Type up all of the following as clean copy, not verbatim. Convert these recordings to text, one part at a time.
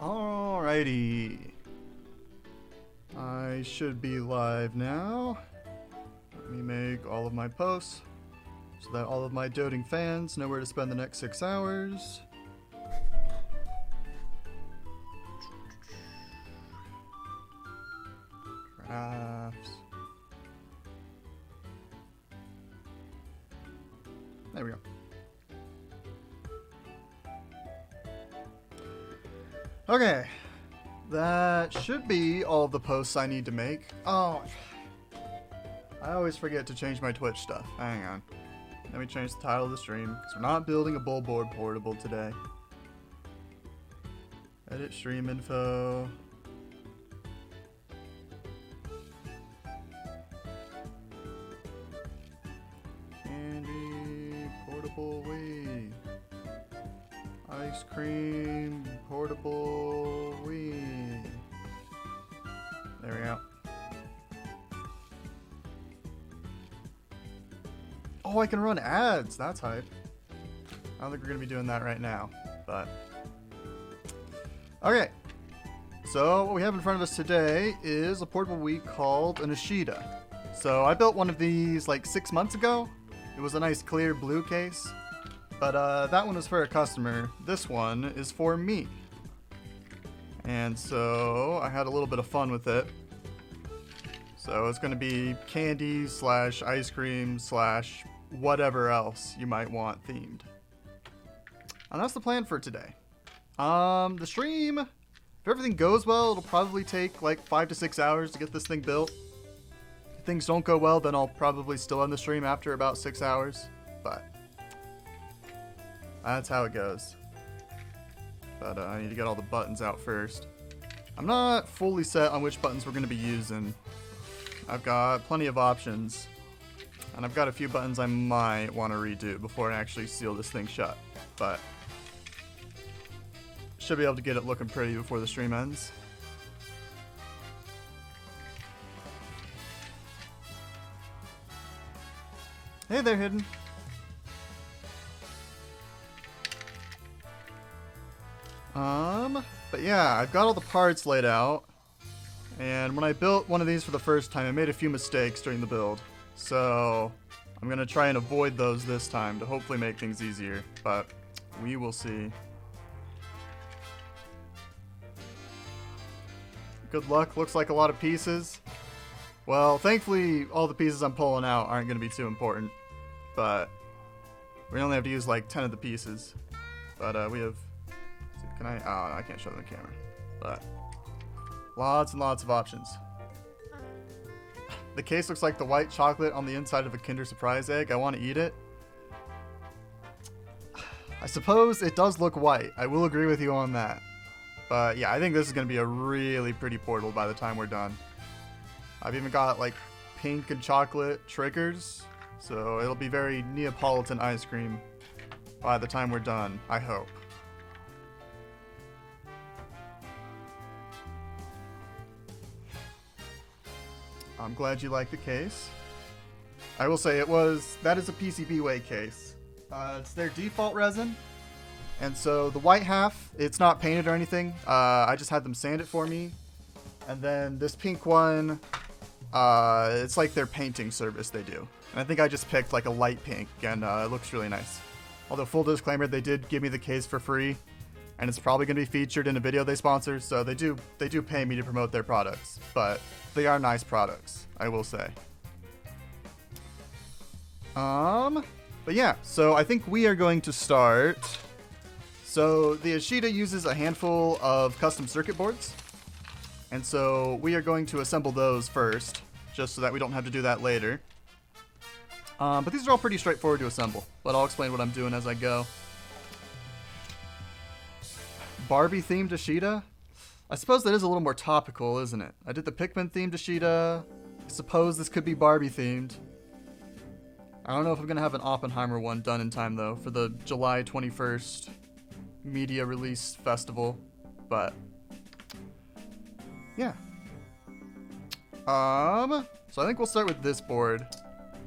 Alrighty. I should be live now. Let me make all of my posts so that all of my doting fans know where to spend the next 6 hours. Crafts. There we go. Okay, that should be all of the posts I need to make. Oh, I always forget to change my Twitch stuff. Hang on. Let me change the title of the stream, because we're not building a bullboard portable today. Edit stream info. Candy, portable Wii. Ice cream, portable Wii. There we go. Oh, I can run ads. That's hype. I don't think we're going to be doing that right now, but... Okay. So, what we have in front of us today is a portable Wii called an Ashida. So, I built one of these like 6 months ago. It was a nice clear blue case. But that one was for a customer. This one is for me. And so I had a little bit of fun with it. So it's going to be candy / ice cream / whatever else you might want themed. And that's the plan for today. The stream, if everything goes well, it'll probably take like 5 to 6 hours to get this thing built. If things don't go well, then I'll probably still end the stream after about 6 hours. But that's how it goes. But I need to get all the buttons out first. I'm not fully set on which buttons we're going to be using. I've got plenty of options. And I've got a few buttons I might want to redo before I actually seal this thing shut. But should be able to get it looking pretty before the stream ends. Hey there, Hidden. But yeah, I've got all the parts laid out, and when I built one of these for the first time, I made a few mistakes during the build, so I'm gonna try and avoid those this time to hopefully make things easier, but we will see. Good luck, looks like a lot of pieces. Well, thankfully, all the pieces I'm pulling out aren't gonna be too important, but we only have to use like 10 of the pieces, but we have... Can I? Oh, I can't show them the camera. But lots and lots of options. The case looks like the white chocolate on the inside of a Kinder Surprise egg. I want to eat it. I suppose it does look white. I will agree with you on that. But yeah, I think this is going to be a really pretty portable by the time we're done. I've even got like pink and chocolate triggers. So it'll be very Neapolitan ice cream by the time we're done, I hope. I'm glad you like the case. I will say that is a PCBWay case. It's their default resin. And so the white half, it's not painted or anything. I just had them sand it for me. And then this pink one, it's like their painting service they do. And I think I just picked like a light pink, and it looks really nice. Although full disclaimer, they did give me the case for free. And it's probably going to be featured in a video they sponsor, so they do pay me to promote their products. But they are nice products, I will say. But yeah, so I think we are going to start. So the Ashida uses a handful of custom circuit boards. And so we are going to assemble those first, just so that we don't have to do that later. But these are all pretty straightforward to assemble, but I'll explain what I'm doing as I go. Barbie-themed Ashida? I suppose that is a little more topical, isn't it? I did the Pikmin-themed Ashida. I suppose this could be Barbie-themed. I don't know if I'm going to have an Oppenheimer one done in time, though, for the July 21st media release festival. But, yeah. So I think we'll start with this board,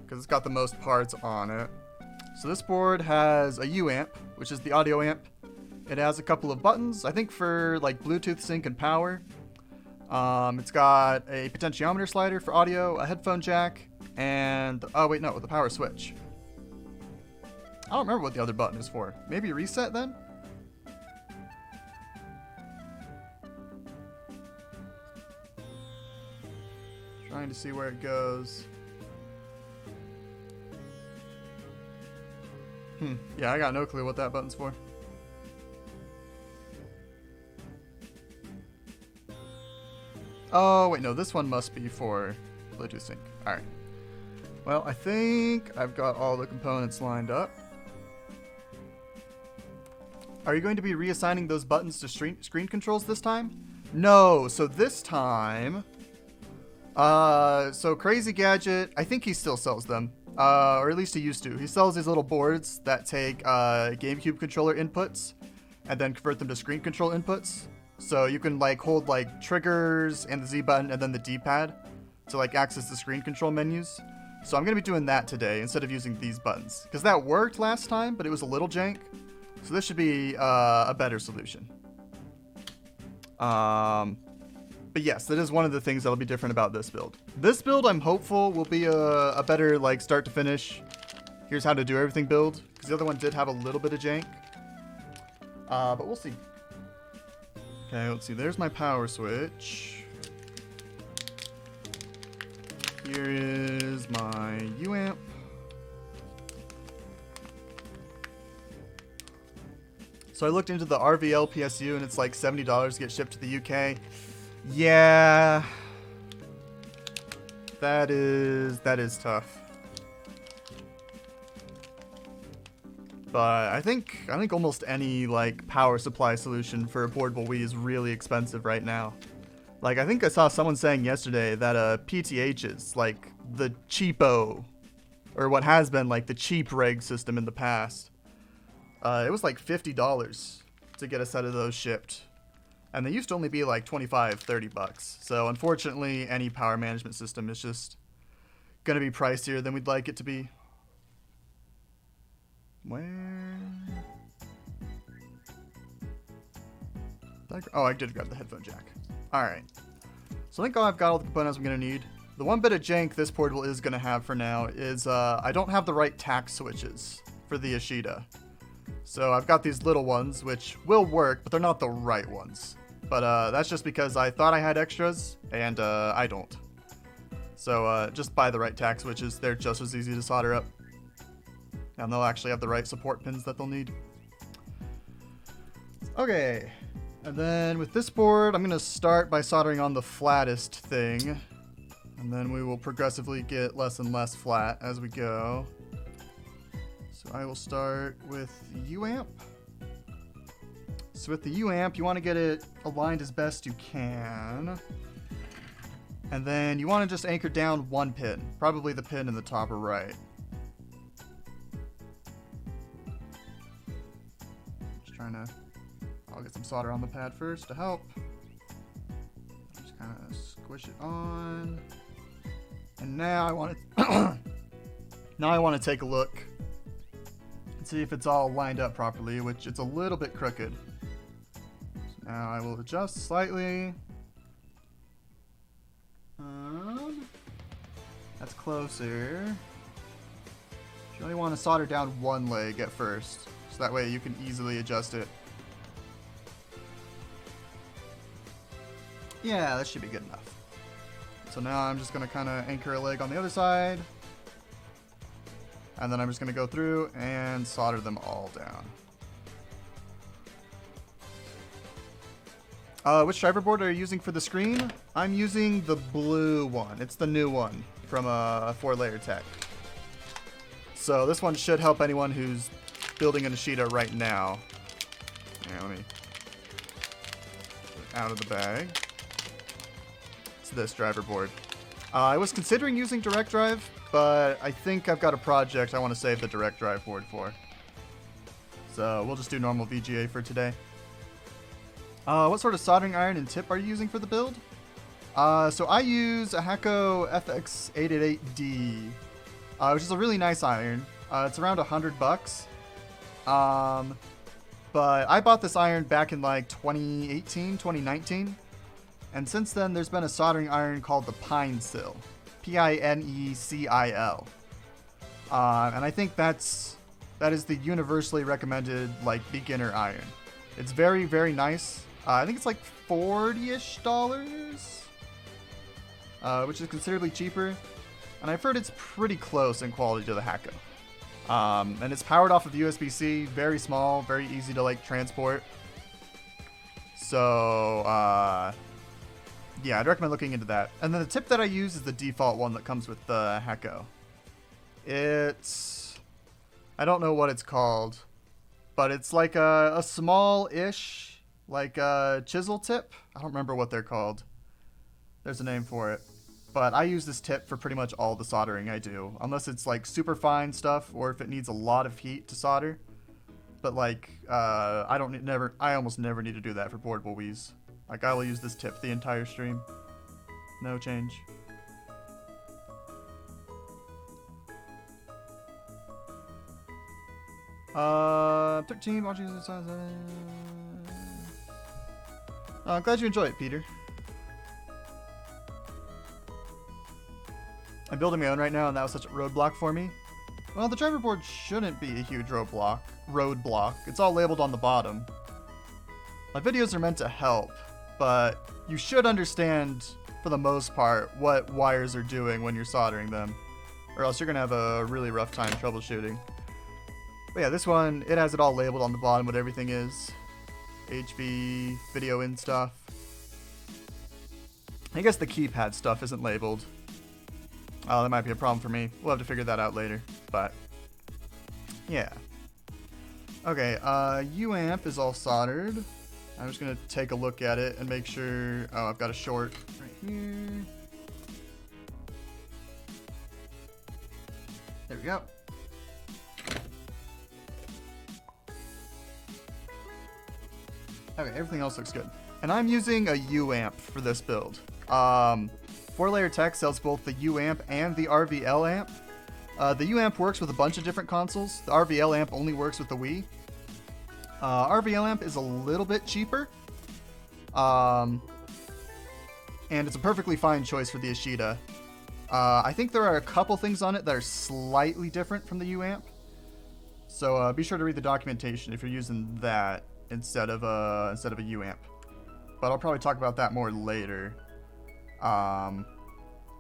because it's got the most parts on it. So this board has a U amp, which is the audio amp. It has a couple of buttons, I think for like Bluetooth sync and power. It's got a potentiometer slider for audio, a headphone jack, and oh wait, no, the power switch. I don't remember what the other button is for. Maybe reset then? Trying to see where it goes. Yeah, I got no clue what that button's for. Oh, wait, no, this one must be for Bluetooth sync. Alright. Well, I think I've got all the components lined up. Are you going to be reassigning those buttons to screen controls this time? No, so this time... so Crazy Gadget, I think he still sells them. Or at least he used to. He sells these little boards that take GameCube controller inputs and then convert them to screen control inputs. So you can like hold like triggers and the Z button and then the D-pad to like access the screen control menus. So I'm going to be doing that today instead of using these buttons. Because that worked last time, but it was a little jank. So this should be a better solution. But yes, that is one of the things that'll be different about this build. This build, I'm hopeful, will be a better like start to finish. Here's how to do everything build. Because the other one did have a little bit of jank. But we'll see. Okay, let's see. There's my power switch. Here is my UAmp. So I looked into the RVL PSU and it's like $70 to get shipped to the UK. Yeah, that is tough. But I think almost any like power supply solution for a portable Wii is really expensive right now. Like I think I saw someone saying yesterday that PTH is like the cheapo, or what has been like the cheap reg system in the past. It was like $50 to get a set of those shipped. And they used to only be like 25, 30 bucks. So unfortunately, any power management system is just going to be pricier than we'd like it to be. Where? Oh, I did grab the headphone jack. Alright. So I think I've got all the components I'm going to need. The one bit of jank this portable is going to have for now is I don't have the right tack switches for the Ashida. So I've got these little ones, which will work, but they're not the right ones. But that's just because I thought I had extras, and I don't. So just buy the right tack switches. They're just as easy to solder up. And they'll actually have the right support pins that they'll need. Okay. And then with this board, I'm going to start by soldering on the flattest thing. And then we will progressively get less and less flat as we go. So I will start with UAmp. So with the UAmp, you want to get it aligned as best you can. And then you want to just anchor down one pin, probably the pin in the top or right. Just trying to, I'll get some solder on the pad first to help. Just kind of squish it on. And now I want to, now I want to take a look and see if it's all lined up properly, which it's a little bit crooked. So now I will adjust slightly. That's closer. You only want to solder down one leg at first, so that way you can easily adjust it. Yeah, that should be good enough. So now I'm just going to kind of anchor a leg on the other side. And then I'm just going to go through and solder them all down. Which driver board are you using for the screen? I'm using the blue one. It's the new one from a 4-layer tech. So this one should help anyone who's building an Ashida right now. Yeah, let me get it out of the bag. It's this driver board. I was considering using direct drive, but I think I've got a project I want to save the direct drive board for. So we'll just do normal VGA for today. What sort of soldering iron and tip are you using for the build? So I use a Hakko FX888D, which is a really nice iron. It's around $100. But But I bought this iron back in like 2018, 2019. And since then, there's been a soldering iron called the Pinecil. Pinecil. And I think that is the universally recommended like beginner iron. It's very, very nice. I think it's like $40-ish, which is considerably cheaper. And I've heard it's pretty close in quality to the Hako. And it's powered off of USB-C, very small, very easy to like transport. So, yeah, I'd recommend looking into that. And then the tip that I use is the default one that comes with the Hako. I don't know what it's called, but it's like a small-ish, like chisel tip. I don't remember what they're called. There's a name for it. But I use this tip for pretty much all the soldering I do, unless it's like super fine stuff or if it needs a lot of heat to solder. But like, I almost never need to do that for portable Wiis. Like, I will use this tip the entire stream. No change. Uh, 13 watching this. I'm glad you enjoy it, Peter. I'm building my own right now, and that was such a roadblock for me. Well, the driver board shouldn't be a huge roadblock. It's all labeled on the bottom. My videos are meant to help, but you should understand, for the most part, what wires are doing when you're soldering them, or else you're going to have a really rough time troubleshooting. But yeah, this one, it has it all labeled on the bottom what everything is. HV, video in stuff. I guess the keypad stuff isn't labeled. Oh, that might be a problem for me. We'll have to figure that out later, but yeah. Okay, UAMP is all soldered. I'm just gonna take a look at it and make sure. Oh, I've got a short right here. There we go. Okay, everything else looks good. And I'm using a UAMP for this build. 4-Layer Tech sells both the UAMP and the RVL amp. The UAMP works with a bunch of different consoles. The RVL amp only works with the Wii. RVL amp is a little bit cheaper. And it's a perfectly fine choice for the Ashida. I think there are a couple things on it that are slightly different from the UAMP. So be sure to read the documentation if you're using that instead of a UAMP. But I'll probably talk about that more later.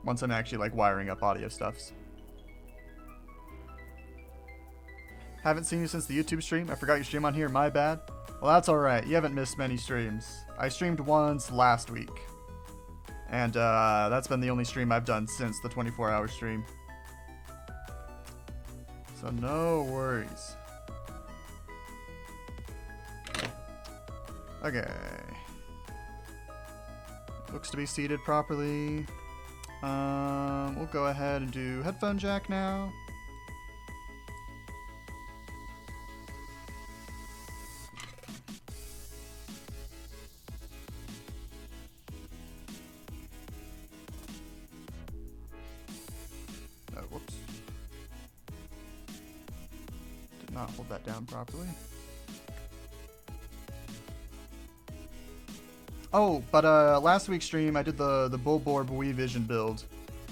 Once I'm actually like wiring up audio stuffs. Haven't seen you since the YouTube stream. I forgot you stream on here, my bad. Well, that's alright. You haven't missed many streams. I streamed once last week. And that's been the only stream I've done since the 24-hour stream. So no worries. Okay. Looks to be seated properly. We'll go ahead and do headphone jack now. Oh, whoops. Did not hold that down properly. Oh, but last week's stream I did the Bullborb Wii Vision build,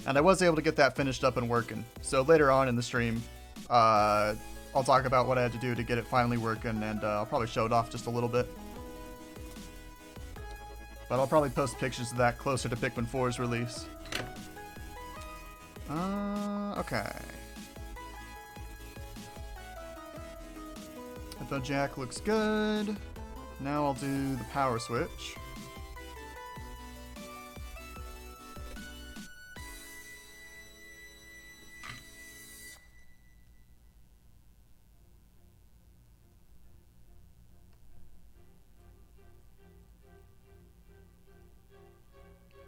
and I was able to get that finished up and working. So later on in the stream, I'll talk about what I had to do to get it finally working, and I'll probably show it off just a little bit. But I'll probably post pictures of that closer to Pikmin 4's release. Okay. Headphone jack looks good. Now I'll do the power switch.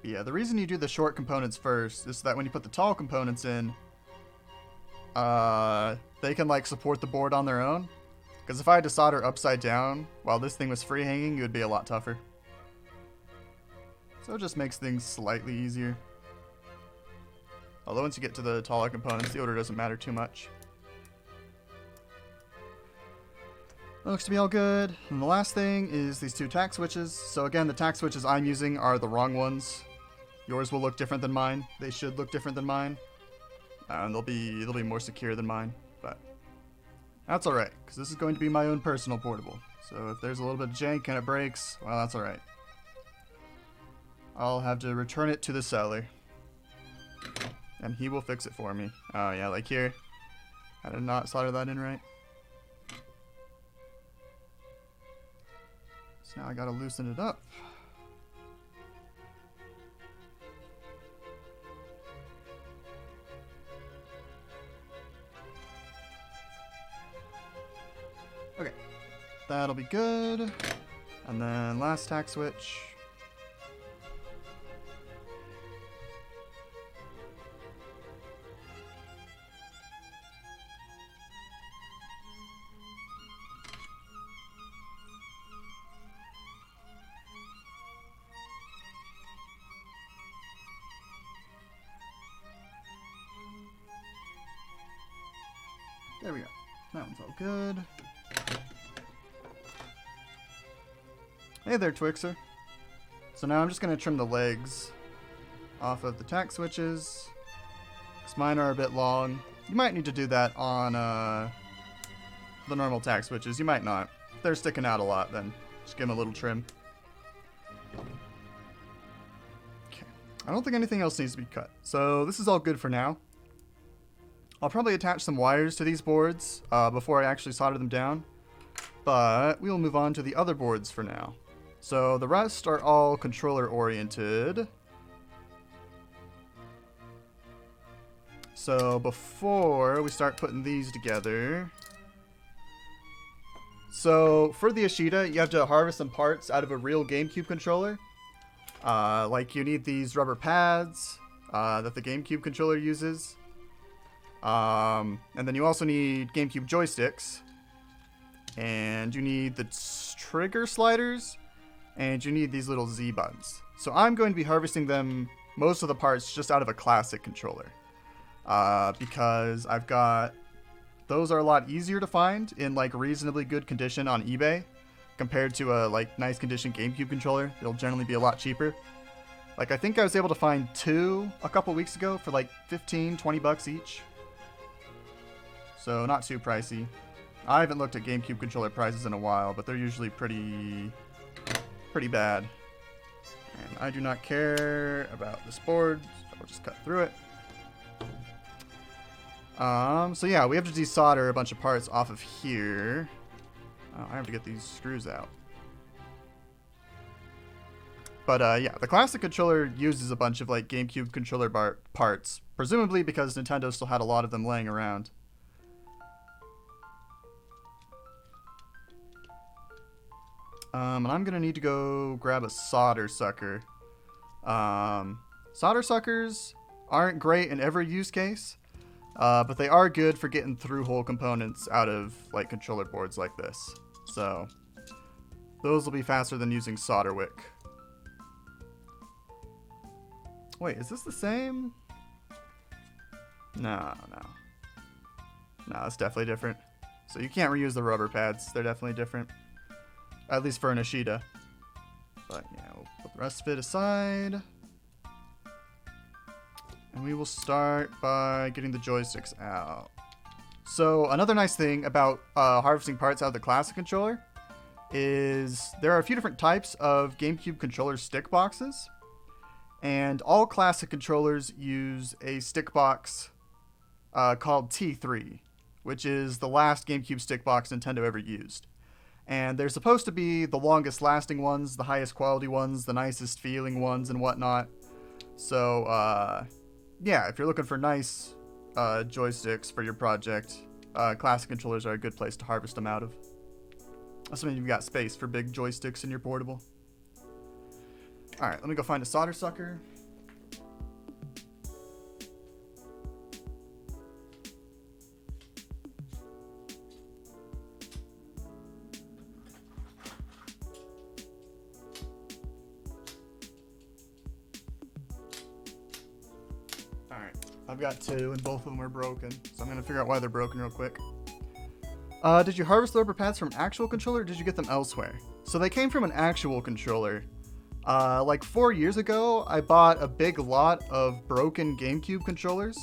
Yeah, the reason you do the short components first is so that when you put the tall components in, they can like support the board on their own. Because if I had to solder upside down while this thing was free hanging, it would be a lot tougher. So it just makes things slightly easier. Although once you get to the taller components, the order doesn't matter too much. Looks to be all good. And the last thing is these two tack switches. So again, the tack switches I'm using are the wrong ones. Yours will look different than mine. They should look different than mine. And they'll be more secure than mine. But that's alright, because this is going to be my own personal portable. So if there's a little bit of jank and it breaks, well, that's alright. I'll have to return it to the seller. And he will fix it for me. Oh yeah, like here. I did not solder that in right. So now I gotta loosen it up. Okay, that'll be good. And then last tack switch. There we go. That one's all good. Hey there, Twixer. So now I'm just going to trim the legs off of the tack switches, because mine are a bit long. You might need to do that on the normal tack switches. You might not. If they're sticking out a lot, then just give them a little trim. Okay. I don't think anything else needs to be cut. So this is all good for now. I'll probably attach some wires to these boards before I actually solder them down, but we will move on to the other boards for now. So the rest are all controller oriented. So before we start putting these together, so for the Ashida, you have to harvest some parts out of a real GameCube controller. Like you need these rubber pads that the GameCube controller uses. And then you also need GameCube joysticks, and you need the trigger sliders, and you need these little Z buttons. So I'm going to be harvesting them, most of the parts, just out of a classic controller, because I've got, those are a lot easier to find in like reasonably good condition on eBay compared to a like nice condition GameCube controller. It'll generally be a lot cheaper. Like I think I was able to find two a couple weeks ago for like 15-20 bucks each. So not too pricey. I haven't looked at GameCube controller prices in a while, but they're usually pretty bad. And I do not care about this board, so I'll just cut through it. So yeah, we have to desolder a bunch of parts off of here. I have to get these screws out. But yeah, the classic controller uses a bunch of like GameCube controller parts, presumably because Nintendo still had a lot of them laying around. And I'm gonna need to go grab a solder sucker. Solder suckers aren't great in every use case, but they are good for getting through-hole components out of like controller boards like this. So those will be faster than using solder wick. Wait, is this the same? No, it's definitely different. So you can't reuse the rubber pads. They're definitely different. At least for an Ashida. But yeah, we'll put the rest of it aside. And we will start by getting the joysticks out. So another nice thing about harvesting parts out of the classic controller is there are a few different types of GameCube controller stick boxes. And all classic controllers use a stick box called T3, which is the last GameCube stick box Nintendo ever used. And they're supposed to be the longest lasting ones, the highest quality ones, the nicest feeling ones, and whatnot. So, yeah, if you're looking for nice joysticks for your project, classic controllers are a good place to harvest them out of. Assuming you've got space for big joysticks in your portable. Alright, let me go find a solder sucker. Alright, I've got two and both of them are broken, so I'm going to figure out why they're broken real quick. Did you harvest the rubber pads from an actual controller, or did you get them elsewhere? So they came from an actual controller. Like 4 years ago, I bought a big lot of broken GameCube controllers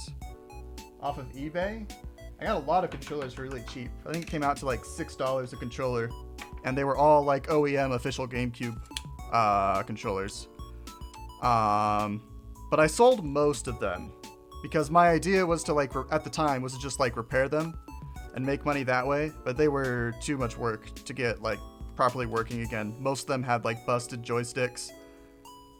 off of eBay. I got a lot of controllers for really cheap. I think it came out to like $6 a controller, and they were all like OEM official GameCube controllers. But I sold most of them because my idea was to like at the time was to just like repair them and make money that way, but they were too much work to get like properly working again. Most of them had like busted joysticks.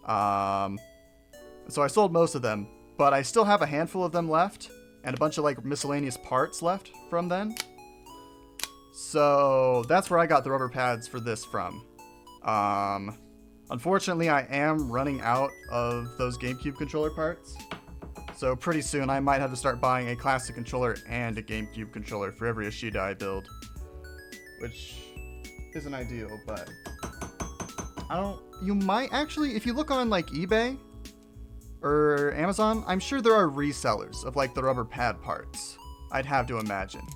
So I sold most of them, but I still have a handful of them left and a bunch of like miscellaneous parts left from then. So that's where I got the rubber pads for this from. Unfortunately, I am running out of those GameCube controller parts. So pretty soon I might have to start buying a classic controller and a GameCube controller for every Ashida I build. Which isn't ideal, but you might actually, if you look on like eBay or Amazon, I'm sure there are resellers of like the rubber pad parts. I'd have to imagine.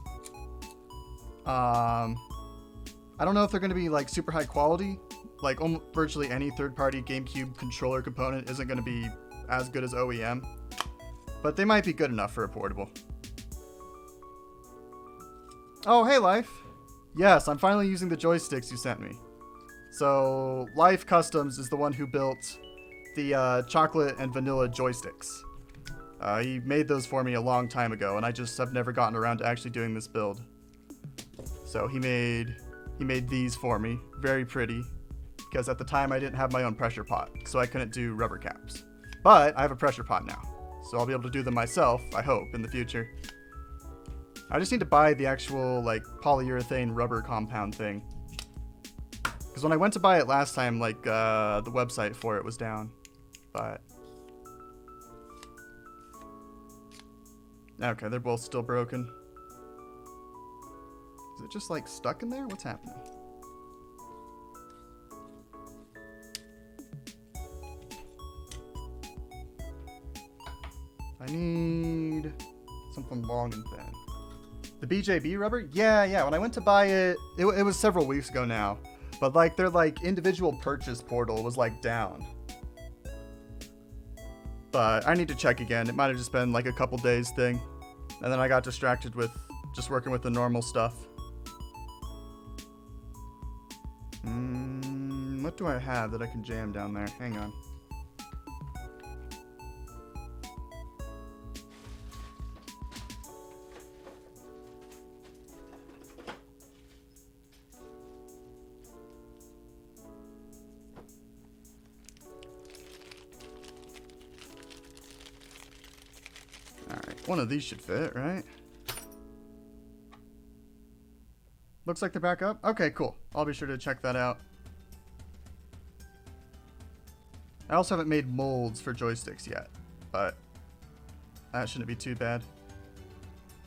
I don't know if they're going to be like super high quality. Like virtually any third-party GameCube controller component isn't going to be as good as OEM. But they might be good enough for a portable. Oh, hey, Life. Yes, I'm finally using the joysticks you sent me. So, Life Customs is the one who built the chocolate and vanilla joysticks. He made those for me a long time ago, and I just have never gotten around to actually doing this build. So he made these for me. Very pretty. Because at the time I didn't have my own pressure pot, so I couldn't do rubber caps. But I have a pressure pot now. So I'll be able to do them myself, I hope, in the future. I just need to buy the actual, like, polyurethane rubber compound thing. Because when I went to buy it last time, like, the website for it was down. But... okay, they're both still broken. Is it just, like, stuck in there? What's happening? I need something long and thin. The BJB rubber? Yeah. When I went to buy it, it was several weeks ago now. But like their like individual purchase portal was like down. But I need to check again. It might have just been like a couple days thing. And then I got distracted with just working with the normal stuff. What do I have that I can jam down there? Hang on. One of these should fit, right? Looks like they're back up. Okay, cool. I'll be sure to check that out. I also haven't made molds for joysticks yet, but that shouldn't be too bad.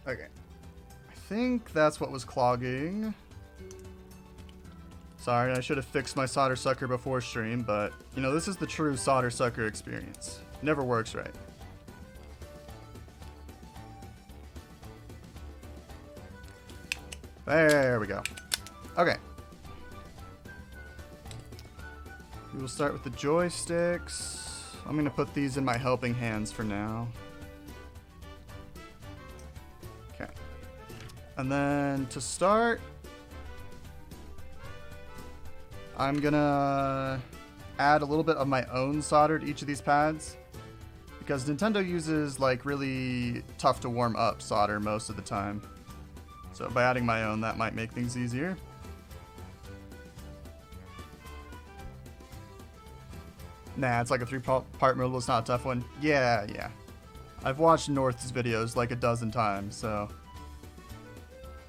Okay. I think that's what was clogging. Sorry, I should have fixed my solder sucker before stream, but, you know, this is the true solder sucker experience. Never works right. There we go. Okay. We will start with the joysticks. I'm going to put these in my helping hands for now. Okay. And then to start, I'm going to add a little bit of my own solder to each of these pads. Because Nintendo uses like really tough to warm up solder most of the time. So by adding my own, that might make things easier. Nah, it's like a three-part modal. It's not a tough one. Yeah. I've watched North's videos like a dozen times, so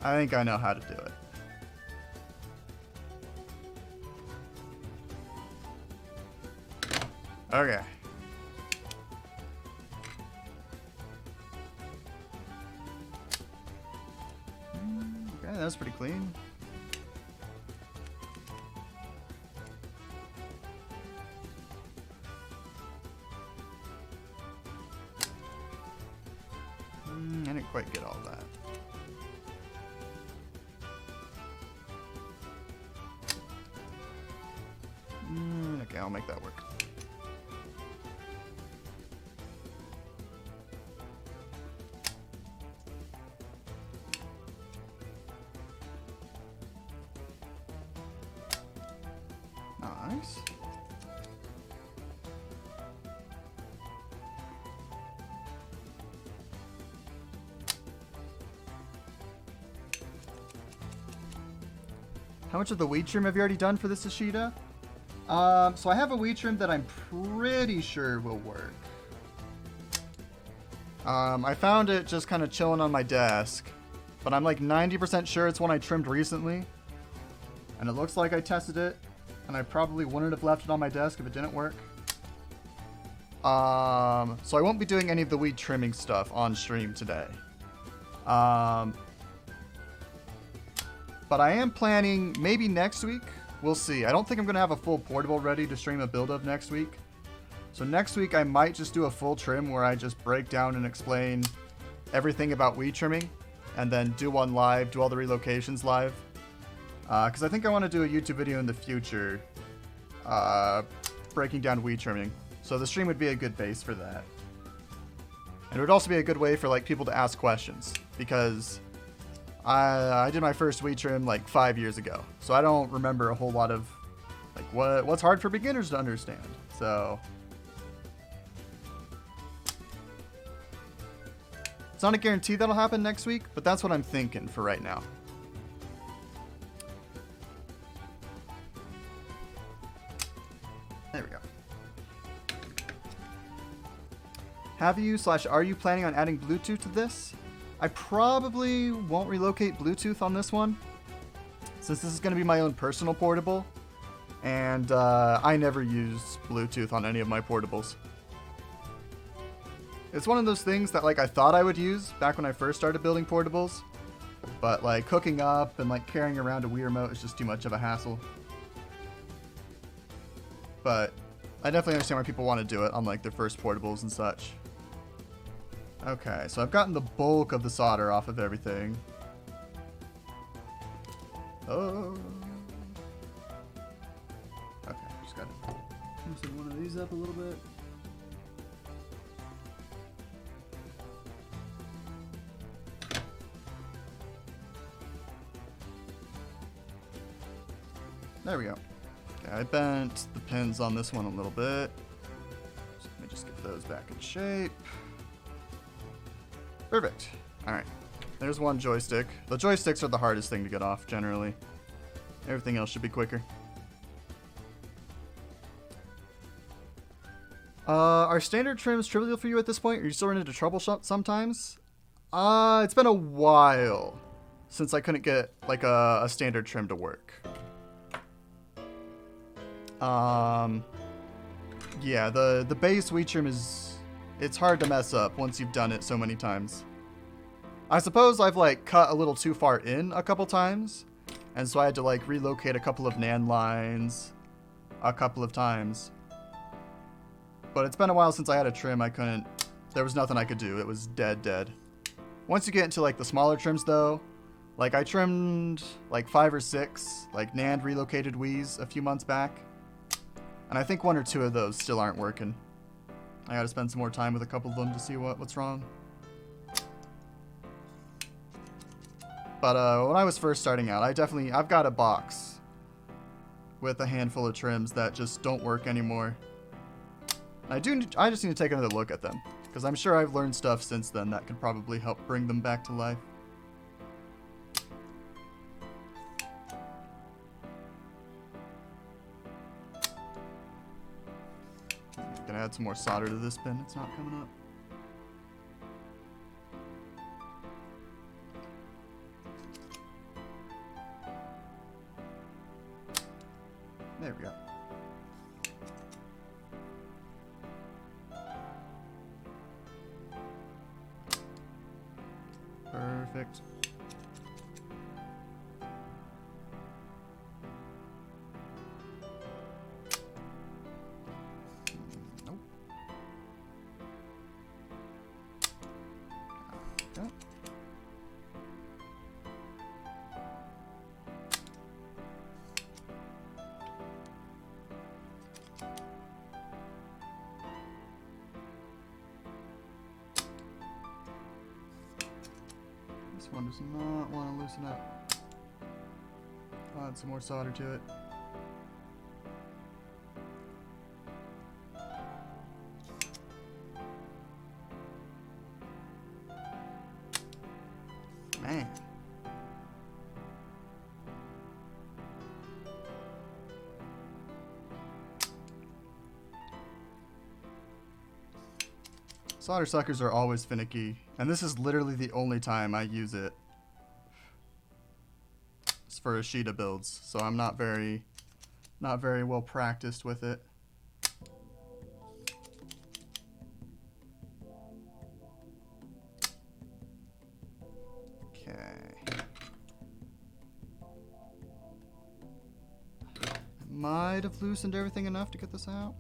I think I know how to do it. Okay. That was pretty clean. I didn't quite get all that. Okay, I'll make that work. Nice. How much of the weed trim have you already done for this Ashida? So I have a weed trim that I'm pretty sure will work. I found it just kind of chilling on my desk, but I'm like 90% sure it's one I trimmed recently. And it looks like I tested it, and I probably wouldn't have left it on my desk if it didn't work. So I won't be doing any of the weed trimming stuff on stream today. But I am planning maybe next week. We'll see. I don't think I'm going to have a full portable ready to stream a build of next week. So next week I might just do a full trim where I just break down and explain everything about weed trimming. And then do one live, do all the relocations live. Because I think I want to do a YouTube video in the future breaking down weed trimming. So the stream would be a good base for that. And it would also be a good way for like people to ask questions. Because I did my first weed trim like 5 years ago, so I don't remember a whole lot of like what's hard for beginners to understand. So it's not a guarantee that'll happen next week, but that's what I'm thinking for right now. There we go. Have you / are you planning on adding Bluetooth to this? I probably won't relocate Bluetooth on this one, since this is going to be my own personal portable, and I never use Bluetooth on any of my portables. It's one of those things that like I thought I would use back when I first started building portables, but like hooking up and like carrying around a Wii remote is just too much of a hassle. But I definitely understand why people want to do it on like their first portables and such. Okay, so I've gotten the bulk of the solder off of everything. Oh. Okay, just gotta loosen one of these up a little bit. There we go. Okay, I bent the pins on this one a little bit. So let me just get those back in shape. Perfect. Alright. There's one joystick. The joysticks are the hardest thing to get off, generally. Everything else should be quicker. Are standard trims trivial for you at this point? Are you still running into trouble sometimes? It's been a while since I couldn't get, like, a standard trim to work. Yeah, the base weed trim is... It's hard to mess up once you've done it so many times. I suppose I've like cut a little too far in a couple times, and so I had to like relocate a couple of NAND lines a couple of times. But it's been a while since I had a trim. There was nothing I could do. It was dead. Once you get into like the smaller trims though, like I trimmed like 5 or 6 like NAND relocated Wiis a few months back, and I think 1 or 2 of those still aren't working. I gotta spend some more time with a couple of them to see what's wrong. But when I was first starting out, I've got a box with a handful of trims that just don't work anymore. I just need to take another look at them, because I'm sure I've learned stuff since then that could probably help bring them back to life. Gonna add some more solder to this pin. It's not coming up. There we go. Perfect. one does not want to loosen up. Add some more solder to it. Man. Solder suckers are always finicky, and this is literally the only time I use it. It's for Ashida builds, so I'm not very well practiced with it. Okay. I might have loosened everything enough to get this out.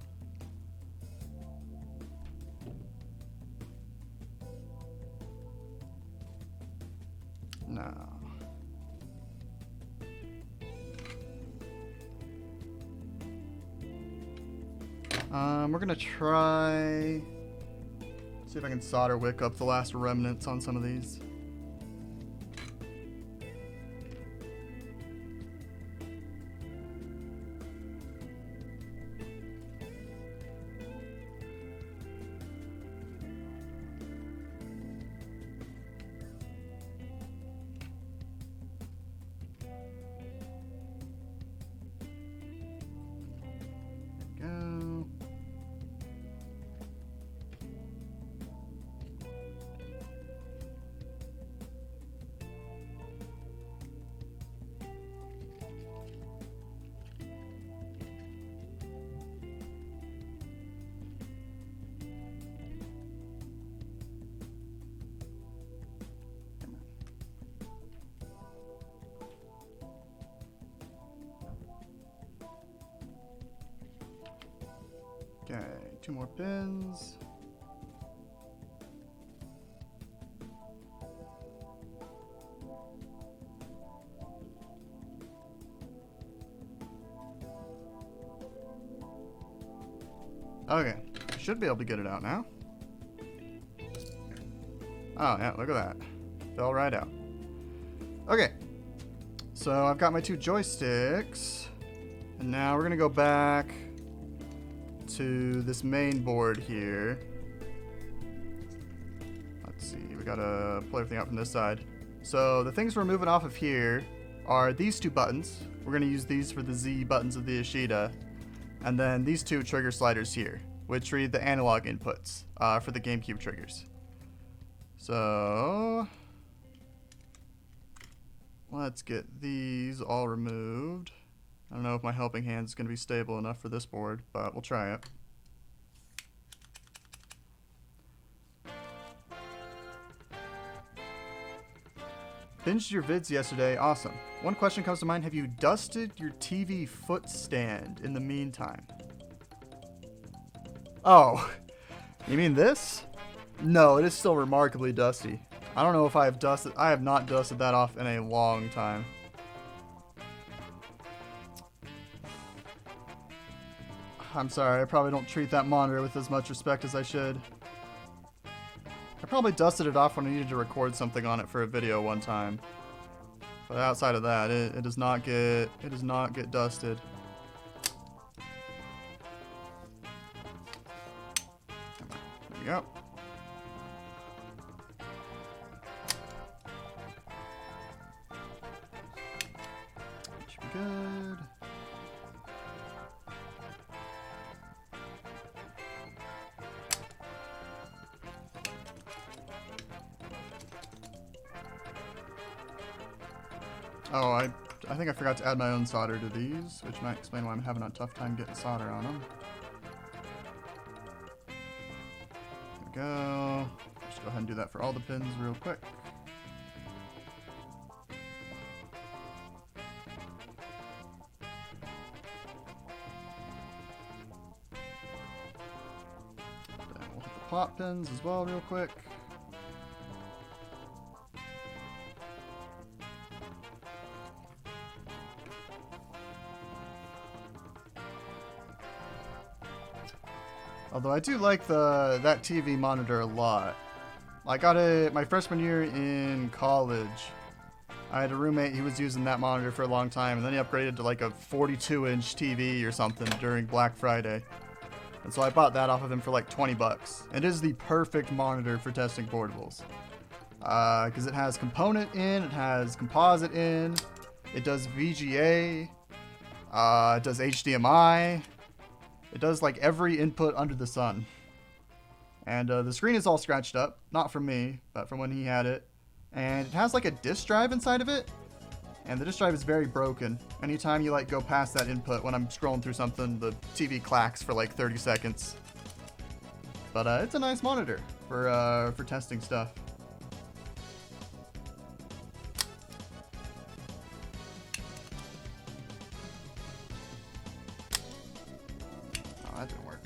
No. We're gonna try, see if I can solder wick up the last remnants on some of these. Go. Okay, 2 more pins. Okay, should be able to get it out now. Oh yeah, look at that. Fell right out. Okay, so I've got my 2 joysticks, and now we're gonna go back to this main board here. Let's see, we gotta pull everything out from this side. So the things we're moving off of here are these 2 buttons. We're gonna use these for the Z buttons of the Ashida. And then these 2 trigger sliders here, which read the analog inputs for the GameCube triggers. So let's get these all removed. I don't know if my helping hand is going to be stable enough for this board, but we'll try it. Binged your vids yesterday. Awesome. One question comes to mind. Have you dusted your TV foot stand in the meantime? Oh, you mean this? No, it is still remarkably dusty. I don't know if I have dusted. I have not dusted that off in a long time. I'm sorry, I probably don't treat that monitor with as much respect as I should. I probably dusted it off when I needed to record something on it for a video one time. But outside of that, it does not get dusted. There we go. Should be good. Oh, I think I forgot to add my own solder to these, which might explain why I'm having a tough time getting solder on them. There we go. Just go ahead and do that for all the pins real quick. Then we'll hit the pop pins as well real quick. Although I do like that TV monitor a lot. I got it my freshman year in college. I had a roommate, he was using that monitor for a long time, and then he upgraded to like a 42-inch TV or something during Black Friday. And so I bought that off of him for like 20 bucks. It is the perfect monitor for testing portables. Because it has component in, it has composite in, it does VGA, it does HDMI, it does like every input under the sun. And the screen is all scratched up, not from me, but from when he had it. And it has like a disk drive inside of it, and the disk drive is very broken. Anytime you like go past that input when I'm scrolling through something, the TV clacks for like 30 seconds. But it's a nice monitor for testing stuff. Oh, that didn't work.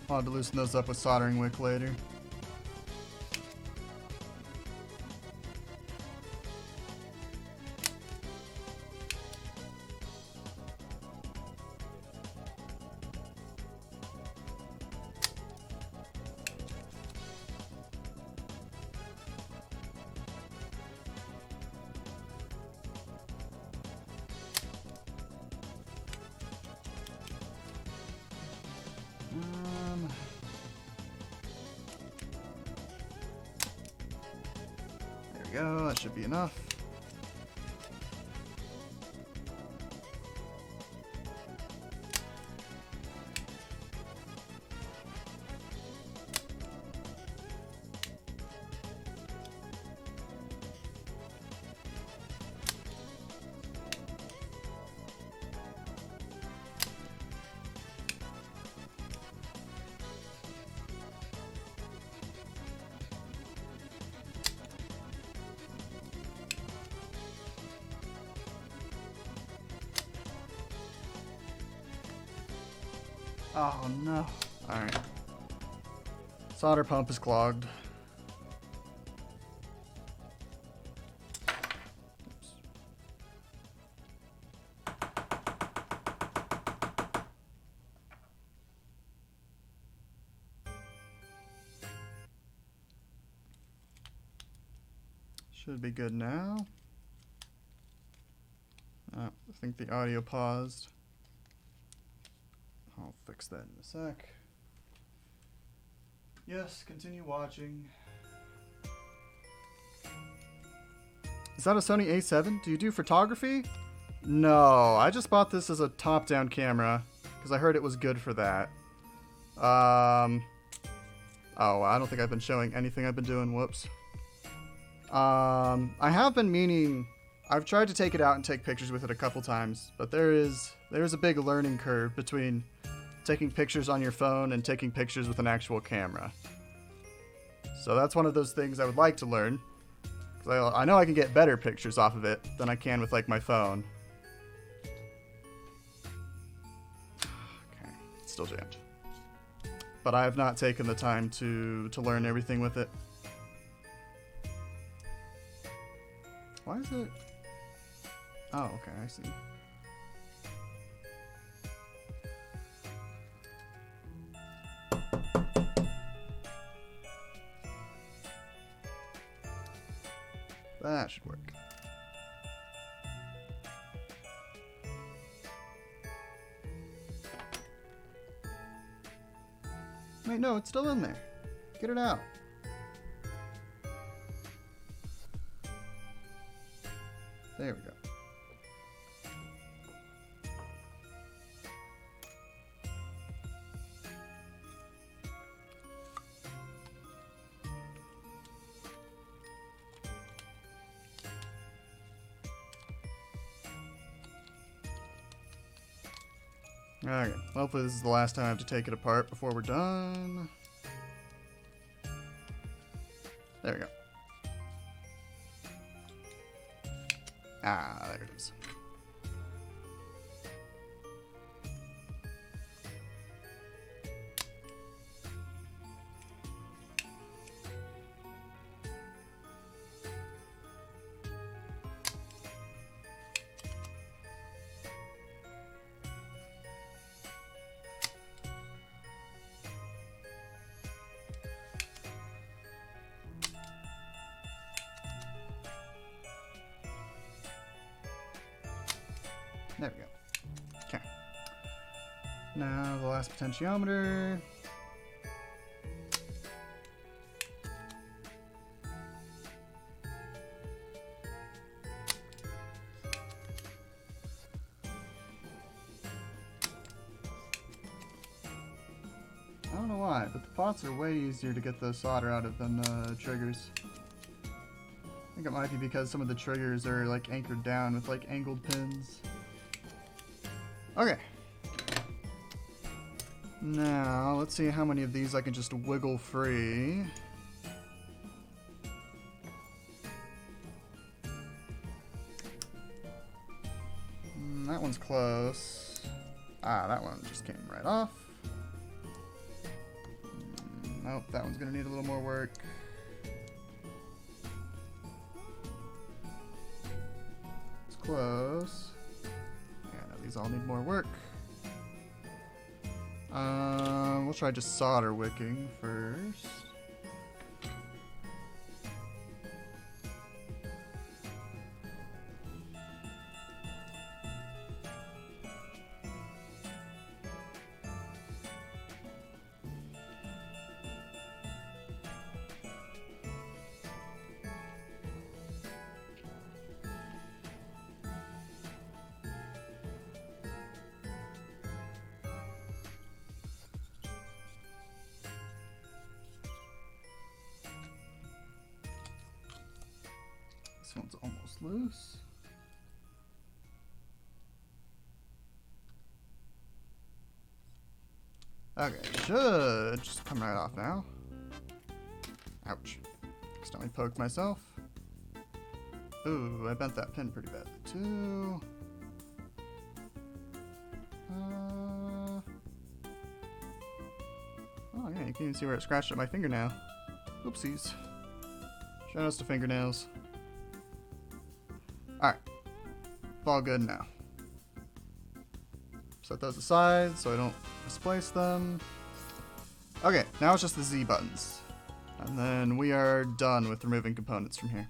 I'll have to loosen those up with soldering wick later. There we go, that should be enough. Oh no. Alright. Solder pump is clogged. Oops. Should be good now. I think the audio paused. I'll fix that in a sec. Yes, continue watching. Is that a Sony A7? Do you do photography? No, I just bought this as a top-down camera because I heard it was good for that. Oh, I don't think I've been showing anything I've been doing. Whoops. I have been meaning... I've tried to take it out and take pictures with it a couple times, but there's a big learning curve between taking pictures on your phone and taking pictures with an actual camera. So that's one of those things I would like to learn. 'Cause I know I can get better pictures off of it than I can with like my phone. Okay, it's still jammed. But I have not taken the time to learn everything with it. Why is it? Oh, okay, I see. That should work. Wait, no, it's still in there. Get it out. There we go. Okay, hopefully this is the last time I have to take it apart before we're done. There we go. Ah, there it is. There we go. Okay. Now the last potentiometer. I don't know why, but the pots are way easier to get the solder out of than the triggers. I think it might be because some of the triggers are like anchored down with like angled pins. Okay. Now, let's see how many of these I can just wiggle free. That one's close. Ah, that one just came right off. Nope, that one's gonna need a little more work. It's close. These all need more work. We'll try just solder wicking first. This one's almost loose. Okay, should just come right off now. Ouch. Accidentally poked myself. Ooh, I bent that pin pretty badly too. Oh yeah, you can even see where it scratched at my fingernail. Oopsies. Shout outs to fingernails. Alright. It's all good now. Set those aside so I don't misplace them. Okay, now it's just the Z buttons. And then we are done with removing components from here.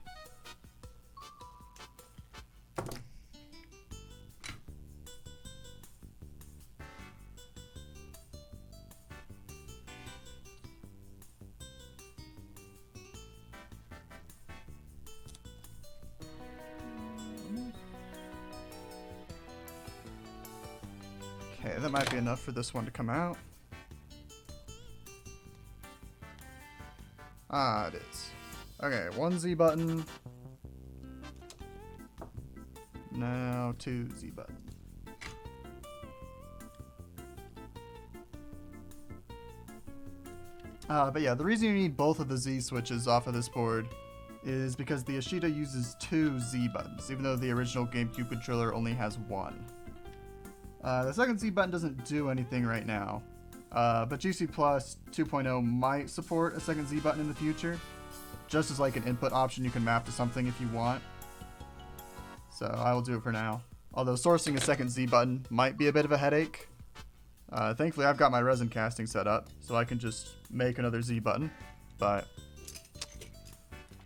Okay, that might be enough for this one to come out. Ah, it is. Okay, one Z button. Now two Z button. But yeah, the reason you need both of the Z switches off of this board is because the Ashida uses two Z buttons, even though the original GameCube controller only has one. The second Z button doesn't do anything right now, but GC Plus 2.0 might support a second Z button in the future, just as like an input option you can map to something if you want. So I will do it for now. Although sourcing a second Z button might be a bit of a headache. Thankfully I've got my resin casting set up, so I can just make another Z button, but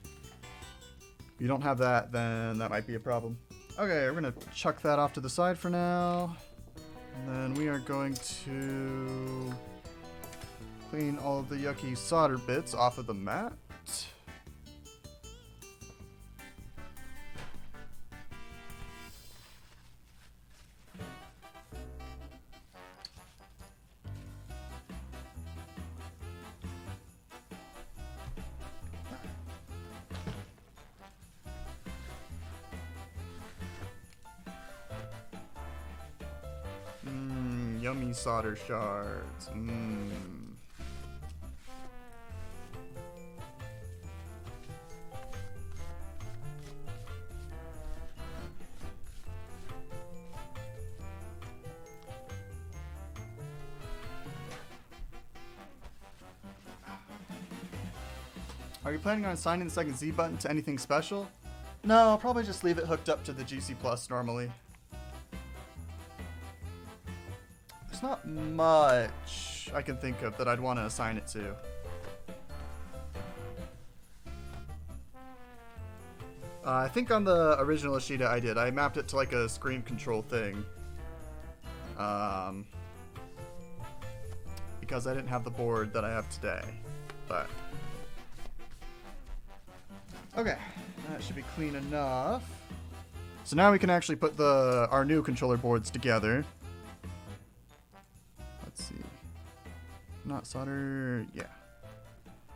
if you don't have that, then that might be a problem. Okay, we're gonna chuck that off to the side for now. And then we are going to clean all of the yucky solder bits off of the mat. Yummy solder shards. Are you planning on assigning the second Z button to anything special? No, I'll probably just leave it hooked up to the GC Plus normally. There's not much I can think of that I'd want to assign it to. I think on the original Ashida I did. I mapped it to like a screen control thing. Because I didn't have the board that I have today. But okay, that should be clean enough. So now we can actually put our new controller boards together. Let's see. Not solder, yeah.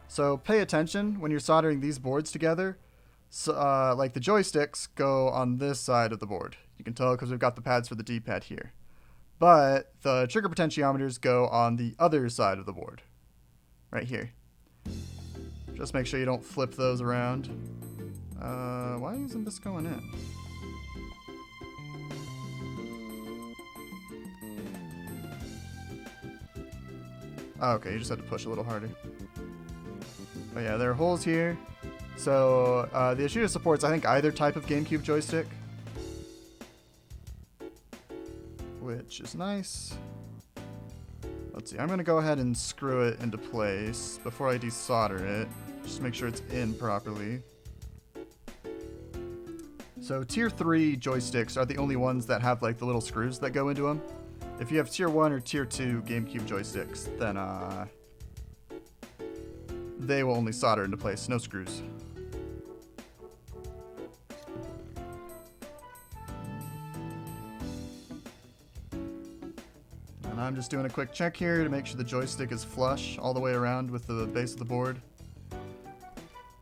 So pay attention when you're soldering these boards together. So, like the joysticks go on this side of the board. You can tell because we've got the pads for the D-pad here. But the trigger potentiometers go on the other side of the board. Right here. Just make sure you don't flip those around. Why isn't this going in? Oh, okay, you just had to push a little harder. But yeah, there are holes here. So the Ashida supports, I think, either type of GameCube joystick, which is nice. Let's see, I'm going to go ahead and screw it into place before I desolder it, just to make sure it's in properly. So tier 3 joysticks are the only ones that have like the little screws that go into them. If you have tier 1 or tier 2 GameCube joysticks, then they will only solder into place, no screws. And I'm just doing a quick check here to make sure the joystick is flush all the way around with the base of the board.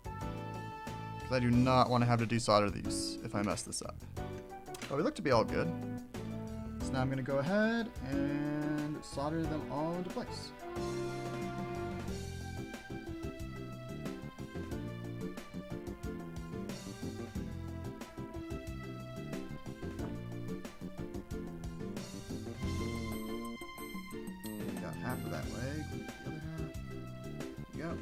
Because I do not want to have to desolder these if I mess this up. But we look to be all good. So now I'm going to go ahead and solder them all into place. Got half of that leg, the other half. Yep.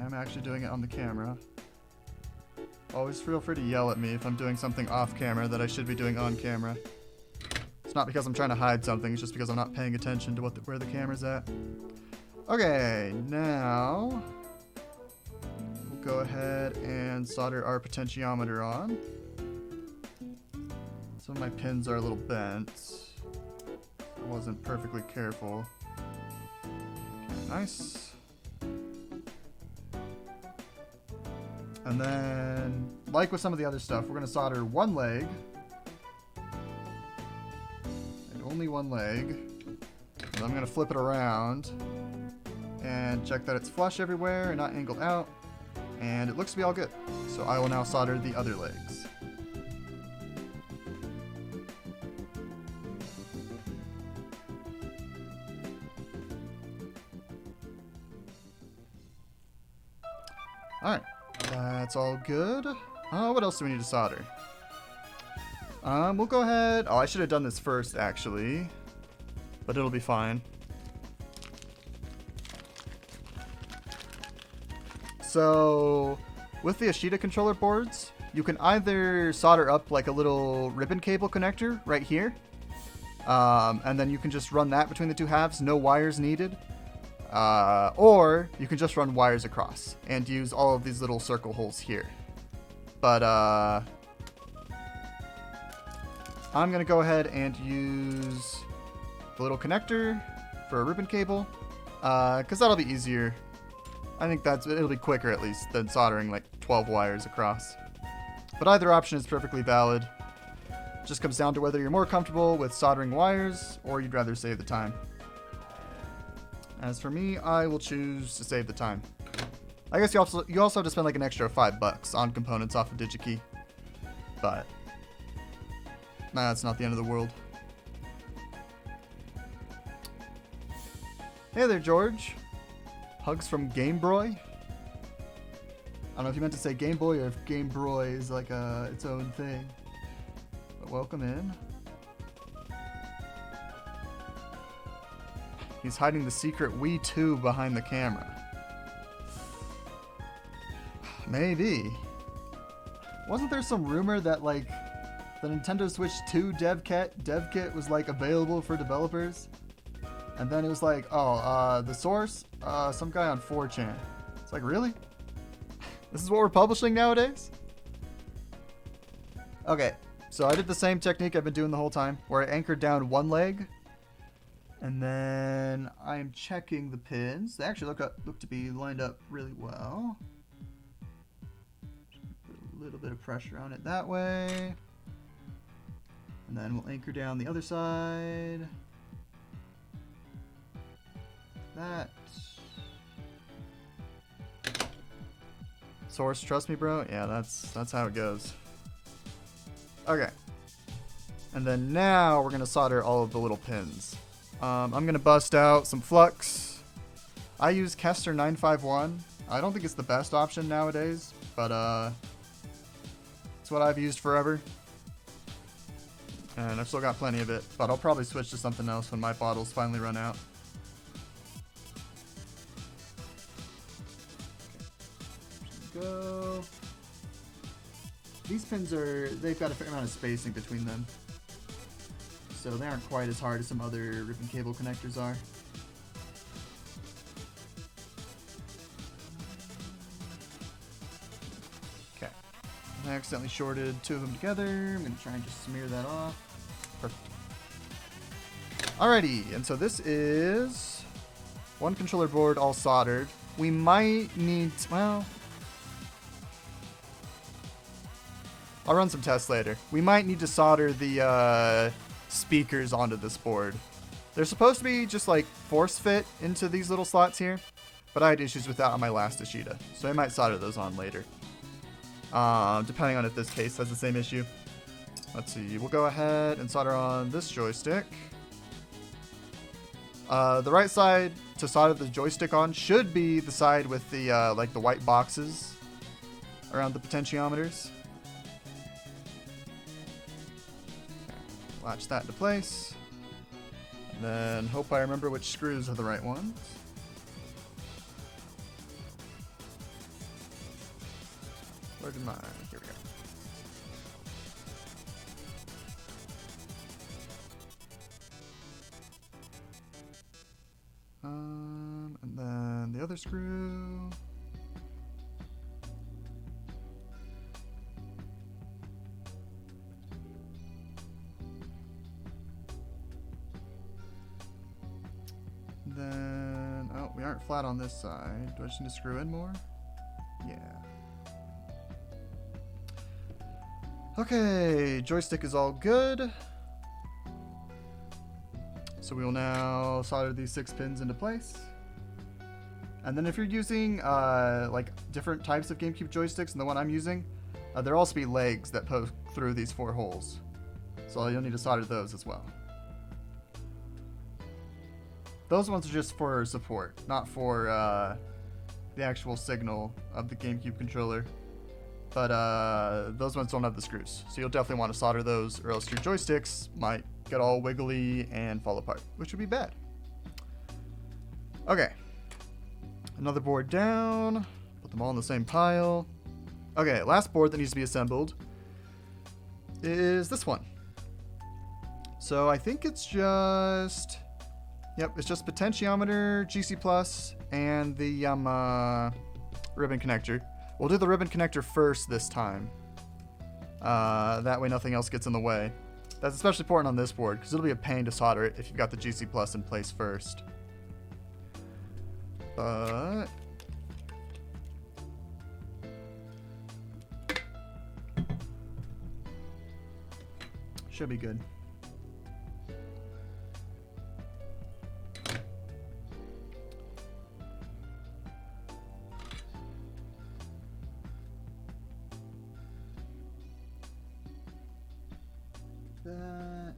I'm actually doing it on the camera. Always feel free to yell at me if I'm doing something off camera that I should be doing on camera. It's not because I'm trying to hide something, it's just because I'm not paying attention to where the camera's at. Okay, now we'll go ahead and solder our potentiometer on. Some of my pins are a little bent. I wasn't perfectly careful. Okay, nice. And then, like with some of the other stuff, we're going to solder one leg. And only one leg. And I'm going to flip it around. And check that it's flush everywhere and not angled out. And it looks to be all good. So I will now solder the other legs. Alright. That's all good. What else do we need to solder? We'll go ahead. Oh, I should have done this first, actually. But it'll be fine. So, with the Ashida controller boards, you can either solder up like a little ribbon cable connector right here. And then you can just run that between the two halves, no wires needed. Or you can just run wires across and use all of these little circle holes here. But I'm going to go ahead and use the little connector for a ribbon cable, because that'll be easier. I think it'll be quicker at least than soldering like 12 wires across. But either option is perfectly valid. Just comes down to whether you're more comfortable with soldering wires or you'd rather save the time. As for me, I will choose to save the time. I guess you also have to spend like an extra $5 on components off of DigiKey. But that's not the end of the world. Hey there, George. Hugs from Gamebroy. I don't know if you meant to say Game Boy or if Game Boy is like its own thing. But welcome in. He's hiding the secret Wii 2 behind the camera. Maybe. Wasn't there some rumor that like the Nintendo Switch 2 dev kit was like available for developers? And then it was like, oh, the source, some guy on 4chan. It's like, really? This is what we're publishing nowadays? Okay, so I did the same technique I've been doing the whole time, where I anchored down one leg, and then I'm checking the pins. They actually look to be lined up really well. Put a little bit of pressure on it that way. And then we'll anchor down the other side. That. Source, trust me, bro. Yeah, that's how it goes. Okay. And then now we're gonna solder all of the little pins. I'm gonna bust out some flux. I use Kester 951. I don't think it's the best option nowadays, but it's what I've used forever. And I've still got plenty of it, but I'll probably switch to something else when my bottles finally run out. Go. These pins they've got a fair amount of spacing between them. So they aren't quite as hard as some other ribbon cable connectors are. Okay. I accidentally shorted two of them together. I'm going to try and just smear that off. Perfect. Alrighty, and so this is one controller board all soldered. We might need, well, I'll run some tests later. We might need to solder the speakers onto this board. They're supposed to be just like force fit into these little slots here, but I had issues with that on my last Ashida, so I might solder those on later. Depending on if this case has the same issue. Let's see, we'll go ahead and solder on this joystick. The right side to solder the joystick on should be the side with the like the white boxes around the potentiometers. Latch that into place. And then hope I remember which screws are the right ones. Where did mine? Here we go. And then the other screw. Then, oh, we aren't flat on this side. Do I just need to screw in more? Yeah. Okay, joystick is all good. So we will now solder these 6 pins into place. And then if you're using like different types of GameCube joysticks, and the one I'm using, there'll also be legs that poke through these 4 holes. So you'll need to solder those as well. Those ones are just for support, not for the actual signal of the GameCube controller. But those ones don't have the screws, so you'll definitely want to solder those, or else your joysticks might get all wiggly and fall apart, which would be bad. Okay, another board down, put them all in the same pile. Okay, last board that needs to be assembled is this one. So I think it's just, yep, it's just potentiometer, GC plus, and the ribbon connector. We'll do the ribbon connector first this time. That way nothing else gets in the way. That's especially important on this board, because it'll be a pain to solder it if you've got the GC plus in place first. But should be good. That.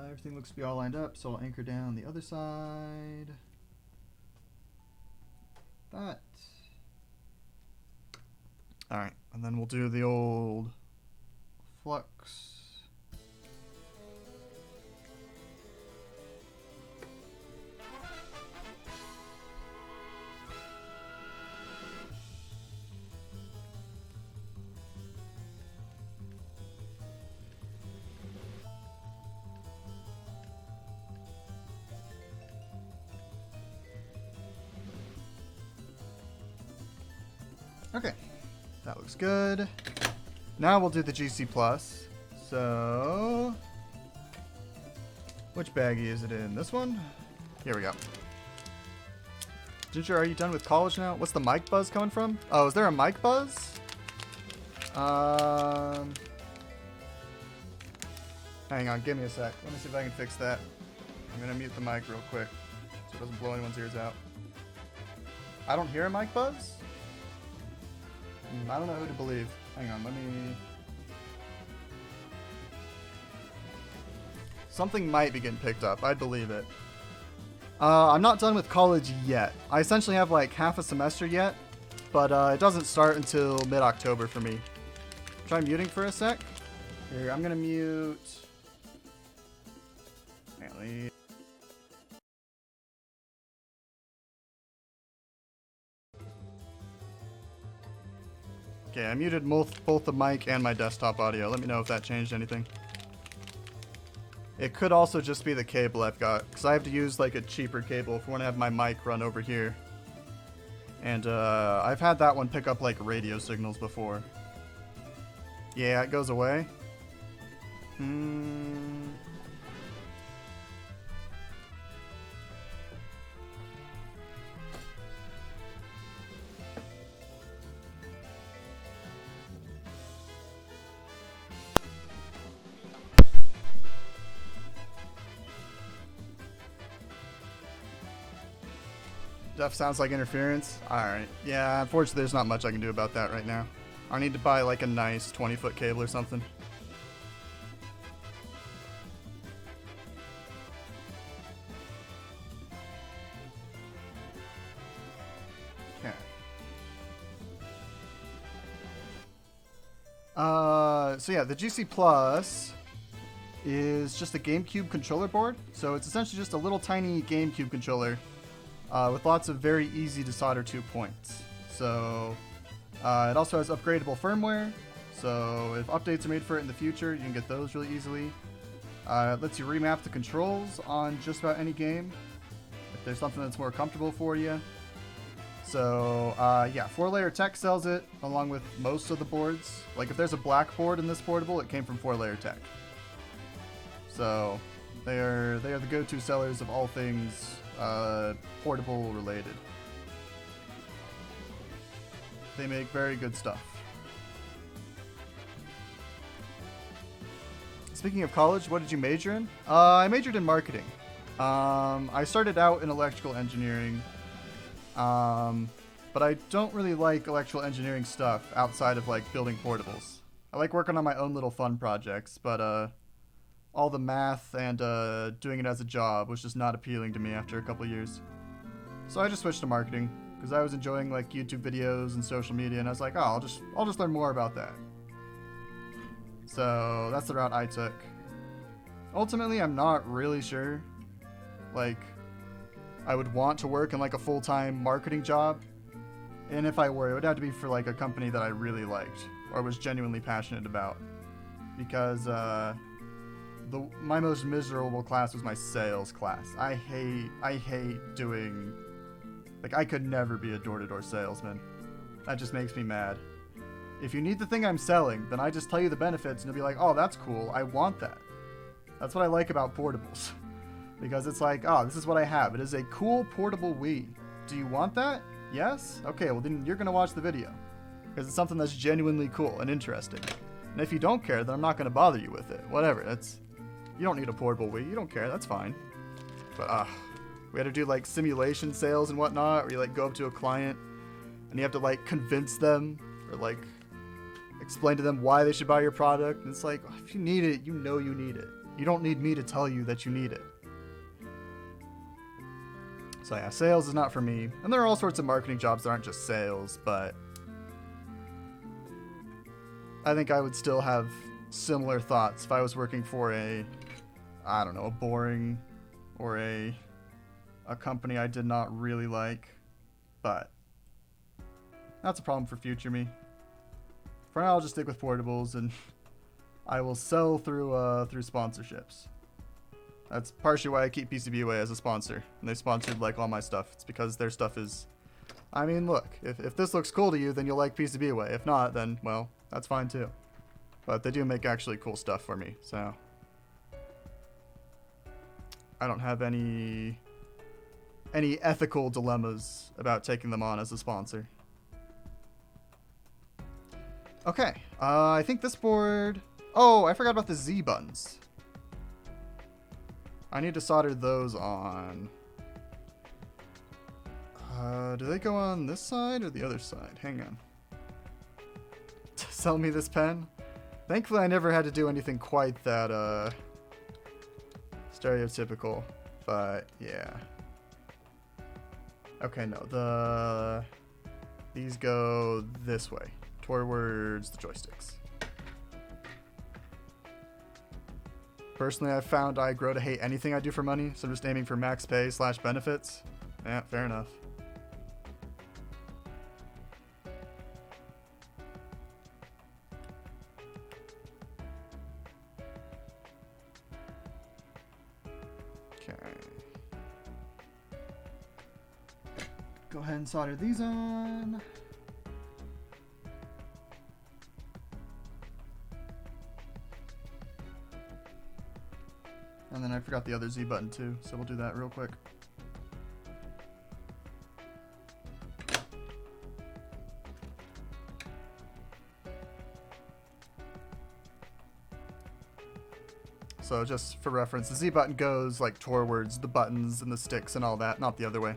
Everything looks to be all lined up, so I'll anchor down the other side. that. Alright, and then we'll do the old flux. Okay, that looks good. Now we'll do the GC Plus. So, which baggie is it in? This one? Here we go. Ginger, are you done with college now? What's the mic buzz coming from? Oh, is there a mic buzz? Hang on, give me a sec. Let me see if I can fix that. I'm gonna mute the mic real quick so it doesn't blow anyone's ears out. I don't hear a mic buzz? I don't know who to believe. Hang on, let me... Something might be getting picked up. I'd believe it. I'm not done with college yet. I essentially have like half a semester yet, but it doesn't start until mid-October for me. Try muting for a sec. Here, I'm gonna mute... Okay, I muted both the mic and my desktop audio. Let me know if that changed anything. It could also just be the cable I've got, because I have to use like a cheaper cable if I want to have my mic run over here. And I've had that one pick up like radio signals before. Yeah, it goes away. Def sounds like interference. Alright. Yeah, unfortunately there's not much I can do about that right now. I need to buy like a nice 20-foot cable or something. Okay. So yeah, the GC Plus is just a GameCube controller board. So it's essentially just a little tiny GameCube controller with lots of very easy to solder to points. So it also has upgradable firmware, so if updates are made for it in the future, you can get those really easily. It lets you remap the controls on just about any game if there's something that's more comfortable for you. So yeah, 4-layer tech sells it along with most of the boards. Like if there's a black board in this portable, it came from 4-layer tech. So they are the go-to sellers of all things portable related. They make very good stuff. Speaking of college, what did you major in? I majored in marketing. I started out in electrical engineering, but I don't really like electrical engineering stuff outside of like building portables. I like working on my own little fun projects, but all the math and doing it as a job was just not appealing to me after a couple years. So I just switched to marketing because I was enjoying like YouTube videos and social media, and I was like, oh, I'll just learn more about that. So that's the route I took. Ultimately, I'm not really sure. Like, I would want to work in like a full-time marketing job, and if I were, it would have to be for like a company that I really liked or was genuinely passionate about, because my most miserable class was my sales class. I hate doing, like, I could never be a door-to-door salesman. That just makes me mad. If you need the thing I'm selling, then I just tell you the benefits and you'll be like, oh, that's cool, I want that. That's what I like about portables. Because it's like, oh, this is what I have. It is a cool portable Wii. Do you want that? Yes? Okay, well then you're gonna watch the video. Because it's something that's genuinely cool and interesting. And if you don't care, then I'm not gonna bother you with it. Whatever, you don't need a portable Wii, you don't care, that's fine. But we had to do like simulation sales and whatnot, where you like go up to a client and you have to like convince them or like explain to them why they should buy your product. And it's like, if you need it, you know you need it. You don't need me to tell you that you need it. So yeah, sales is not for me. And there are all sorts of marketing jobs that aren't just sales, but I think I would still have similar thoughts if I was working for I don't know, a boring or a company I did not really like. But that's a problem for future me. For now, I'll just stick with portables, and I will sell through sponsorships. That's partially why I keep PCBWay as a sponsor. And they sponsored like all my stuff. It's because their stuff is... I mean, look, if this looks cool to you, then you'll like PCBWay. If not, then, well, that's fine too. But they do make actually cool stuff for me, so... I don't have any ethical dilemmas about taking them on as a sponsor. Okay, I think this board... Oh, I forgot about the Z buttons. I need to solder those on. Do they go on this side or the other side? Hang on. Sell me this pen? Thankfully, I never had to do anything quite that, stereotypical. But, yeah. Okay, no, these go this way, towards the joysticks. Personally, I've found I grow to hate anything I do for money, so I'm just aiming for max pay / benefits. Yeah, fair enough. Okay. Go ahead and solder these on. And then I forgot the other Z button too, so we'll do that real quick. So just for reference, the Z button goes like towards the buttons and the sticks and all that, not the other way.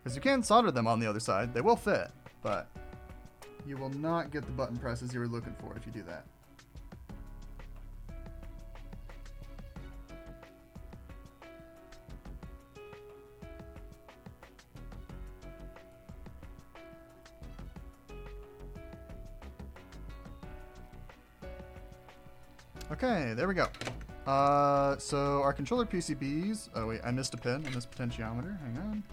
Because you can solder them on the other side. They will fit, but you will not get the button presses you were looking for if you do that. Okay, there we go. So our controller PCBs... Oh wait, I missed a pin. I missed potentiometer. Hang on.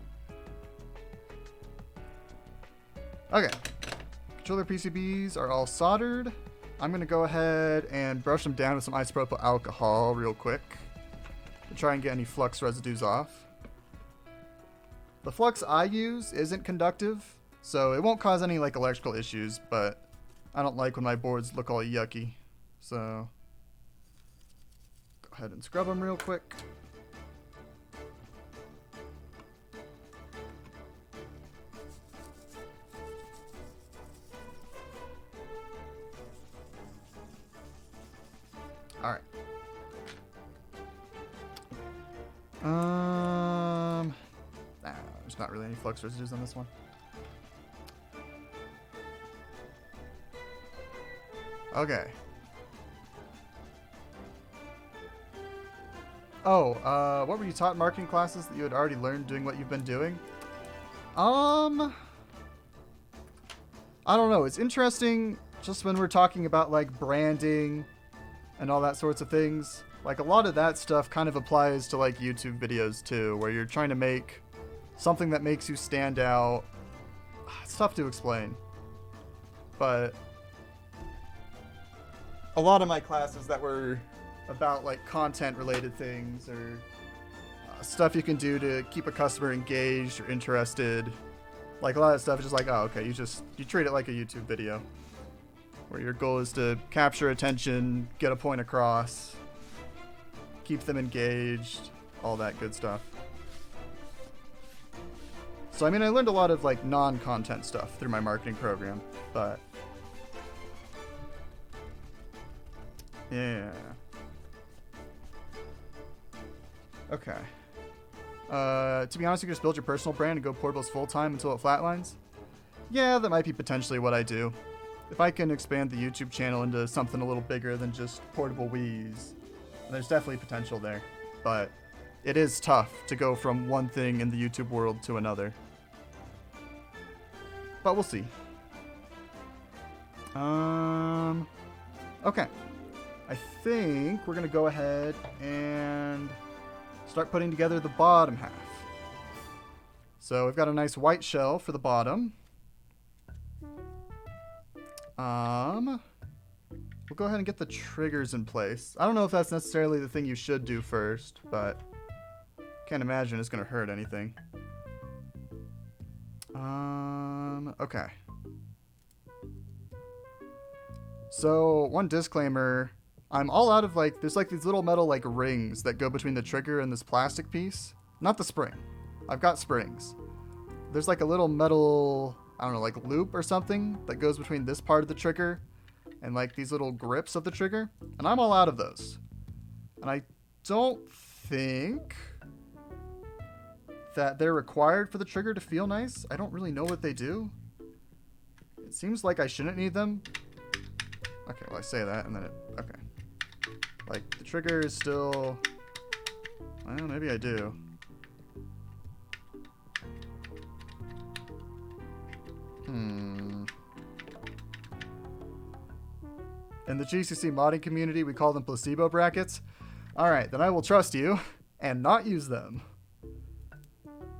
Okay. Controller PCBs are all soldered. I'm going to go ahead and brush them down with some isopropyl alcohol real quick to try and get any flux residues off. The flux I use isn't conductive, so it won't cause any like electrical issues, but I don't like when my boards look all yucky. So... go ahead and scrub them real quick. All right. There's not really any flux residues on this one. Okay. Oh, what were you taught in marketing classes that you had already learned doing what you've been doing? I don't know. It's interesting just when we're talking about like branding and all that sorts of things. Like a lot of that stuff kind of applies to like YouTube videos too, where you're trying to make something that makes you stand out. It's tough to explain. But a lot of my classes that were about like content related things or stuff you can do to keep a customer engaged or interested, like a lot of stuff is just like, oh, okay, you treat it like a YouTube video where your goal is to capture attention, get a point across, keep them engaged, all that good stuff. So I mean, I learned a lot of like non-content stuff through my marketing program, but yeah. Okay. To be honest, you can just build your personal brand and go portables full-time until it flatlines. Yeah, that might be potentially what I do. If I can expand the YouTube channel into something a little bigger than just portable Wii's, there's definitely potential there. But it is tough to go from one thing in the YouTube world to another. But we'll see. Okay. I think we're going to go ahead and start putting together the bottom half. So we've got a nice white shell for the bottom. We'll go ahead and get the triggers in place. I don't know if that's necessarily the thing you should do first, but can't imagine it's going to hurt anything. Okay. So, one disclaimer, I'm all out of there's these little metal rings that go between the trigger and this plastic piece. Not the spring. I've got springs. There's a little metal, I don't know, loop or something that goes between this part of the trigger and these little grips of the trigger. And I'm all out of those. And I don't think that they're required for the trigger to feel nice. I don't really know what they do. It seems like I shouldn't need them. Okay, well I say that and then okay. The trigger is still, well, maybe I do. In the GCC modding community, we call them placebo brackets. Alright, then I will trust you and not use them.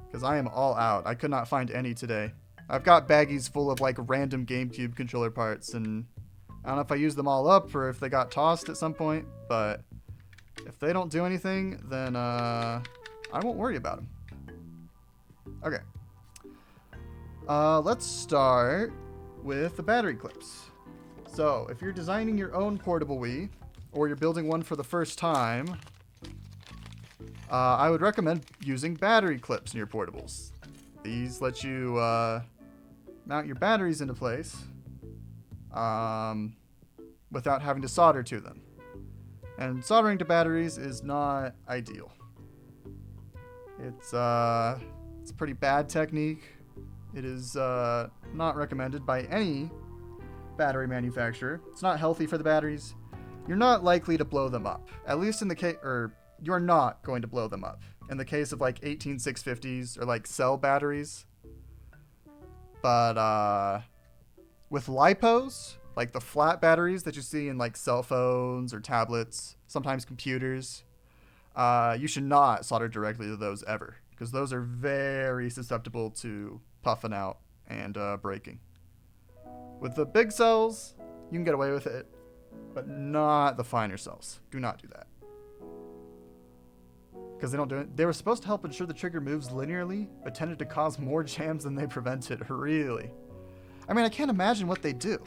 Because I am all out. I could not find any today. I've got baggies full of random GameCube controller parts, and I don't know if I used them all up or if they got tossed at some point, but if they don't do anything, then I won't worry about them. Okay. Let's start with the battery clips. So, if you're designing your own portable Wii, or you're building one for the first time, I would recommend using battery clips in your portables. These let you mount your batteries into place without having to solder to them. And soldering to batteries is not ideal. It's a pretty bad technique. It is not recommended by any battery manufacturer. It's not healthy for the batteries. You're not likely to blow them up. At least in the case, or you're not going to blow them up. In the case of 18650s or cell batteries. But with LiPos, the flat batteries that you see in cell phones or tablets, sometimes computers, you should not solder directly to those ever, because those are very susceptible to puffing out and breaking. With the big cells, you can get away with it, but not the finer cells. Do not do that. Because they don't do it. They were supposed to help ensure the trigger moves linearly, but tended to cause more jams than they prevented. Really. I mean, I can't imagine what they do.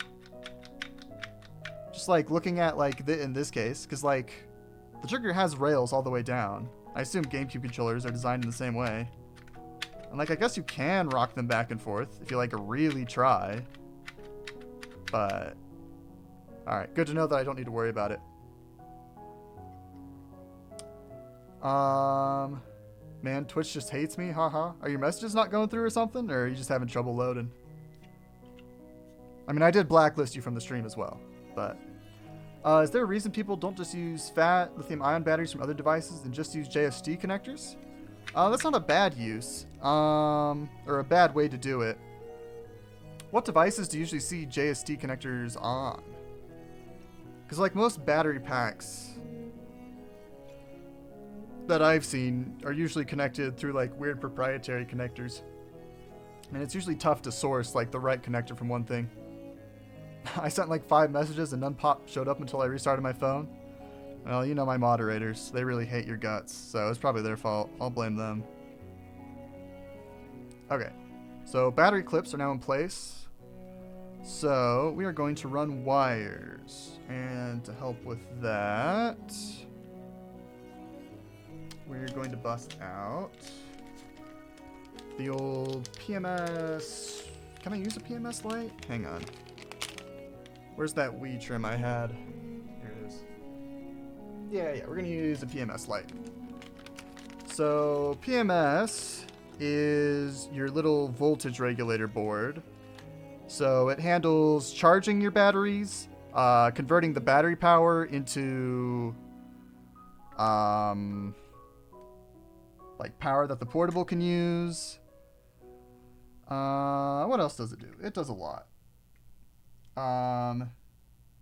Just looking at in this case, because the trigger has rails all the way down. I assume GameCube controllers are designed in the same way. And I guess you can rock them back and forth if you really try. But alright, good to know that I don't need to worry about it. Man, Twitch just hates me, haha. Are your messages not going through or something? Or are you just having trouble loading? I mean, I did blacklist you from the stream as well, but is there a reason people don't just use fat lithium-ion batteries from other devices and just use JST connectors? That's not a bad use, or a bad way to do it. What devices do you usually see JST connectors on? Because most battery packs that I've seen are usually connected through weird proprietary connectors. And it's usually tough to source the right connector from one thing. I sent 5 messages and none showed up until I restarted my phone. Well, you know my moderators. They really hate your guts, so it's probably their fault. I'll blame them. Okay, so battery clips are now in place. So we are going to run wires. And to help with that, we're going to bust out the old PMS. Can I use a PMS light? Hang on. Where's that Wii trim I had? Here it is. Yeah, we're going to use a PMS light. So PMS is your little voltage regulator board. So it handles charging your batteries, converting the battery power into like power that the portable can use. What else does it do? It does a lot.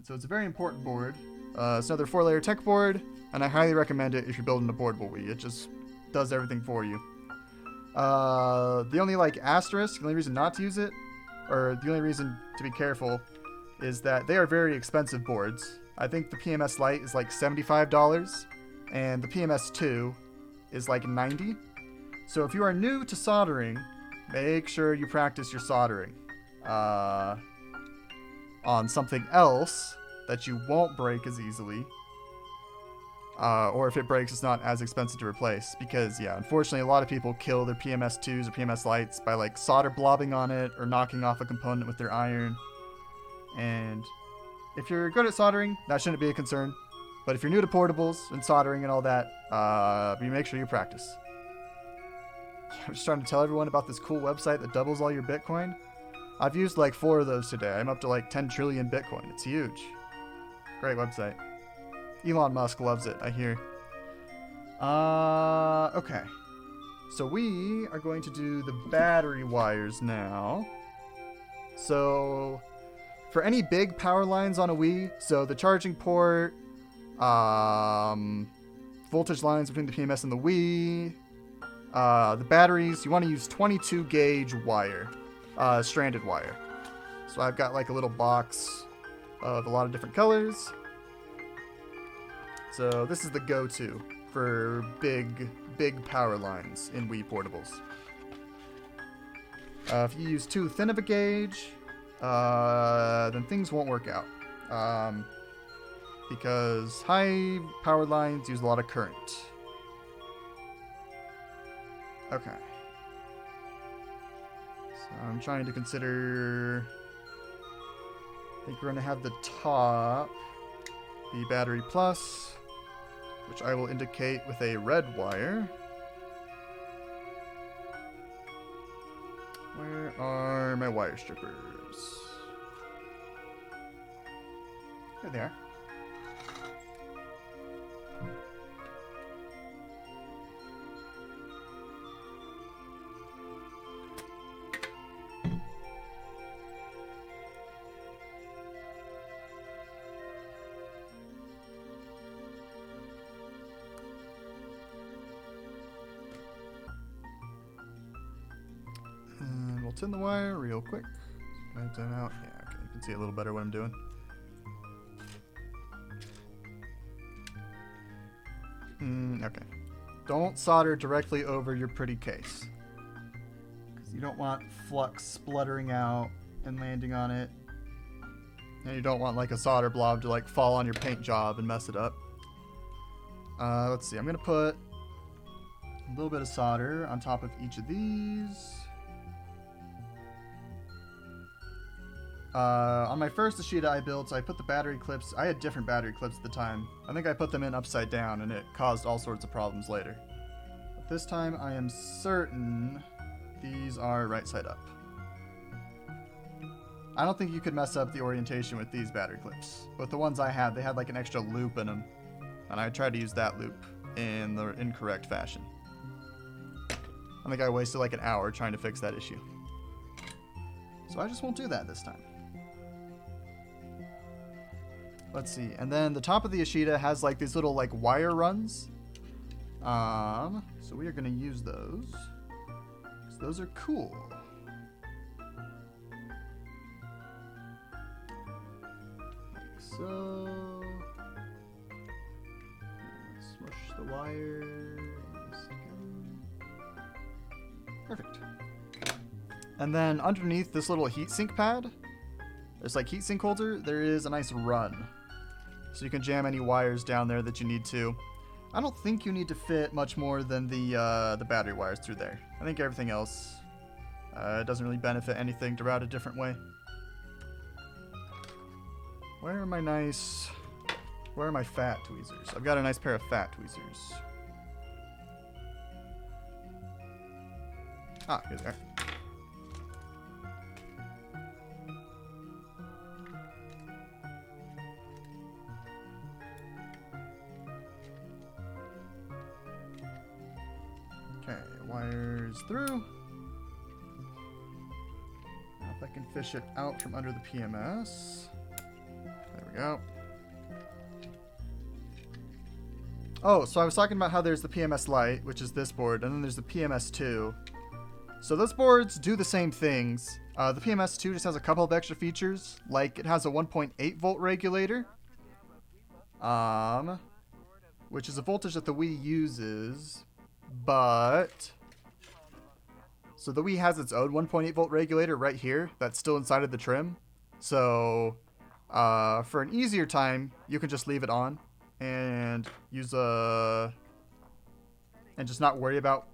So it's a very important board. It's another 4-layer tech board, and I highly recommend it if you're building a portable Wii. It just does everything for you. The only like asterisk, the only reason not to use it, or the only reason to be careful, is that they are very expensive boards. I think the PMS Lite is like $75, and the PMS 2 is like $90. So if you are new to soldering, make sure you practice your soldering on something else that you won't break as easily. Or if it breaks, it's not as expensive to replace. Because, yeah, unfortunately, a lot of people kill their PMS2s or PMS Lites by, like, solder blobbing on it or knocking off a component with their iron. And if you're good at soldering, that shouldn't be a concern. But if you're new to portables and soldering and all that, you make sure you practice. I'm just trying to tell everyone about this cool website that doubles all your Bitcoin. I've used, like, 4 of those today. I'm up to, like, 10 trillion Bitcoin. It's huge. Great website. Elon Musk loves it, I hear. Okay. So we are going to do the battery wires now. So for any big power lines on a Wii, so the charging port, voltage lines between the PMS and the Wii, the batteries, you want to use 22 gauge wire, stranded wire. So I've got like a little box of a lot of different colors. So this is the go-to for big power lines in Wii portables. If you use too thin of a gauge, then things won't work out. Because high power lines use a lot of current. Okay. So I'm trying to consider... I think we're going to have the top be battery plus, which I will indicate with a red wire. Where are my wire strippers? Here they are. We'll tin the wire real quick. Can I tin out? Yeah, okay. You can see a little better what I'm doing. Okay. Don't solder directly over your pretty case, because you don't want flux spluttering out and landing on it. And you don't want like a solder blob to like fall on your paint job and mess it up. Let's see. I'm going to put a little bit of solder on top of each of these. On my first Ashida I built, I put the battery clips. I had different battery clips at the time. I think I put them in upside down and it caused all sorts of problems later. But this time I am certain these are right side up. I don't think you could mess up the orientation with these battery clips. But the ones I had, they had like an extra loop in them. And I tried to use that loop in the incorrect fashion. I think I wasted like an hour trying to fix that issue. So I just won't do that this time. Let's see. And then the top of the Ashida has like these little like wire runs. So we are going to use those. 'Cause those are cool. Like so. Let's smush the wire in a second. Perfect. And then underneath this little heatsink pad, there's like heatsink holder, there is a nice run. So you can jam any wires down there that you need to. I don't think you need to fit much more than the battery wires through there. I think everything else doesn't really benefit anything to route a different way. Where are my fat tweezers? I've got a nice pair of fat tweezers. Ah, here they are. through. Now if I can fish it out from under the PMS. There we go. Oh, so I was talking about how there's the PMS Lite, which is this board, and then there's the PMS2. So those boards do the same things. The PMS2 just has a couple of extra features, like it has a 1.8 volt regulator, which is a voltage that the Wii uses, but so the Wii has its own 1.8 volt regulator right here that's still inside of the trim. So for an easier time, you can just leave it on and use and just not worry about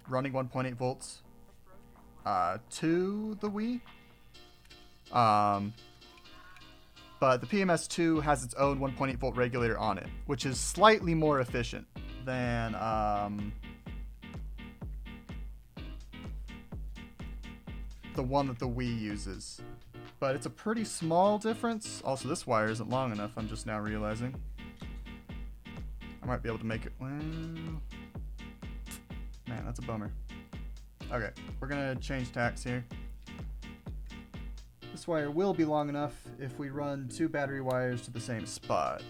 running 1.8 volts to the Wii. But the PMS2 has its own 1.8 volt regulator on it, which is slightly more efficient than the one that the Wii uses. But it's a pretty small difference. Also, this wire isn't long enough, I'm just now realizing. I might be able to make it... Well, man, that's a bummer. Okay, we're going to change tacks here. This wire will be long enough if we run 2 battery wires to the same spot.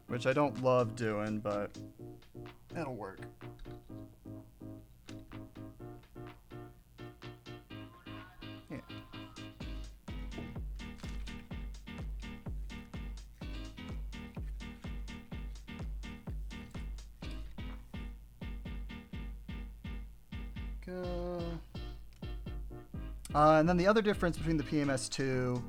Which I don't love doing, but it'll work. Yeah. Go. And then the other difference between the PMS2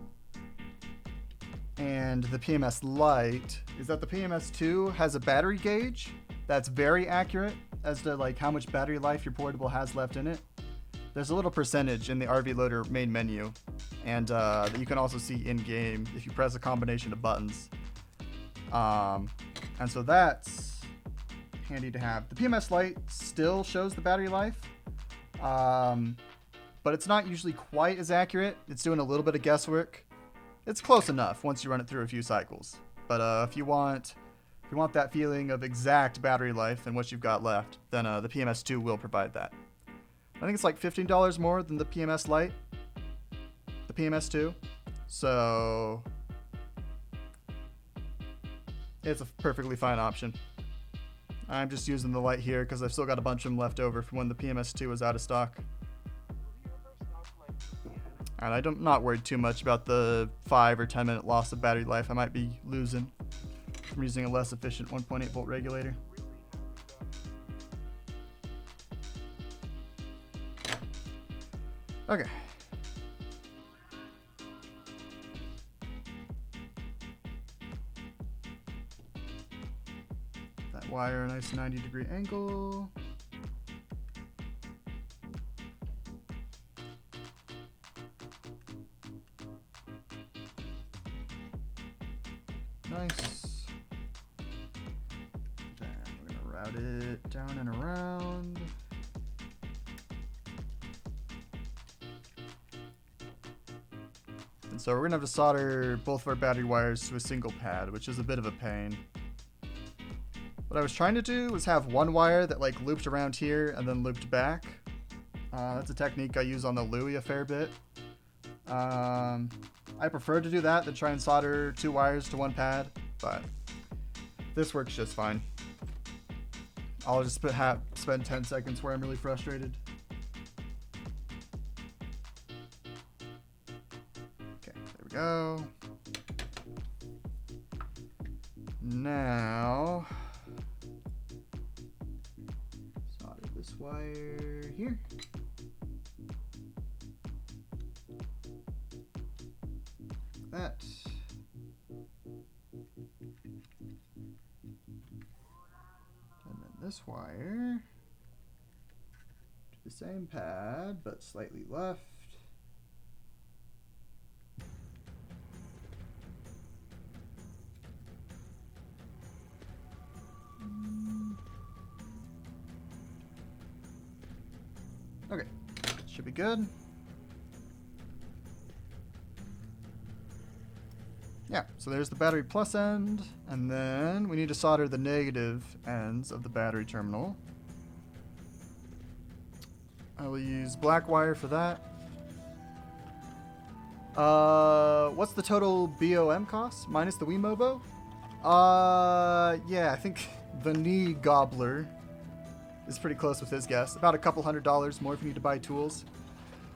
and the PMS Lite is that the PMS2 has a battery gauge that's very accurate as to like how much battery life your portable has left in it. There's a little percentage in the RV Loader main menu, and that you can also see in game if you press a combination of buttons. And so that's handy to have. The PMS Lite still shows the battery life. But it's not usually quite as accurate. It's doing a little bit of guesswork. It's close enough once you run it through a few cycles. But if you want that feeling of exact battery life and what you've got left, then the PMS2 will provide that. I think it's like $15 more than the PMS Lite, the PMS2. So it's a perfectly fine option. I'm just using the Lite here because I've still got a bunch of them left over from when the PMS2 was out of stock. And I'm not worried too much about the 5 or 10 minute loss of battery life I might be losing from using a less efficient 1.8 volt regulator. Okay. That wire a nice 90-degree angle. Nice. Then we're going to route it down and around. And so we're going to have to solder both of our battery wires to a single pad, which is a bit of a pain. What I was trying to do was have one wire that like looped around here and then looped back. That's a technique I use on the Louie a fair bit. I prefer to do that than try and solder 2 wires to one pad, but this works just fine. I'll just spend 10 seconds where I'm really frustrated. Okay, there we go. Now, solder this wire here. That. And then this wire to the same pad but slightly left. Okay, should be good. Yeah, so there's the battery plus end, and then we need to solder the negative ends of the battery terminal. I will use black wire for that. What's the total BOM cost minus the Wiimobo? Yeah, I think the knee gobbler is pretty close with his guess. About a couple $100 more if you need to buy tools.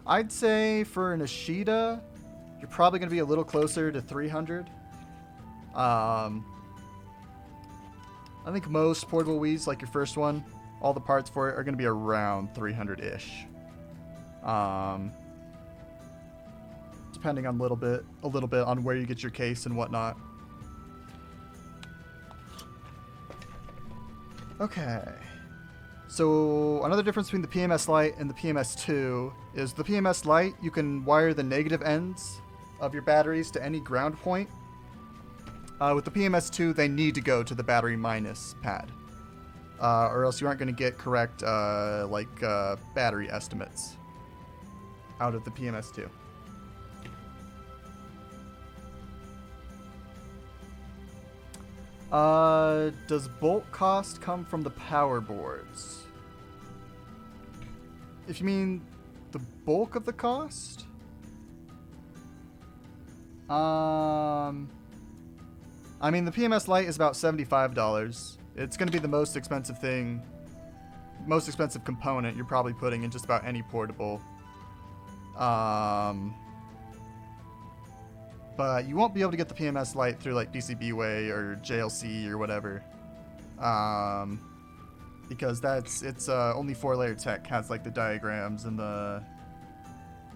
I'd say for an Ashida, you're probably going to be a little closer to 300. I think most portable Wiis, like your first one, all the parts for it are going to be around 300-ish. Depending on a little bit on where you get your case and whatnot. Okay. So another difference between the PMS Lite and the PMS2 is the PMS Lite, you can wire the negative ends of your batteries to any ground point. With the PMS2, they need to go to the battery minus pad. Or else you aren't going to get correct battery estimates out of the PMS2. Does bulk cost come from the power boards? If you mean the bulk of the cost? I mean, the PMS Lite is about $75. It's going to be the most expensive component you're probably putting in just about any portable. But you won't be able to get the PMS Lite through like PCBWay or JLC or whatever. Because it's only 4-layer tech has like the diagrams and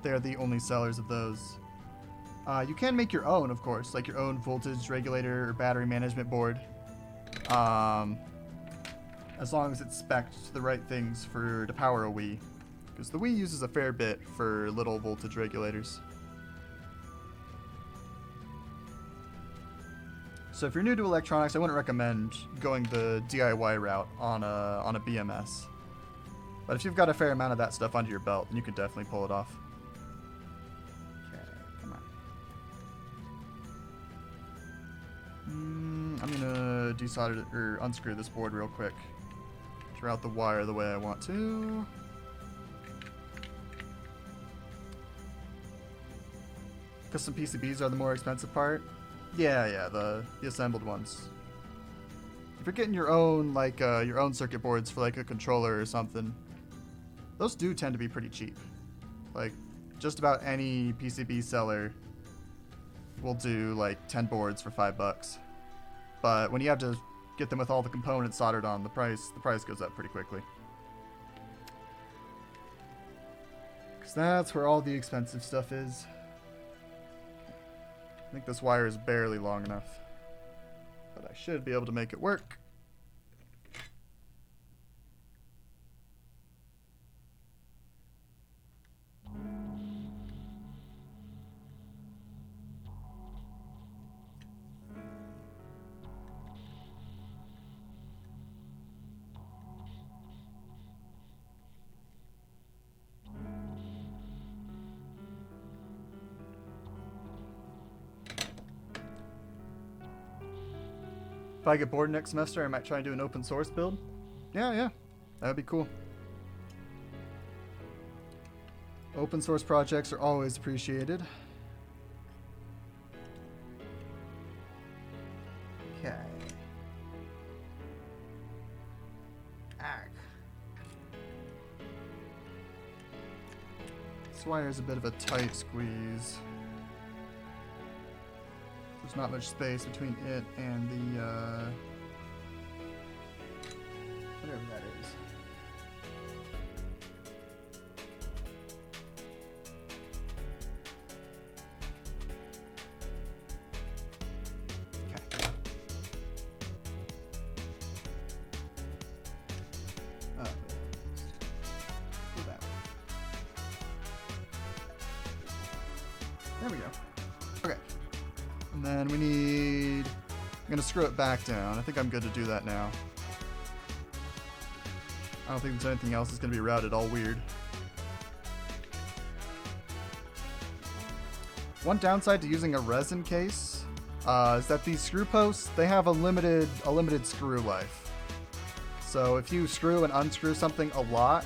they're the only sellers of those. You can make your own, of course, like your own voltage regulator or battery management board. As long as it's spec'd to the right things to power a Wii. Because the Wii uses a fair bit for little voltage regulators. So if you're new to electronics, I wouldn't recommend going the DIY route on a BMS. But if you've got a fair amount of that stuff under your belt, then you can definitely pull it off. Okay, come on. I'm gonna desolder or unscrew this board real quick. Route the wire the way I want to. Custom PCBs are the more expensive part. Yeah, the assembled ones. If you're getting your own your own circuit boards for like a controller or something, those do tend to be pretty cheap. Like just about any PCB seller will do like 10 boards for $5. But when you have to get them with all the components soldered on, the price goes up pretty quickly. Because that's where all the expensive stuff is. I think this wire is barely long enough, but I should be able to make it work. If I get bored next semester, I might try and do an open source build. Yeah, that would be cool. Open source projects are always appreciated. Okay. This wire is a bit of a tight squeeze. There's not much space between it and the, whatever that is. Okay. Go that way. There we go. Okay. And then we need... I'm going to screw it back down. I think I'm good to do that now. I don't think there's anything else that's going to be routed all weird. One downside to using a resin case is that these screw posts, they have a limited screw life. So if you screw and unscrew something a lot,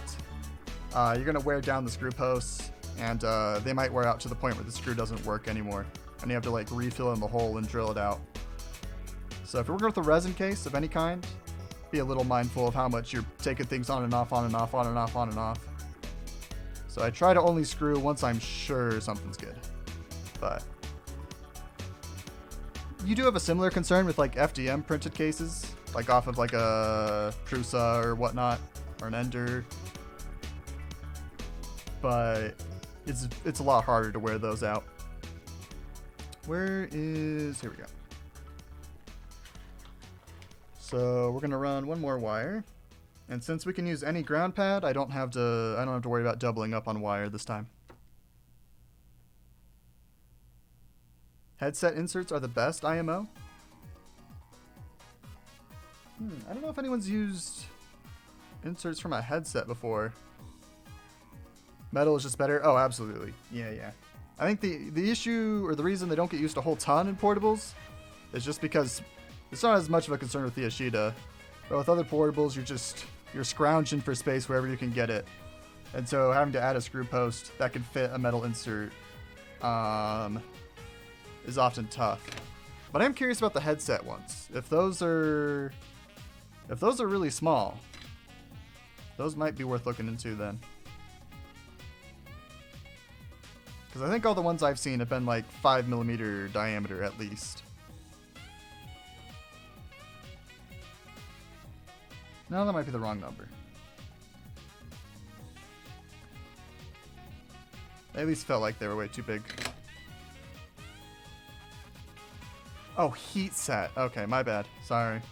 you're going to wear down the screw posts, and they might wear out to the point where the screw doesn't work anymore. And you have to like refill in the hole and drill it out. So if you're working with a resin case of any kind, be a little mindful of how much you're taking things on and off, on and off, on and off, on and off. So I try to only screw once I'm sure something's good. But you do have a similar concern with like FDM printed cases, like off of like a Prusa or whatnot, or an Ender. But it's a lot harder to wear those out. Here we go. So we're gonna run one more wire, and since we can use any ground pad, I don't have to worry about doubling up on wire this time. Headset inserts are the best IMO. I don't know if anyone's used inserts from a headset before. Metal is just better. Oh, absolutely. Yeah. I think the issue, or the reason they don't get used a whole ton in portables, is just because it's not as much of a concern with the Ashida. But with other portables, you're scrounging for space wherever you can get it. And so having to add a screw post that can fit a metal insert is often tough. But I'm curious about the headset ones. If those are really small, those might be worth looking into then. Because I think all the ones I've seen have been like 5mm diameter at least. No, that might be the wrong number. They at least felt like they were way too big. Oh, heat set. Okay, my bad. Sorry.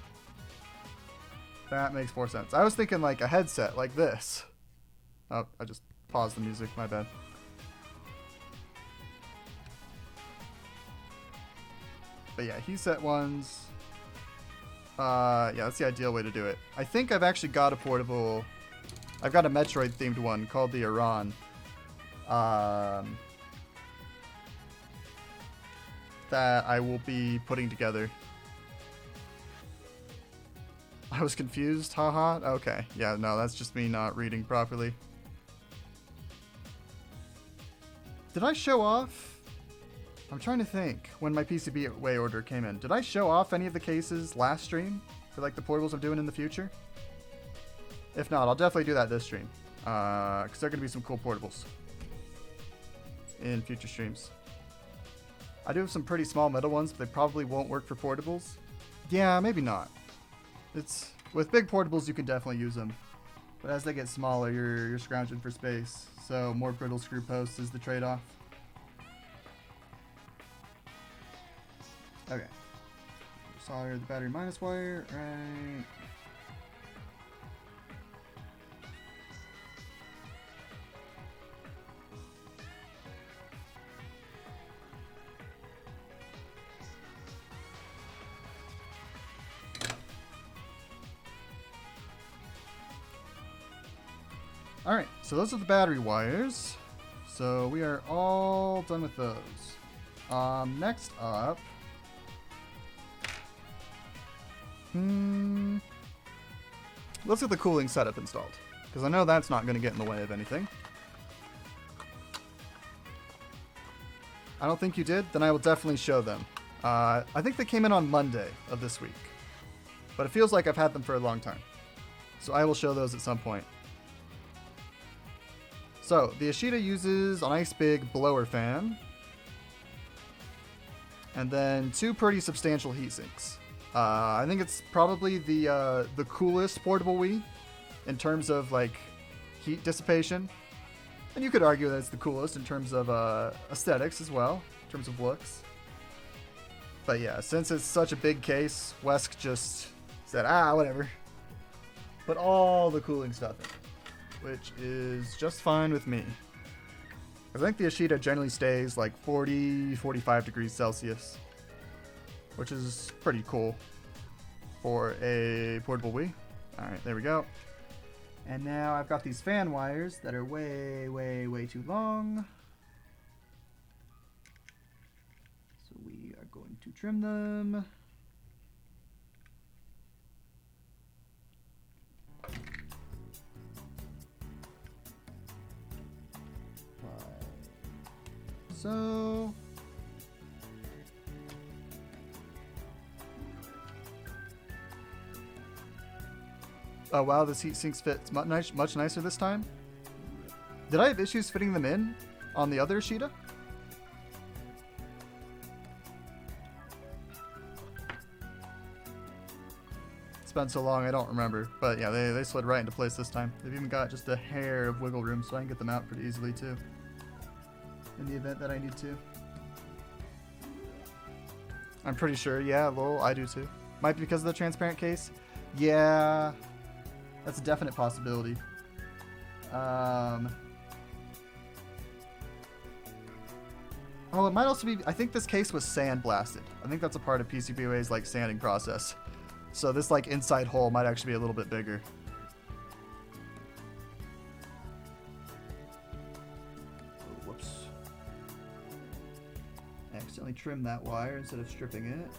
That makes more sense. I was thinking like a headset like this. Oh, I just paused the music. My bad. But yeah, heat set ones. Yeah, that's the ideal way to do it. I think I've actually got a portable. I've got a Metroid themed one called the Iran. That I will be putting together. I was confused, haha. Okay, yeah, no, that's just me not reading properly. Did I show off? I'm trying to think when my PCB order came in. Did I show off any of the cases last stream for like the portables I'm doing in the future? If not, I'll definitely do that this stream. Because there are going to be some cool portables in future streams. I do have some pretty small metal ones, but they probably won't work for portables. Yeah, maybe not. With big portables, you can definitely use them. But as they get smaller, you're scrounging for space. So more brittle screw posts is the trade-off. Okay. Solder the battery minus wire, right. Alright, so those are the battery wires. So we are all done with those. Next up... let's get the cooling setup installed, because I know that's not going to get in the way of anything. I don't think you did? Then I will definitely show them. I think they came in on Monday of this week, but it feels like I've had them for a long time. So I will show those at some point. So, the Ashida uses a nice big blower fan, and then two pretty substantial heat sinks. I think it's probably the coolest portable Wii in terms of like heat dissipation, and you could argue that it's the coolest in terms of aesthetics as well, in terms of looks. But yeah, since it's such a big case, Wesk just said, whatever. Put all the cooling stuff in, which is just fine with me. I think the Ashida generally stays like 40-45 degrees Celsius, which is pretty cool for a portable Wii. Alright, there we go. And now I've got these fan wires that are way, way, way too long. So we are going to trim them. so. Oh wow, this heat sinks fit much nicer this time. Did I have issues fitting them in on the other Ashida? It's been so long, I don't remember. But yeah, they slid right into place this time. They've even got just a hair of wiggle room, so I can get them out pretty easily too. In the event that I need to. I'm pretty sure, yeah, lol, I do too. Might be because of the transparent case. Yeah, that's a definite possibility. Oh, it might also be, I think this case was sandblasted. I think that's a part of PCBWay's like sanding process. So this like inside hole might actually be a little bit bigger. Oh, whoops. I accidentally trimmed that wire instead of stripping it,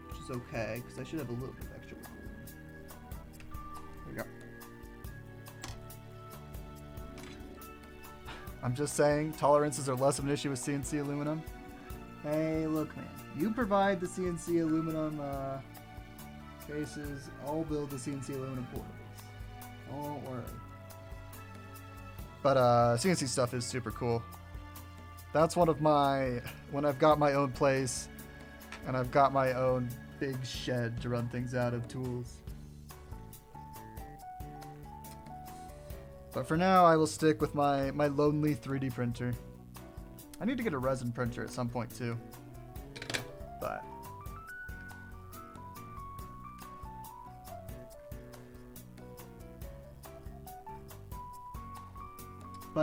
which is okay, because I should have a little bit of extra wiggle room. There we go. I'm just saying, tolerances are less of an issue with CNC aluminum. Hey, look, man. You provide the CNC aluminum cases. I'll build the CNC aluminum portables. Don't worry. But CNC stuff is super cool. That's one of my... When I've got my own place and I've got my own big shed to run things out of tools. But for now, I will stick with my lonely 3D printer. I need to get a resin printer at some point too. But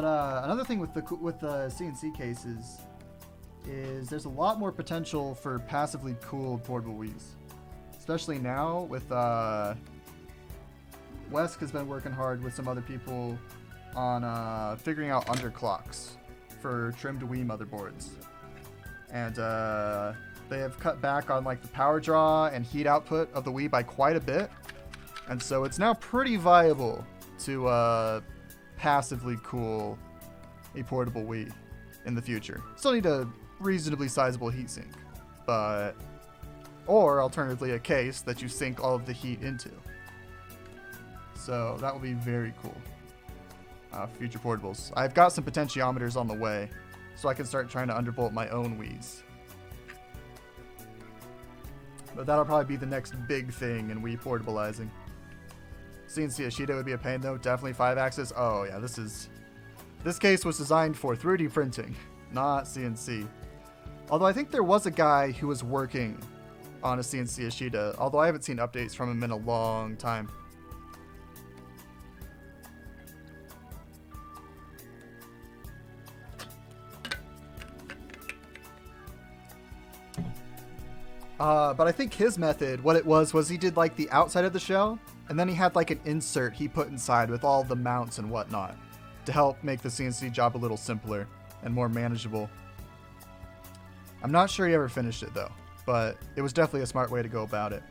another thing with the CNC cases is there's a lot more potential for passively cooled portable Wiis, especially now with Wesk has been working hard with some other people on figuring out underclocks for trimmed Wii motherboards. And they have cut back on like the power draw and heat output of the Wii by quite a bit. And so it's now pretty viable to passively cool a portable Wii in the future. Still need a reasonably sizable heatsink, but or alternatively a case that you sink all of the heat into. So that will be very cool for future portables. I've got some potentiometers on the way, so I can start trying to undervolt my own Wiis. But that'll probably be the next big thing in Wii portableizing. CNC Ashida would be a pain though. Definitely 5-axis. Oh yeah, this case was designed for 3D printing, not CNC. Although I think there was a guy who was working on a CNC Ashida, although I haven't seen updates from him in a long time. But I think his method, what it was he did like the outside of the shell, and then he had like an insert he put inside with all the mounts and whatnot to help make the CNC job a little simpler and more manageable. I'm not sure he ever finished it though, but it was definitely a smart way to go about it.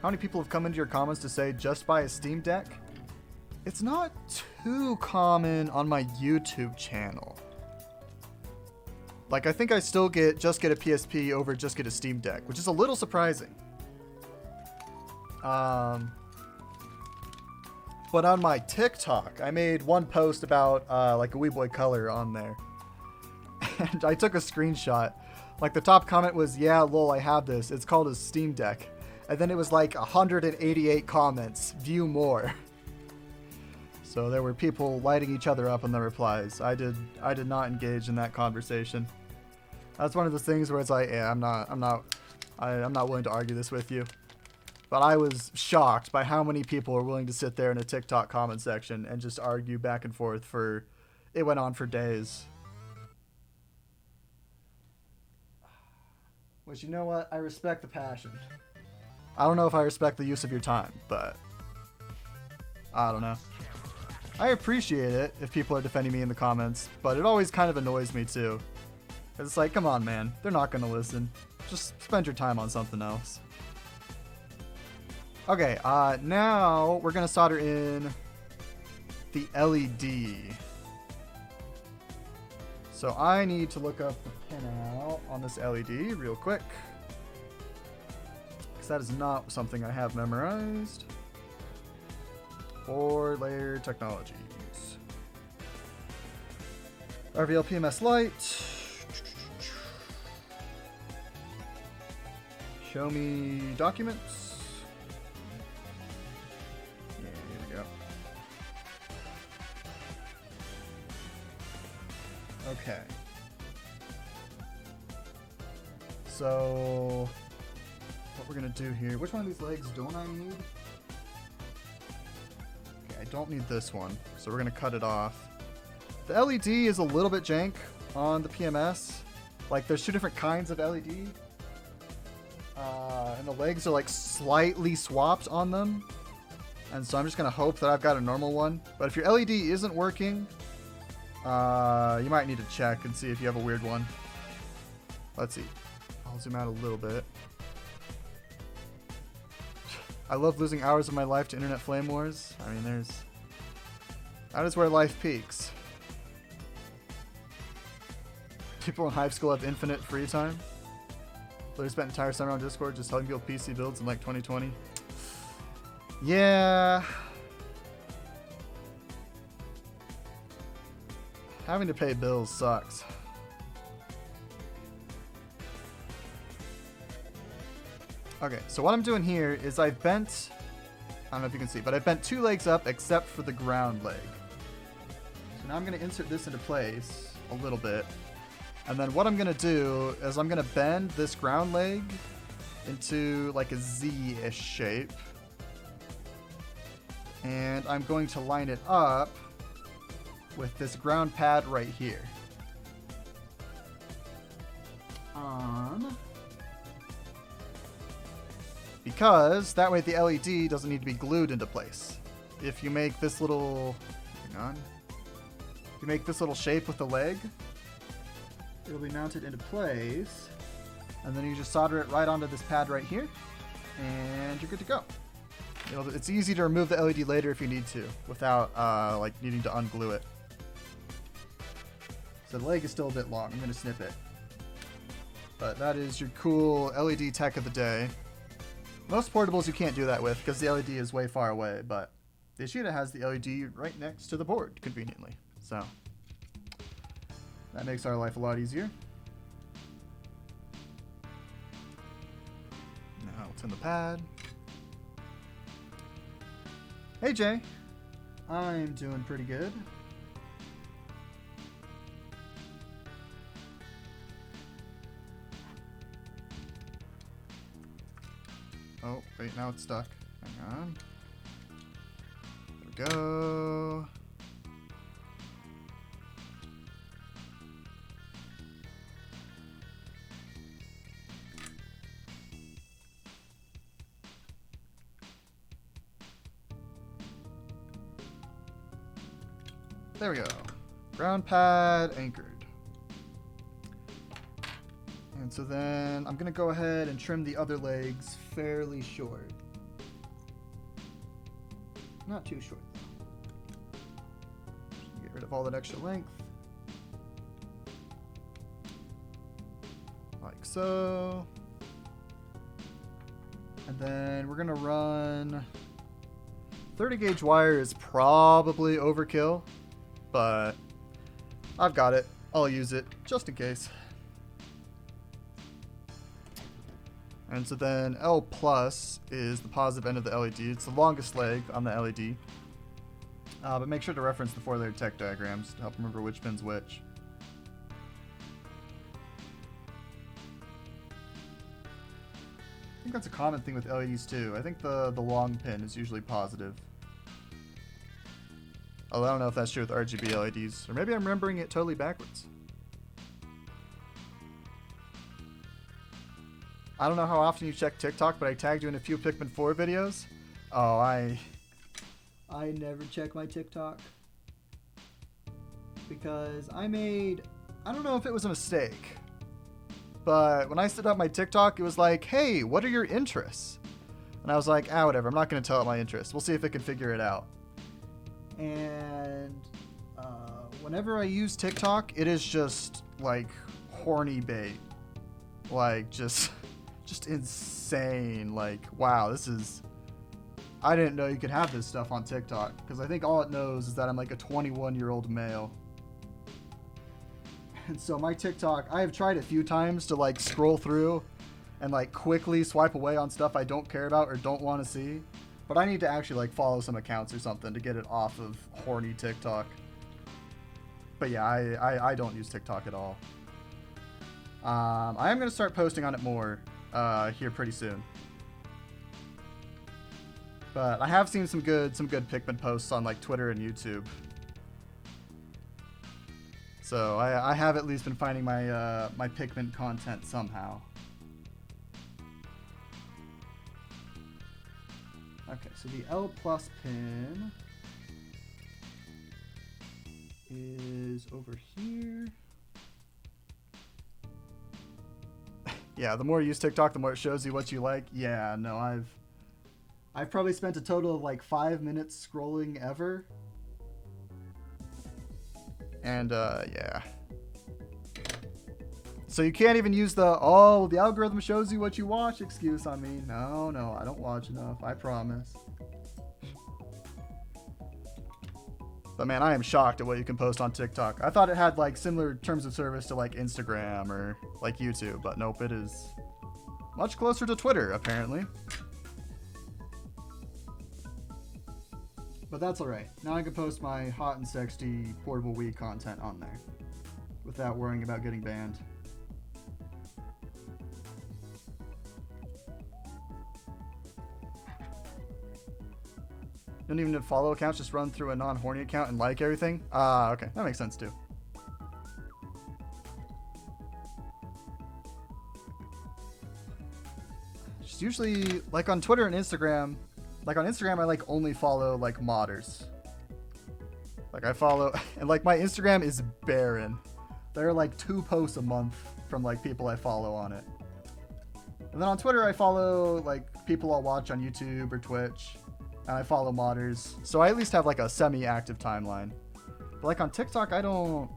How many people have come into your comments to say just buy a Steam Deck? It's not too common on my YouTube channel. Like, I think I still just get a PSP over just get a Steam Deck, which is a little surprising. But on my TikTok, I made one post about like a Wii Boy Color on there. And I took a screenshot. Like, the top comment was, yeah, lol, I have this. It's called a Steam Deck. And then it was like 188 comments. View more. So there were people lighting each other up in the replies. I did not engage in that conversation. That's one of those things where it's like, yeah, I'm not willing to argue this with you. But I was shocked by how many people are willing to sit there in a TikTok comment section and just argue back and forth for, it went on for days. Which, you know what? I respect the passion. I don't know if I respect the use of your time, but I don't know. I appreciate it if people are defending me in the comments, but it always kind of annoys me too. It's like, come on, man. They're not going to listen. Just spend your time on something else. Okay, now we're going to solder in the LED. So I need to look up the pinout on this LED real quick, because that is not something I have memorized. 4-layer technologies. RVL PMS light. Show me documents. Yeah, here we go. Okay. So, what we're gonna do here, which one of these legs don't I need? Okay, I don't need this one, so we're gonna cut it off. The LED is a little bit jank on the PMS. Like, there's two different kinds of LED. And the legs are like slightly swapped on them. And so I'm just gonna hope that I've got a normal one. But if your LED isn't working, you might need to check and see if you have a weird one. Let's see. I'll zoom out a little bit. I love losing hours of my life to internet flame wars. I mean, that is where life peaks. People in high school have infinite free time. Literally spent entire summer on Discord just telling people PC builds in like 2020. Yeah. Having to pay bills sucks. Okay, so what I'm doing here is I've bent, I don't know if you can see, but I've bent 2 legs up except for the ground leg. So now I'm going to insert this into place a little bit. And then what I'm going to do is I'm going to bend this ground leg into like a Z-ish shape. And I'm going to line it up with this ground pad right here. Because that way the LED doesn't need to be glued into place. If you make this little, hang on, if you make this little shape with the leg, it'll be mounted into place, and then you just solder it right onto this pad right here, and you're good to go. It's easy to remove the LED later if you need to, without like needing to unglue it. So the leg is still a bit long. I'm going to snip it. But that is your cool LED tech of the day. Most portables you can't do that with because the LED is way far away, but the Ashida has the LED right next to the board, conveniently. So that makes our life a lot easier. Now it's in the pad. Hey Jay, I'm doing pretty good. Oh, wait, now it's stuck. Hang on. There we go. There we go. Ground pad anchored. And so then I'm going to go ahead and trim the other legs fairly short. Not too short though. Just get rid of all that extra length. Like so. And then we're going to run 30 gauge wire is probably overkill, but I've got it. I'll use it just in case. And so then L plus is the positive end of the LED. It's the longest leg on the LED. But make sure to reference the 4-layer tech diagrams to help remember which pin's which. I think that's a common thing with LEDs too. I think the long pin is usually positive. Although I don't know if that's true with RGB LEDs. Or maybe I'm remembering it totally backwards. I don't know how often you check TikTok, but I tagged you in a few Pikmin 4 videos. Oh, I never check my TikTok. Because I don't know if it was a mistake, but when I set up my TikTok, it was like, hey, what are your interests? And I was like, whatever, I'm not going to tell it my interests. We'll see if it can figure it out. And whenever I use TikTok, it is just like horny bait. Like just insane. Like, wow, this is, I didn't know you could have this stuff on TikTok, because I think all it knows is that I'm like a 21-year-old male. And so my TikTok, I have tried a few times to like scroll through and like quickly swipe away on stuff I don't care about or don't want to see. But I need to actually like follow some accounts or something to get it off of horny TikTok. But yeah, I don't use TikTok at all. I am going to start posting on it more here pretty soon. But I have seen some good Pikmin posts on like Twitter and YouTube. So I have at least been finding my my Pikmin content somehow. Okay, so the L+ pin is over here. Yeah, the more you use TikTok, the more it shows you what you like. Yeah, no, I've probably spent a total of like 5 minutes scrolling ever. And yeah. So you can't even use the, oh, the algorithm shows you what you watch excuse on me. No, I don't watch enough, I promise. But man, I am shocked at what you can post on TikTok. I thought it had like similar terms of service to like Instagram or like YouTube, but nope, it is much closer to Twitter apparently. But that's alright. Now I can post my hot and sexy portable Wii content on there without worrying about getting banned. Don't even need to follow accounts, just run through a non-horny account and like everything? Ah, okay. That makes sense too. Just usually, like on Twitter and Instagram, like on Instagram I like only follow like modders. Like I follow, and like my Instagram is barren. There are like 2 posts a month from like people I follow on it. And then on Twitter I follow like people I'll watch on YouTube or Twitch. And I follow modders, so I at least have like a semi-active timeline. But like on TikTok, I don't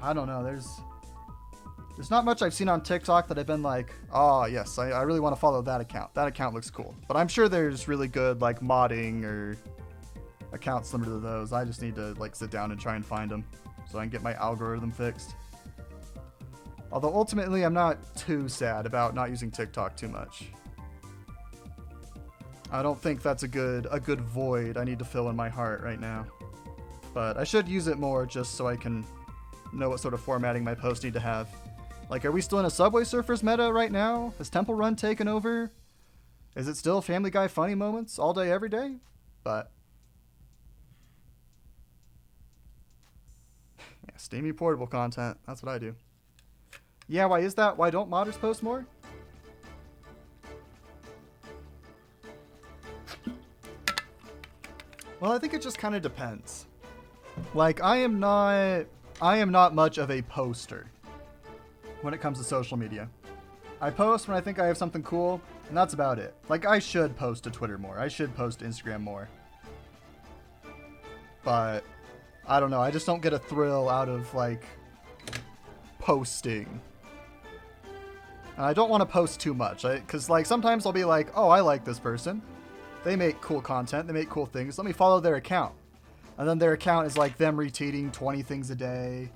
know. There's not much I've seen on TikTok that I've been like, oh yes, I really want to follow that account. That account looks cool. But I'm sure there's really good like modding or accounts similar to those. I just need to like sit down and try and find them so I can get my algorithm fixed. Although ultimately, I'm not too sad about not using TikTok too much. I don't think that's a good void I need to fill in my heart right now. But I should use it more just so I can know what sort of formatting my posts need to have. Like, are we still in a Subway Surfers meta right now? Has Temple Run taken over? Is it still Family Guy funny moments all day, every day? But yeah, steamy portable content. That's what I do. Yeah, why is that? Why don't modders post more? Well, I think it just kind of depends. Like, I am not much of a poster when it comes to social media. I post when I think I have something cool, and that's about it. Like, I should post to Twitter more. I should post to Instagram more. But I don't know. I just don't get a thrill out of, like, posting. And I don't want to post too much. Because, like, sometimes I'll be like, oh, I like this person. They make cool content. They make cool things. Let me follow their account. And then their account is like them retweeting 20 things a day.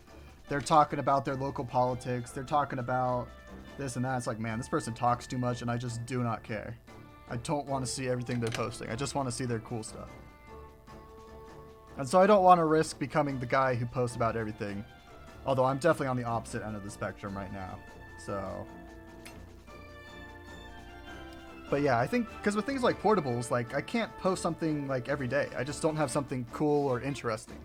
They're talking about their local politics. They're talking about this and that. It's like, man, this person talks too much and I just do not care. I don't want to see everything they're posting. I just want to see their cool stuff. And so I don't want to risk becoming the guy who posts about everything. Although I'm definitely on the opposite end of the spectrum right now. So... But yeah, I think, because with things like portables, like, I can't post something, like, every day. I just don't have something cool or interesting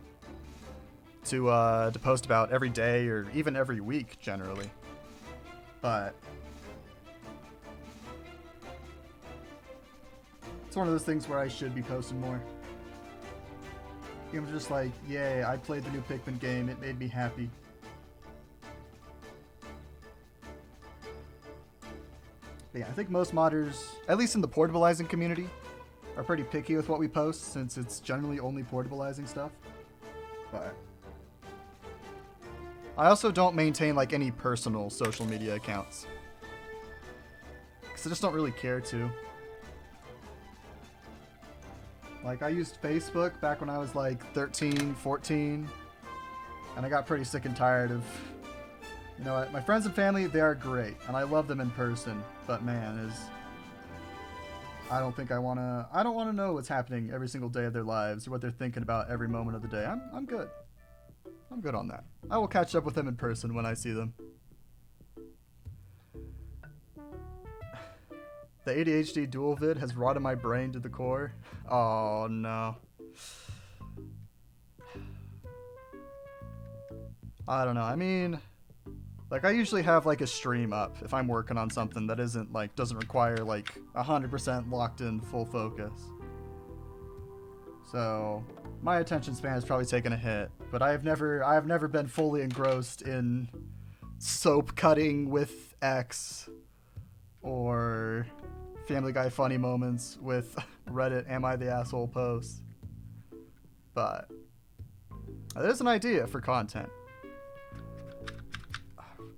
to post about every day or even every week, generally. But it's one of those things where I should be posting more. I'm just like, yay, I played the new Pikmin game. It made me happy. But yeah, I think most modders, at least in the portabilizing community, are pretty picky with what we post, since it's generally only portabilizing stuff. But I also don't maintain like any personal social media accounts. Because I just don't really care to. Like, I used Facebook back when I was like 13, 14. And I got pretty sick and tired of... You know, my friends and family, they are great. And I love them in person. But man, I don't think I want to... I don't want to know what's happening every single day of their lives. Or what they're thinking about every moment of the day. I'm good. I'm good on that. I will catch up with them in person when I see them. The ADHD dual vid has rotted my brain to the core. Oh no. I don't know. I mean, like I usually have like a stream up if I'm working on something that isn't like, doesn't require like 100% locked in full focus. So my attention span has probably taken a hit, but I have never been fully engrossed in soap cutting with X or Family Guy funny moments with Reddit Am I the Asshole posts. But there's an idea for content.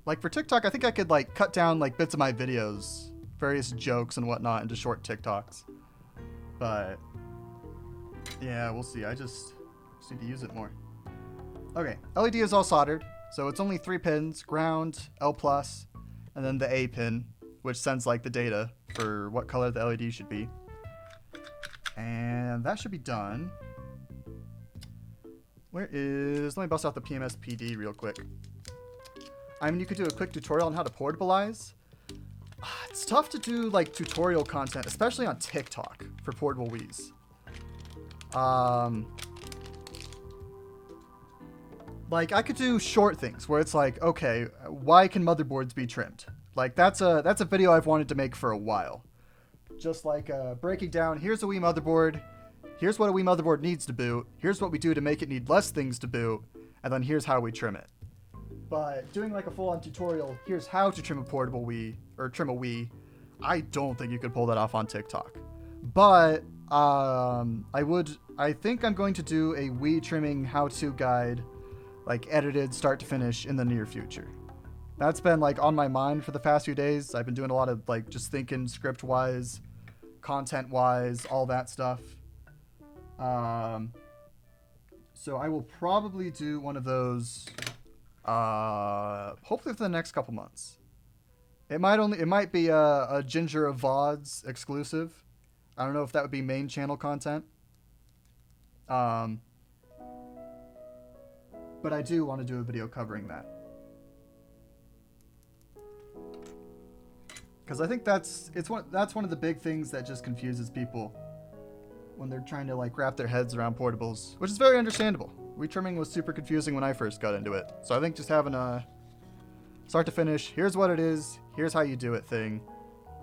Like for TikTok, I think I could like cut down like bits of my videos, various jokes and whatnot into short TikToks. But yeah, we'll see. I just need to use it more. Okay, LED is all soldered, so it's only 3 pins, ground, L+, and then the A pin, which sends like the data for what color the LED should be. And that should be done. Let me bust out the PMS PD real quick. I mean, you could do a quick tutorial on how to portabilize. It's tough to do like tutorial content, especially on TikTok for portable Wiis. Like I could do short things where it's like, okay, why can motherboards be trimmed? Like that's a video I've wanted to make for a while. Just like breaking down, here's a Wii motherboard, here's what a Wii motherboard needs to boot, here's what we do to make it need less things to boot, and then here's how we trim it. But doing like a full-on tutorial, here's how to trim a portable Wii, or trim a Wii, I don't think you could pull that off on TikTok. But I think I'm going to do a Wii trimming how-to guide, like edited start to finish in the near future. That's been like on my mind for the past few days. I've been doing a lot of like just thinking script wise, content wise, all that stuff. So I will probably do one of those hopefully for the next couple months. It might be a Ginger of VODs exclusive. I don't know if that would be main channel content. But I do want to do a video covering that. Because I think that's one of the big things that just confuses people when they're trying to like wrap their heads around portables, which is very understandable. Wii trimming was super confusing when I first got into it. So I think just having a start to finish, here's what it is, here's how you do it thing.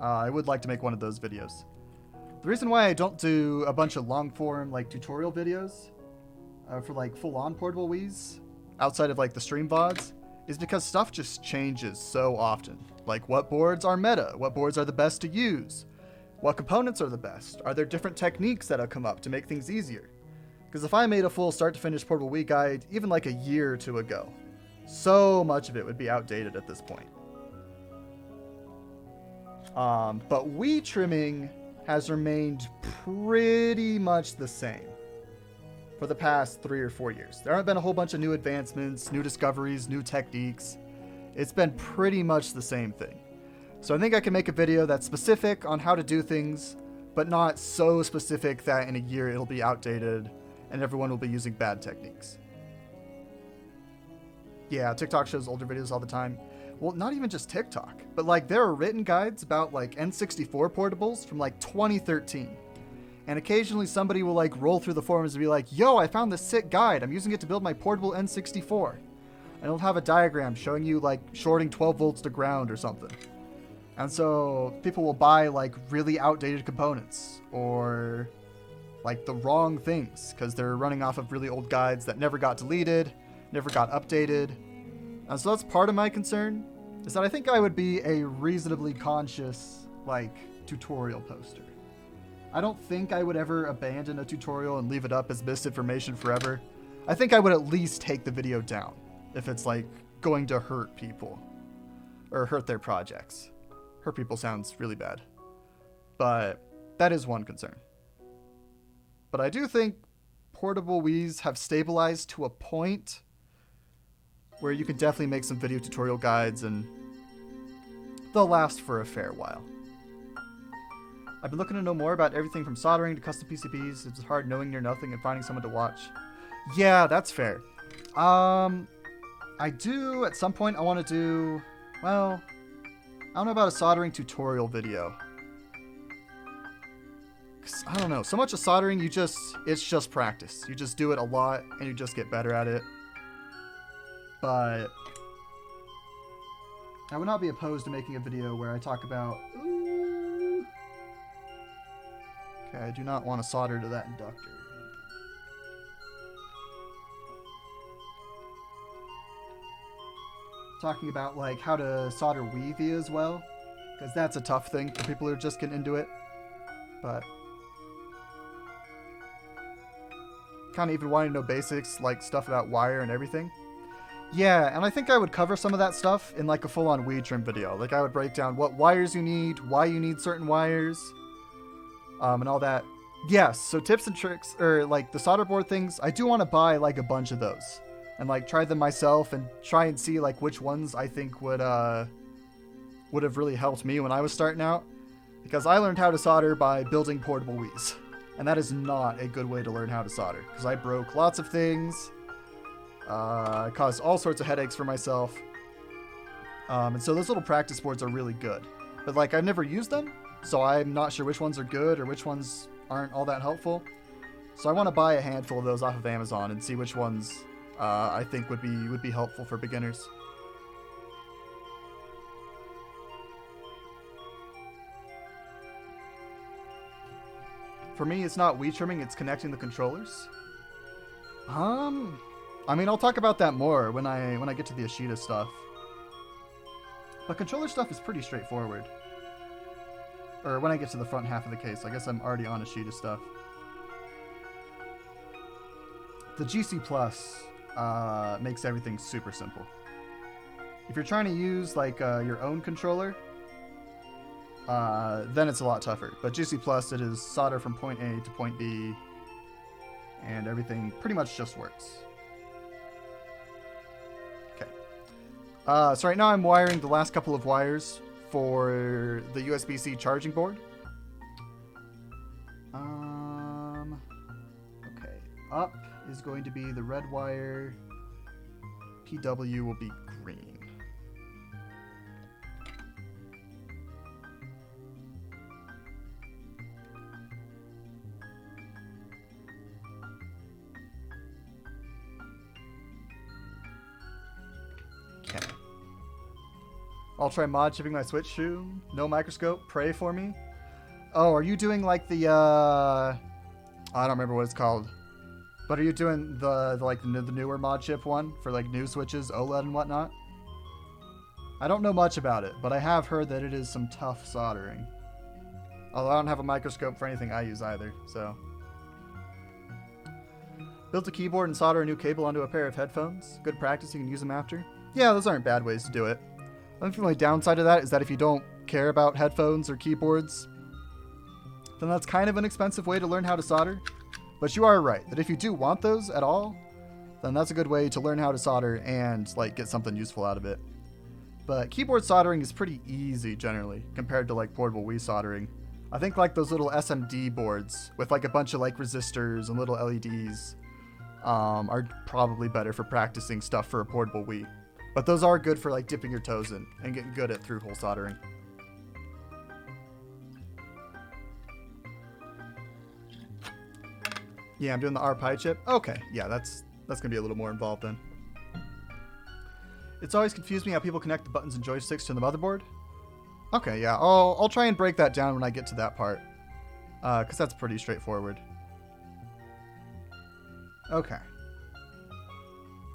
I would like to make one of those videos. The reason why I don't do a bunch of long form like tutorial videos for like full on portable Wiis outside of like the stream VODs is because stuff just changes so often. Like what boards are meta, what boards are the best to use, what components are the best, are there different techniques that have come up to make things easier? Because if I made a full start to finish portable Wii guide even like a year or two ago, so much of it would be outdated at this point. But Wii trimming has remained pretty much the same for the past 3 or 4 years. There haven't been a whole bunch of new advancements, new discoveries, new techniques. It's been pretty much the same thing. So I think I can make a video that's specific on how to do things, but not so specific that in a year it'll be outdated and everyone will be using bad techniques. Yeah, TikTok shows older videos all the time. Well, not even just TikTok, but like there are written guides about like N64 portables from like 2013. And occasionally somebody will like roll through the forums and be like, yo, I found this sick guide. I'm using it to build my portable N64. And it'll have a diagram showing you like shorting 12 volts to ground or something. And so people will buy like really outdated components or like the wrong things because they're running off of really old guides that never got deleted, never got updated. And so that's part of my concern, is that I think I would be a reasonably conscious like tutorial poster. I don't think I would ever abandon a tutorial and leave it up as misinformation forever. I think I would at least take the video down if it's like going to hurt people or hurt their projects. Hurt people sounds really bad, but that is one concern. But I do think portable Wiis have stabilized to a point where you can definitely make some video tutorial guides and they'll last for a fair while. I've been looking to know more about everything from soldering to custom PCBs. It's hard knowing near nothing and finding someone to watch. Yeah, that's fair. I do, at some point, I want to do, well, I don't know about a soldering tutorial video. 'Cause, I don't know, so much of soldering, it's just practice. You just do it a lot, and you just get better at it. But I would not be opposed to making a video where I talk about, okay, I do not want to solder to that inductor. Talking about like how to solder Wii as well, because that's a tough thing for people who are just getting into it. But kind of even wanting to know basics, like stuff about wire and everything. Yeah, and I think I would cover some of that stuff in like a full-on Wii trim video. Like I would break down what wires you need, why you need certain wires, and all that. Yes, so tips and tricks, or like the solder board things, I do want to buy like a bunch of those. And like try them myself and try and see like which ones I think would have really helped me when I was starting out. Because I learned how to solder by building portable Wiis. And that is not a good way to learn how to solder. Because I broke lots of things. Caused all sorts of headaches for myself. And so those little practice boards are really good. But like I've never used them. So I'm not sure which ones are good or which ones aren't all that helpful. So I want to buy a handful of those off of Amazon and see which ones I think would be helpful for beginners. For me, it's not Wii trimming, it's connecting the controllers. I mean, I'll talk about that more when I get to the Ashida stuff. But controller stuff is pretty straightforward. Or when I get to the front half of the case, I guess I'm already on Ashida stuff. The GC Plus makes everything super simple. If you're trying to use like your own controller, then it's a lot tougher. But GC Plus, it is solder from point A to point B, and everything pretty much just works. Okay. So right now I'm wiring the last couple of wires for the USB-C charging board. Okay, up is going to be the red wire. PW will be green. Okay. I'll try mod chipping my Switch soon. No microscope. Pray for me. Oh, are you doing like the I don't remember what it's called. But are you doing the newer mod chip one for like new Switches, OLED and whatnot? I don't know much about it, but I have heard that it is some tough soldering. Although I don't have a microscope for anything I use either, so. Built a keyboard and solder a new cable onto a pair of headphones. Good practice, you can use them after. Yeah, those aren't bad ways to do it. I think the only downside of that is that if you don't care about headphones or keyboards, then that's kind of an expensive way to learn how to solder. But you are right, that if you do want those at all, then that's a good way to learn how to solder and like get something useful out of it. But keyboard soldering is pretty easy generally, compared to like portable Wii soldering. I think like those little SMD boards with like a bunch of like resistors and little LEDs are probably better for practicing stuff for a portable Wii. But those are good for like dipping your toes in and getting good at through-hole soldering. Yeah, I'm doing the RPi chip. Okay, yeah, that's gonna be a little more involved then. It's always confused me how people connect the buttons and joysticks to the motherboard. Okay, yeah, I'll try and break that down when I get to that part, because that's pretty straightforward. Okay.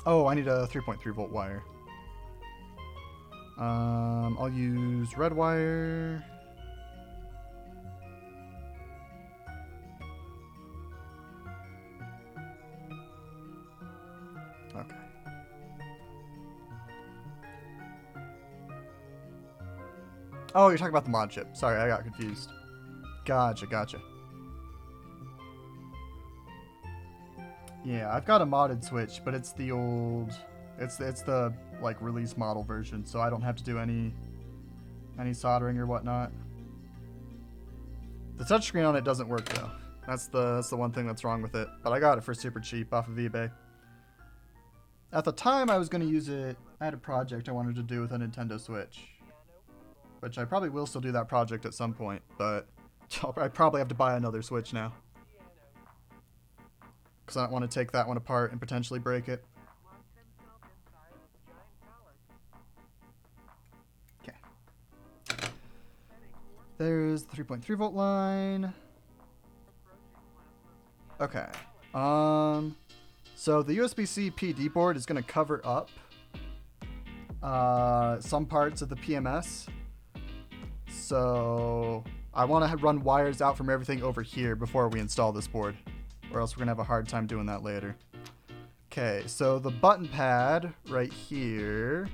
Oh, I need a 3.3 volt wire. I'll use red wire. Okay. Oh, you're talking about the mod chip. Sorry, I got confused. Gotcha, gotcha. Yeah, I've got a modded Switch, but it's the old... It's the, like, release model version, so I don't have to do any soldering or whatnot. The touchscreen on it doesn't work, though. That's the one thing that's wrong with it. But I got it for super cheap off of eBay. At the time, I was going to use it... I had a project I wanted to do with a Nintendo Switch. Which I probably will still do that project at some point, but I probably have to buy another Switch now. Because I don't want to take that one apart and potentially break it. Okay. There's the 3.3 volt line. Okay. So the USB-C PD board is going to cover up some parts of the PMS. So I want to run wires out from everything over here before we install this board, or else we're going to have a hard time doing that later. Okay, so the button pad right here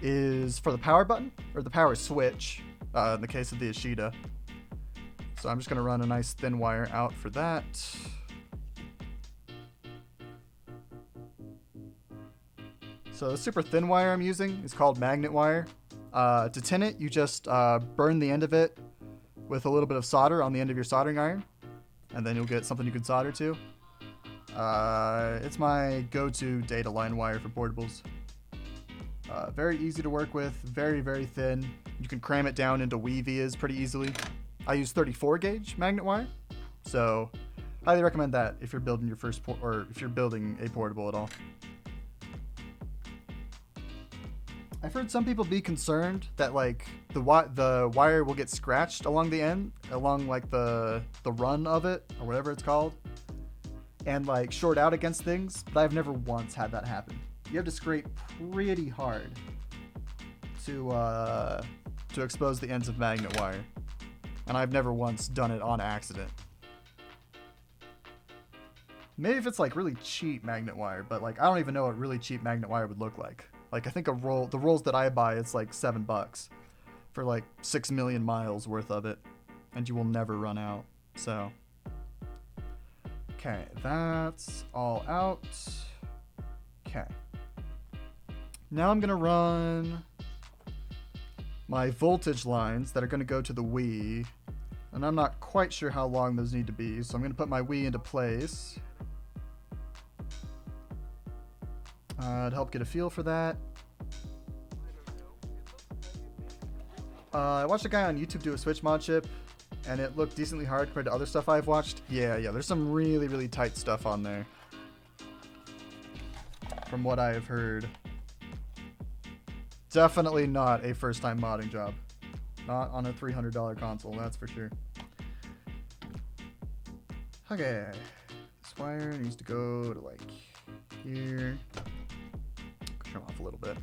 is for the power button, or the power switch, in the case of the Ashida. So I'm just going to run a nice thin wire out for that. So the super thin wire I'm using is called magnet wire. To tin it, you just burn the end of it with a little bit of solder on the end of your soldering iron, and then you'll get something you can solder to. It's my go-to data line wire for portables. Very easy to work with, very, very thin. You can cram it down into Wii vias pretty easily. I use 34 gauge magnet wire, so highly recommend that if you're building your first or if you're building a portable at all. I've heard some people be concerned that like the wire will get scratched along the end, along like the run of it or whatever it's called, and like short out against things. But I've never once had that happen. You have to scrape pretty hard to expose the ends of magnet wire, and I've never once done it on accident. Maybe if it's like really cheap magnet wire, but like I don't even know what really cheap magnet wire would look like. Like I think the rolls that I buy, it's like $7 for like 6 million miles worth of it, and you will never run out. So, okay, that's all out. Okay. Now I'm gonna run my voltage lines that are gonna go to the Wii, and I'm not quite sure how long those need to be, so I'm gonna put my Wii into place. To help get a feel for that. I watched a guy on YouTube do a Switch mod chip, and it looked decently hard compared to other stuff I've watched. Yeah, there's some really, really tight stuff on there, from what I have heard. Definitely not a first-time modding job. Not on a $300 console, that's for sure. Okay. This wire needs to go to, like, here. Trim off a little bit.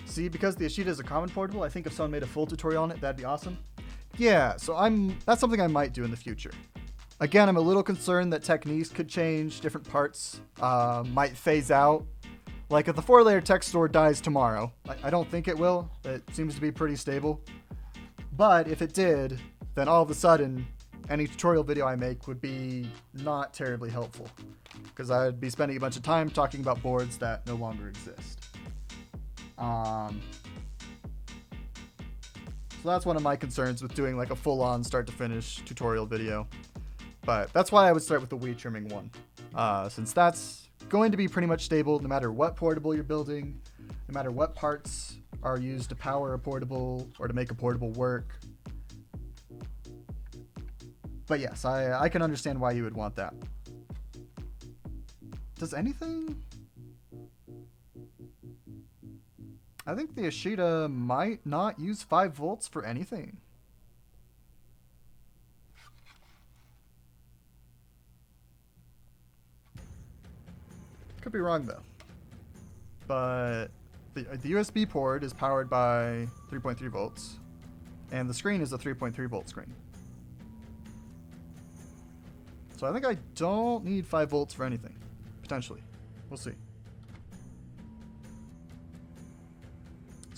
See, because the Ashida is a common portable, I think if someone made a full tutorial on it, that'd be awesome. Yeah, so that's something I might do in the future. Again, I'm a little concerned that techniques could change, different parts might phase out. Like if the 4-layer text store dies tomorrow, I don't think it will. It seems to be pretty stable. But if it did, then all of a sudden, any tutorial video I make would be not terribly helpful, because I'd be spending a bunch of time talking about boards that no longer exist. So that's one of my concerns with doing like a full-on start-to-finish tutorial video. But that's why I would start with the Wii trimming one, since that's going to be pretty much stable no matter what portable you're building, no matter what parts are used to power a portable or to make a portable work. But yes, I can understand why you would want that. Does anything? I think the Ashida might not use 5 volts for anything. Could be wrong though. But the USB port is powered by 3.3 volts, and the screen is a 3.3 volt screen. So I think I don't need 5 volts for anything. Potentially. We'll see.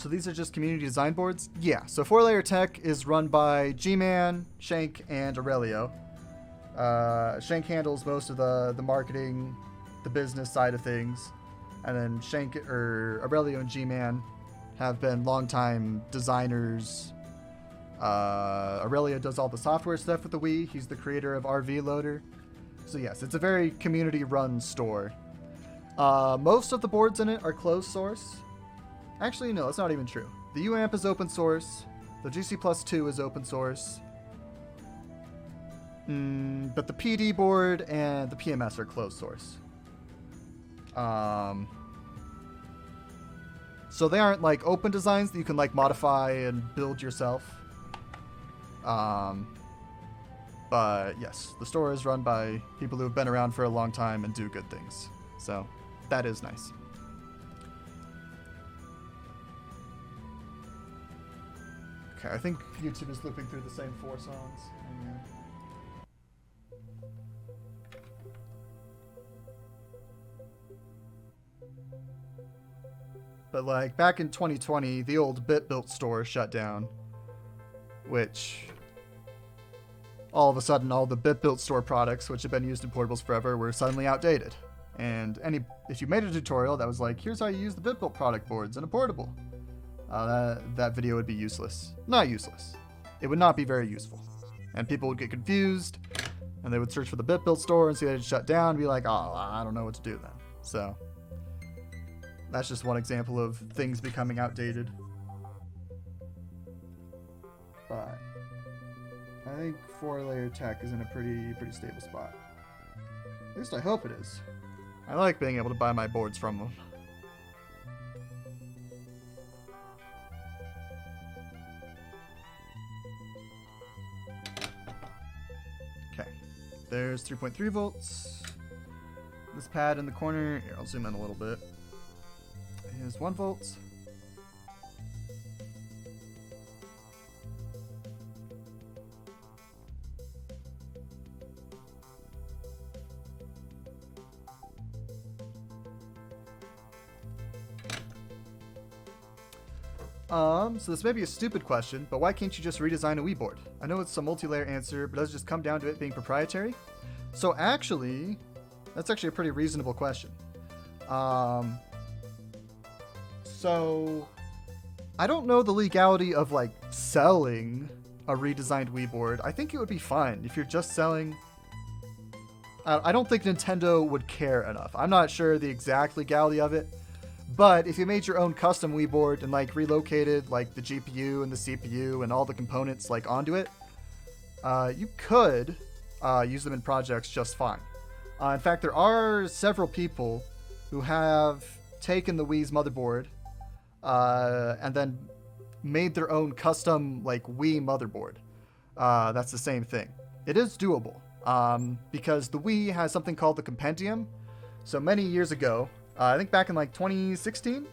So these are just community design boards? Yeah, so 4-Layer Tech is run by G-Man, Shank, and Aurelio. Shank handles most of the marketing, the business side of things. And then Aurelio and G-Man have been longtime designers. Aurelio does all the software stuff with the Wii. He's the creator of RV Loader. So yes, it's a very community-run store. Most of the boards in it are closed source. Actually, no, that's not even true. The UAMP is open source. The GC Plus 2 is open source. But the PD board and the PMS are closed source. So they aren't like open designs that you can like modify and build yourself. But yes, the store is run by people who have been around for a long time and do good things. So that is nice. Okay, I think YouTube is looping through the same 4 songs. But like back in 2020, the old BitBuilt store shut down, which all of a sudden all the BitBuilt store products, which have been used in portables forever, were suddenly outdated. And if you made a tutorial that was like, here's how you use the BitBuilt product boards in a portable, that video would be useless. Not useless. It would not be very useful. And people would get confused, and they would search for the BitBuilt store and see that it shut down and be like, oh, I don't know what to do then. So that's just one example of things becoming outdated. But I think 4-Layer Tech is in a pretty stable spot. At least I hope it is. I like being able to buy my boards from them. Okay, there's 3.3 volts. This pad in the corner, here, I'll zoom in a little bit, is 1 volt. So this may be a stupid question, but why can't you just redesign a Wii board? I know it's a multi-layer answer, but does it just come down to it being proprietary? So actually, that's actually a pretty reasonable question. So I don't know the legality of like selling a redesigned Wii board. I think it would be fine if you're just selling. I don't think Nintendo would care enough. I'm not sure the exact legality of it. But if you made your own custom Wii board and like relocated like the GPU and the CPU and all the components like onto it, you could use them in projects just fine. In fact, there are several people who have taken the Wii's motherboard and then made their own custom like Wii motherboard. That's the same thing. It is doable because the Wii has something called the Compendium. So many years ago, I think back in like 2016,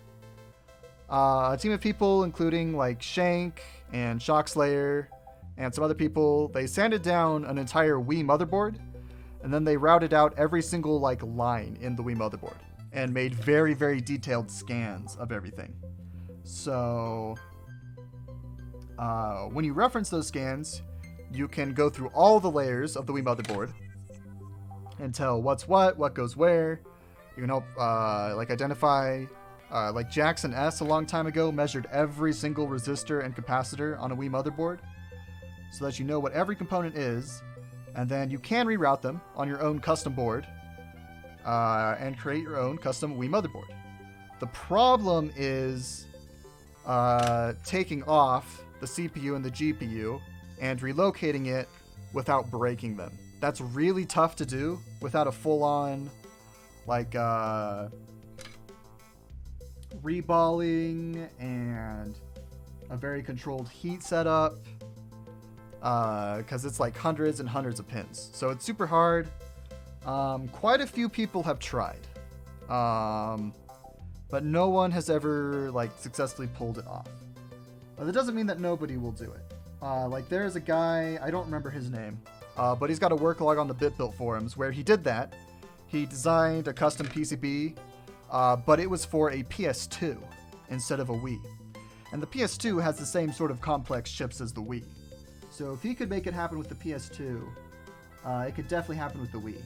a team of people, including like Shank and Shockslayer and some other people, they sanded down an entire Wii motherboard, and then they routed out every single like line in the Wii motherboard and made very, very detailed scans of everything. So when you reference those scans, you can go through all the layers of the Wii motherboard and tell what's what goes where. You can help like identify, like Jackson S a long time ago measured every single resistor and capacitor on a Wii motherboard so that you know what every component is, and then you can reroute them on your own custom board and create your own custom Wii motherboard. The problem is taking off the CPU and the GPU and relocating it without breaking them. That's really tough to do without a full-on like reballing and a very controlled heat setup, because it's like hundreds and hundreds of pins, so it's super hard. Quite a few people have tried, but no one has ever like successfully pulled it off. But that doesn't mean that nobody will do it. Like there's a guy, I don't remember his name, but he's got a work log on the BitBuilt forums where he did that. He designed a custom PCB, but it was for a PS2 instead of a Wii. And the PS2 has the same sort of complex chips as the Wii. So if he could make it happen with the PS2, it could definitely happen with the Wii.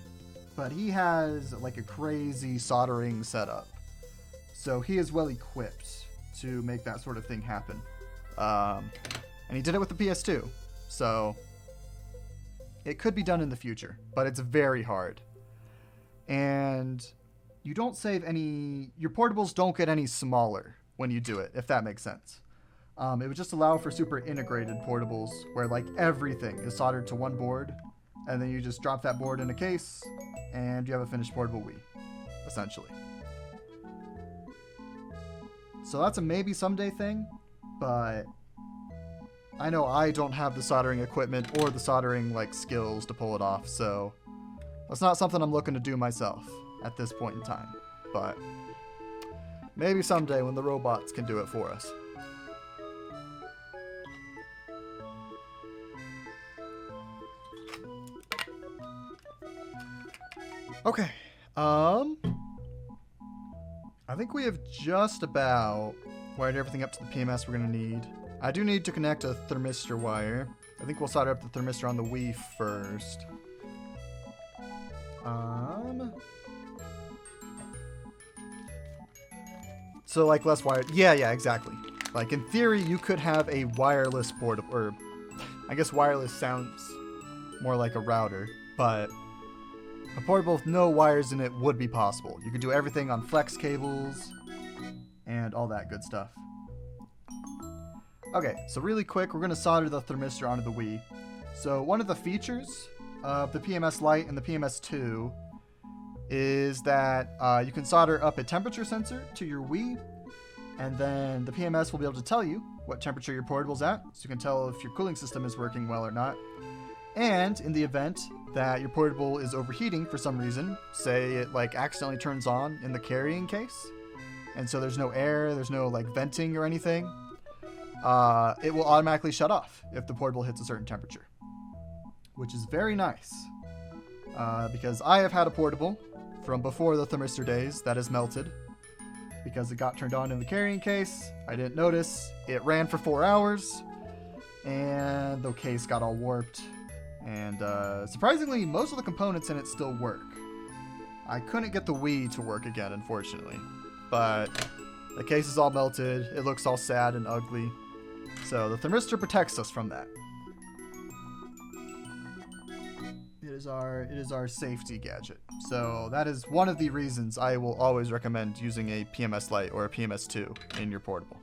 But he has like a crazy soldering setup. So he is well equipped to make that sort of thing happen. And he did it with the PS2. So it could be done in the future, but it's very hard. And you don't save any... Your portables don't get any smaller when you do it, if that makes sense. It would just allow for super integrated portables where like everything is soldered to one board, and then you just drop that board in a case and you have a finished portable Wii, essentially. So that's a maybe someday thing, but I know I don't have the soldering equipment or the soldering like skills to pull it off, so that's not something I'm looking to do myself at this point in time. But maybe someday when the robots can do it for us. Okay, I think we have just about wired everything up to the PMS we're going to need. I do need to connect a thermistor wire. I think we'll solder up the thermistor on the Wii first. So like less wired. Yeah, exactly. Like in theory, you could have a wireless portable, or I guess wireless sounds more like a router, but a portable with no wires in it would be possible. You could do everything on flex cables and all that good stuff. Okay, so really quick, we're going to solder the thermistor onto the Wii. So one of the features of the PMS Lite and the PMS2 is that you can solder up a temperature sensor to your Wii, and then the PMS will be able to tell you what temperature your portable's at, so you can tell if your cooling system is working well or not. And in the event that your portable is overheating for some reason, say it like accidentally turns on in the carrying case, and so there's no air, there's no like venting or anything, it will automatically shut off if the portable hits a certain temperature, which is very nice, because I have had a portable from before the thermistor days that has melted because it got turned on in the carrying case. I didn't notice. It ran for 4 hours, and the case got all warped. And surprisingly, most of the components in it still work. I couldn't get the Wii to work again, unfortunately. But the case is all melted. It looks all sad and ugly. So the thermistor protects us from that. It is our safety gadget. So that is one of the reasons I will always recommend using a PMS Lite or a PMS2 in your portable.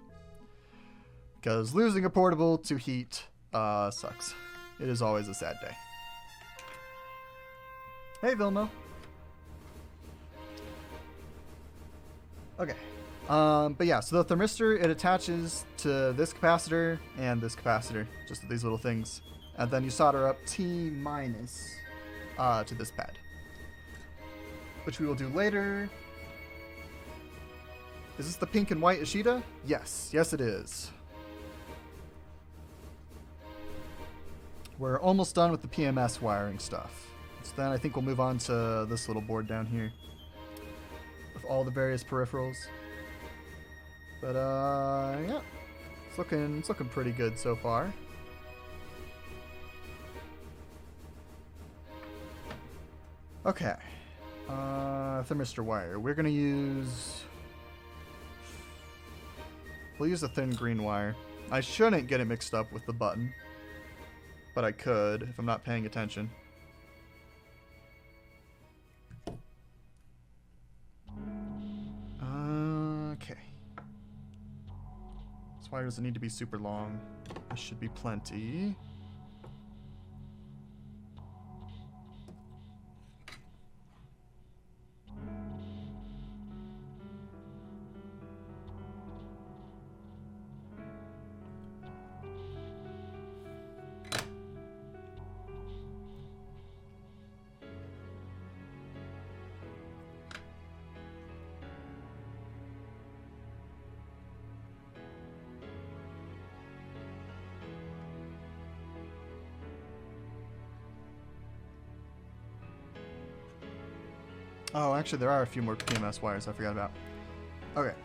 Because losing a portable to heat sucks. It is always a sad day. Hey, Vilmo. Okay. But yeah, so the thermistor, it attaches to this capacitor and this capacitor, just these little things. And then you solder up T- to this pad, which we will do later. Is this the pink and white Ashida? Yes, it is. We're almost done with the PMS wiring stuff. So then I think we'll move on to this little board down here with all the various peripherals. But yeah, it's looking pretty good so far. Okay, thermistor wire. We're gonna use. We'll use a thin green wire. I shouldn't get it mixed up with the button, but I could if I'm not paying attention. Okay. This wire doesn't need to be super long. This should be plenty. Oh, actually, there are a few more PMS wires I forgot about. Okay.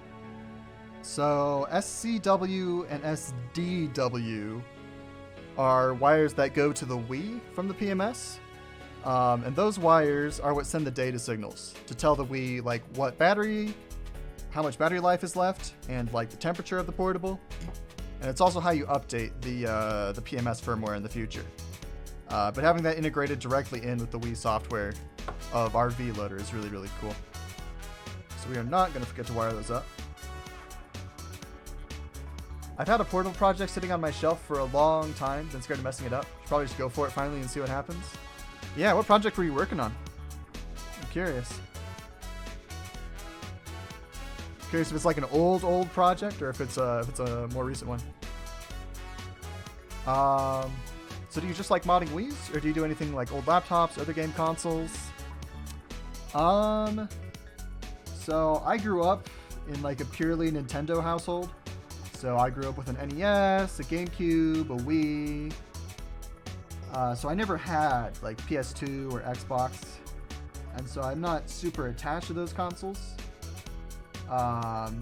So SCW and SDW are wires that go to the Wii from the PMS. And those wires are what send the data signals to tell the Wii like what battery, how much battery life is left, and like the temperature of the portable. And it's also how you update the PMS firmware in the future. But having that integrated directly in with the Wii software of our V loader is really, really cool. So we are not going to forget to wire those up. I've had a portable project sitting on my shelf for a long time, been scared of messing it up. Should probably just go for it finally and see what happens. Yeah, what project were you working on? I'm curious. Curious if it's like an old project or if it's a more recent one. So do you just like modding Wiis, or do you do anything like old laptops, other game consoles? So I grew up in like a purely Nintendo household. So I grew up with an NES, a GameCube, a Wii. So I never had like PS2 or Xbox. And so I'm not super attached to those consoles. But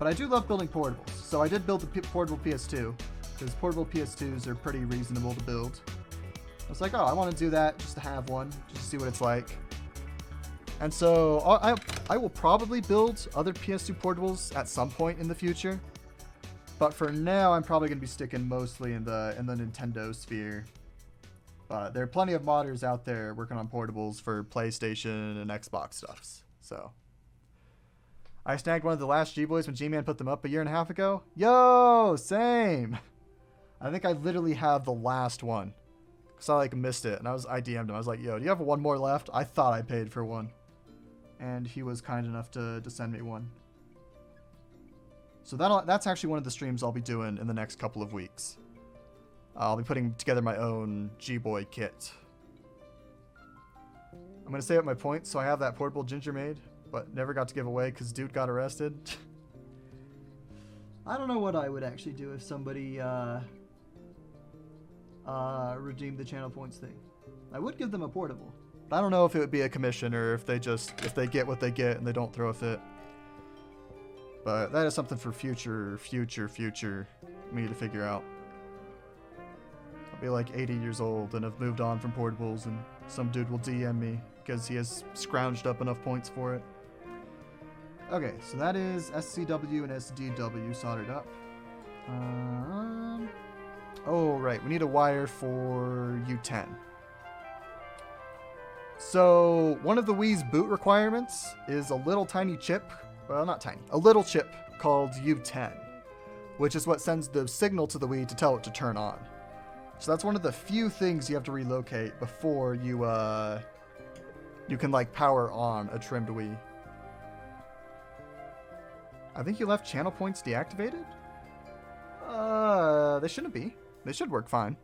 I do love building portables. So I did build the portable PS2, because portable PS2s are pretty reasonable to build. I was like, oh, I want to do that just to have one, just to see what it's like. And so I will probably build other PS2 portables at some point in the future. But for now, I'm probably going to be sticking mostly in the Nintendo sphere. But there are plenty of modders out there working on portables for PlayStation and Xbox stuffs. So I snagged one of the last G-Boys when G-Man put them up a year and a half ago. Yo, same. I think I literally have the last one, because I like missed it, and I DM'd him. I was like, yo, do you have one more left? I thought I paid for one. And he was kind enough to send me one. So that's actually one of the streams I'll be doing in the next couple of weeks. I'll be putting together my own G-Boy kit. I'm going to save up my points, so I have that portable Ginger made, but never got to give away because dude got arrested. I don't know what I would actually do if somebody redeemed the channel points thing. I would give them a portable. I don't know if it would be a commission or if they get what they get and they don't throw a fit. But that is something for future me to figure out. I'll be like 80 years old and have moved on from portables, and some dude will DM me because he has scrounged up enough points for it. Okay, so that is SCW and SDW soldered up. Oh, right, we need a wire for U10. So one of the Wii's boot requirements is a little tiny chip, well, not tiny, a little chip called U10, which is what sends the signal to the Wii to tell it to turn on. So that's one of the few things you have to relocate before you can like power on a trimmed Wii. I think you left channel points deactivated? They shouldn't be. They should work fine.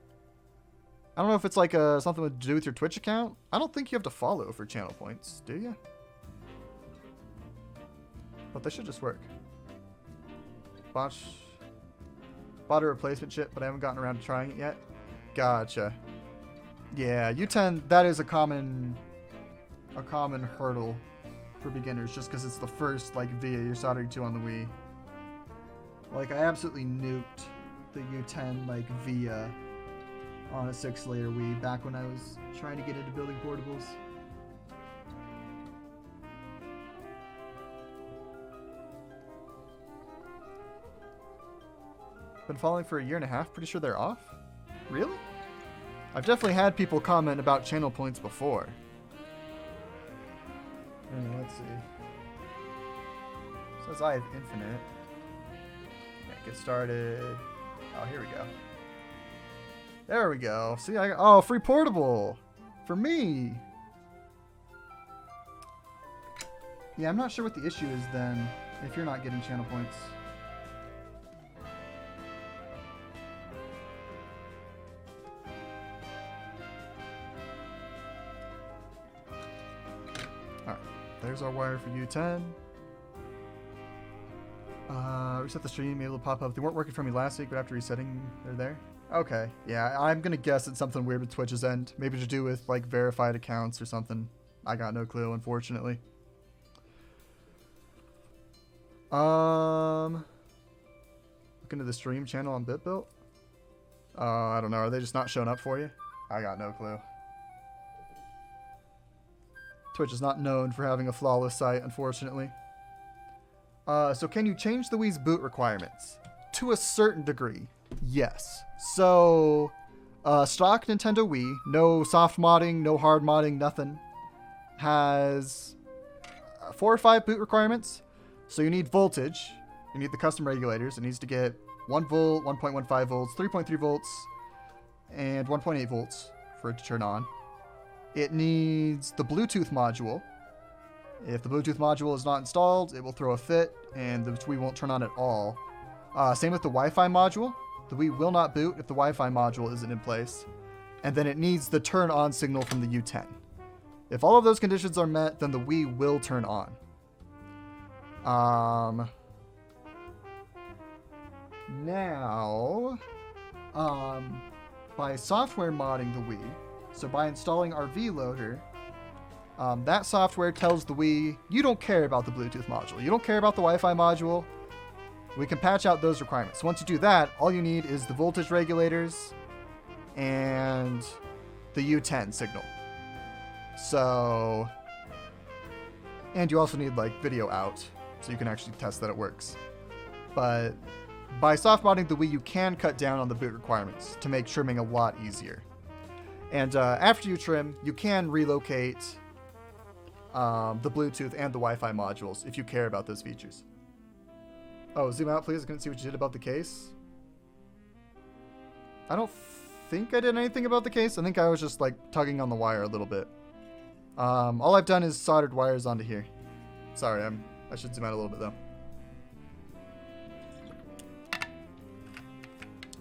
I don't know if it's like something to do with your Twitch account. I don't think you have to follow for channel points, do you? But they should just work. Bought a replacement chip, but I haven't gotten around to trying it yet. Gotcha. Yeah, U10, that is a common hurdle for beginners, just because it's the first like VIA you're soldering to on the Wii. Like, I absolutely nuked the U10 like VIA on a 6-layer Wii back when I was trying to get into building portables. Been following for a year and a half, pretty sure they're off? Really? I've definitely had people comment about channel points before. Let's see. Says I have infinite. Yeah, get started. Oh, here we go. There we go. See, oh, free portable for me. Yeah, I'm not sure what the issue is then if you're not getting channel points. Alright, there's our wire for U10. Reset the stream, able to pop up. They weren't working for me last week, but after resetting, they're there. Okay, yeah, I'm gonna guess it's something weird with Twitch's end. Maybe to do with, like, verified accounts or something. I got no clue, unfortunately. So into the stream channel on BitBuilt? I don't know. Are they just not showing up for you? I got no clue. Twitch is not known for having a flawless site, unfortunately. So can you change the Wii's boot requirements? To a certain degree, yes. So, stock Nintendo Wii, no soft modding, no hard modding, nothing, has 4 or 5 boot requirements. So you need voltage, you need the custom regulators. It needs to get 1 volt, 1.15 volts, 3.3 volts, and 1.8 volts for it to turn on. It needs the Bluetooth module. If the Bluetooth module is not installed, it will throw a fit, and the Wii won't turn on at all. Same with the Wi-Fi module. The Wii will not boot if the Wi-Fi module isn't in place. And then it needs the turn-on signal from the U10. If all of those conditions are met, then the Wii will turn on. Now, by software modding the Wii, so by installing our V-Loader, that software tells the Wii, you don't care about the Bluetooth module. You don't care about the Wi-Fi module. We can patch out those requirements. Once you do that, all you need is the voltage regulators and the U10 signal. So, and you also need like video out, so you can actually test that it works. But by soft modding the Wii, you can cut down on the boot requirements to make trimming a lot easier. And after you trim, you can relocate the Bluetooth and the Wi-Fi modules if you care about those features. Oh, zoom out, please. I couldn't see what you did about the case. I don't think I did anything about the case. I think I was just like tugging on the wire a little bit. All I've done is soldered wires onto here. Sorry, I should zoom out a little bit though.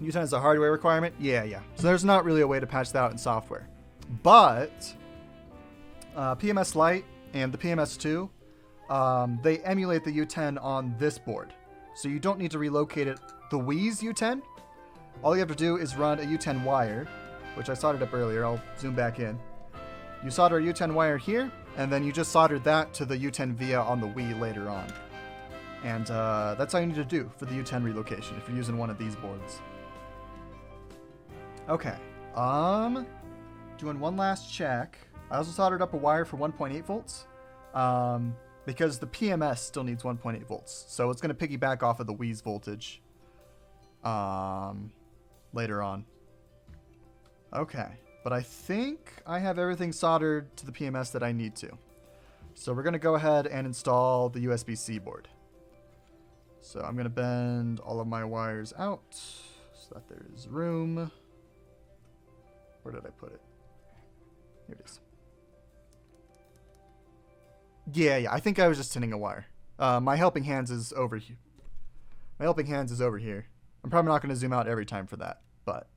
U10 is a hardware requirement? Yeah. So there's not really a way to patch that out in software. But PMS Lite and the PMS2, they emulate the U10 on this board. So you don't need to relocate it. The Wii's U10, all you have to do is run a U10 wire, which I soldered up earlier. I'll zoom back in. You solder a U10 wire here, and then you just solder that to the U10 via on the Wii later on. And that's all you need to do for the U10 relocation if you're using one of these boards. Okay, doing one last check. I also soldered up a wire for 1.8 volts, because the PMS still needs 1.8 volts. So it's going to piggyback off of the Wii's voltage, later on. Okay, but I think I have everything soldered to the PMS that I need to. So we're going to go ahead and install the USB-C board. So I'm going to bend all of my wires out so that there's room. Where did I put it? Here it is. Yeah, I think I was just tinning a wire. My helping hands is over here. My helping hands is over here. I'm probably not going to zoom out every time for that, but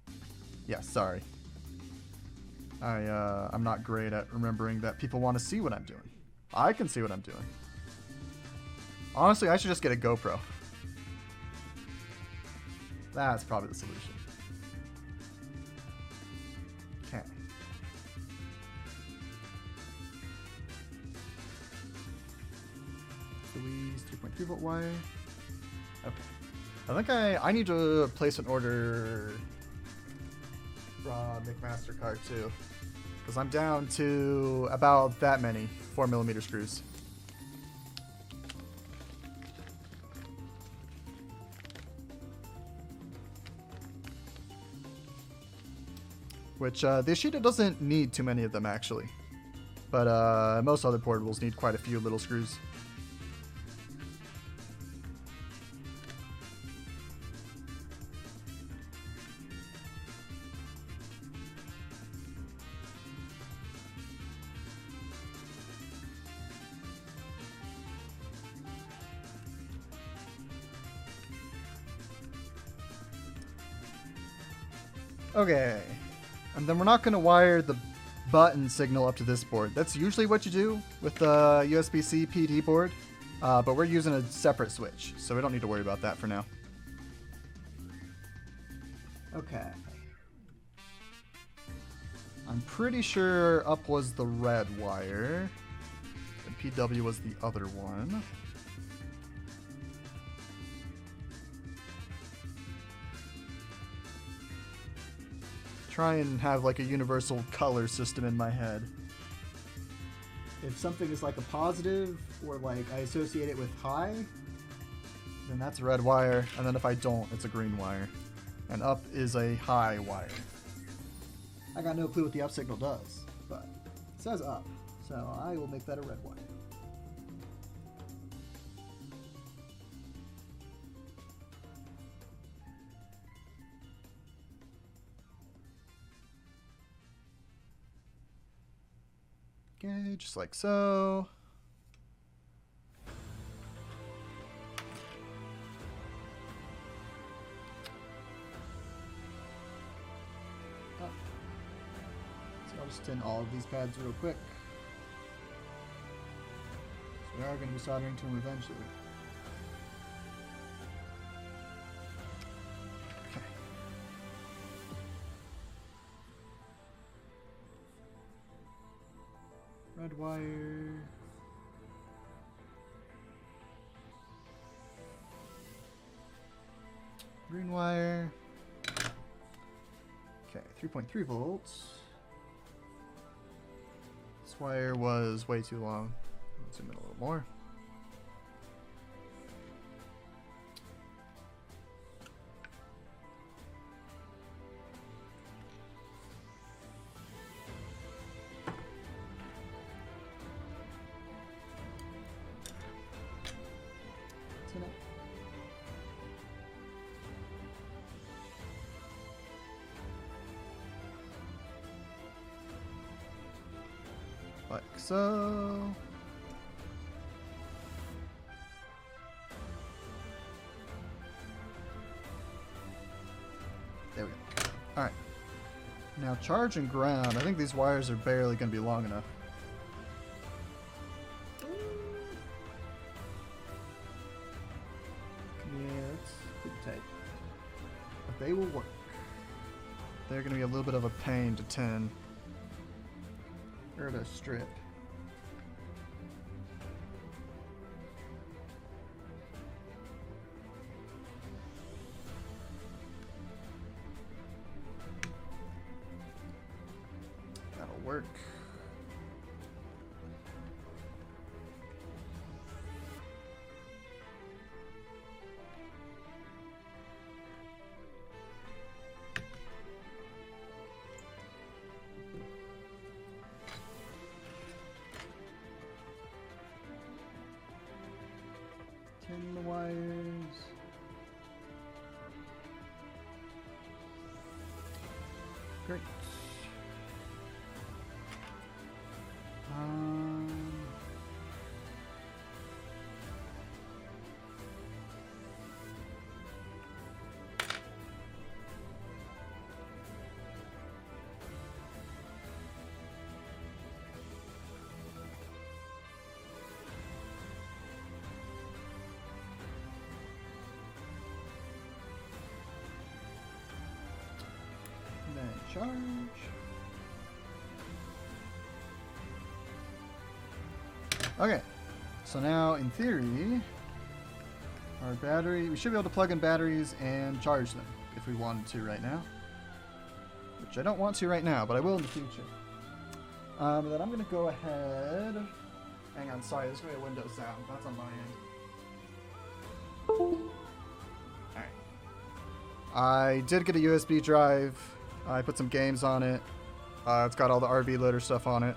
yeah, sorry. I'm not great at remembering that people want to see what I'm doing. I can see what I'm doing. Honestly, I should just get a GoPro. That's probably the solution. Okay. Louise, 3.3 volt wire. Okay. I think I need to place an order from McMastercard too, because I'm down to about that many 4mm screws. Which the Ashida doesn't need too many of them actually, but most other portables need quite a few little screws. Okay, and then we're not going to wire the button signal up to this board. That's usually what you do with the USB-C PD board, but we're using a separate switch, so we don't need to worry about that for now. Okay. I'm pretty sure up was the red wire, and PW was the other one. try and have like a universal color system in my head. If something is like a positive, or like I associate it with high, Then that's a red wire, and then if I don't, it's a green wire. And up is a high wire. I got no clue what the up signal does, but it says up, so I will make that a red wire. Okay, just like so. So I'll just tin all of these pads real quick. So we are going to be soldering to them eventually. Okay. Red wire. Green wire. Okay, 3.3 volts. This wire was way too long. Let's zoom in a little more. Tin it. Like so. There we go. Alright. Now charge and ground. I think these wires are barely going to be long enough. Yeah, it's pretty tight. But they will work. They're going to be a little bit of a pain to tin. Or to strip. That'll work. Tin the wires. Great. Um, And then charge. Okay, so now in theory, our battery, we should be able to plug in batteries and charge them if we wanted to right now. Which I don't want to right now, but I will in the future. Then I'm going to go ahead. Hang on, sorry, there's going to be a Windows sound. That's on my end. Alright. I did get a USB drive. I put some games on it. It's got all the RV loader stuff on it.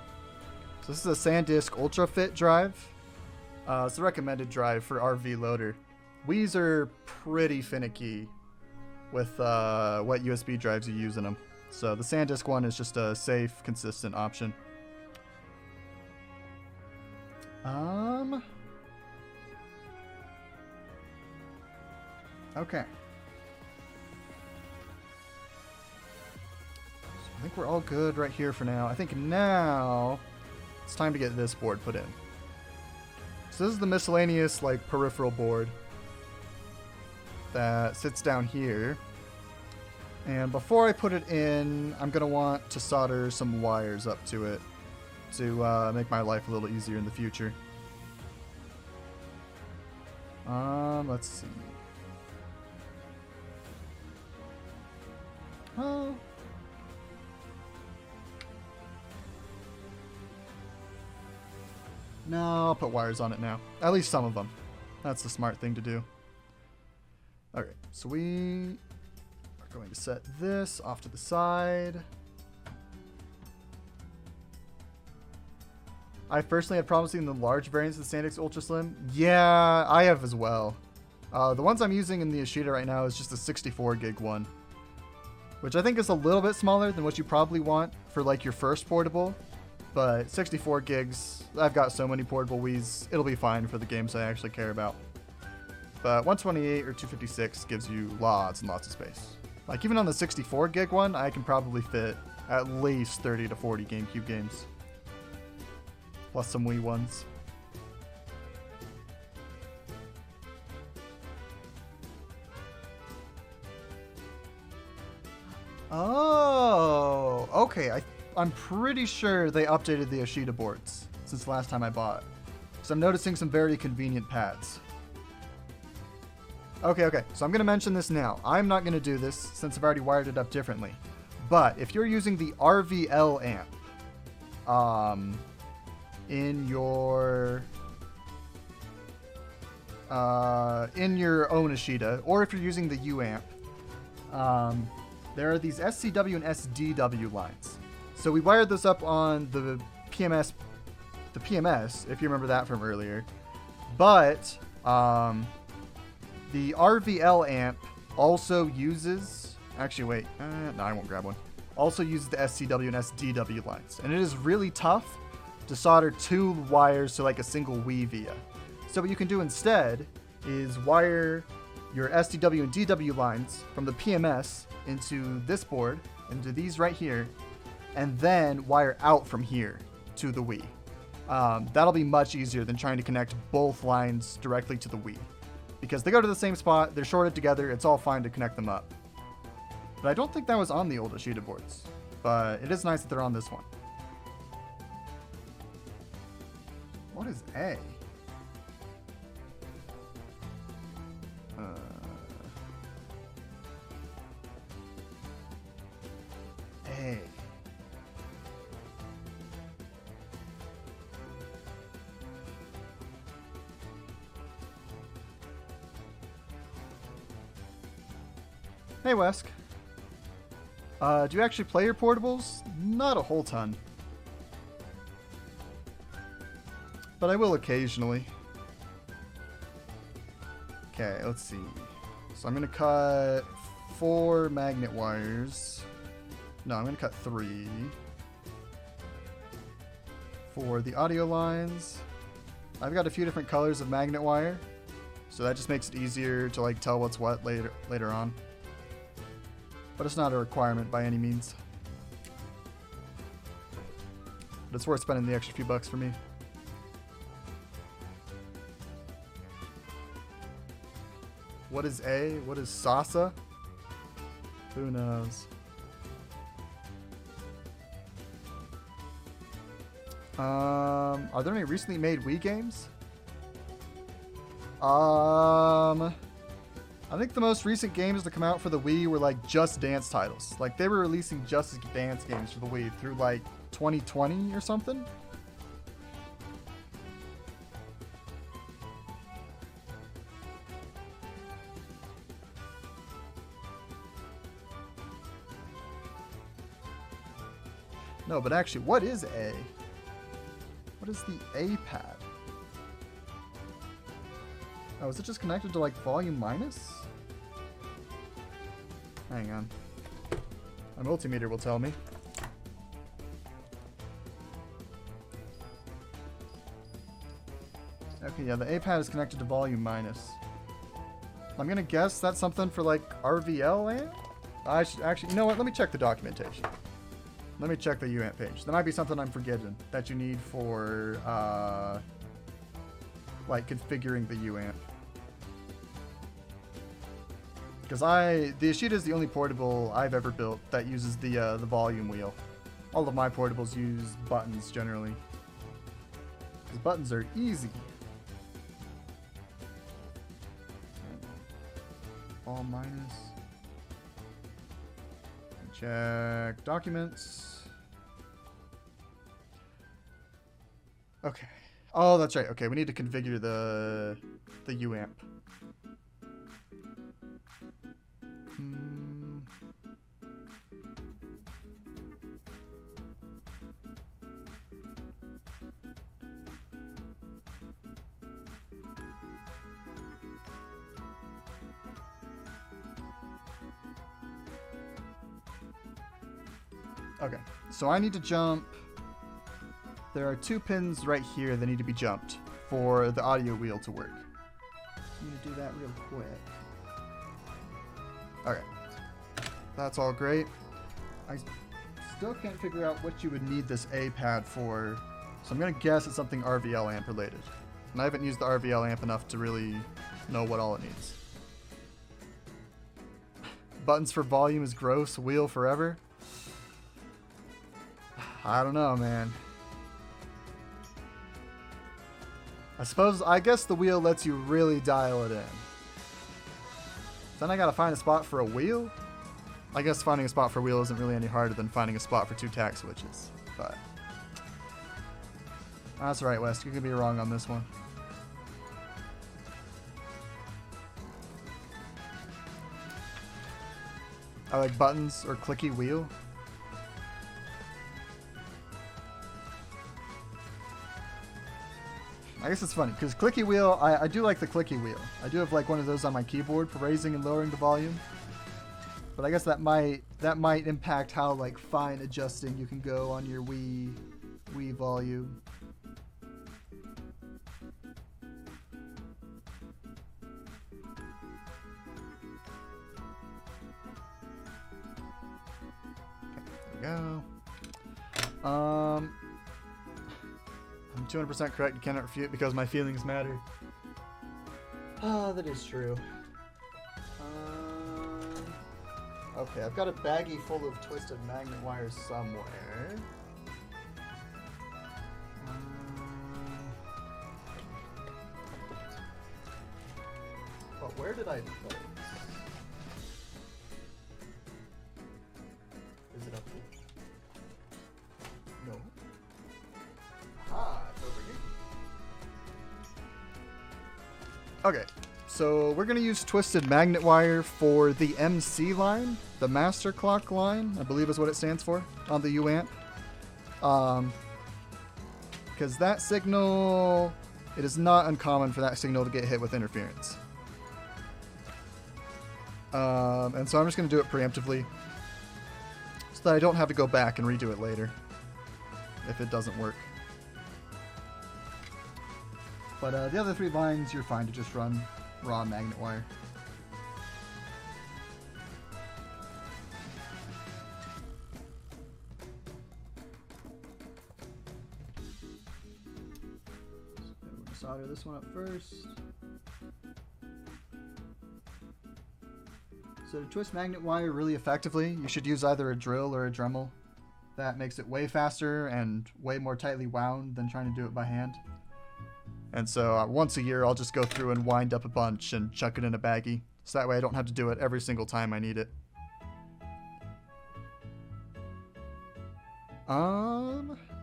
So this is a SanDisk Ultra Fit drive. It's the recommended drive for RV loader. Wii's are pretty finicky with what USB drives you use in them. So the SanDisk one is just a safe, consistent option. Okay. So I think we're all good right here for now. I think now it's time to get this board put in. So this is the miscellaneous like peripheral board that sits down here. And before I put it in, I'm going to want to solder some wires up to it to make my life a little easier in the future. Let's see. Oh. No, I'll put wires on it now. At least some of them. That's the smart thing to do. Okay, so we are going to set this off to the side. I personally had problems seeing the large variants of the SanDisk Ultra Slim. Yeah, I have as well. The ones I'm using in the Ashida right now is just a 64 gig one, which I think is a little bit smaller than what you probably want for like your first portable. But 64 gigs, I've got so many portable Wiis, it'll be fine for the games I actually care about. But 128 or 256 gives you lots and lots of space. Like even on the 64 gig one, I can probably fit at least 30 to 40 GameCube games. Plus some Wii ones. Oh, okay. I'm pretty sure they updated the Ashida boards since the last time I bought. So I'm noticing some very convenient pads. Okay. So I'm going to mention this now. I'm not going to do this since I've already wired it up differently. But if you're using the RVL amp in your own Ashida, or if you're using the U amp, there are these SCW and SDW lines. So we wired this up on the PMS, if you remember that from earlier. But the RVL amp also uses, actually wait, no, I won't grab one. Also uses the SCW and SDW lines. And it is really tough to solder two wires to like a single Wii via. So what you can do instead is wire your SDW and DW lines from the PMS into this board, into these right here, and then wire out from here to the Wii. That'll be much easier than trying to connect both lines directly to the Wii, because they go to the same spot, they're shorted together, it's all fine to connect them up. But I don't think that was on the old Ashida boards, but it is nice that they're on this one. What is A? A. Hey, Wesk. Do you actually play your portables? Not a whole ton. But I will occasionally. Okay, let's see. So I'm going to cut 4 magnet wires. No, I'm going to cut 3. For the audio lines, I've got a few different colors of magnet wire. So that just makes it easier to like tell what's what later on. But it's not a requirement by any means. But it's worth spending the extra few bucks for me. What is A? What is Sasa? Who knows? Are there any recently made Wii games? I think the most recent games to come out for the Wii were like Just Dance titles. Like they were releasing Just Dance games for the Wii through like 2020 or something. No, but actually, what is A? What is the A pad? Oh, is it just connected to like volume minus? Hang on. My multimeter will tell me. Okay, yeah, the A pad is connected to volume minus. I'm gonna guess that's something for like RVL amp? I should actually, you know what? Let me check the documentation. Let me check the UAMP page. There might be something I'm forgetting that you need for like configuring the UAMP. Because the Ashida is the only portable I've ever built that uses the volume wheel. All of my portables use buttons generally. Because buttons are easy. All minus. Check documents. Okay. Oh, that's right. Okay, we need to configure the UAMP. Okay, so I need to jump. There are 2 pins right here that need to be jumped for the audio wheel to work. I'm going to do that real quick. Okay, that's all great. I still can't figure out what you would need this A pad for, so I'm going to guess it's something RVL amp related. And I haven't used the RVL amp enough to really know what all it needs. Buttons for volume is gross. Wheel forever. I don't know, man. I guess the wheel lets you really dial it in. Then I gotta find a spot for a wheel? I guess finding a spot for a wheel isn't really any harder than finding a spot for 2 tack switches, but... That's right, West. You could be wrong on this one. I like buttons or clicky wheel. I guess it's funny, because clicky wheel, I do like the clicky wheel. I do have like one of those on my keyboard for raising and lowering the volume. But I guess that might impact how like fine adjusting you can go on your Wii volume. Okay, there we go. I'm 200% correct. You cannot refute because my feelings matter. Ah, that is true. Okay, I've got a baggie full of twisted magnet wires somewhere. But where did I put it? Is it up here? No. Ah, it's over here. Okay, so we're gonna use twisted magnet wire for the MC line, the master clock line, I believe is what it stands for on the UAMP. Because that signal, it is not uncommon for that signal to get hit with interference. And so I'm just gonna do it preemptively, so that I don't have to go back and redo it later if it doesn't work. But the other 3 lines, you're fine to just run raw magnet wire. So we're going to solder this one up first. So to twist magnet wire really effectively, you should use either a drill or a Dremel. That makes it way faster and way more tightly wound than trying to do it by hand. And so once a year, I'll just go through and wind up a bunch and chuck it in a baggie. So that way I don't have to do it every single time I need it.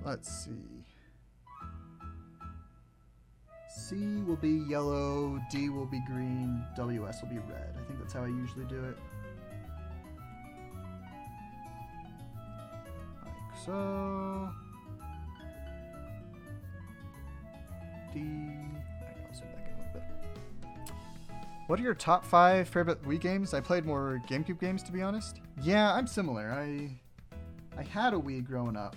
Let's see. C will be yellow, D will be green, WS will be red. I think that's how I usually do it. Like so. I'll zoom back in a little bit. What are your top 5 favorite Wii games? I played more GameCube games, to be honest. Yeah, I'm similar. I had a Wii growing up,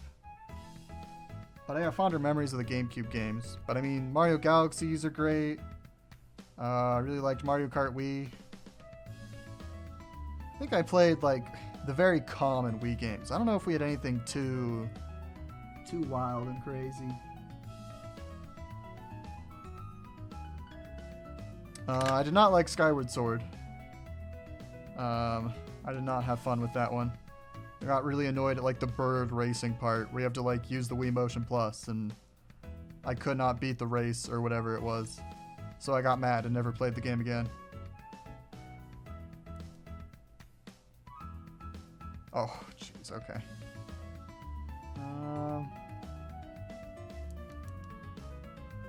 but I have fonder memories of the GameCube games. But I mean, Mario Galaxies are great. I really liked Mario Kart Wii. I think I played like the very common Wii games. I don't know if we had anything too wild and crazy. I did not like Skyward Sword. I did not have fun with that one. I got really annoyed at like the bird racing part where you have to like use the Wii Motion Plus, and I could not beat the race or whatever it was. So I got mad and never played the game again. Oh, jeez, okay.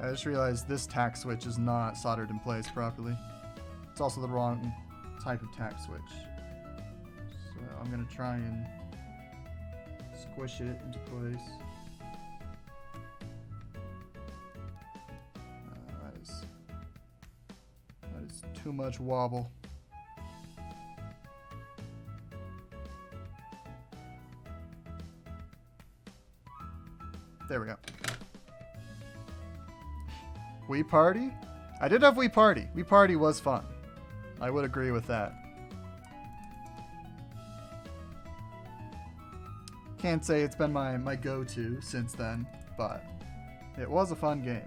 I just realized this tack switch is not soldered in place properly. It's also the wrong type of tack switch. So I'm going to try and squish it into place. That is too much wobble. There we go. Wii Party? I did have Wii Party. Wii Party was fun. I would agree with that. Can't say it's been my go-to since then, but it was a fun game.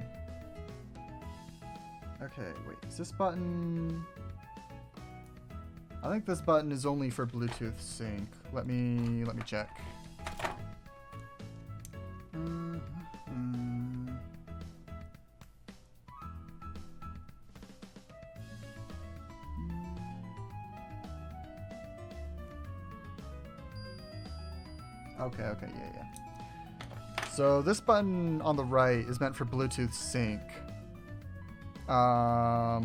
Okay, wait, is this button... I think this button is only for Bluetooth sync. Let me check. Okay, yeah. So this button on the right is meant for Bluetooth sync. I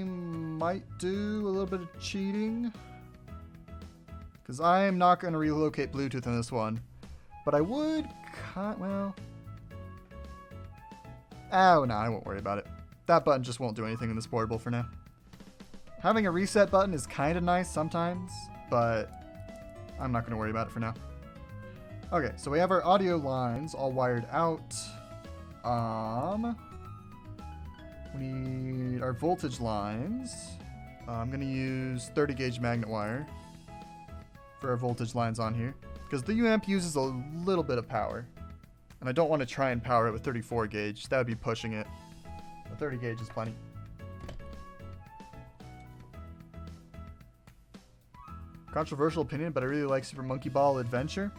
might do a little bit of cheating, because I am not going to relocate Bluetooth in this one. But I would well... Oh, no, I won't worry about it. That button just won't do anything in this portable for now. Having a reset button is kind of nice sometimes, but I'm not going to worry about it for now. Okay, so we have our audio lines all wired out. We need our voltage lines. I'm going to use 30 gauge magnet wire for our voltage lines on here, because the UAMP uses a little bit of power, and I don't want to try and power it with 34 gauge. That would be pushing it. But 30 gauge is plenty. Controversial opinion, but I really like Super Monkey Ball Adventure.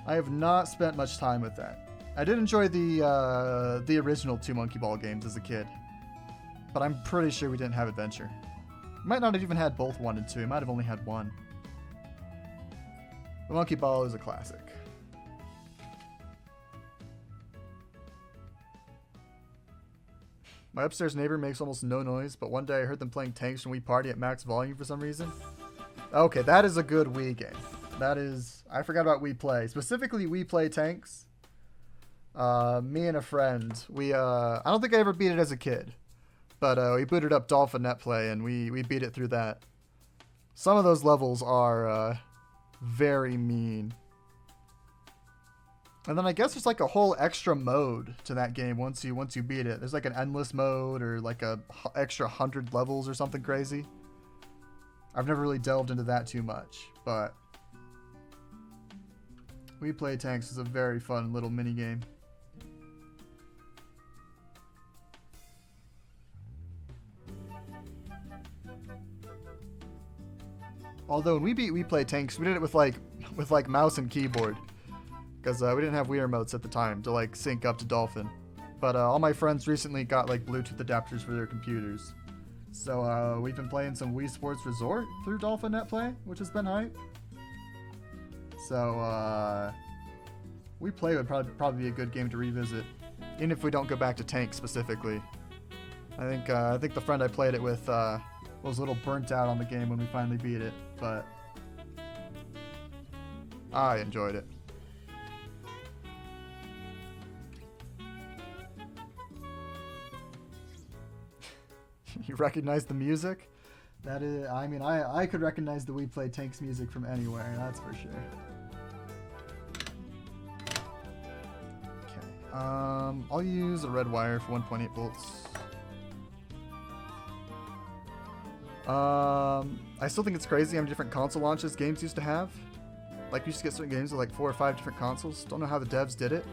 I have not spent much time with that. I did enjoy the original 2 Monkey Ball games as a kid, but I'm pretty sure we didn't have Adventure. We might not have even had both 1 and 2. We might have only had 1. The Monkey Ball is a classic. My upstairs neighbor makes almost no noise, but one day I heard them playing Tanks and Wii Party at max volume for some reason. Okay, that is a good Wii game. That is... I forgot about Wii Play. Specifically, Wii Play Tanks. Me and a friend, I don't think I ever beat it as a kid, but we booted up Dolphin Netplay and we beat it through that. Some of those levels are very mean. And then I guess there's like a whole extra mode to that game once you beat it. There's like an endless mode or like a extra 100 levels or something crazy. I've never really delved into that too much, but Wii Play Tanks is a very fun little mini game. Although when we beat Wii Play Tanks, we did it with like mouse and keyboard, because we didn't have Wii remotes at the time to like sync up to Dolphin. But all my friends recently got like Bluetooth adapters for their computers, so we've been playing some Wii Sports Resort through Dolphin Netplay, which has been hype. So Wii Play would probably be a good game to revisit, even if we don't go back to Tanks specifically. I think the friend I played it with was a little burnt out on the game when we finally beat it, but I enjoyed it. You recognize the music? That is, I mean, I could recognize the Wii Play Tanks music from anywhere, that's for sure. Okay, I'll use a red wire for 1.8 volts. I still think it's crazy how many different console launches games used to have. Like, you used to get certain games with like 4 or 5 different consoles. Don't know how the devs did it.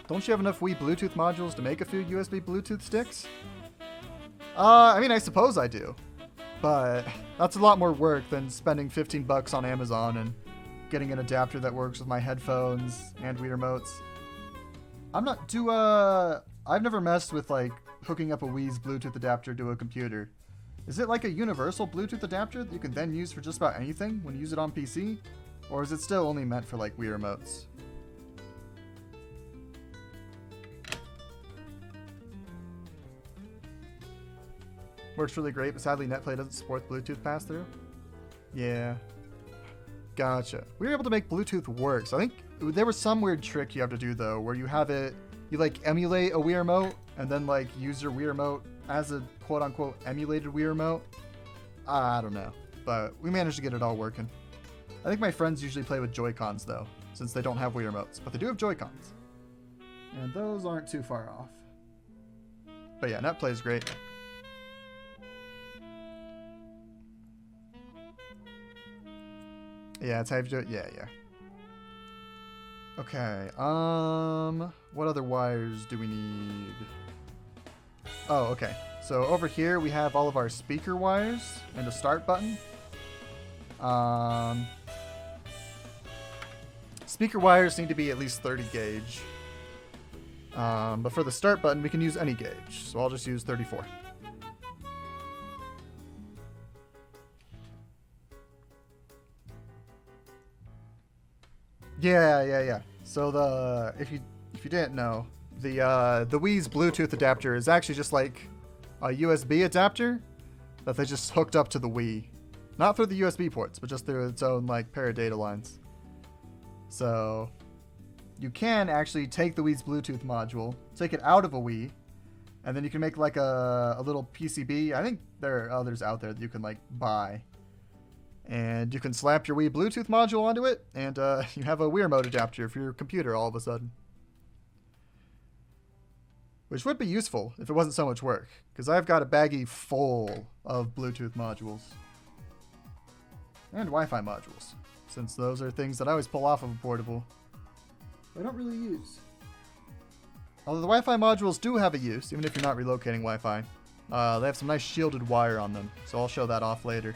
Don't you have enough Wii Bluetooth modules to make a few USB Bluetooth sticks? I mean, I suppose I do. But that's a lot more work than spending 15 bucks on Amazon and getting an adapter that works with my headphones and Wii remotes. I've never messed with like hooking up a Wii's Bluetooth adapter to a computer. Is it like a universal Bluetooth adapter that you can then use for just about anything when you use it on PC? Or is it still only meant for like Wii remotes? Works really great, but sadly NetPlay doesn't support Bluetooth pass-through. Yeah. Gotcha. We were able to make Bluetooth work. So I think there was some weird trick you have to do though, where you have it, you like emulate a Wii remote and then like use your Wii remote as a quote-unquote emulated Wii remote. I don't know, but we managed to get it all working. I think my friends usually play with Joy-Cons though, since they don't have Wii remotes, but they do have Joy-Cons. And those aren't too far off. But yeah, NetPlay is great. Yeah, it's how you do it. Yeah, yeah. Okay. What other wires do we need? Oh, okay. So over here we have all of our speaker wires and a start button. Speaker wires need to be at least 30 gauge. But for the start button, we can use any gauge. So I'll just use 34. Yeah. So if you didn't know, the Wii's Bluetooth adapter is actually just like a USB adapter that they just hooked up to the Wii. Not through the USB ports, but just through its own like pair of data lines. So you can actually take the Wii's Bluetooth module, take it out of a Wii, and then you can make like a little PCB. I think there are others out there that you can like buy. And you can slap your Wii Bluetooth module onto it, and you have a Wii remote adapter for your computer all of a sudden. Which would be useful if it wasn't so much work, because I've got a baggie full of Bluetooth modules. And Wi-Fi modules, since those are things that I always pull off of a portable. I don't really use. Although the Wi-Fi modules do have a use, even if you're not relocating Wi-Fi. They have some nice shielded wire on them, so I'll show that off later.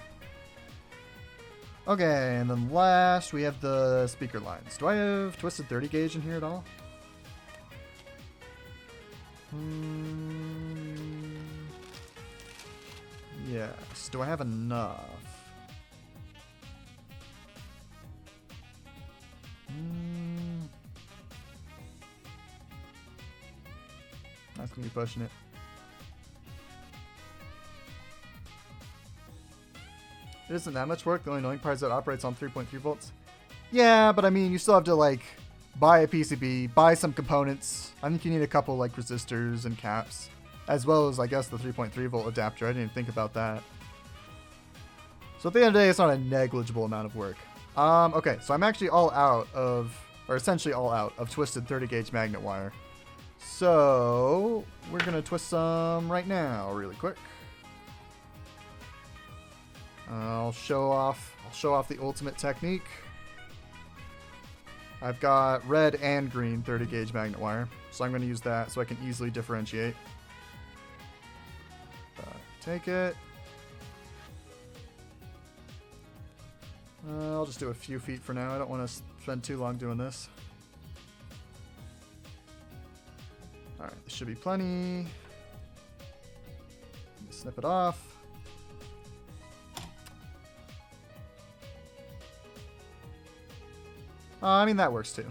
Okay, and then last we have the speaker lines. Do I have twisted 30 gauge in here at all? Yes. Do I have enough? That's gonna be pushing it. It isn't that much work. The only annoying part is that it operates on 3.3 volts. Yeah, but I mean, you still have to like buy a PCB, buy some components. I think you need a couple like resistors and caps, as well as I guess the 3.3 volt adapter. I didn't even think about that. So at the end of the day, it's not a negligible amount of work. Okay, so I'm actually all out of, or essentially all out of twisted 30 gauge magnet wire. So we're gonna twist some right now, really quick. I'll show off the ultimate technique. I've got red and green 30 gauge magnet wire, so I'm going to use that so I can easily differentiate. Take it. I'll just do a few feet for now. I don't want to spend too long doing this. Alright, this should be plenty. Snip it off. I mean, that works too.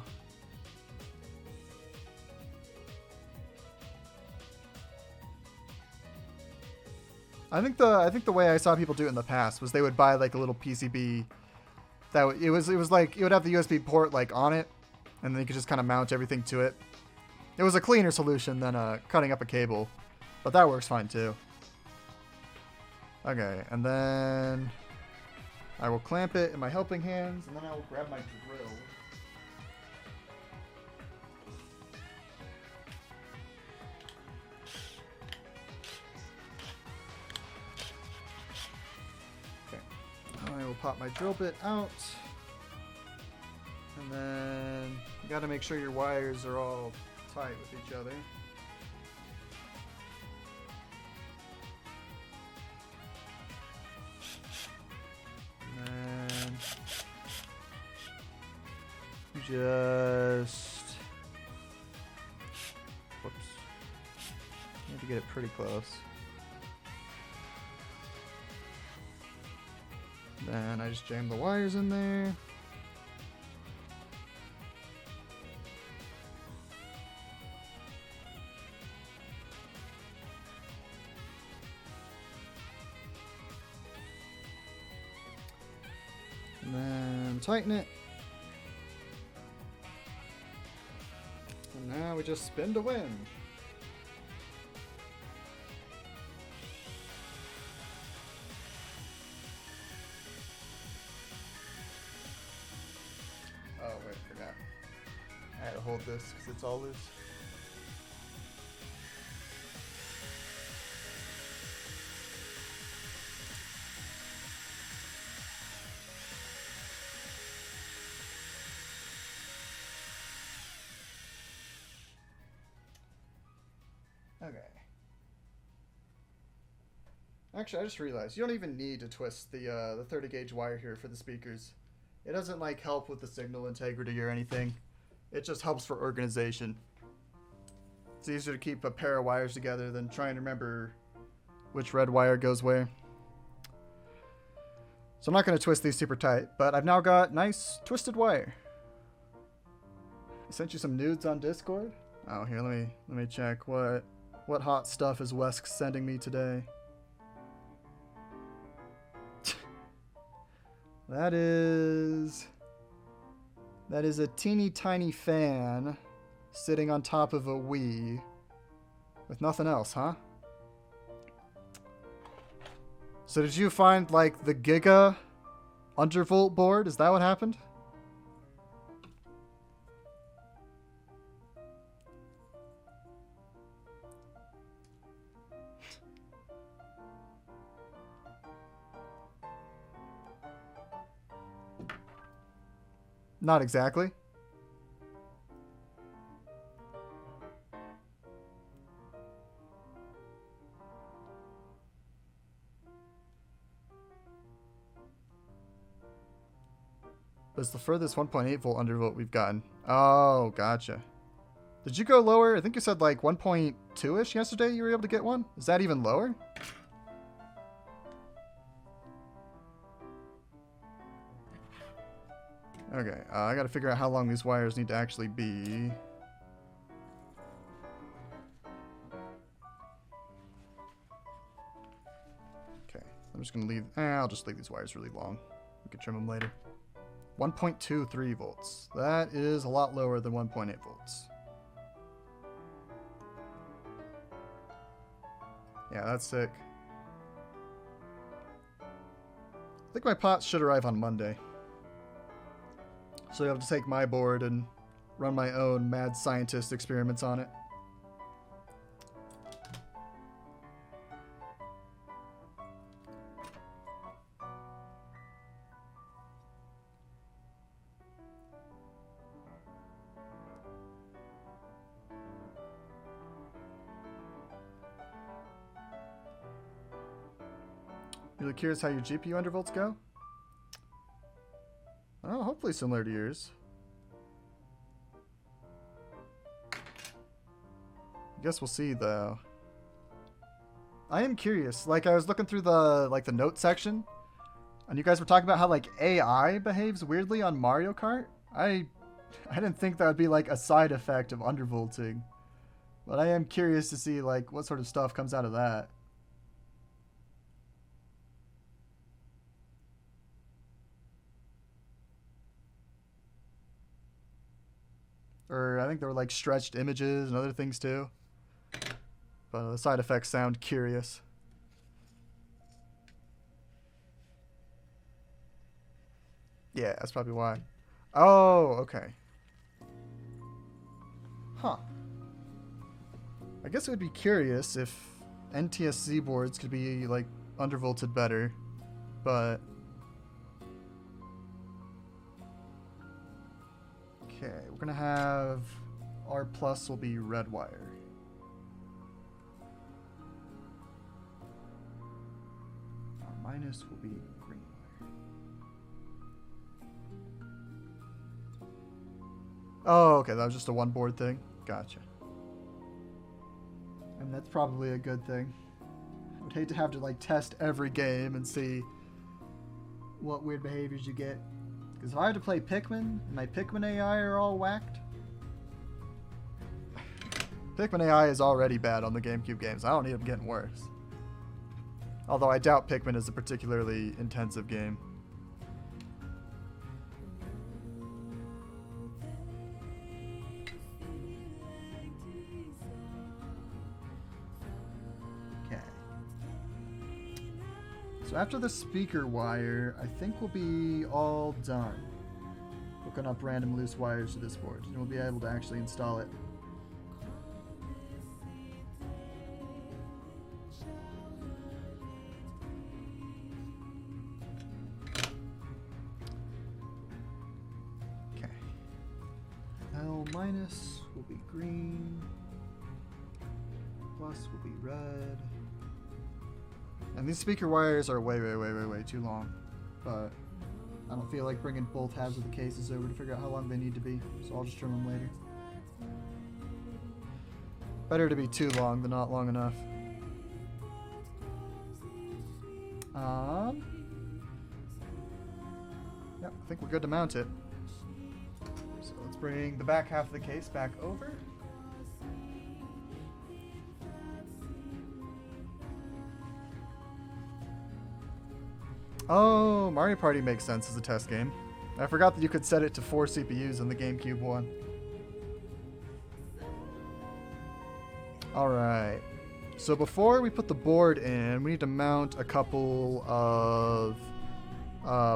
I think the way I saw people do it in the past was they would buy like a little PCB that it was like it would have the USB port like on it, and then you could just kind of mount everything to it. It was a cleaner solution than cutting up a cable, but that works fine too. Okay, and then I will clamp it in my helping hands, and then I will grab my drill. I will pop my drill bit out, and then you got to make sure your wires are all tight with each other. And then you just, whoops, you have to get it pretty close. Then I just jam the wires in there. And then tighten it. And now we just spin to win. Oh, wait, forgot. I had to hold this because it's all loose. Okay. Actually, I just realized you don't even need to twist the 30 gauge wire here for the speakers. It doesn't like help with the signal integrity or anything. It just helps for organization. It's easier to keep a pair of wires together than trying to remember which red wire goes where. So I'm not going to twist these super tight, but I've now got nice twisted wire. I sent you some nudes on Discord. Oh, here, let me check what hot stuff is Wesk sending me today. That is a teeny tiny fan sitting on top of a Wii with nothing else, huh? So did you find like the Giga undervolt board? Is that what happened? Not exactly. But it's the furthest 1.8 volt undervolt we've gotten. Oh, gotcha. Did you go lower? I think you said like 1.2-ish yesterday you were able to get one. Is that even lower? Okay, I gotta figure out how long these wires need to actually be. Okay, I'm just gonna leave. I'll just leave these wires really long. We can trim them later. 1.23 volts. That is a lot lower than 1.8 volts. Yeah, that's sick. I think my pots should arrive on Monday. So I have to take my board and run my own mad scientist experiments on it. Really curious how your GPU undervolts go? Oh, hopefully similar to yours. I guess we'll see though. I am curious. Like I was looking through the note section, and you guys were talking about how like AI behaves weirdly on Mario Kart. I didn't think that would be like a side effect of undervolting, but I am curious to see like what sort of stuff comes out of that. Or I think there were like stretched images and other things too. But the side effects sound curious. Yeah, that's probably why. Oh, okay. Huh. I guess it would be curious if NTSC boards could be like undervolted better, but okay, we're gonna have R plus will be red wire. R minus will be green wire. Oh, okay, that was just a one board thing. Gotcha. And that's probably a good thing. I would hate to have to like test every game and see what weird behaviors you get. Because if I had to play Pikmin, and my Pikmin AI are all whacked. Pikmin AI is already bad on the GameCube games. I don't need them getting worse. Although I doubt Pikmin is a particularly intensive game. Okay. So after the speaker wire, I think we'll be all done. Hooking up random loose wires to this board, and we'll be able to actually install it. Minus will be green, plus will be red. And these speaker wires are way too long. But I don't feel like bringing both halves of the cases over to figure out how long they need to be, so I'll just trim them later. Better to be too long than not long enough. Yep, I think we're good to mount it. So let's bring the back half of the case back over. Oh, Mario Party makes sense as a test game. I forgot that you could set it to 4 CPUs in the GameCube one. Alright. So before we put the board in, we need to mount a couple of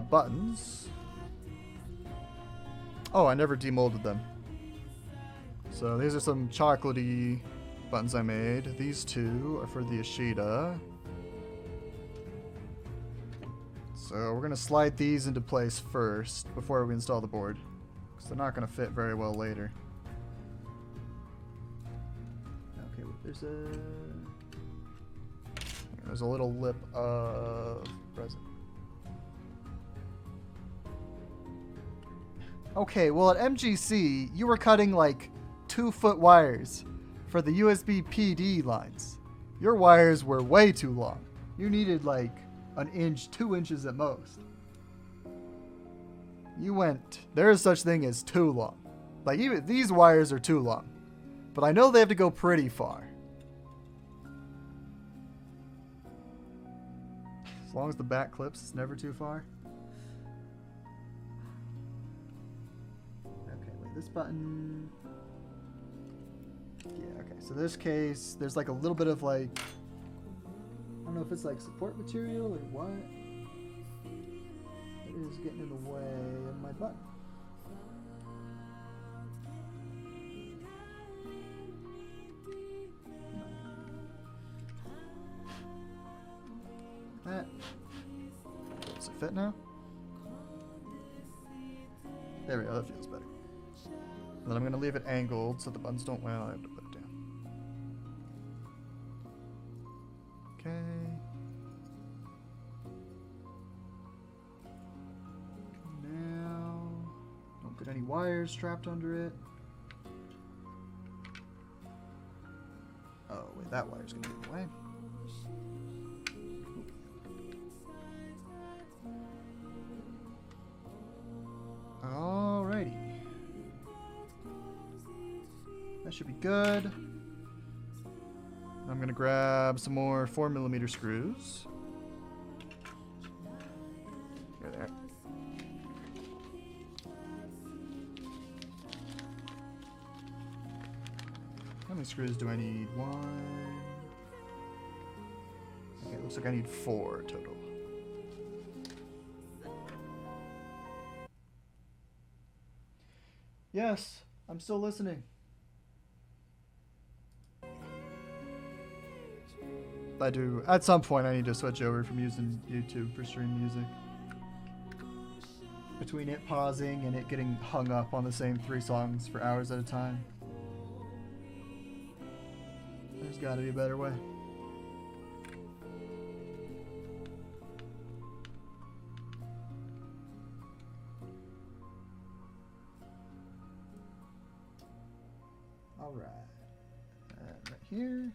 buttons. Oh, I never demolded them. So these are some chocolatey buttons I made. These two are for the Ashida. So we're going to slide these into place first before we install the board, because they're not going to fit very well later. Okay, well, there's a little lip of resin. Okay, well at MGC, you were cutting like 2-foot wires for the USB PD lines. Your wires were way too long. You needed like an inch, 2 inches at most. You went, there is such thing as too long. Like even these wires are too long. But I know they have to go pretty far. As long as the back clips, it's never too far. okay, wait, this button. Yeah, okay, so this case, there's like a little bit of like, I don't know if it's like support material or what. It is getting in the way of my button. That. Does it fit now? There we go, that feels better. And then I'm going to leave it angled so the buttons don't, well, I have to put it down. Okay. Now, don't get any wires strapped under it. Oh, wait, that wire's going to be in the way. Alrighty. That should be good. I'm gonna grab some more 4mm screws. Here they are. How many screws do I need? 1. Okay, looks like I need 4 total. Yes, I'm still listening. I do. At some point, I need to switch over from using YouTube for stream music. Between it pausing and it getting hung up on the same 3 songs for hours at a time. There's gotta be a better way. Alright. Right here.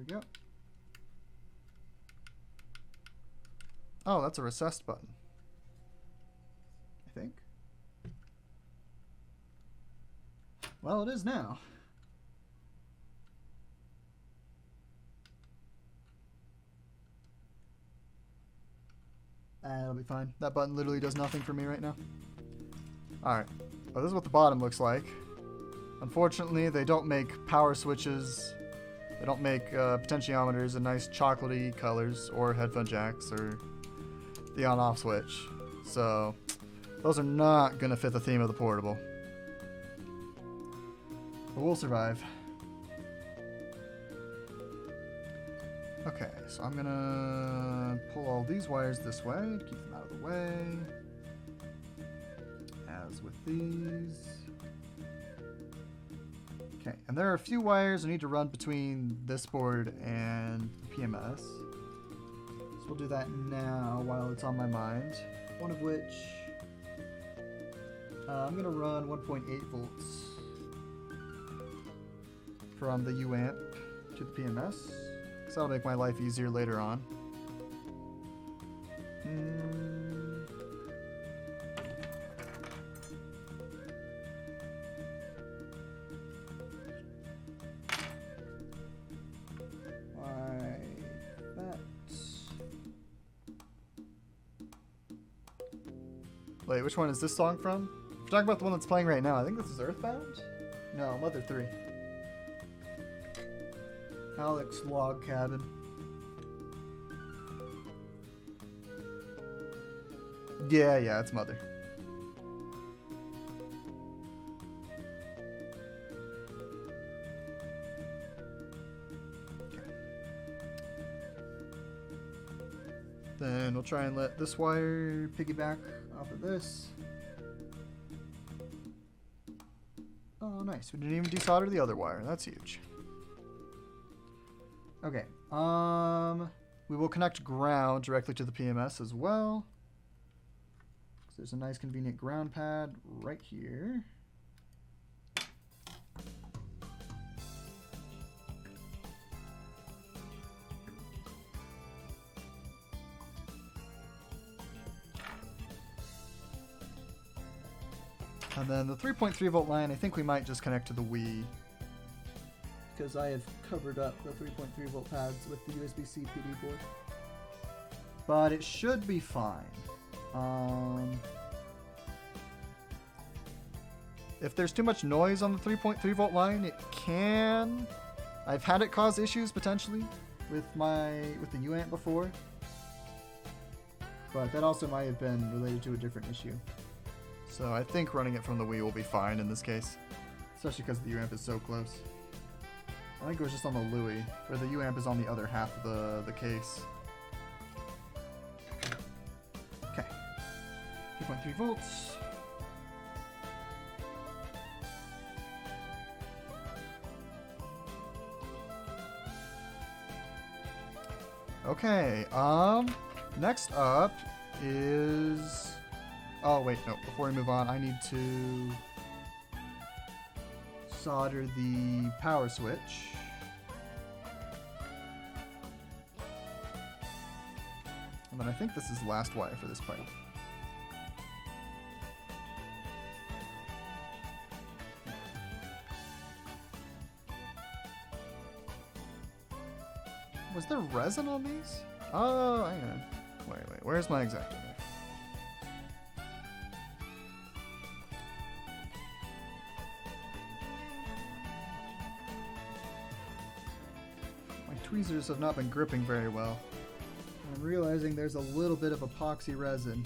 go. Oh, that's a recessed button. I think. Well, it is now. It'll be fine. That button literally does nothing for me right now. Alright. Well, this is what the bottom looks like. Unfortunately, they don't make power switches. They don't make potentiometers in nice chocolatey colors, or headphone jacks, or the on-off switch. So, those are not going to fit the theme of the portable. But we'll survive. Okay, so I'm gonna pull all these wires this way to keep them out of the way. As with these. Okay, and there are a few wires I need to run between this board and the PMS. So we'll do that now while it's on my mind. One of which I'm gonna run 1.8 volts from the UAMP to the PMS. So that'll make my life easier later on. Like that. Wait, which one is this song from? If we're talking about the one that's playing right now, I think this is Earthbound? No, Mother 3. Alex Log Cabin. Yeah, it's Mother. Okay. Then we'll try and let this wire piggyback off of this. Oh, nice. We didn't even desolder the other wire. That's huge. Okay, we will connect ground directly to the PMS as well. There's a nice convenient ground pad right here. And then the 3.3 volt line, I think we might just connect to the Wii, because I have covered up the 3.3 volt pads with the USB-C PD board. But it should be fine. If there's too much noise on the 3.3 volt line, it can... I've had it cause issues potentially with the UAMP before. But that also might have been related to a different issue. So I think running it from the Wii will be fine in this case. Especially because the UAMP is so close. I think it was just on the Louis, where the UAMP is on the other half of the case. Okay. 3.3 volts. Okay, next up is... Oh, wait, no, before we move on, I need to solder the power switch. And then I think this is the last wire for this pipe. Was there resin on these? Oh, hang on. Wait, where's my X-Acto? My tweezers have not been gripping very well. I'm realizing there's a little bit of epoxy resin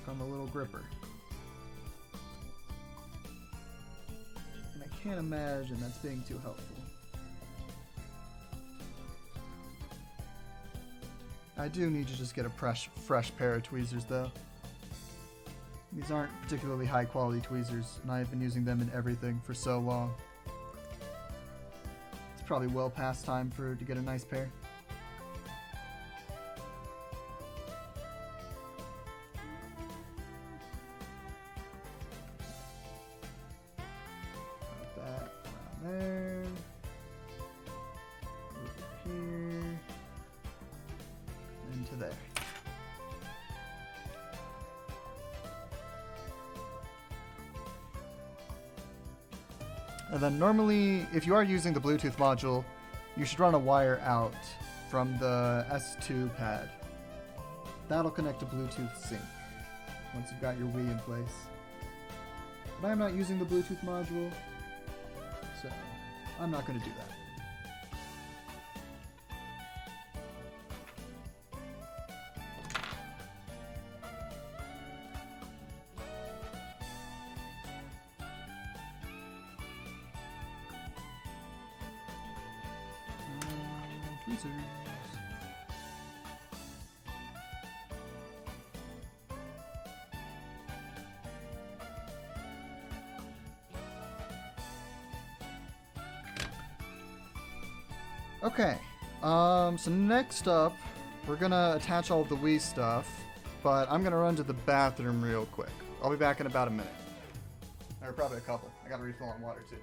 on the little gripper. And I can't imagine that's being too helpful. I do need to just get a fresh pair of tweezers though. These aren't particularly high quality tweezers, and I've been using them in everything for so long. It's probably well past time to get a nice pair. Put that around there. Move And then normally, if you are using the Bluetooth module, you should run a wire out from the S2 pad. That'll connect to Bluetooth sync once you've got your Wii in place. But I'm not using the Bluetooth module, so I'm not going to do that. Tweezers. Okay, so next up, we're gonna attach all of the Wii stuff, but I'm gonna run to the bathroom real quick. I'll be back in about a minute. Or probably a couple. I gotta refill on water too.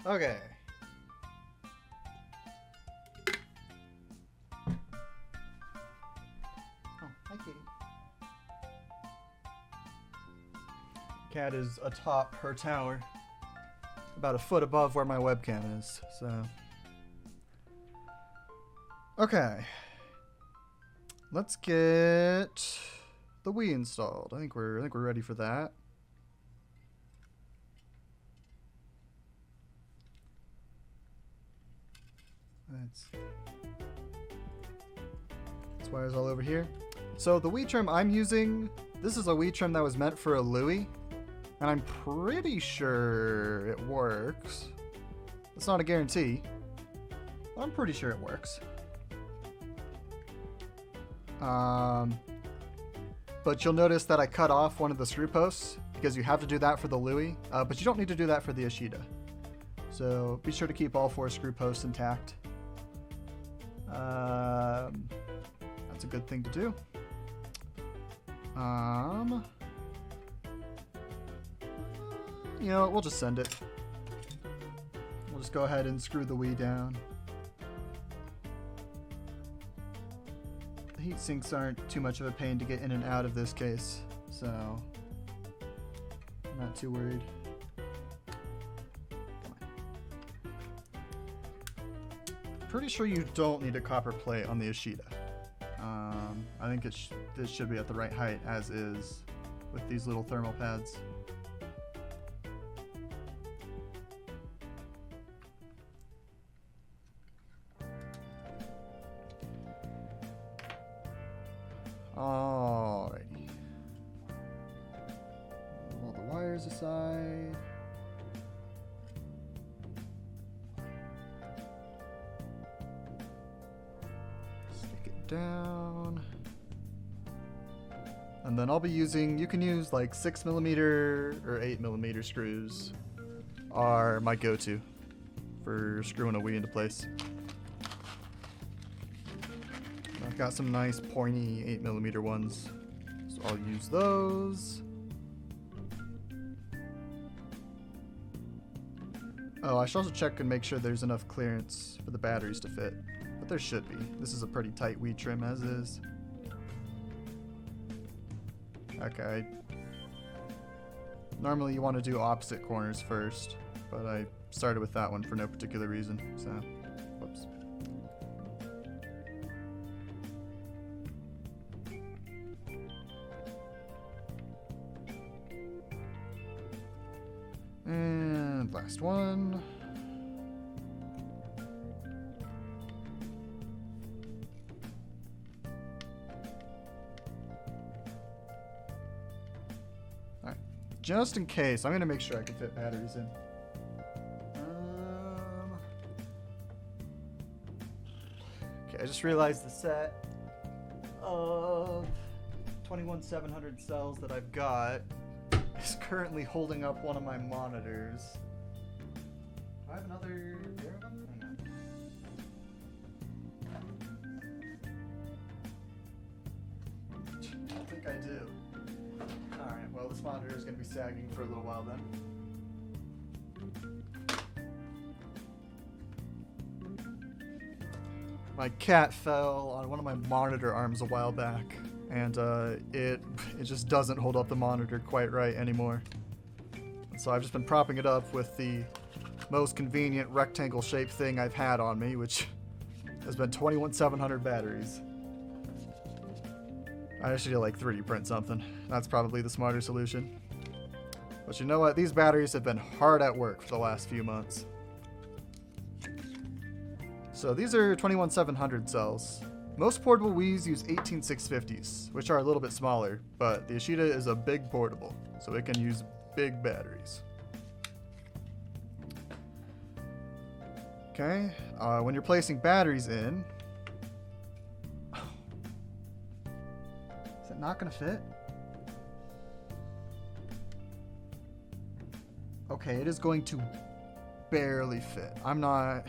Okay. Oh, hi, kitty. Cat is atop her tower, about a foot above where my webcam is. So, okay, let's get the Wii installed. I think we're ready for that. That's wires all over here. So the Wii trim I'm using, this is a Wii trim that was meant for a Louie, and I'm pretty sure it works. It's not a guarantee, but I'm pretty sure it works. But you'll notice that I cut off one of the screw posts because you have to do that for the Louie, but you don't need to do that for the Ashida. So be sure to keep all 4 screw posts intact. That's a good thing to do. You know what, we'll just send it. We'll just go ahead and screw the Wii down. The heat sinks aren't too much of a pain to get in and out of this case, so I'm not too worried. pretty sure you don't need a copper plate on the Ashida. I think this should be at the right height as is with these little thermal pads. Alrighty. All the wires aside. Stick it down. And then I'll be using, you can use like 6mm or 8mm screws are my go-to for screwing a Wii into place. I've got some nice pointy 8mm ones, so I'll use those. Oh, I should also check and make sure there's enough clearance for the batteries to fit, but there should be. This is a pretty tight Wii trim as is. Okay. Normally you want to do opposite corners first, but I started with that one for no particular reason, so whoops. And last one. Alright, just in case, I'm going to make sure I can fit batteries in. Okay, I just realized the set of 21700 cells that I've got is currently holding up one of my monitors. Do I have another pair of them? I don't think I do. Alright, well this monitor is going to be sagging for a little while then. My cat fell on one of my monitor arms a while back, and it just doesn't hold up the monitor quite right anymore. So I've just been propping it up with the most convenient rectangle shaped thing I've had on me, which has been 21700 batteries. I should like 3D print something. That's probably the smarter solution. But you know what? These batteries have been hard at work for the last few months. So these are 21700 cells. Most portable Wiis use 18650s, which are a little bit smaller, but the Ashida is a big portable, so it can use big batteries. Okay, when you're placing batteries in... Is it not gonna fit? Okay, it is going to barely fit. I'm not...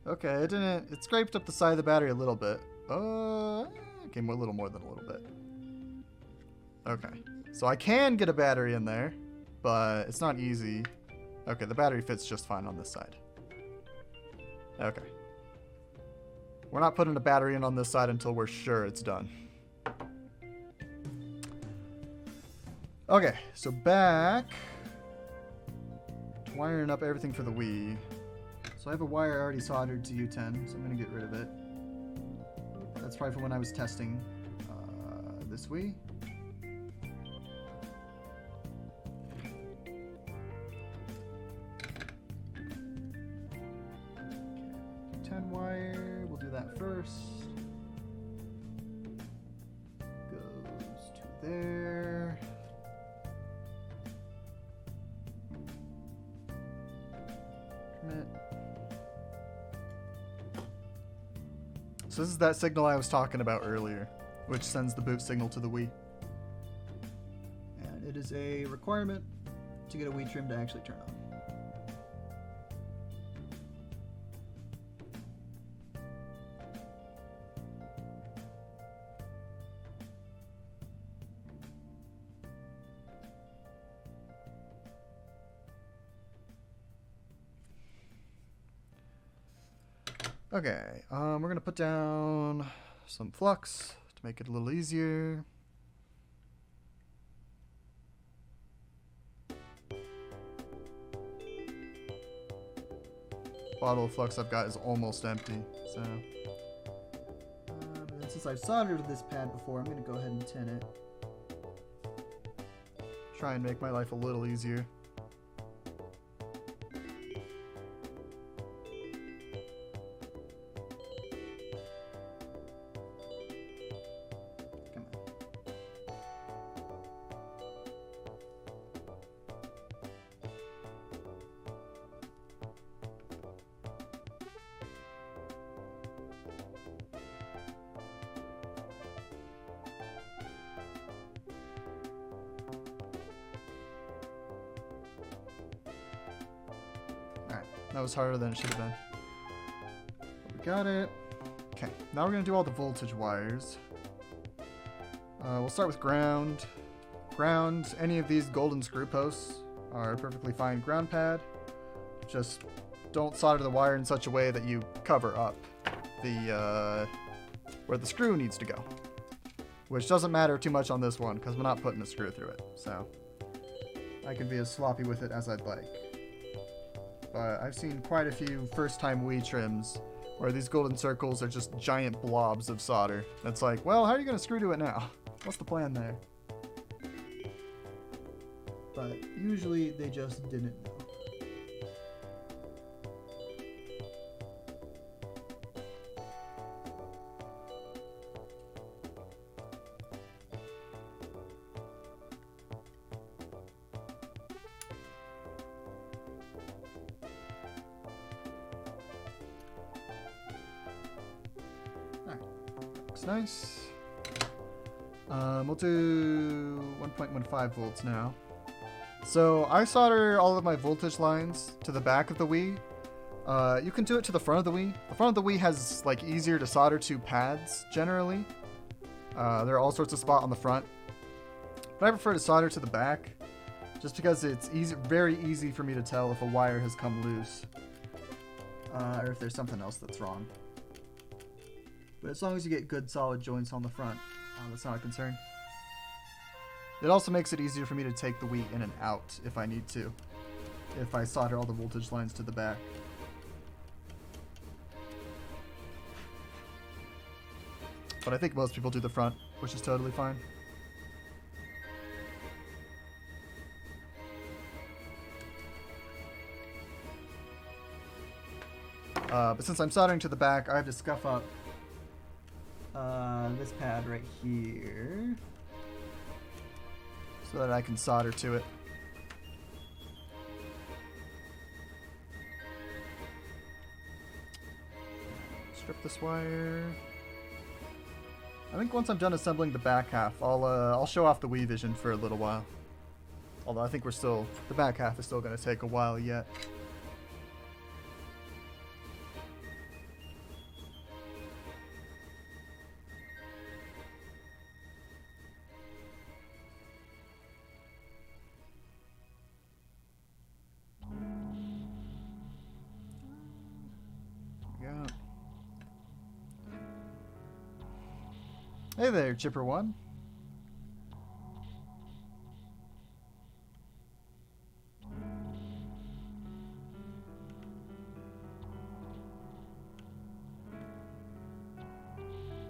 Okay, it didn't... It scraped up the side of the battery a little bit. Okay, a little more than a little bit. Okay, so I can get a battery in there, but it's not easy. Okay, the battery fits just fine on this side. Okay. We're not putting a battery in on this side until we're sure it's done. Okay, so back to wiring up everything for the Wii. So I have a wire already soldered to U10, so I'm going to get rid of it. That's probably from when I was testing this Wii. U10 wire, we'll do that first. Goes to there. Commit. So this is that signal I was talking about earlier, which sends the boot signal to the Wii. And it is a requirement to get a Wii trim to actually turn on. Okay, we're gonna put down some flux to make it a little easier. bottle of flux I've got is almost empty, so... And since I've soldered this pad before, I'm going to go ahead and tin it. Try and make my life a little easier. Come on. Alright, that was harder than it should have been. But we got it. Okay, now we're going to do all the voltage wires. We'll start with ground. Ground, any of these golden screw posts are a perfectly fine ground pad. Just don't solder the wire in such a way that you cover up the where the screw needs to go. Which doesn't matter too much on this one because we're not putting a screw through it. So I can be as sloppy with it as I'd like. But I've seen quite a few first-time Wii trims where these golden circles are just giant blobs of solder. It's like, well, how are you going to screw to it now? What's the plan there? But usually they just didn't know. Looks nice. We'll do 1.15 volts now. So I solder all of my voltage lines to the back of the Wii. You can do it to the front of the Wii. The front of the Wii has like easier to solder to pads generally. There are all sorts of spots on the front. But I prefer to solder to the back just because it's very easy for me to tell if a wire has come loose. Or if there's something else that's wrong. But as long as you get good solid joints on the front, that's not a concern. It also makes it easier for me to take the Wii in and out if I need to. If I solder all the voltage lines to the back. But I think most people do the front, which is totally fine. But since I'm soldering to the back, I have to scuff up this pad right here. So that I can solder to it. Strip this wire. I think once I'm done assembling the back half, I'll show off the Wii Vision for a little while. Although I think the back half is still going to take a while yet. Hey there, Chipper One.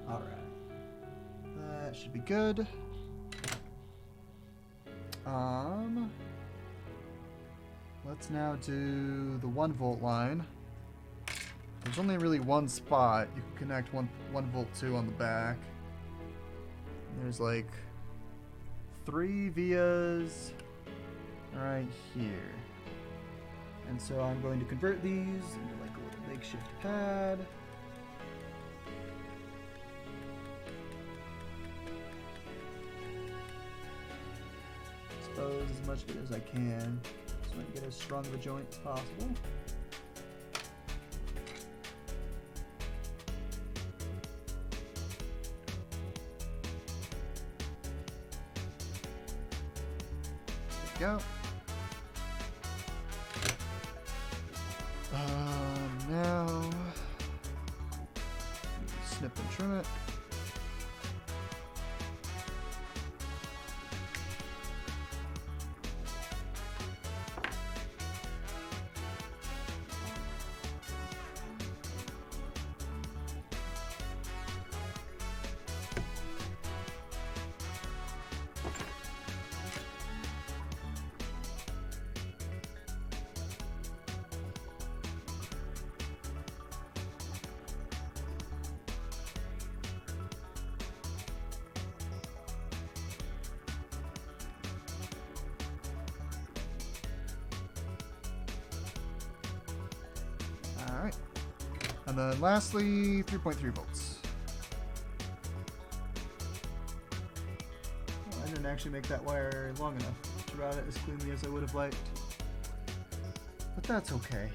All right, that should be good. Let's now do the 1 volt line. There's only really one spot you can connect 1 volt to on the back. There's like 3 vias right here. And so I'm going to convert these into like a little makeshift pad. Expose as much of it as I can so I can get as strong of a joint as possible. Go. Now snip and trim it. And then lastly, 3.3 volts. Well, I didn't actually make that wire long enough to route it as cleanly as I would have liked. But that's okay.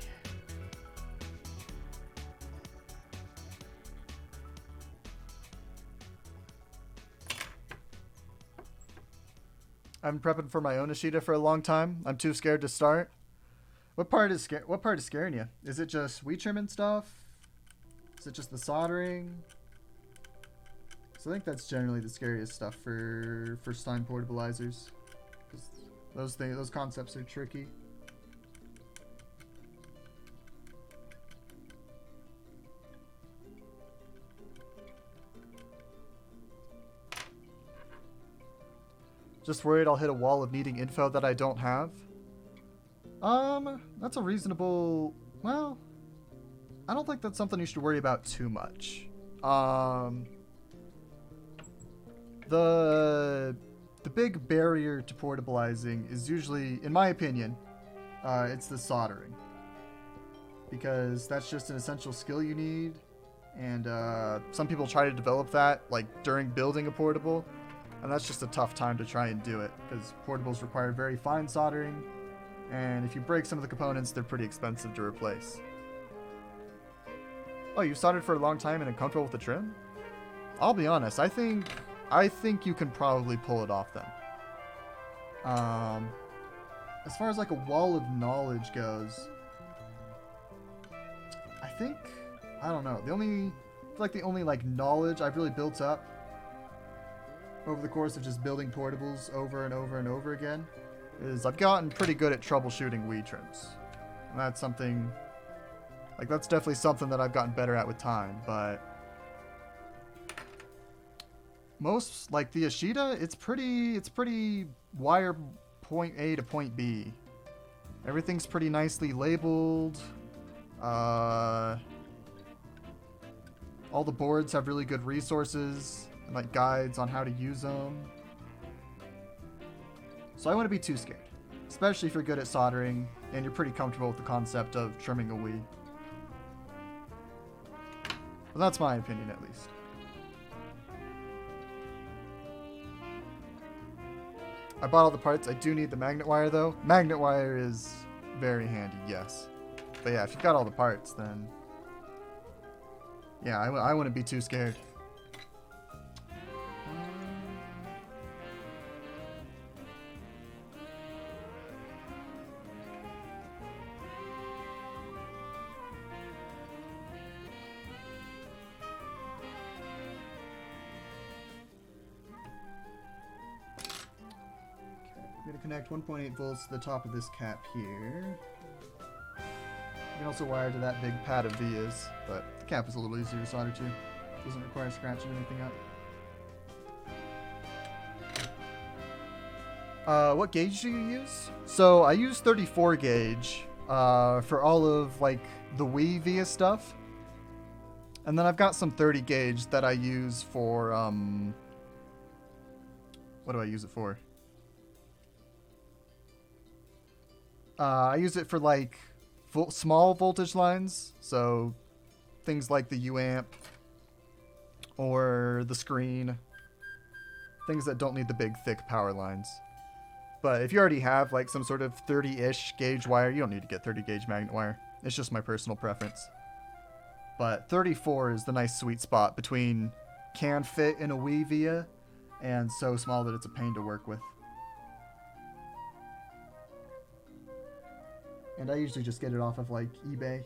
I've been prepping for my own Ashida for a long time. I'm too scared to start. What part is scaring you? Is it just weed trimming stuff? Is it just the soldering? So I think that's generally the scariest stuff for first-time portabilizers, because those concepts are tricky. Just worried I'll hit a wall of needing info that I don't have. That's a reasonable... Well, I don't think that's something you should worry about too much. The big barrier to portabilizing is usually, in my opinion, it's the soldering. Because that's just an essential skill you need. And some people try to develop that like during building a portable. And that's just a tough time to try and do it, because portables require very fine soldering, and if you break some of the components, they're pretty expensive to replace. Oh, you soldered for a long time and are comfortable with the trim? I'll be honest, I think you can probably pull it off then. As far as like a wall of knowledge goes, I don't know. The only knowledge I've really built up over the course of just building portables over and over and over again is I've gotten pretty good at troubleshooting weed trims. And that's something, like, that's definitely something that I've gotten better at with time, but most, like the Ashida, it's pretty wire point A to point B. Everything's pretty nicely labeled. All the boards have really good resources and like guides on how to use them. So I wouldn't be too scared, especially if you're good at soldering and you're pretty comfortable with the concept of trimming a Wii. Well, that's my opinion, at least. I bought all the parts. I do need the magnet wire, though. Magnet wire is very handy, yes. But yeah, if you've got all the parts, then yeah, I wouldn't be too scared. I'm going to connect 1.8 volts to the top of this cap here. You can also wire to that big pad of vias, but the cap is a little easier to solder to. Doesn't require scratching anything up. What gauge do you use? So I use 34 gauge for all of like the Wii via stuff. And then I've got some 30 gauge that I use for, what do I use it for? I use it for like small voltage lines, so things like the UAmp or the screen, things that don't need the big thick power lines. But if you already have like some sort of 30-ish gauge wire, you don't need to get 30 gauge magnet wire. It's just my personal preference. But 34 is the nice sweet spot between can fit in a Wii via and so small that it's a pain to work with. And I usually just get it off of like eBay.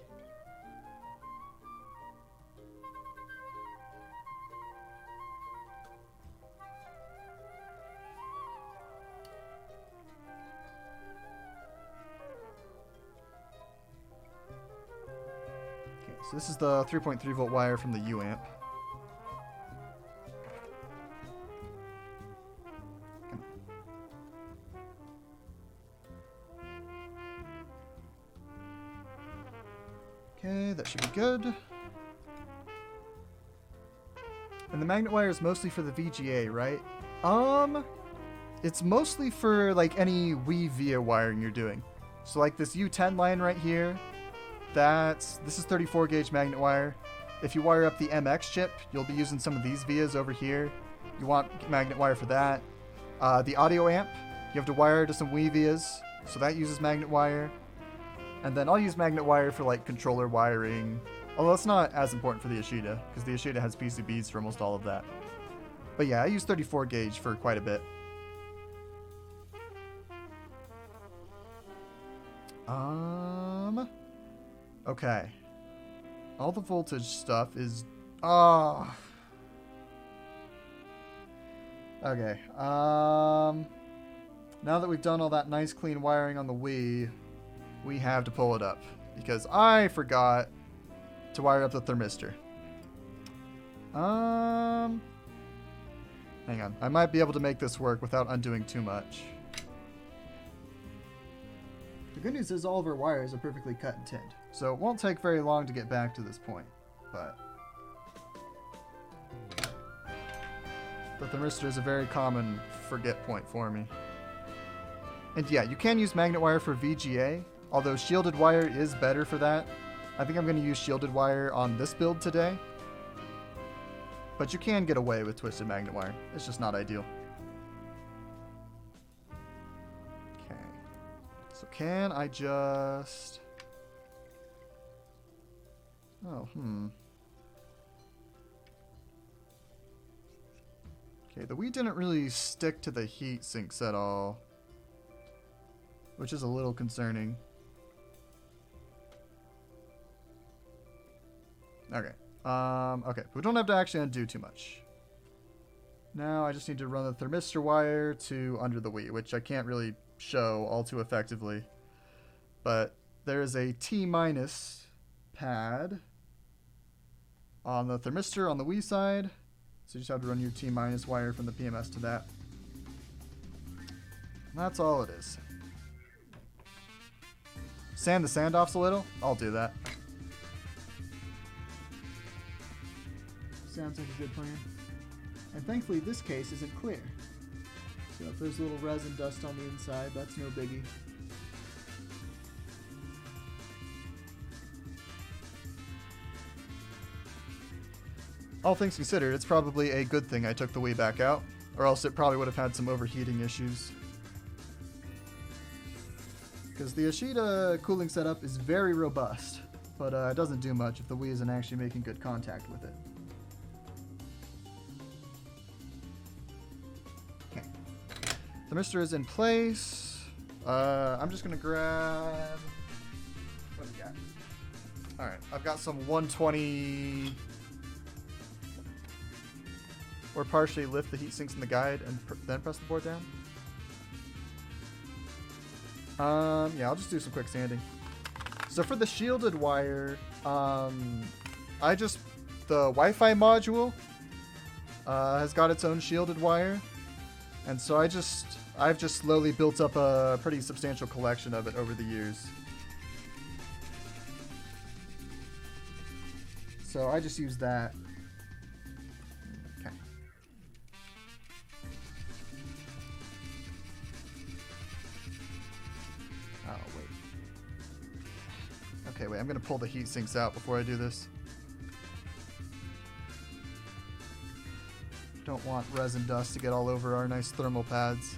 Okay, so this is the 3.3 volt wire from the UAmp. Okay, that should be good. And the magnet wire is mostly for the VGA, right? It's mostly for like any Wii via wiring you're doing. So like this U10 line right here, this is 34 gauge magnet wire. If you wire up the MX chip, you'll be using some of these vias over here. You want magnet wire for that. The audio amp, you have to wire to some Wii vias, so that uses magnet wire. And then I'll use magnet wire for like controller wiring, although it's not as important for the Ashida, because the Ashida has PCBs for almost all of that. But yeah, I use 34 gauge for quite a bit. Okay. All the voltage stuff is... Okay. Now that we've done all that nice clean wiring on the Wii, we have to pull it up. Because I forgot to wire up the thermistor. Hang on. I might be able to make this work without undoing too much. The good news is all of our wires are perfectly cut and tinned, so it won't take very long to get back to this point, but the thermistor is a very common forget point for me. And yeah, you can use magnet wire for VGA, although shielded wire is better for that. I think I'm going to use shielded wire on this build today, but you can get away with twisted magnet wire. It's just not ideal. So can I just... Okay, the Wii didn't really stick to the heat sinks at all, which is a little concerning. Okay. Okay, we don't have to actually undo too much. Now I just need to run the thermistor wire to under the Wii, which I can't really show all too effectively, but there is a T- pad on the thermistor on the Wii side, so you just have to run your T- wire from the PMS to that. And that's all it is. Sand the sand-offs a little? I'll do that. Sounds like a good plan. And thankfully this case isn't clear. So if there's a little resin dust on the inside, that's no biggie. All things considered, it's probably a good thing I took the Wii back out, or else it probably would have had some overheating issues. Because the Ashida cooling setup is very robust, but it doesn't do much if the Wii isn't actually making good contact with it. Thermistor is in place. I'm just gonna grab... What do we got? Alright, I've got some 120... Or partially lift the heat sinks in the guide and then press the board down. Yeah, I'll just do some quick sanding. So for the shielded wire, the Wi-Fi module has got its own shielded wire. And so I've just slowly built up a pretty substantial collection of it over the years. So I just use that. Okay. Oh, wait. Okay, wait, I'm gonna pull the heat sinks out before I do this. Don't want resin dust to get all over our nice thermal pads.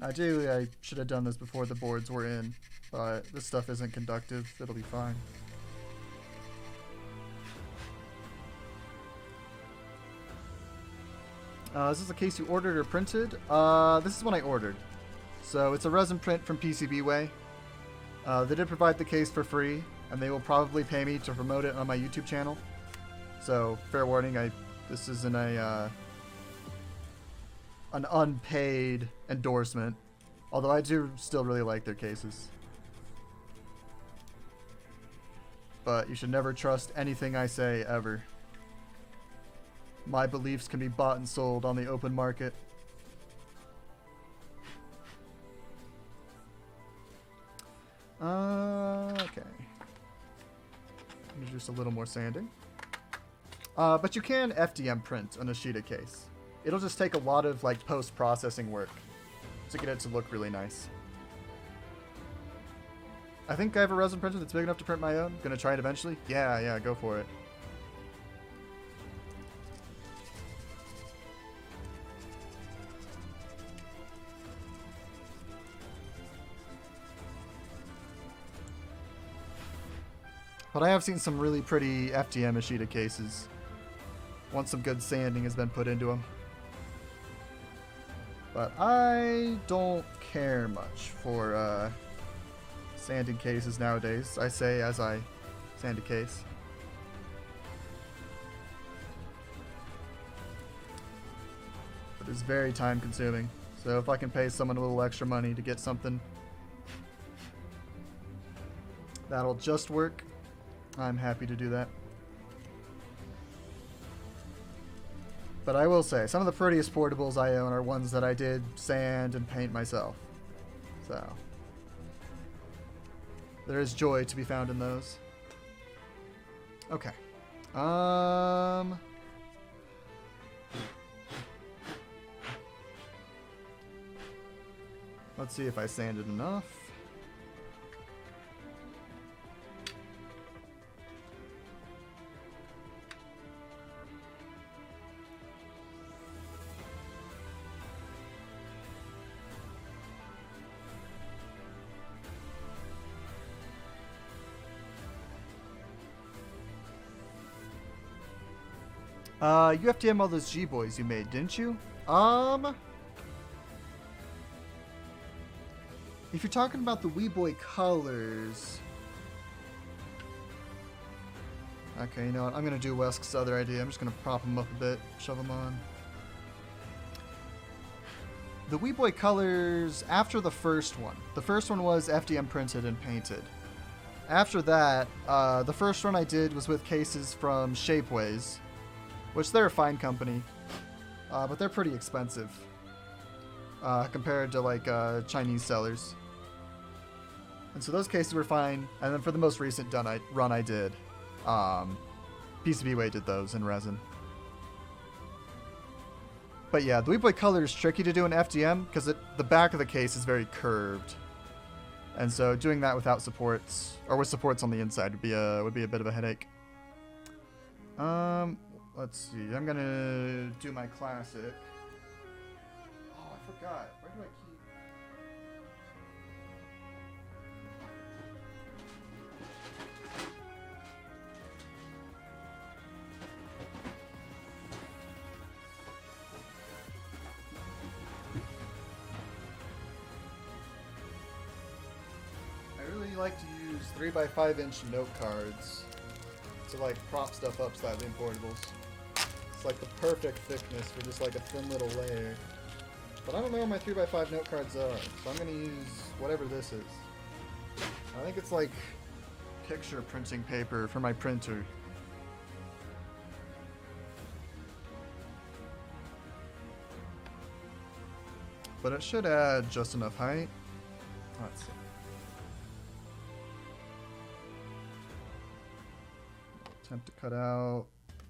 Ideally, I should have done this before the boards were in, but this stuff isn't conductive. It'll be fine. Is this a case you ordered or printed? This is one I ordered. So it's a resin print from PCBWay. They did provide the case for free, and they will probably pay me to promote it on my YouTube channel. So, fair warning, this isn't an unpaid endorsement, although I do still really like their cases. but you should never trust anything I say, ever. My beliefs can be bought and sold on the open market. Okay. Just a little more sanding. But you can FDM print an Ashida case. It'll just take a lot of like post-processing work to get it to look really nice. I think I have a resin printer that's big enough to print my own. Gonna try it eventually. Yeah, go for it. But I have seen some really pretty FDM Ashida cases once some good sanding has been put into them. But I don't care much for sanding cases nowadays. I say as I sand a case. But it's very time consuming. So if I can pay someone a little extra money to get something that'll just work, I'm happy to do that. But I will say, some of the prettiest portables I own are ones that I did sand and paint myself. So there is joy to be found in those. Okay. Let's see if I sanded enough. You FDM all those G-Boys you made, didn't you? If you're talking about the Wii Boy colors... Okay, you know what? I'm going to do Wesk's other idea. I'm just going to prop them up a bit, shove them on. The Wii Boy colors after the first one. The first one was FDM printed and painted. After that, the first one I did was with cases from Shapeways, which they're a fine company, but they're pretty expensive compared to like Chinese sellers. And so those cases were fine. And then for the most recent run I did, PCBWay did those in resin. But yeah, the Wii Boy color is tricky to do in FDM because the back of the case is very curved. And so doing that without supports, or with supports on the inside, would be a bit of a headache. Let's see. I'm gonna do my classic. Oh, I forgot. Where do I keep? I really like to use 3x5" note cards to like prop stuff up slightly in portables. It's like the perfect thickness for just like a thin little layer. But I don't know where my 3x5 note cards are, so I'm gonna use whatever this is. I think it's like picture printing paper for my printer. But it should add just enough height. Let's see. Attempt to cut out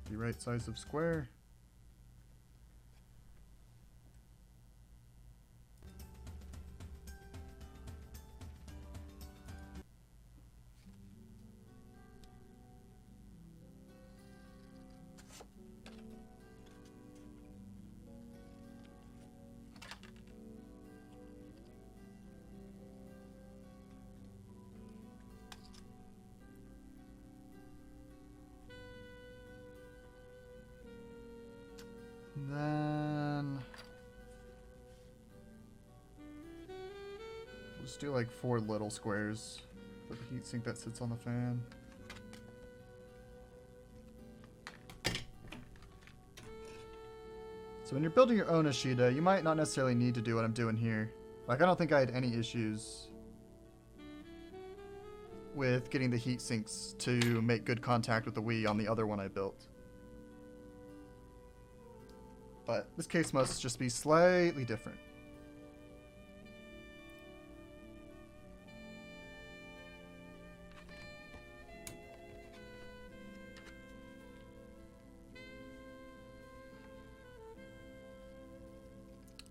the right size of square. Then we'll just do like 4 little squares for the heatsink that sits on the fan. So when you're building your own Ashida, you might not necessarily need to do what I'm doing here. Like, I don't think I had any issues with getting the heat sinks to make good contact with the Wii on the other one I built. But this case must just be slightly different.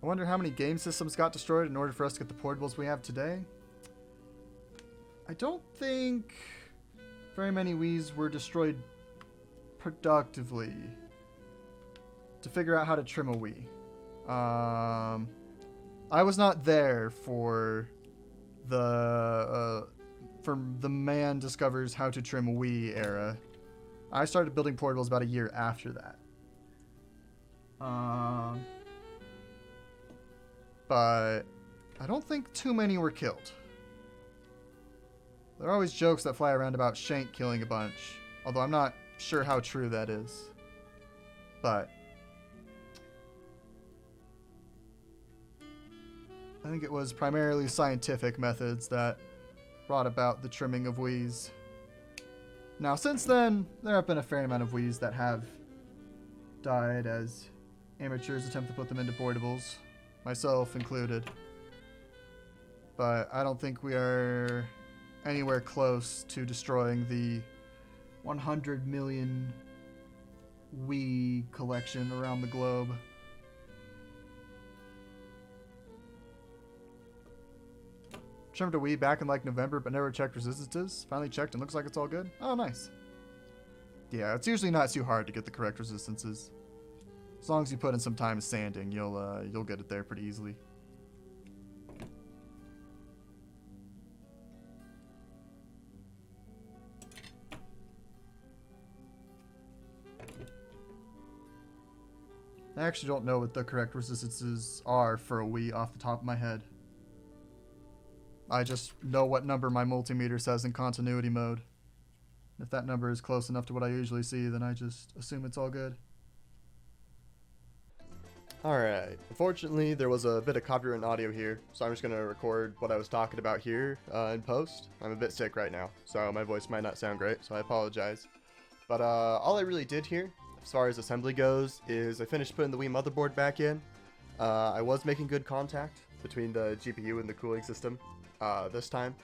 I wonder how many game systems got destroyed in order for us to get the portables we have today. I don't think very many Wiis were destroyed productively to figure out how to trim a Wii. I was not there for the man discovers how to trim a Wii era. I started building portables about a year after that. But I don't think too many were killed. There are always jokes that fly around about Shank killing a bunch, although I'm not sure how true that is. But I think it was primarily scientific methods that brought about the trimming of Wiis. Now, since then, there have been a fair amount of Wiis that have died as amateurs attempt to put them into portables, myself included. But I don't think we are anywhere close to destroying the 100 million Wii collection around the globe. Trimmed a Wii back in like November, but never checked resistances. Finally checked and looks like it's all good. Oh, nice. Yeah, it's usually not too hard to get the correct resistances. As long as you put in some time sanding, you'll get it there pretty easily. I actually don't know what the correct resistances are for a Wii off the top of my head. I just know what number my multimeter says in continuity mode. If that number is close enough to what I usually see, then I just assume it's all good. Alright, unfortunately there was a bit of copyright audio here, so I'm just going to record what I was talking about here in post. I'm a bit sick right now, so my voice might not sound great, so I apologize. But all I really did here, as far as assembly goes, is I finished putting the Wii motherboard back in. I was making good contact between the GPU and the cooling system this time.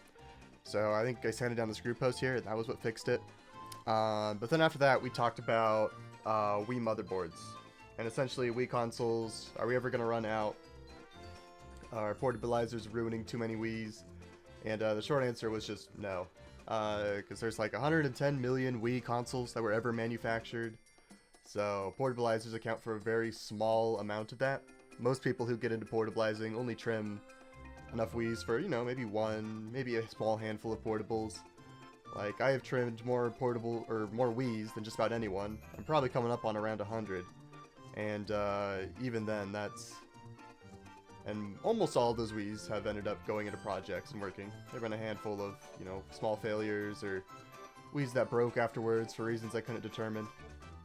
So I think I sanded down the screw post here, and that was what fixed it. But then after that, we talked about Wii motherboards. And essentially, Wii consoles, are we ever going to run out? Are portabilizers ruining too many Wiis? And the short answer was just no. Because there's like 110 million Wii consoles that were ever manufactured. So portabilizers account for a very small amount of that. Most people who get into portabilizing only trim enough Wiis for, you know, maybe one, maybe a small handful of portables. Like, I have trimmed more portable, or more Wiis than just about anyone. I'm probably coming up on around 100. And even then, that's... And almost all of those Wiis have ended up going into projects and working. There have been a handful of, you know, small failures or Wiis that broke afterwards for reasons I couldn't determine.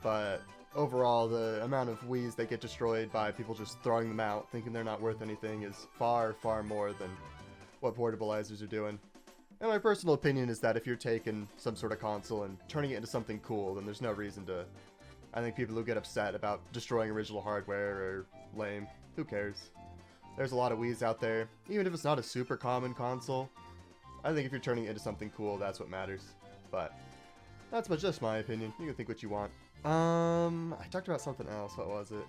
But overall, the amount of Wiis that get destroyed by people just throwing them out, thinking they're not worth anything, is far, far more than what portabilizers are doing. And my personal opinion is that if you're taking some sort of console and turning it into something cool, then there's no reason to... I think people who get upset about destroying original hardware are lame. Who cares? There's a lot of Wiis out there. Even if it's not a super common console, I think if you're turning it into something cool, that's what matters. But that's just my opinion. You can think what you want. I talked about something else. What was it?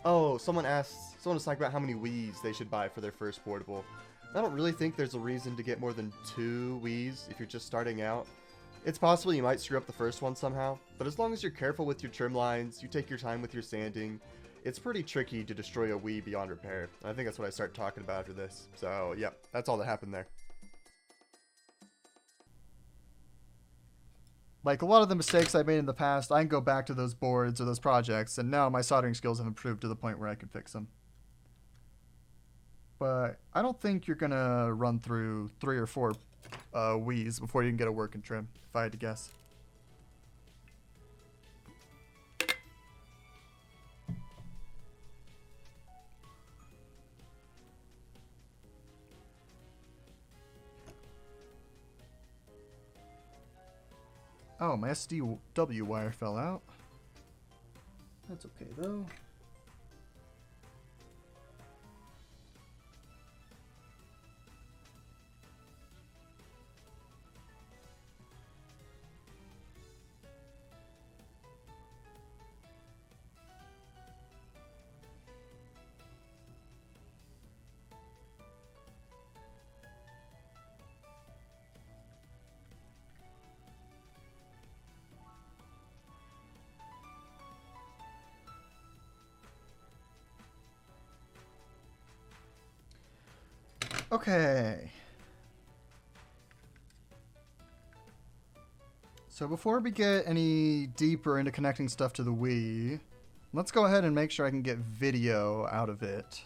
Oh, someone was talking about how many Wiis they should buy for their first portable. I don't really think there's a reason to get more than 2 Wiis if you're just starting out. It's possible you might screw up the first one somehow, but as long as you're careful with your trim lines, you take your time with your sanding, it's pretty tricky to destroy a Wii beyond repair. I think that's what I start talking about after this. So, yeah, that's all that happened there. Like a lot of the mistakes I made in the past, I can go back to those boards or those projects, and now my soldering skills have improved to the point where I can fix them. But I don't think you're gonna run through 3 or 4 Wiis before you can get a working trim, if I had to guess. Oh, my SDW wire fell out. That's okay though. Okay. So before we get any deeper into connecting stuff to the Wii, let's go ahead and make sure I can get video out of it.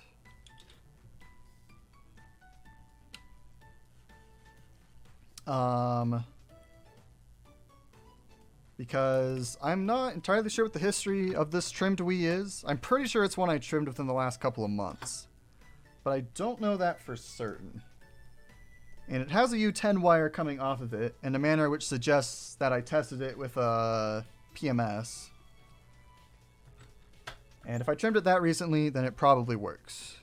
Because I'm not entirely sure what the history of this trimmed Wii is. I'm pretty sure it's one I trimmed within the last couple of months. But I don't know that for certain. And it has a U10 wire coming off of it in a manner which suggests that I tested it with a PMS. And if I trimmed it that recently, then it probably works.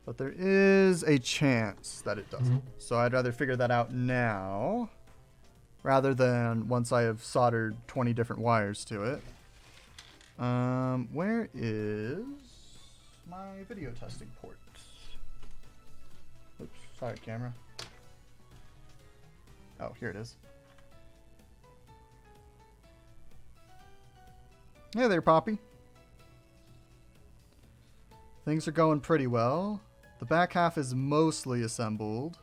But there is a chance that it doesn't. So I'd rather figure that out now rather than once I have soldered 20 different wires to it. Where is my video testing port? Oops, sorry, camera. Oh, here it is. Hey there, Poppy. Things are going pretty well. The back half is mostly assembled.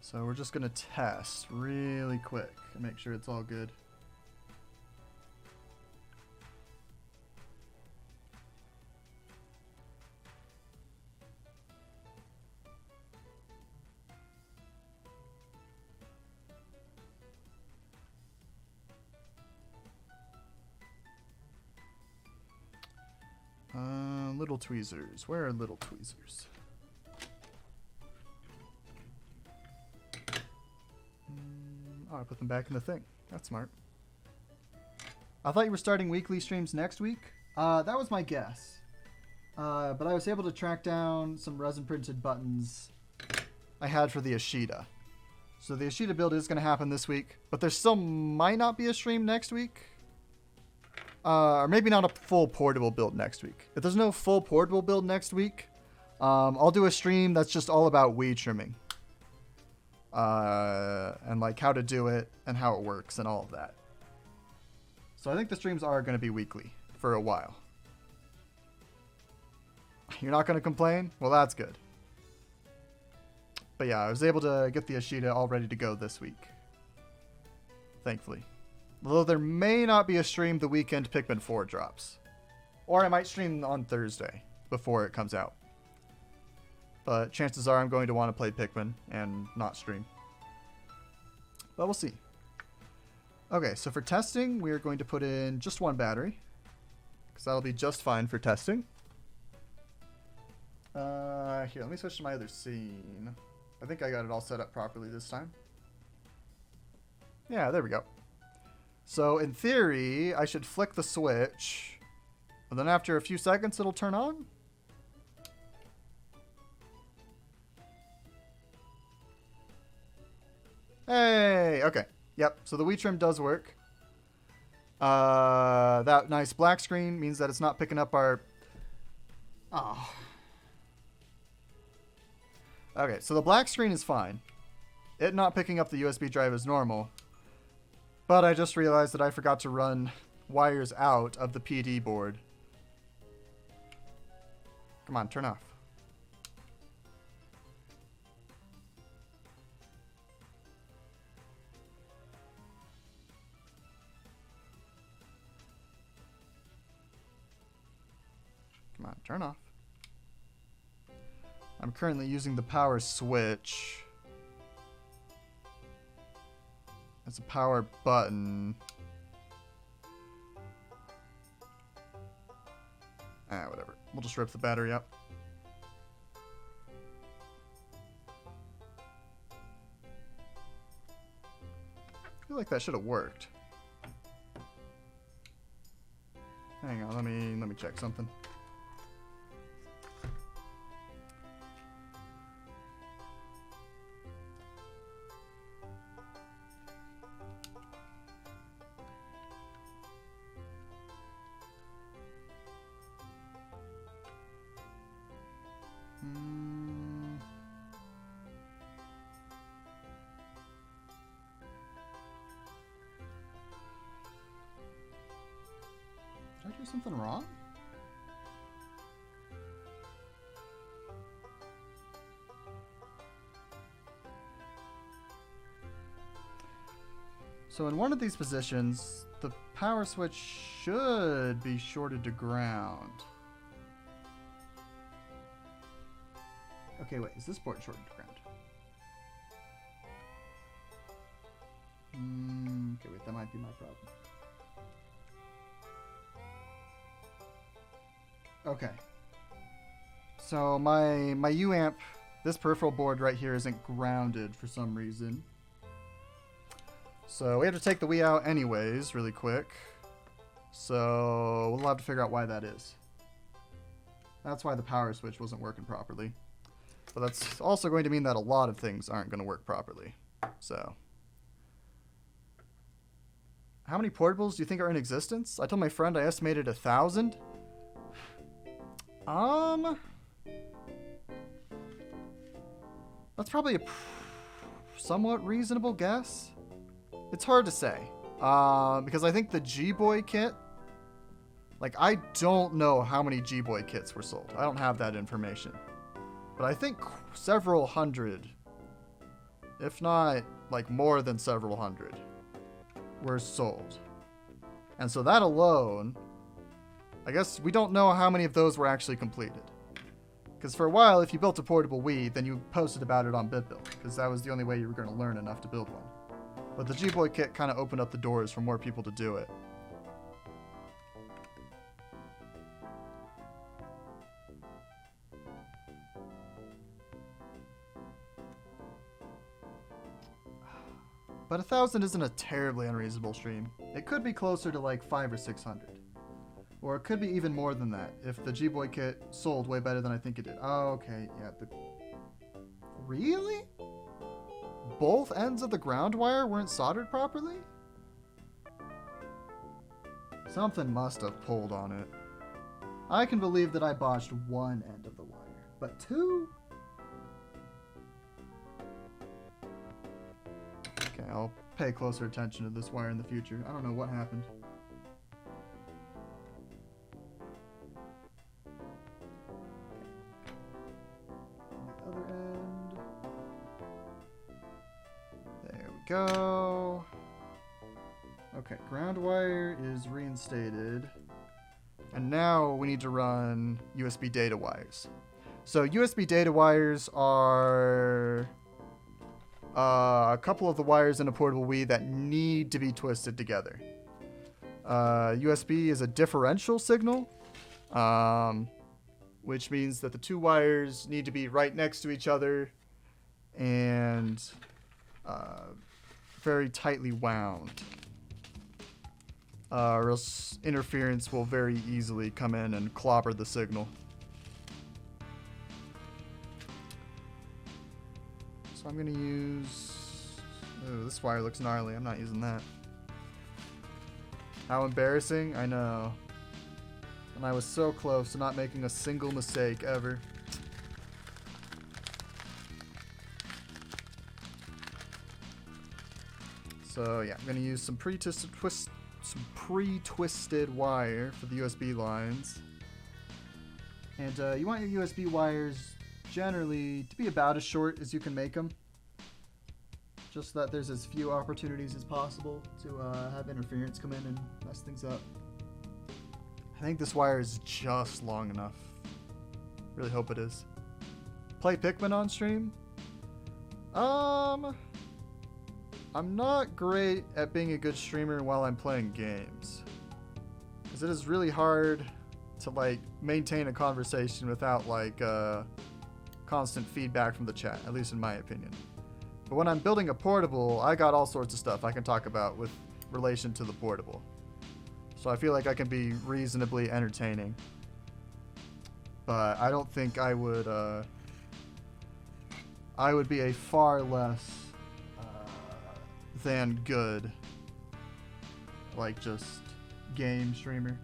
So we're just gonna test really quick and make sure it's all good. Little tweezers. Where are little tweezers? Oh, I put them back in the thing. That's smart. I thought you were starting weekly streams next week. That was my guess. But I was able to track down some resin printed buttons I had for the Ashida. So the Ashida build is going to happen this week, but there still might not be a stream next week. Or maybe not a full portable build next week. If there's no full portable build next week, I'll do a stream that's just all about Wii trimming. And like how to do it and how it works and all of that. So I think the streams are going to be weekly for a while. You're not going to complain? Well, that's good. But yeah, I was able to get the Ashida all ready to go this week. Thankfully. Although there may not be a stream the weekend Pikmin 4 drops. Or I might stream on Thursday before it comes out. But chances are I'm going to want to play Pikmin and not stream. But we'll see. Okay, so for testing, we're going to put in just one battery. Because that'll be just fine for testing. Here, let me switch to my other scene. I think I got it all set up properly this time. Yeah, there we go. So in theory, I should flick the switch. And then after a few seconds, it'll turn on. Hey, okay. Yep, so the Wii trim does work. That nice black screen means that it's not picking up our... Oh. Okay, so the black screen is fine. It not picking up the USB drive is normal. But I just realized that I forgot to run wires out of the PD board. Come on, turn off. Come on, turn off. I'm currently using the power switch. It's a power button. Whatever. We'll just rip the battery up. feel like that should have worked. Hang on, let me check something. Did I do something wrong? So in one of these positions, the power switch should be shorted to ground. Okay, wait, is this port shorted to ground? Okay, wait, that might be my problem. Okay. So my UAMP, this peripheral board right here isn't grounded for some reason. So we have to take the Wii out anyways, really quick. So we'll have to figure out why that is. That's why the power switch wasn't working properly. But that's also going to mean that a lot of things aren't going to work properly. So, how many portables do you think are in existence? I told my friend I estimated 1,000. That's probably a somewhat reasonable guess. It's hard to say, because I think the G-Boy kit, like, I don't know how many G-Boy kits were sold. I don't have that information. But I think several hundred, if not, like, more than several hundred, were sold. And so that alone, I guess we don't know how many of those were actually completed. Because for a while, if you built a portable Wii, then you posted about it on BitBuild, because that was the only way you were going to learn enough to build one. But the G-Boy kit kind of opened up the doors for more people to do it. But 1,000 isn't a terribly unreasonable stream. It could be closer to like 500 or 600. Or it could be even more than that if the G-Boy kit sold way better than I think it did. Oh, okay, yeah. Really? Both ends of the ground wire weren't soldered properly? Something must have pulled on it. I can believe that I botched one end of the wire, but two? Okay, I'll pay closer attention to this wire in the future. I don't know what happened. On the other end. There we go. Okay, ground wire is reinstated. And now we need to run USB data wires. So USB data wires are a couple of the wires in a portable Wii that need to be twisted together. USB is a differential signal, which means that the two wires need to be right next to each other and very tightly wound. Or else interference will very easily come in and clobber the signal. So I'm going to use... Oh, this wire looks gnarly. I'm not using that. How embarrassing. I know. And I was so close to not making a single mistake ever. So yeah, I'm going to use some pre-twisted wire for the USB lines. And you want your USB wires generally to be about as short as you can make them, just so that there's as few opportunities as possible to have interference come in and mess things up. I think this wire is just long enough. Really hope it is. Play Pikmin on stream? I'm not great at being a good streamer while I'm playing games, because it is really hard to like maintain a conversation without like constant feedback from the chat, at least in my opinion. But when I'm building a portable, I got all sorts of stuff I can talk about with relation to the portable. So I feel like I can be reasonably entertaining. But I don't think I would be a far less than good, like, just game streamer.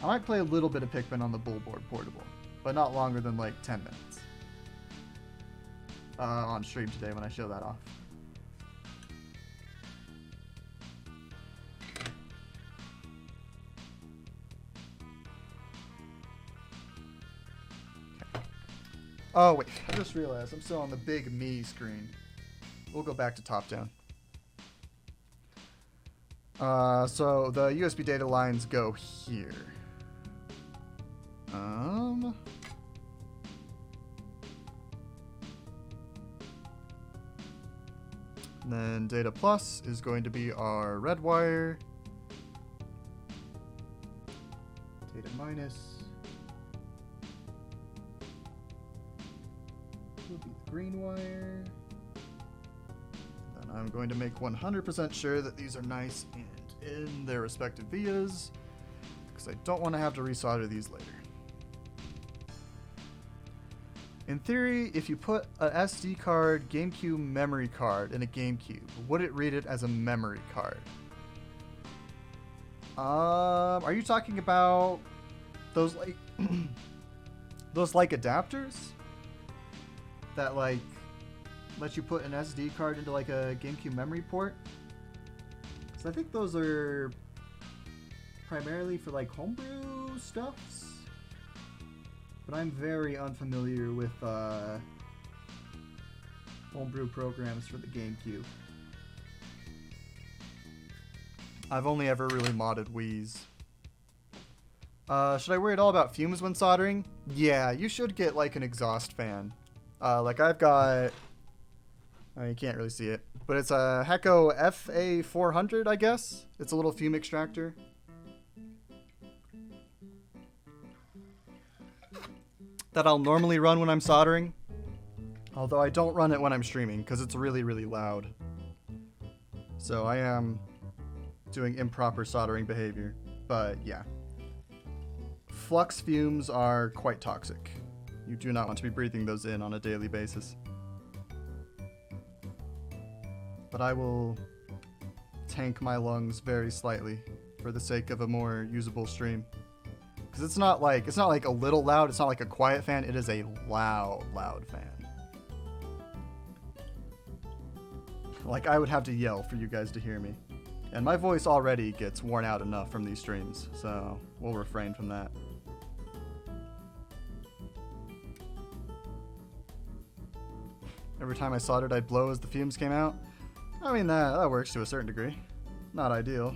I might play a little bit of Pikmin on the Bullboard portable, but not longer than like 10 minutes on stream today when I show that off. Okay. Oh wait, I just realized I'm still on the big me screen. We'll go back to top down. So the USB data lines go here. Then data plus is going to be our red wire. Data minus will be the green wire. Then I'm going to make 100% sure that these are nice and in their respective vias, because I don't want to have to resolder these later. In theory, if you put an SD card, GameCube memory card in a GameCube, would it read it as a memory card? Are you talking about those like those like adapters that like let you put an SD card into like a GameCube memory port? Because I think those are primarily for like homebrew stuffs. But I'm very unfamiliar with homebrew programs for the GameCube. I've only ever really modded Wii's. Should I worry at all about fumes when soldering? Yeah, you should get like an exhaust fan. Like I've got... you can't really see it. But it's a Hecko FA400, I guess. It's a little fume extractor. That I'll normally run when I'm soldering, although I don't run it when I'm streaming because it's really, really loud. So I am doing improper soldering behavior, but yeah. Flux fumes are quite toxic. You do not want to be breathing those in on a daily basis. But I will tank my lungs very slightly for the sake of a more usable stream. Because it's not like a little loud, it's not like a quiet fan, it is a loud fan. Like I would have to yell for you guys to hear me. And my voice already gets worn out enough from these streams, so we'll refrain from that. Every time I soldered, I'd blow as the fumes came out. I mean, that works to a certain degree. Not ideal.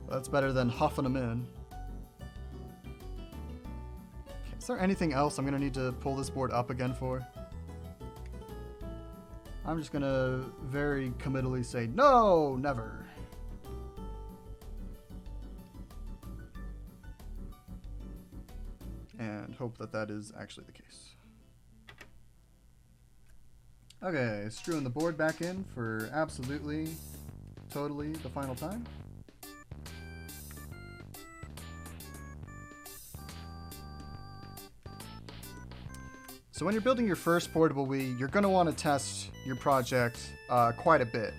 That's better than huffing them in. Is there anything else I'm going to need to pull this board up again for? I'm just going to very committally say, no, never. And hope that that is actually the case. Okay, screwing the board back in for absolutely, totally the final time. So when you're building your first portable Wii, you're going to want to test your project quite a bit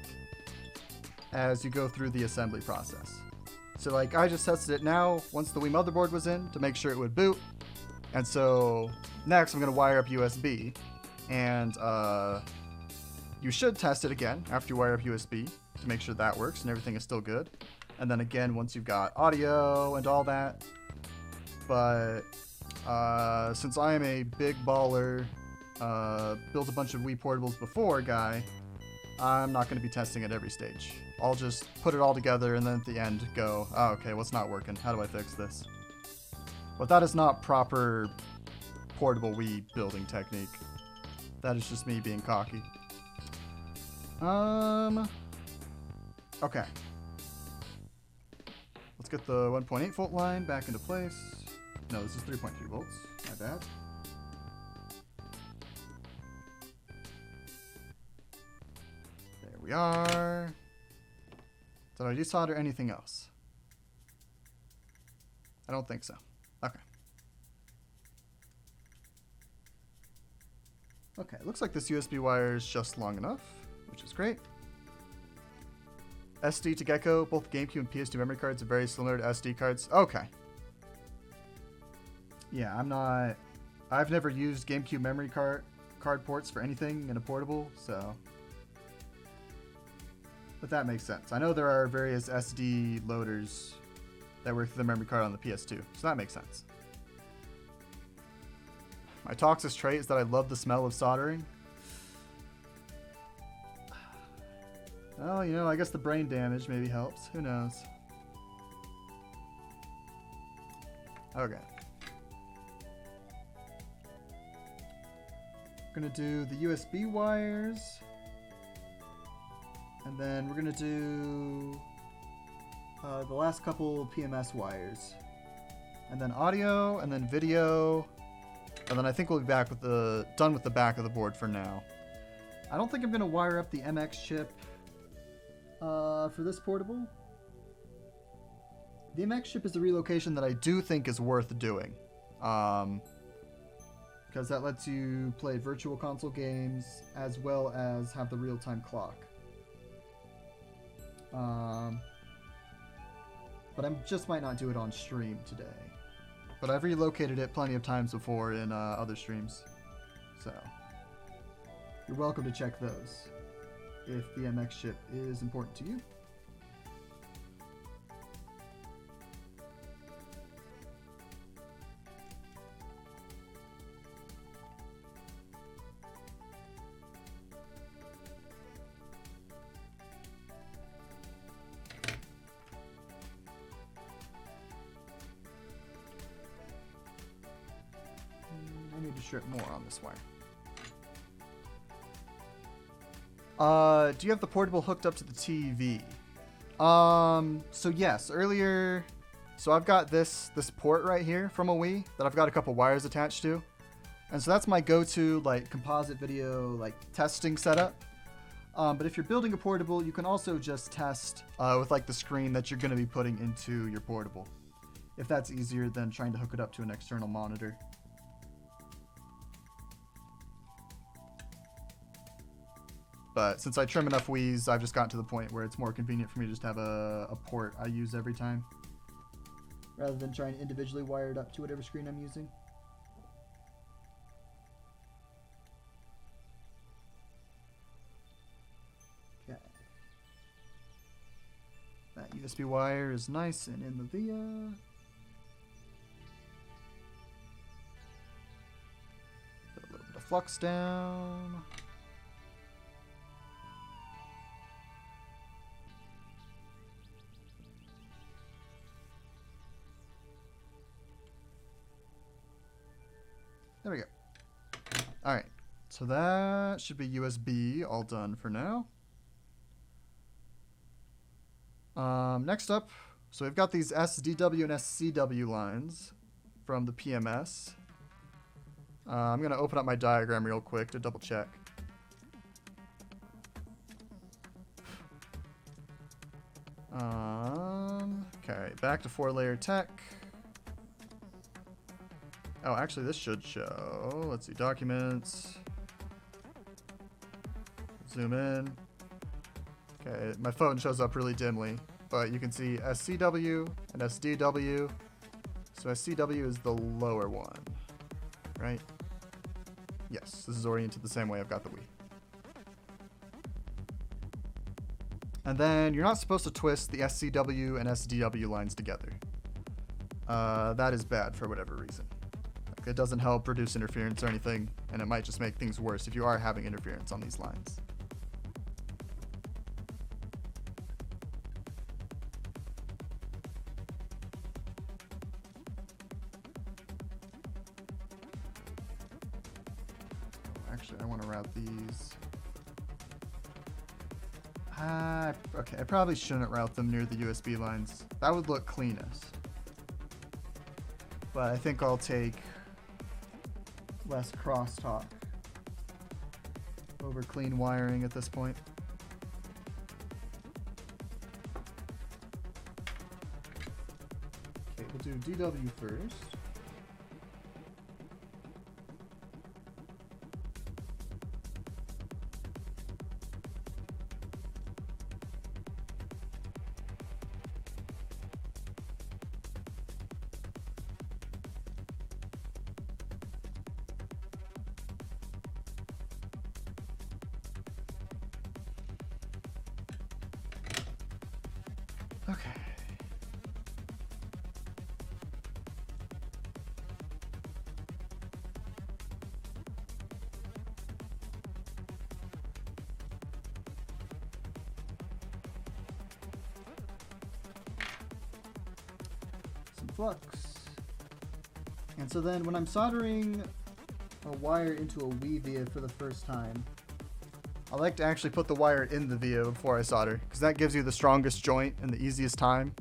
as you go through the assembly process. So like I just tested it now once the Wii motherboard was in to make sure it would boot. And so next I'm going to wire up USB, and you should test it again after you wire up USB to make sure that works and everything is still good. And then again once you've got audio and all that. But since I am a big baller, built a bunch of Wii portables before guy, I'm not going to be testing at every stage. I'll just put it all together and then at the end go, oh, okay, what's not working? How do I fix this? But that is not proper portable Wii building technique. That is just me being cocky. Okay. Let's get the 1.8 volt line back into place. No, this is 3.3 volts. My bad. There we are. Did I desolder anything else? I don't think so. Okay. Okay, looks like this USB wire is just long enough, which is great. SD to Gecko, both GameCube and PS2 memory cards are very similar to SD cards. Okay. Yeah, I've never used GameCube memory card ports for anything in a portable, so. But that makes sense. I know there are various SD loaders that work through the memory card on the PS2, so that makes sense. My toxic trait is that I love the smell of soldering. Well, you know, I guess the brain damage maybe helps. Who knows? Okay. We're gonna do the USB wires. And then we're gonna do the last couple PMS wires. And then audio, and then video. And then I think we'll be back with done with the back of the board for now. I don't think I'm gonna wire up the MX chip for this portable. The MX chip is a relocation that I do think is worth doing. Because that lets you play virtual console games as well as have the real-time clock. But I just might not do it on stream today. But I've relocated it plenty of times before in other streams. So, you're welcome to check those if the MX chip is important to you. I need to strip more on this wire. Do you have the portable hooked up to the TV? So yes, earlier, so I've got this port right here from a Wii that I've got a couple wires attached to. And so that's my go-to like composite video like testing setup. But if you're building a portable, you can also just test with like the screen that you're going to be putting into your portable, if that's easier than trying to hook it up to an external monitor. But since I trim enough Wii's, I've just gotten to the point where it's more convenient for me to just have a port I use every time, rather than trying to individually wire it up to whatever screen I'm using. Okay. That USB wire is nice and in the via. Put a little bit of flux down. There we go. Alright, so that should be USB all done for now. Next up, so we've got these SDW and SCW lines from the PMS. I'm going to open up my diagram real quick to double check. Okay, back to 4-layer tech. Oh, actually, this should show. Let's see, documents. Zoom in. Okay, my phone shows up really dimly, but you can see SCW and SDW. So SCW is the lower one, right? Yes, this is oriented the same way I've got the Wii. And then you're not supposed to twist the SCW and SDW lines together. That is bad for whatever reason. It doesn't help reduce interference or anything, and it might just make things worse if you are having interference on these lines. Actually, I want to route these. Okay, I probably shouldn't route them near the USB lines. That would look cleanest. But I think I'll take less crosstalk over clean wiring at this point. DW first. Okay. Some flux. And so then when I'm soldering a wire into a Wii via for the first time, I like to actually put the wire in the via before I solder, because that gives you the strongest joint and the easiest time.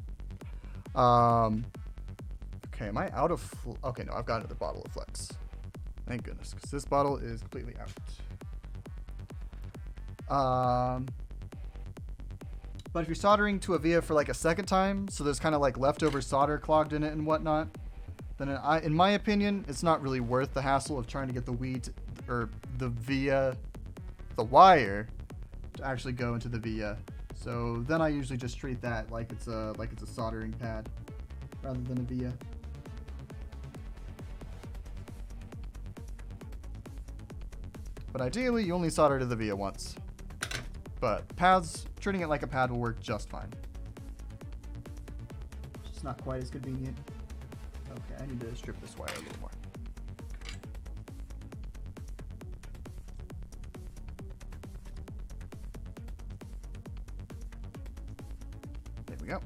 Okay, am I out of... Okay, no, I've got another bottle of Flex. Thank goodness, because this bottle is completely out. But if you're soldering to a via for like a second time, so there's kind of like leftover solder clogged in it and whatnot, then in my opinion, it's not really worth the hassle of trying to get the or the via... the wire to actually go into the via. So then I usually just treat that like it's a soldering pad rather than a via. But ideally you only solder to the via once. But pads, treating it like a pad will work just fine. it's just not quite as convenient. Okay, I need to strip this wire a little more. There we go.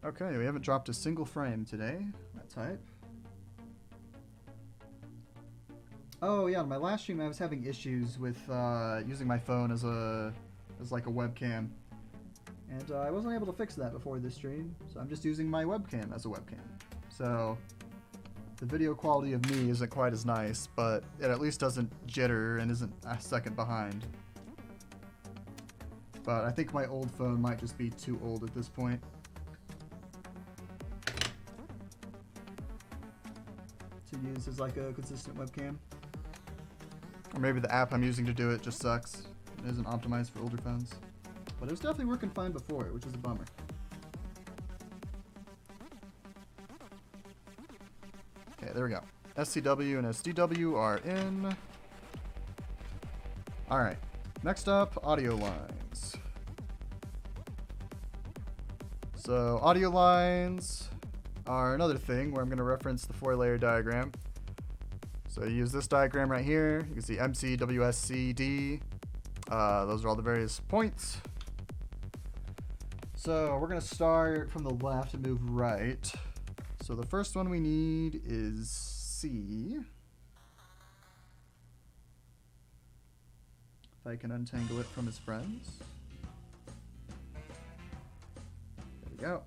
Okay, we haven't dropped a single frame today. That's hype. Oh yeah, on my last stream I was having issues with using my phone as like a webcam. And I wasn't able to fix that before this stream, so I'm just using my webcam as a webcam. So the video quality of me isn't quite as nice, but it at least doesn't jitter and isn't a second behind. But I think my old phone might just be too old at this point. To use as like a consistent webcam. Or maybe the app I'm using to do it just sucks. It isn't optimized for older phones. But it was definitely working fine before, which is a bummer. Okay, there we go. SCW and SDW are in. Alright, next up, audio lines. So, audio lines are another thing where I'm going to reference the 4-layer diagram. So you use this diagram right here. You can see MC, WSC, D. Those are all the various points. So we're going to start from the left and move right. So the first one we need is C. If I can untangle it from its friends. There we go.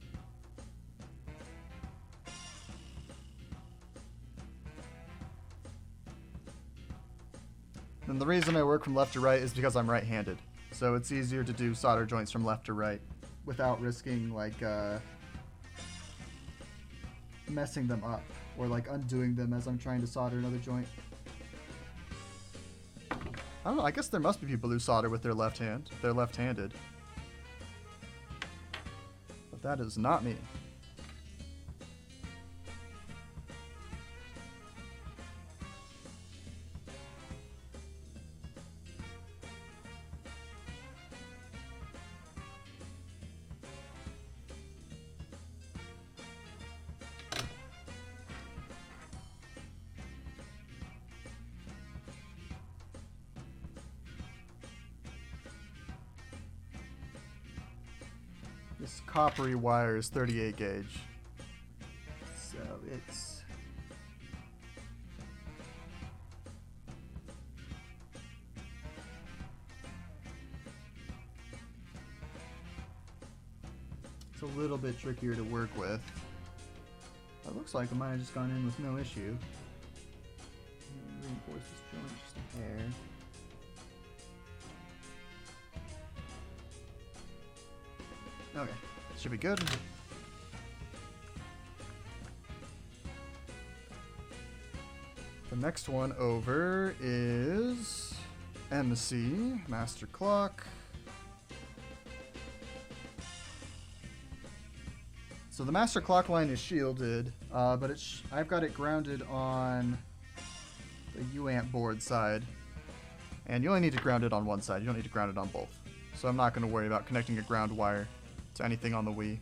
And the reason I work from left to right is because I'm right-handed. So it's easier to do solder joints from left to right without risking like messing them up or like undoing them as I'm trying to solder another joint. I don't know, I guess there must be people who solder with their left hand. They're left-handed. But that is not me. This coppery wire is 38 gauge. So it's... it's a little bit trickier to work with. It looks like it might have just gone in with no issue. Reinforce this joint just a hair. Okay, should be good. The next one over is MC, Master Clock. So the Master Clock line is shielded, but I've got it grounded on the UAMP board side. And you only need to ground it on one side, you don't need to ground it on both. So I'm not going to worry about connecting a ground wire to anything on the Wii.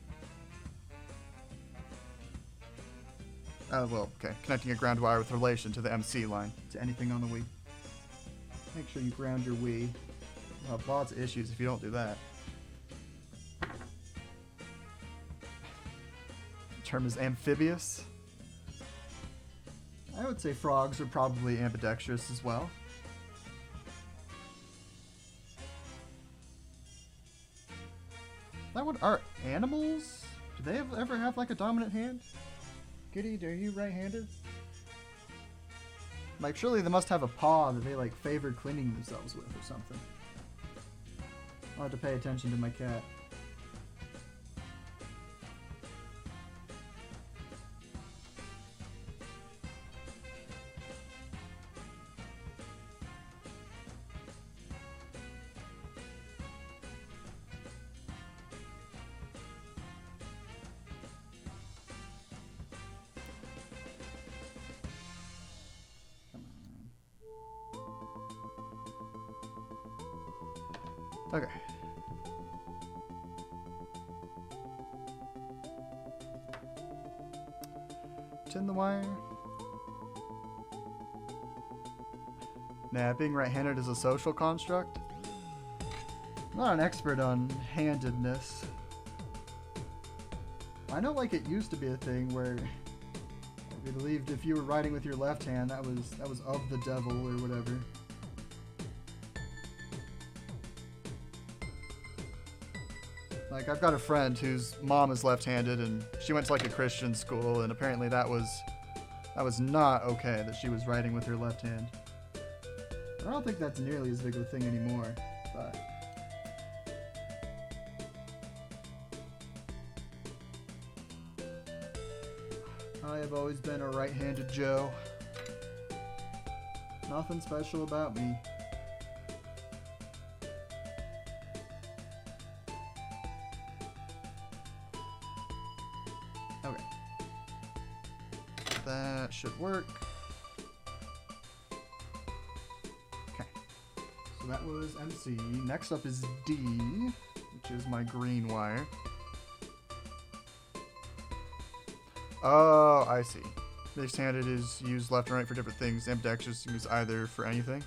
Well, okay, connecting a ground wire with relation to the MC line to anything on the Wii. Make sure you ground your Wii. You'll have lots of issues if you don't do that. The term is amphibious. I would say frogs are probably ambidextrous as well. That one, are animals? Do they ever have like a dominant hand? Giddy, are you right-handed? Like, surely they must have a paw that they like favor cleaning themselves with or something. I'll have to pay attention to my cat. Okay. Tin the wire. Nah, being right-handed is a social construct. I'm not an expert on handedness. I know, like, it used to be a thing where I believed if you were writing with your left hand, that was of the devil or whatever. Like, I've got a friend whose mom is left-handed, and she went to like a Christian school, and apparently that was not okay that she was writing with her left hand. I don't think that's nearly as big of a thing anymore, but I have always been a right-handed Joe. Nothing special about me. Okay. That should work. Okay. So that was MC. Next up is D, which is my green wire. Oh, I see. Mixed-handed is used left and right for different things. Ambidextrous is used either for anything.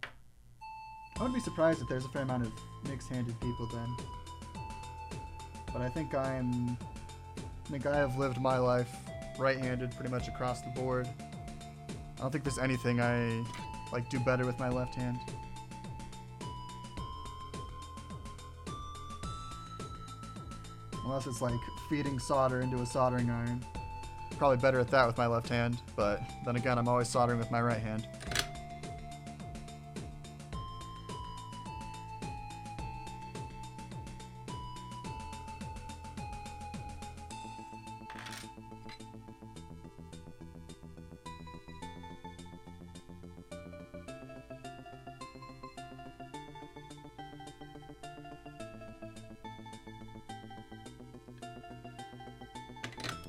I wouldn't be surprised if there's a fair amount of mixed-handed people then. But I think I have lived my life right-handed pretty much across the board. I don't think there's anything I like do better with my left hand. Unless it's like feeding solder into a soldering iron. Probably better at that with my left hand, but then again, I'm always soldering with my right hand.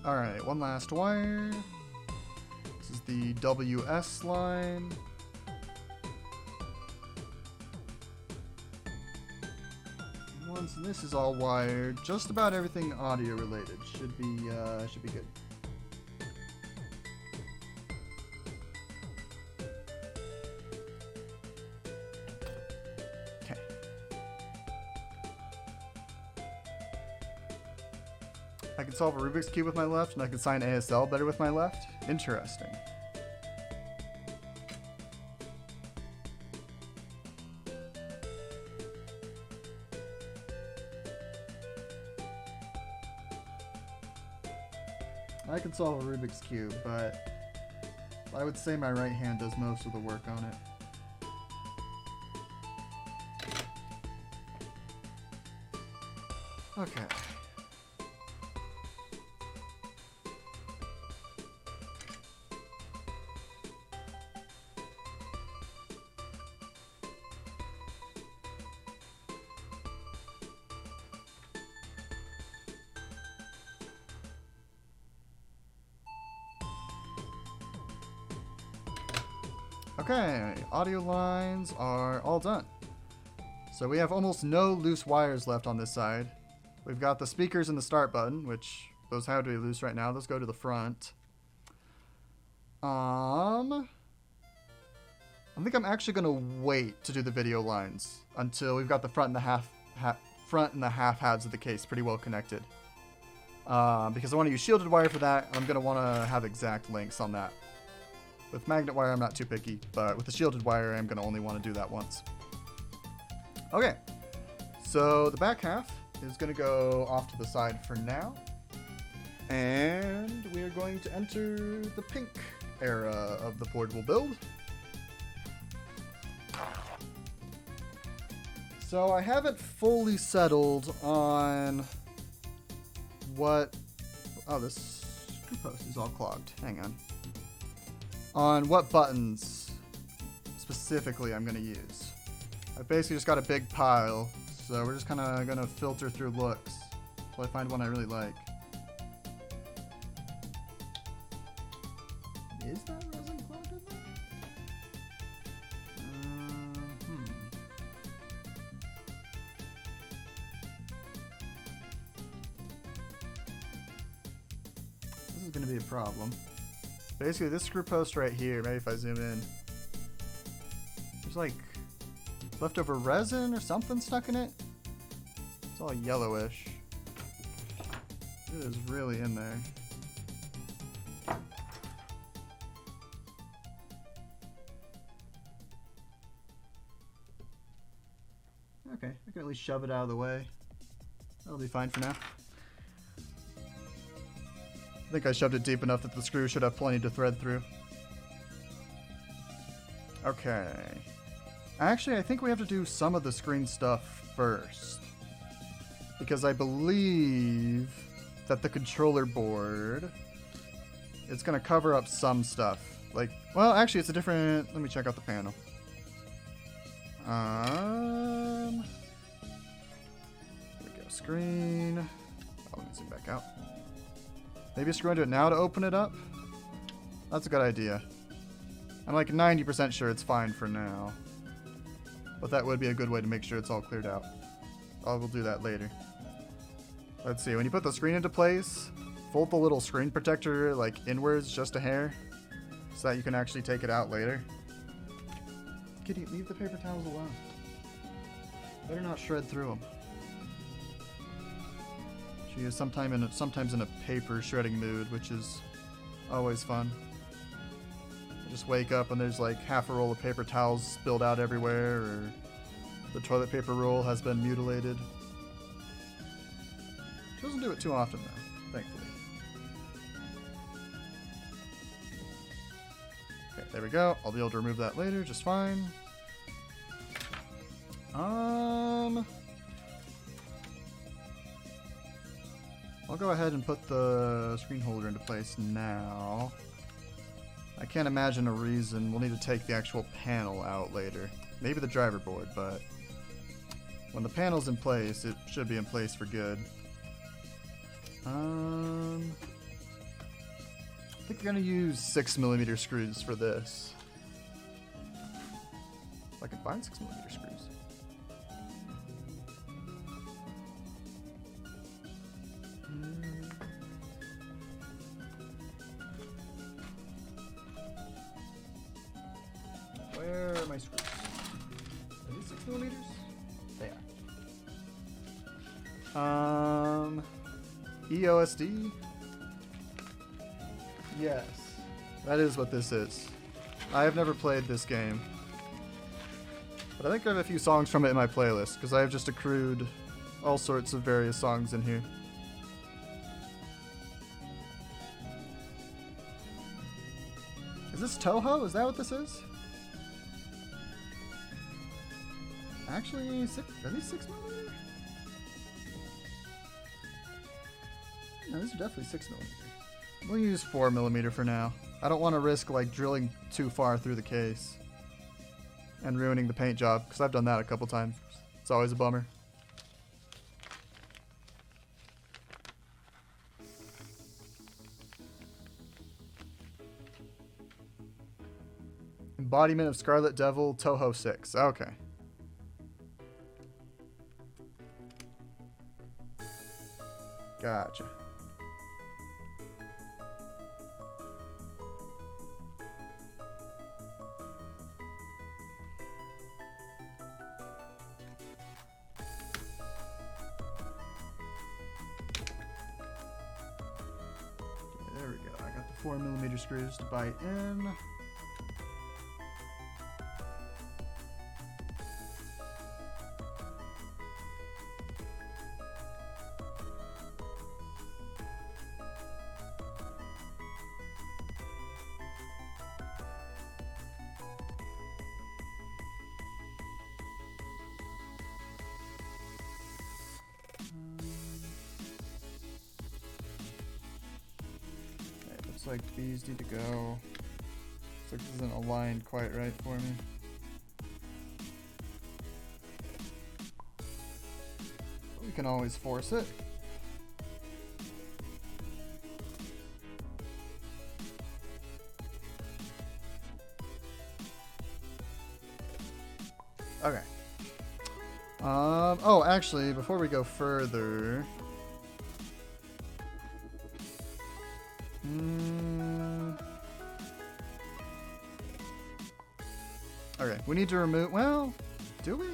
Alright, one last wire. This is the WS line. Once this is all wired, just about everything audio related should be good. Okay. I can solve a Rubik's Cube with my left, and I can sign ASL better with my left? Interesting. I can solve a Rubik's Cube, but I would say my right hand does most of the work on it. Okay. Okay, audio lines are all done. So we have almost no loose wires left on this side. We've got the speakers and the start button, which those have to be loose right now. Those go to the front. I think I'm actually gonna wait to do the video lines until we've got the front and the half halves of the case pretty well connected. Because I want to use shielded wire for that. I'm gonna want to have exact lengths on that. With magnet wire, I'm not too picky, but with the shielded wire, I'm gonna only want to do that once. Okay, so the back half is gonna go off to the side for now, and we are going to enter the pink era of the portable build. So I haven't fully settled on what... Oh, this screw post is all clogged. Hang on. On what buttons specifically I'm going to use. I basically just got a big pile, so we're just kind of going to filter through looks until I find one I really like. Is that resin clogged in there? This is going to be a problem. Basically, this screw post right here, maybe if I zoom in, there's like leftover resin or something stuck in it. It's all yellowish. It is really in there. Okay, I can at least shove it out of the way. That'll be fine for now. I think I shoved it deep enough that the screw should have plenty to thread through. Okay. Actually, I think we have to do some of the screen stuff first. Because I believe that the controller board is going to cover up some stuff. Like, well, actually, it's a different... Let me check out the panel. Here we go. Screen. Oh, let me zoom back out. Maybe screw into it now to open it up? That's a good idea. I'm like 90% sure it's fine for now. But that would be a good way to make sure it's all cleared out. I will do that later. Let's see, when you put the screen into place, fold the little screen protector like inwards just a hair so that you can actually take it out later. Kitty, leave the paper towels alone. Better not shred through them. She is sometimes in a paper shredding mood, which is always fun. I just wake up and there's like half a roll of paper towels spilled out everywhere, or the toilet paper roll has been mutilated. She doesn't do it too often though, thankfully. Okay, there we go. I'll be able to remove that later just fine. I'll go ahead and put the screen holder into place now. I can't imagine a reason we'll need to take the actual panel out later. Maybe the driver board, but when the panel's in place, it should be in place for good. I think we're gonna use 6mm screws for this. If I can find 6mm screws. Where are my screws? Are these 6mm? They are. EOSD? Yes. That is what this is. I have never played this game. But I think I have a few songs from it in my playlist, because I have just accrued all sorts of various songs in here. Is this Toho? Is that what this is? Actually, are these 6mm? No, these are definitely 6mm. We'll use 4mm for now. I don't want to risk like drilling too far through the case and ruining the paint job, because I've done that a couple times. It's always a bummer. Embodiment of Scarlet Devil, Toho 6. Okay. Gotcha. There we go. I got the 4mm screws to bite in. Looks like these need to go. Looks like this isn't aligned quite right for me. But we can always force it. Okay. Oh, actually, before we go further, okay, we need to remove. Well, do we?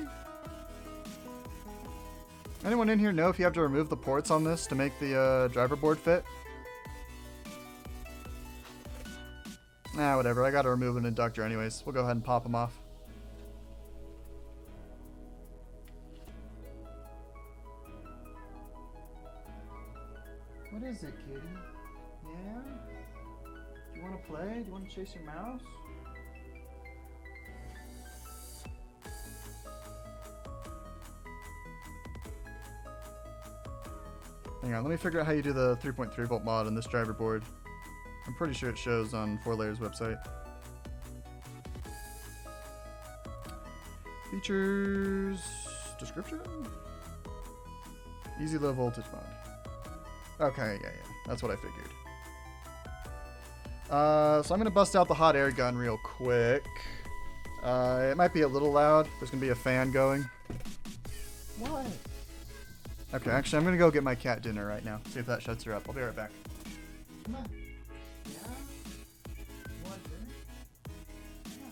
Anyone in here know if you have to remove the ports on this to make the driver board fit? Nah, whatever. I gotta remove an inductor anyways. We'll go ahead and pop them off. What is it, kitty? Yeah? Do you want to play? Do you want to chase your mouse? Hang on, let me figure out how you do the 3.3 volt mod on this driver board. I'm pretty sure it shows on 4Layers website. Features... description? Easy low voltage mod. Okay, yeah, that's what I figured. So I'm going to bust out the hot air gun real quick. It might be a little loud. There's going to be a fan going. What? Okay, actually, I'm going to go get my cat dinner right now. See if that shuts her up. I'll be right back. Come on. Yeah? You want dinner? Come on.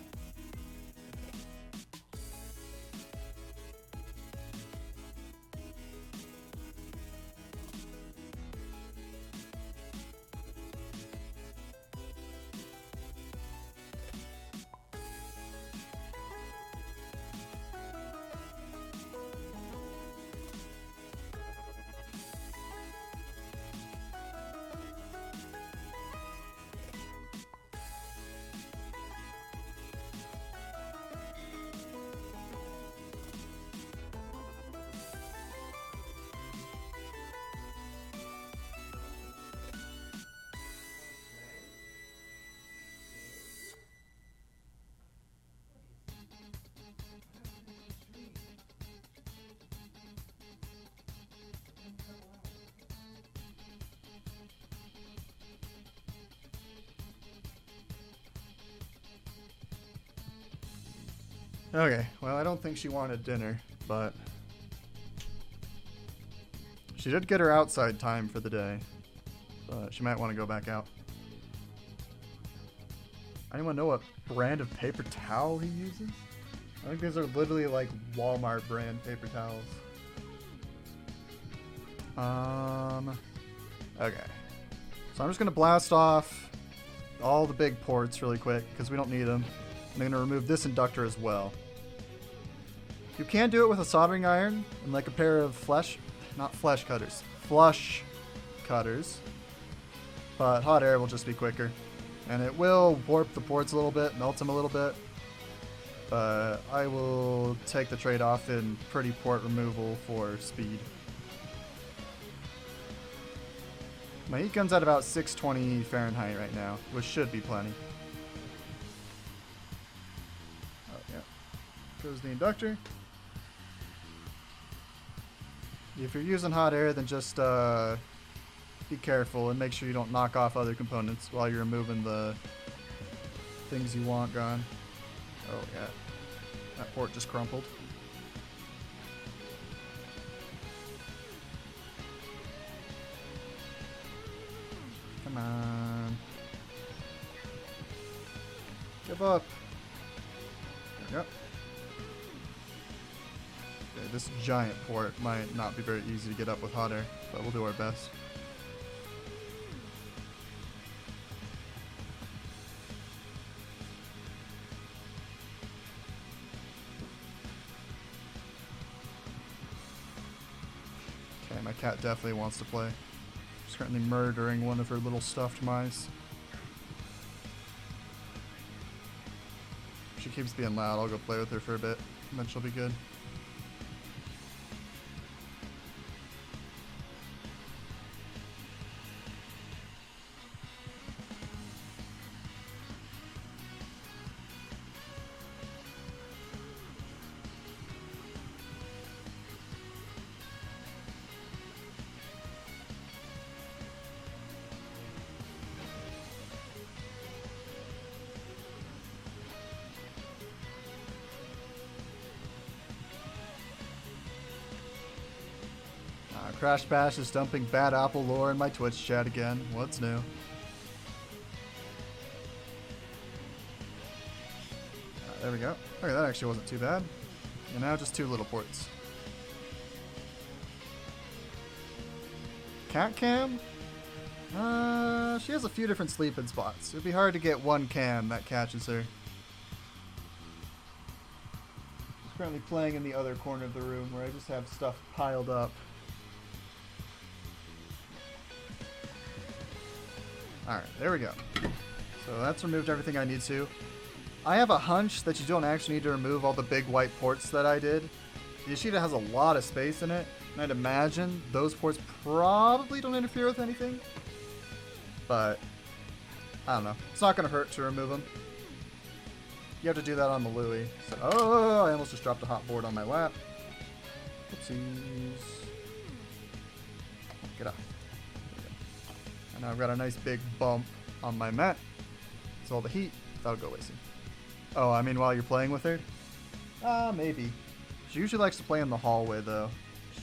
Okay, well, I don't think she wanted dinner, but she did get her outside time for the day, but she might want to go back out. Anyone know what brand of paper towel he uses? I think these are literally like Walmart brand paper towels. Okay. So I'm just going to blast off all the big ports really quick because we don't need them. I'm going to remove this inductor as well. You can do it with a soldering iron and like a pair of flush cutters. But hot air will just be quicker. And it will warp the ports a little bit, melt them a little bit. But I will take the trade-off in pretty port removal for speed. My heat gun's at about 620 Fahrenheit right now, which should be plenty. Oh, yeah. Goes the inductor. If you're using hot air, then just be careful and make sure you don't knock off other components while you're removing the things you want gone. Oh, yeah. That port just crumpled. Come on. Give up. There we go. Okay, this giant port might not be very easy to get up with hot air, but we'll do our best. Okay, my cat definitely wants to play. She's currently murdering one of her little stuffed mice. If she keeps being loud, I'll go play with her for a bit, and then she'll be good. Crash Bash is dumping bad Apple lore in my Twitch chat again. What's new? There we go. Okay, that actually wasn't too bad. And now just 2 little ports. Cat cam? She has a few different sleeping spots. It'd be hard to get one cam that catches her. She's currently playing in the other corner of the room where I just have stuff piled up. Alright, there we go. So that's removed everything I need to. I have a hunch that you don't actually need to remove all the big white ports that I did. The Ashida has a lot of space in it, and I'd imagine those ports probably don't interfere with anything. But, I don't know. It's not going to hurt to remove them. You have to do that on the Louie. So, oh, I almost just dropped a hot board on my lap. Oopsies. Get up. And now I've got a nice big bump on my mat. So all the heat, that'll go wasting. Oh, I mean while you're playing with her? Maybe. She usually likes to play in the hallway though.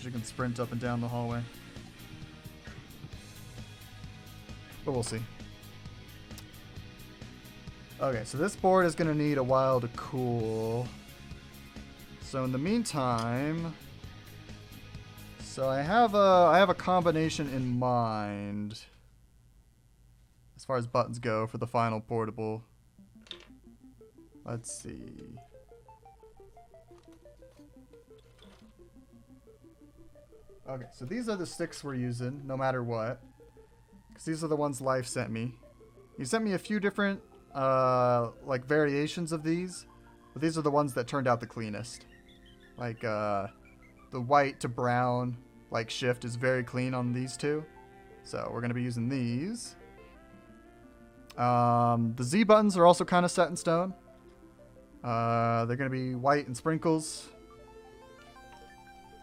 She can sprint up and down the hallway. But we'll see. Okay, so this board is going to need a while to cool. So in the meantime... So I have a combination in mind. As far as buttons go for the final portable. Let's see. Okay, so these are the sticks we're using, no matter what. Because these are the ones Life sent me. He sent me a few different, like, variations of these. But these are the ones that turned out the cleanest. Like, the white to brown, like, shift is very clean on these two. So we're going to be using these. The Z buttons are also kind of set in stone. They're going to be white and sprinkles.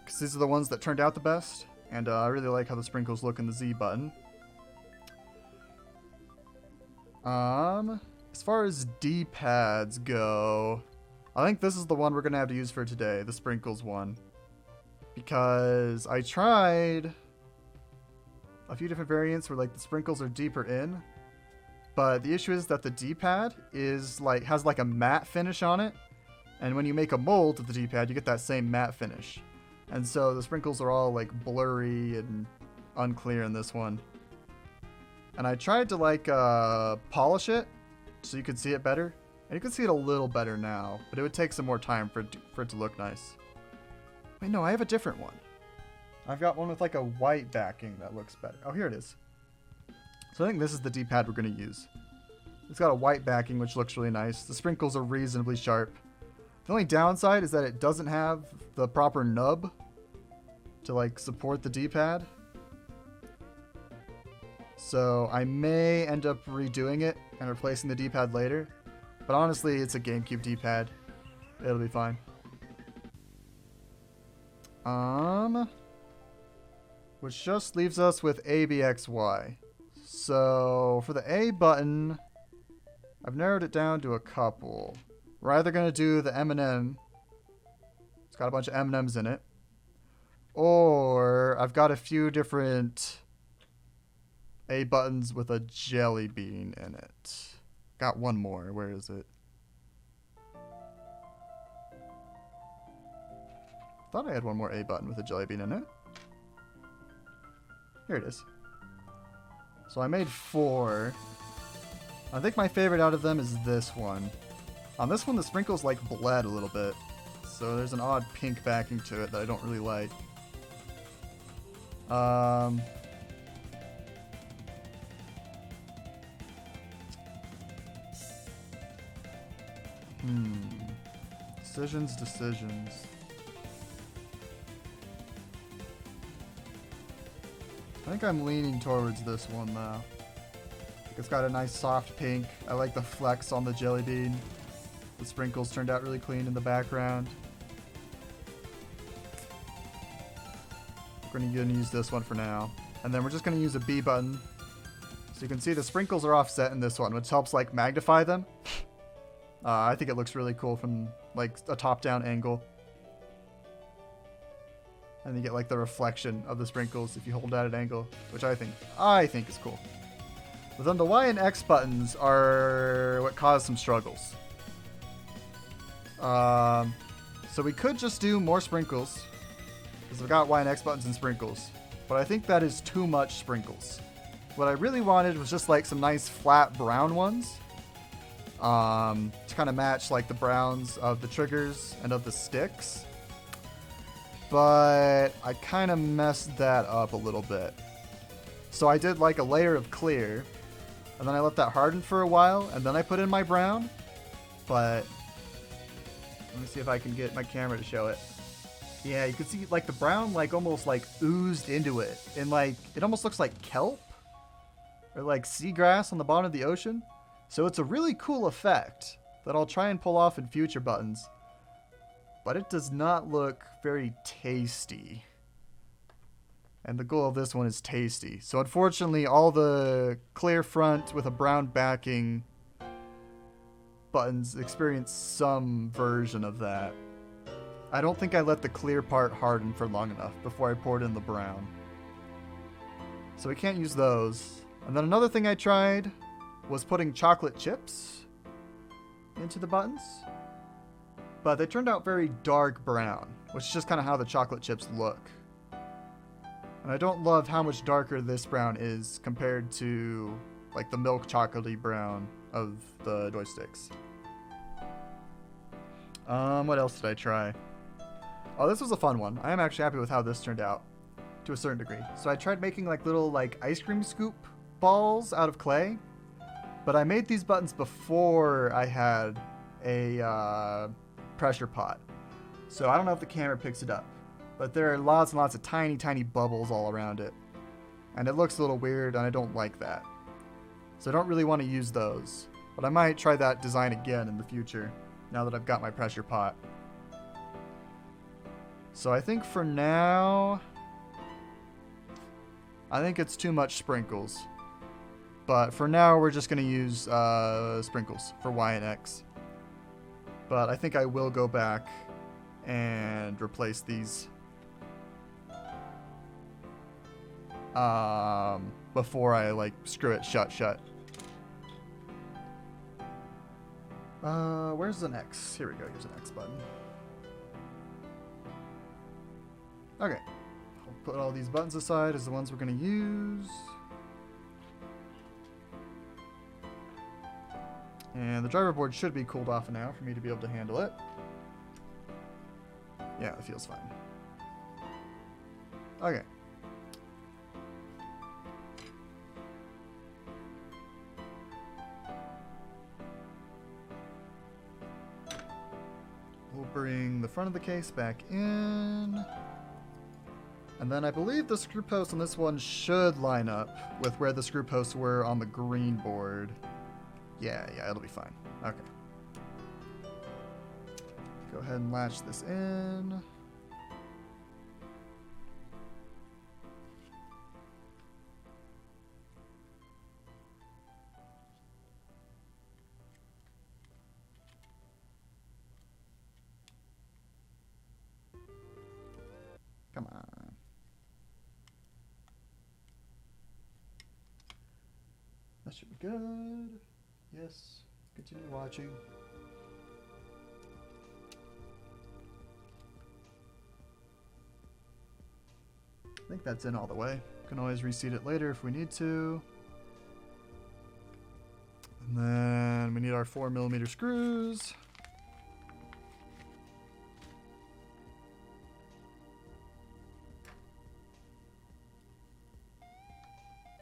Because these are the ones that turned out the best. And I really like how the sprinkles look in the Z button. As far as D-pads go, I think this is the one we're going to have to use for today. The sprinkles one. Because I tried a few different variants where like the sprinkles are deeper in. But the issue is that the D-pad is like has like a matte finish on it. And when you make a mold of the D-pad, you get that same matte finish. And so the sprinkles are all like blurry and unclear in this one. And I tried to like polish it so you could see it better. And you can see it a little better now, but it would take some more time for it to look nice. Wait, no, I have a different one. I've got one with like a white backing that looks better. Oh, here it is. So I think this is the D-pad we're going to use. It's got a white backing, which looks really nice. The sprinkles are reasonably sharp. The only downside is that it doesn't have the proper nub to like support the D-pad. So I may end up redoing it and replacing the D-pad later. But honestly, it's a GameCube D-pad. It'll be fine. Which just leaves us with ABXY. So for the A button, I've narrowed it down to a couple. We're either going to do the M&M. It's got a bunch of M&Ms in it. Or I've got a few different A buttons with a jelly bean in it. Got one more. Where is it? Thought I had one more A button with a jelly bean in it. Here it is. So I made 4. I think my favorite out of them is this one. On this one, the sprinkles like bled a little bit. So there's an odd pink backing to it that I don't really like. Decisions. I think I'm leaning towards this one though. It's got a nice soft pink. I like the flecks on the jelly bean. The sprinkles turned out really clean in the background. We're gonna use this one for now. And then we're just gonna use a B button. So you can see the sprinkles are offset in this one, which helps like magnify them. I think it looks really cool from like a top-down angle. And you get like the reflection of the sprinkles if you hold it at an angle, which I think is cool. But then the Y and X buttons are what cause some struggles. So we could just do more sprinkles, because I've got Y and X buttons and sprinkles. But I think that is too much sprinkles. What I really wanted was just like some nice flat brown ones. To kind of match like the browns of the triggers and of the sticks. But I kind of messed that up a little bit. So I did like a layer of clear, and then I let that harden for a while, and then I put in my brown. But let me see if I can get my camera to show it. Yeah, you can see like the brown like almost like oozed into it, and like it almost looks like kelp or like seagrass on the bottom of the ocean. So it's a really cool effect that I'll try and pull off in future buttons. But it does not look very tasty. And the goal of this one is tasty. So unfortunately, all the clear front with a brown backing buttons experience some version of that. I don't think I let the clear part harden for long enough before I poured in the brown. So we can't use those. And then another thing I tried was putting chocolate chips into the buttons, but they turned out very dark brown, which is just kind of how the chocolate chips look. And I don't love how much darker this brown is compared to like the milk chocolatey brown of the joysticks. What else did I try? Oh, this was a fun one. I am actually happy with how this turned out to a certain degree. So I tried making like little like ice cream scoop balls out of clay. But I made these buttons before I had a pressure pot. So I don't know if the camera picks it up. But there are lots and lots of tiny, tiny bubbles all around it. And it looks a little weird, and I don't like that. So I don't really want to use those. But I might try that design again in the future, now that I've got my pressure pot. So I think for now, I think it's too much sprinkles. But for now, we're just going to use sprinkles for Y and X. But I think I will go back and replace these before I like screw it shut. Where's the X? Here we go. Here's an X button. Okay. I'll put all these buttons aside as the ones we're going to use. And the driver board should be cooled off now for me to be able to handle it. Yeah, it feels fine. Okay. We'll bring the front of the case back in. And then I believe the screw posts on this one should line up with where the screw posts were on the green board. Yeah, it'll be fine. Okay. Go ahead and latch this in. Come on. That should be good. Yes. Continue watching. I think that's in all the way. Can always reseat it later if we need to. And then we need our 4mm screws.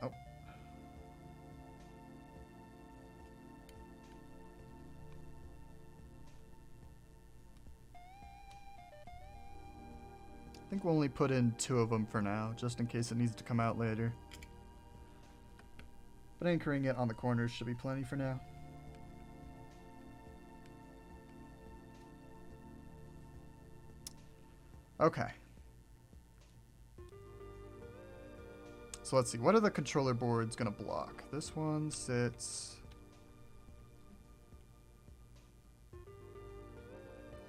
Oh. I think we'll only put in 2 of them for now, just in case it needs to come out later. But anchoring it on the corners should be plenty for now. Okay. So let's see, what are the controller boards gonna block? This one sits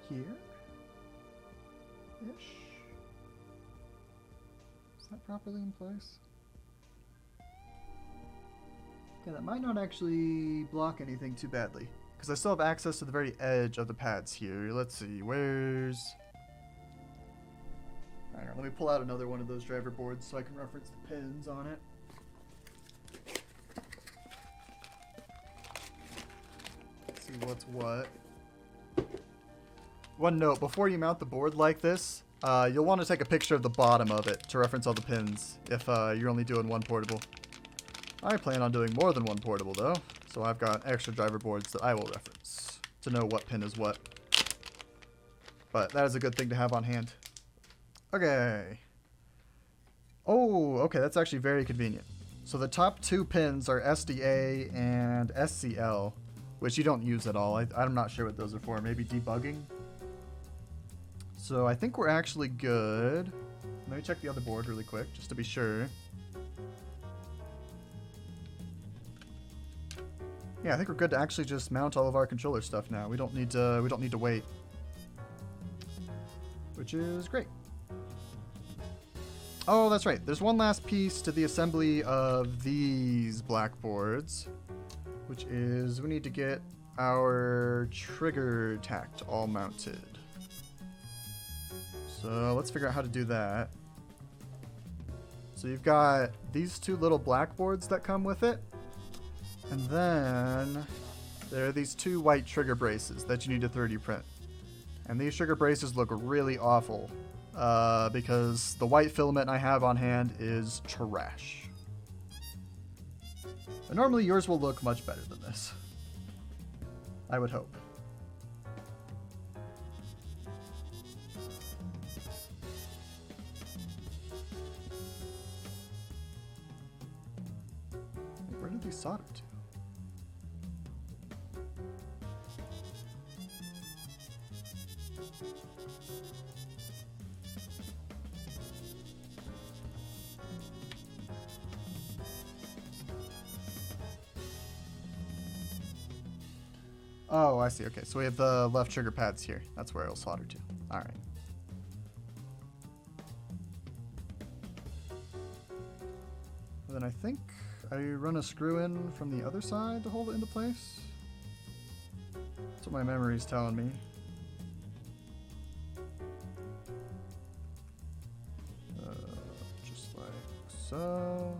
here-ish? Is that properly in place? Okay, that might not actually block anything too badly, because I still have access to the very edge of the pads here. Let's see, where's... Hang on, let me pull out another one of those driver boards so I can reference the pins on it. Let's see what's what. One note, before you mount the board like this, you'll want to take a picture of the bottom of it to reference all the pins if you're only doing one portable. I plan on doing more than one portable though, so I've got extra driver boards that I will reference to know what pin is what. But that is a good thing to have on hand. Okay. Oh, okay, that's actually very convenient. So the top 2 pins are SDA and SCL, which you don't use at all. I'm not sure what those are for. Maybe debugging? So I think we're actually good. Let me check the other board really quick, just to be sure. Yeah, I think we're good to actually just mount all of our controller stuff now. We don't need to wait. Which is great. Oh, that's right. There's one last piece to the assembly of these blackboards, which is we need to get our trigger tact all mounted. So let's figure out how to do that. So you've got these 2 little blackboards that come with it. And then there are these 2 white trigger braces that you need to 3D print. And these trigger braces look really awful because the white filament I have on hand is trash. But normally yours will look much better than this. I would hope. Where did these solder to? Oh, I see. Okay, so we have the left trigger pads here. That's where it'll solder to. All right. Then I think I run a screw in from the other side to hold it into place. That's what my memory's telling me. Just like so.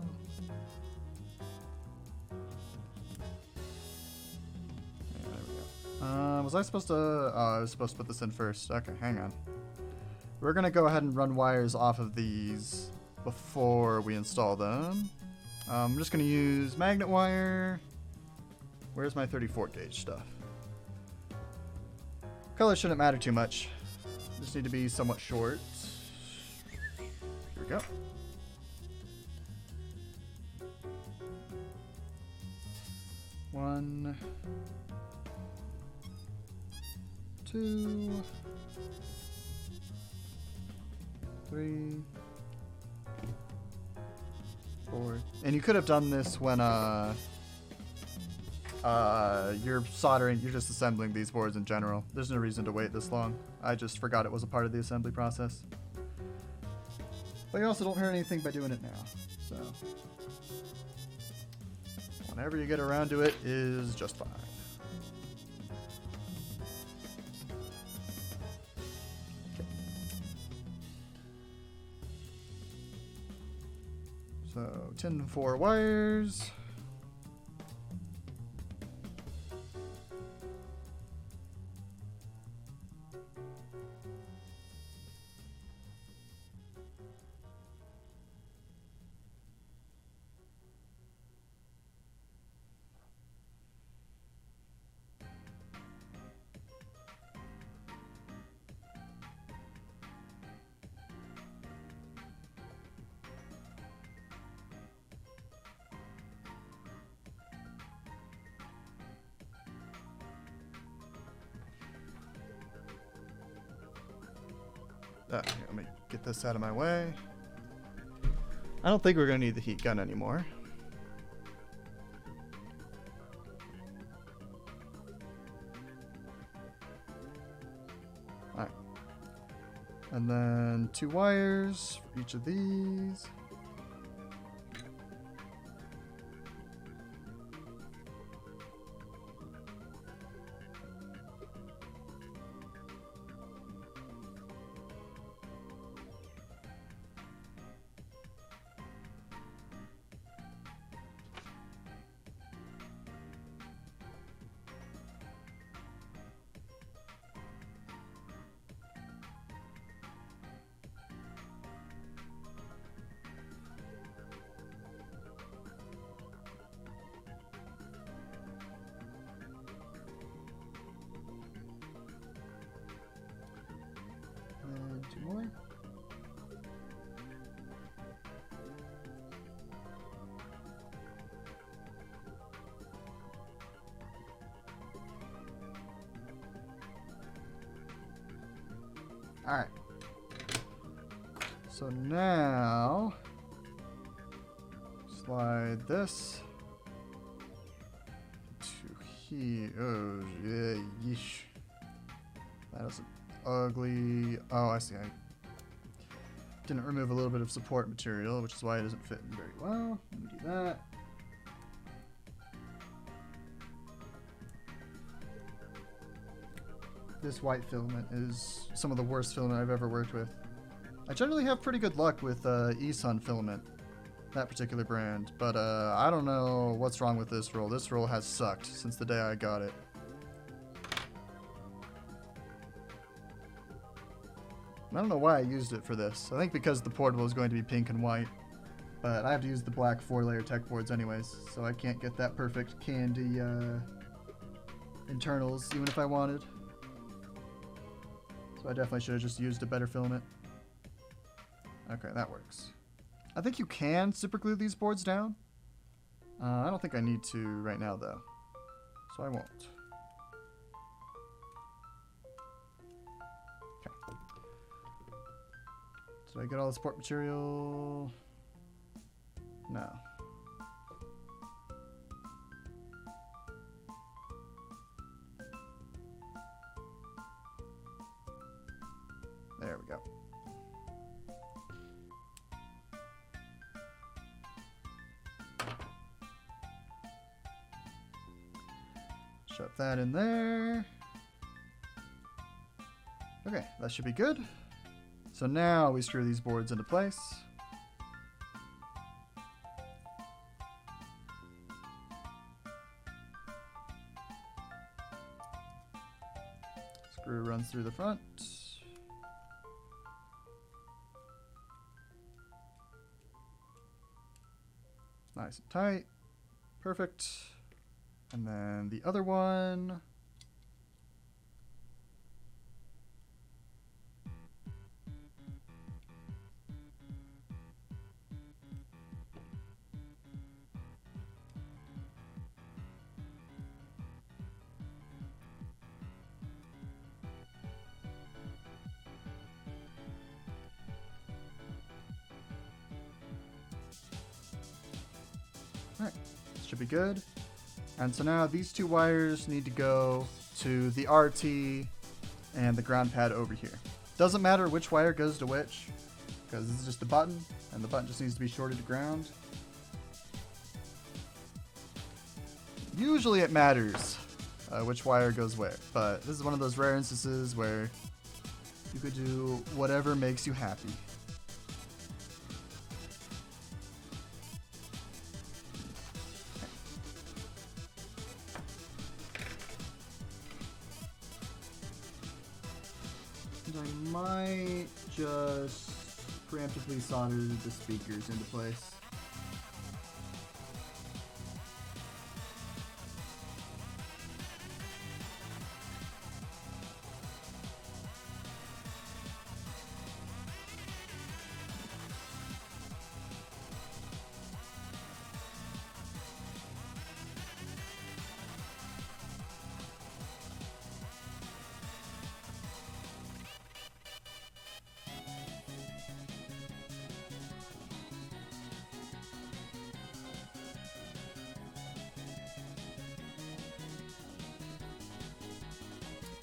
Was I supposed to... Oh, I was supposed to put this in first. Okay, hang on. We're going to go ahead and run wires off of these before we install them. I'm just going to use magnet wire. Where's my 34 gauge stuff? Color shouldn't matter too much. Just need to be somewhat short. Here we we go. One, two, three, four. And you could have done this when you're soldering, you're just assembling these boards in general. There's no reason to wait this long. I just forgot it was a part of the assembly process. But you also don't hurt anything by doing it now. So whenever you get around to it is just fine. Okay. So 10 4 wires. Here, let me get this out of my way. I don't think we're going to need the heat gun anymore. Alright. And then 2 wires for each of these. And 2 more. All right. So now slide this to here. Oh, yeah, yeesh. That is ugly. Oh, I see. I didn't remove a little bit of support material, which is why it doesn't fit in very well. Let me do that. This white filament is some of the worst filament I've ever worked with. I generally have pretty good luck with eSun filament, that particular brand, but I don't know what's wrong with this roll. This roll has sucked since the day I got it. I don't know why I used it for this. I think because the portable is going to be pink and white, but I have to use the black 4-layer tech boards anyways, so I can't get that perfect candy internals even if I wanted. So I definitely should have just used a better filament. Okay, that works. I think you can super glue these boards down. I don't think I need to right now though, so I won't. Okay. Did I get all the support material? No. There we go. Shove that in there. Okay, that should be good. So now we screw these boards into place. Screw runs through the front. Nice and tight. Perfect. And then the other one. Alright, should be good. And so now these two wires need to go to the RT and the ground pad over here. Doesn't matter which wire goes to which, because this is just a button, and the button just needs to be shorted to ground. Usually it matters which wire goes where, but this is one of those rare instances where you could do whatever makes you happy. And I might just preemptively solder the speakers into place.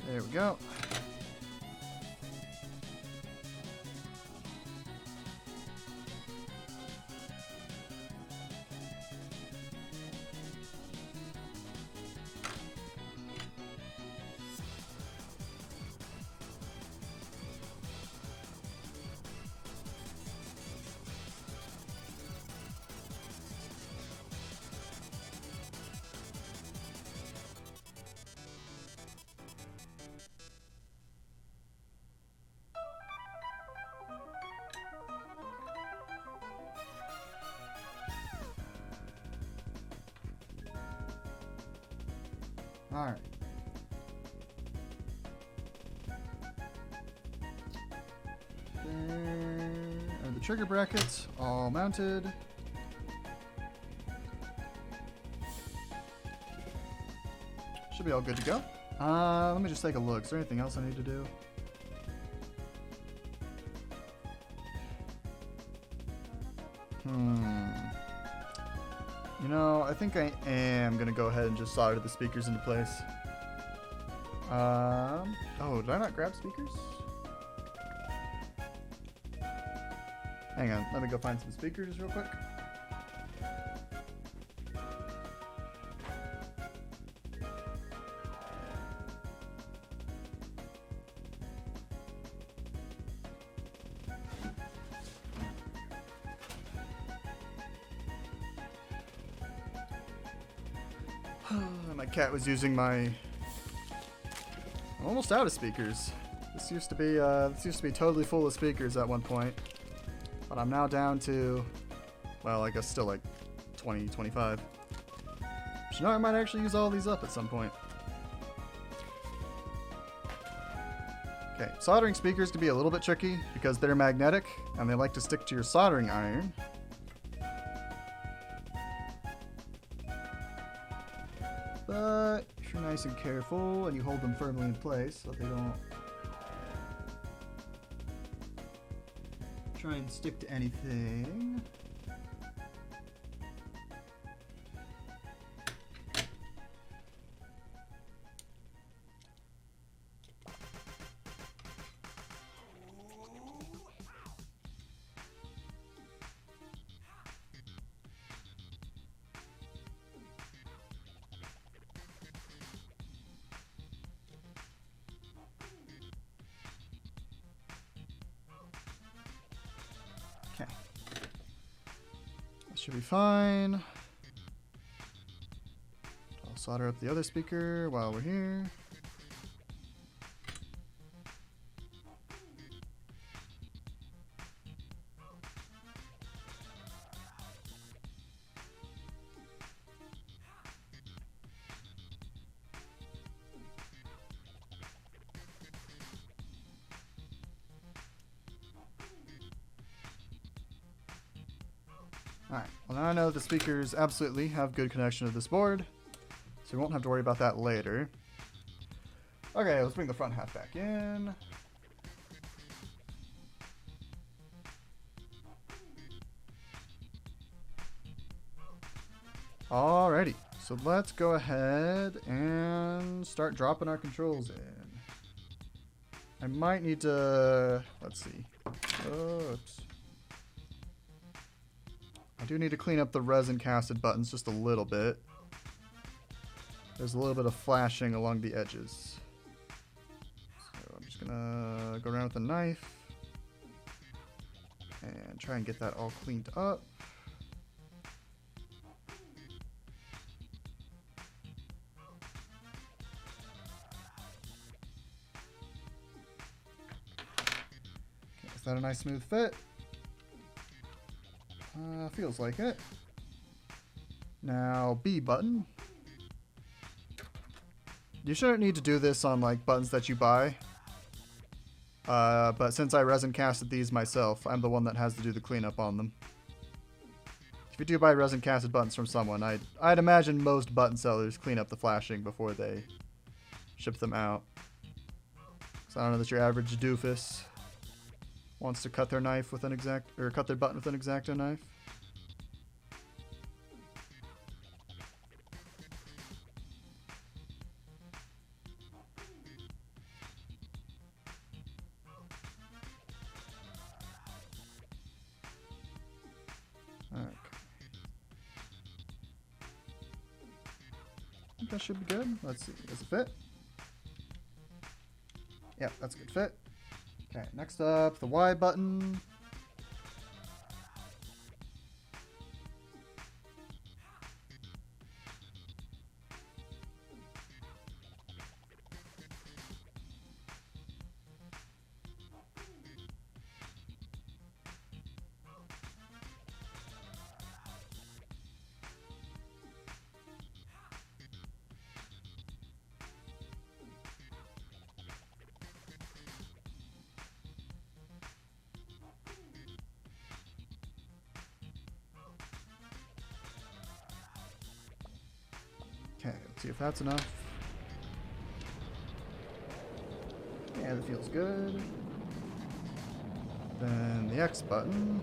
There we go. Alright. There are the trigger brackets all mounted. Should be all good to go. Let me just take a look. Is there anything else I need to do? You know, I think I am gonna go ahead and just solder the speakers into place. Oh, did I not grab speakers? Hang on, let me go find some speakers real quick. My cat was using my... I'm almost out of speakers. This used to be totally full of speakers at one point. But I'm now down to, well, I guess still like 20, 25. But you know, I might actually use all these up at some point. Okay, soldering speakers can be a little bit tricky because they're magnetic and they like to stick to your soldering iron. But if you're nice and careful and you hold them firmly in place so that they don't try and stick to anything. Okay. That should be fine. I'll solder up the other speaker while we're here. Alright, well now I know the speakers absolutely have good connection to this board, so we won't have to worry about that later. Okay, let's bring the front half back in. Alrighty, so let's go ahead and start dropping our controls in. I might need to, let's see. Oops. I do need to clean up the resin casted buttons just a little bit. There's a little bit of flashing along the edges. So I'm just gonna go around with a knife and try and get that all cleaned up. Okay, is that a nice smooth fit? Feels like it. Now, B button. You shouldn't need to do this on like buttons that you buy. But since I resin casted these myself, I'm the one that has to do the cleanup on them. If you do buy resin casted buttons from someone, I'd imagine most button sellers clean up the flashing before they ship them out. So I don't know that your average doofus wants to cut their knife with an cut their button with an X-Acto knife. Okay. I think that should be good. Let's see. Does it fit? Yep, that's a good fit. Okay, next up, the Y button. Okay, let's see if that's enough. Yeah, that feels good. Then the X button.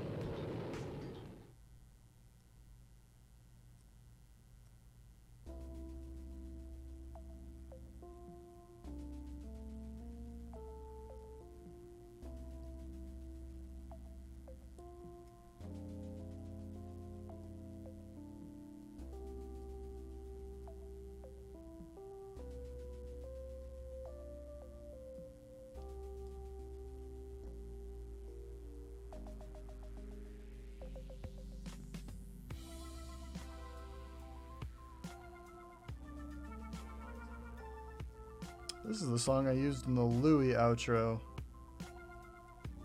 This is the song I used in the Louis outro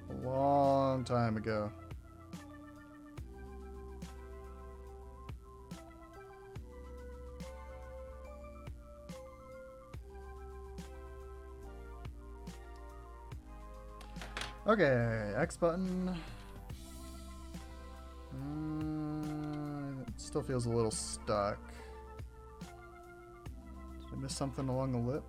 a long time ago. Okay, X button. It still feels a little stuck. Did I miss something along the lip?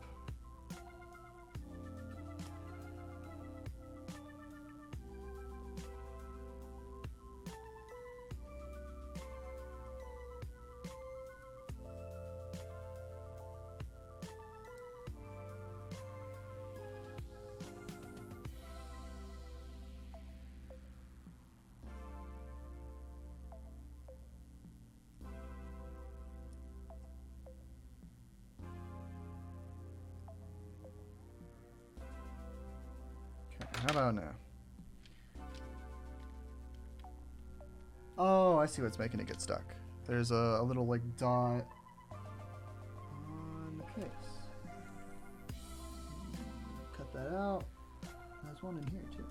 How about now? Oh, I see what's making it get stuck. There's a little like dot on the case. Cut that out. There's one in here too.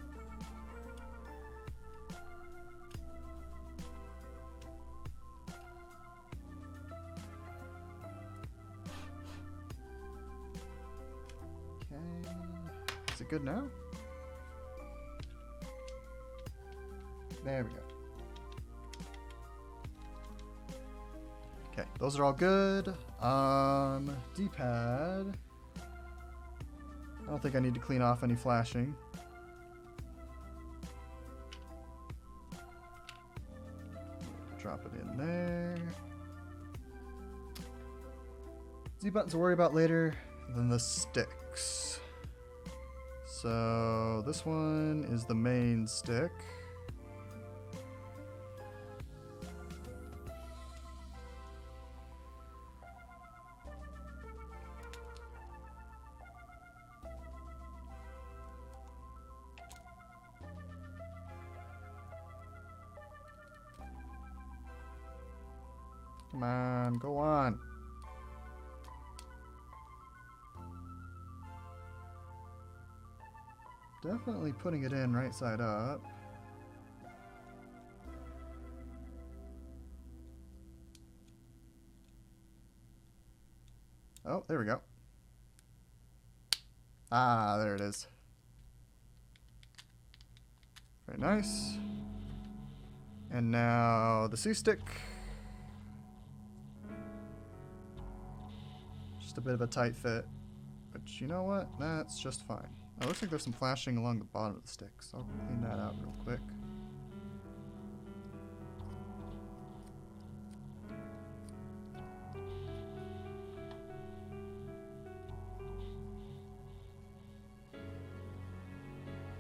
Okay. Is it good now? There we go. Okay, those are all good. D-pad. I don't think I need to clean off any flashing. Drop it in there. Z buttons to worry about later. Then the sticks. So this one is the main stick. Come on, go on. Definitely putting it in right side up. Oh, there we go. Ah, there it is. Very nice. And now the C stick. Just a bit of a tight fit. But you know what? That's just fine. It looks like there's some flashing along the bottom of the stick, so I'll clean that out real quick.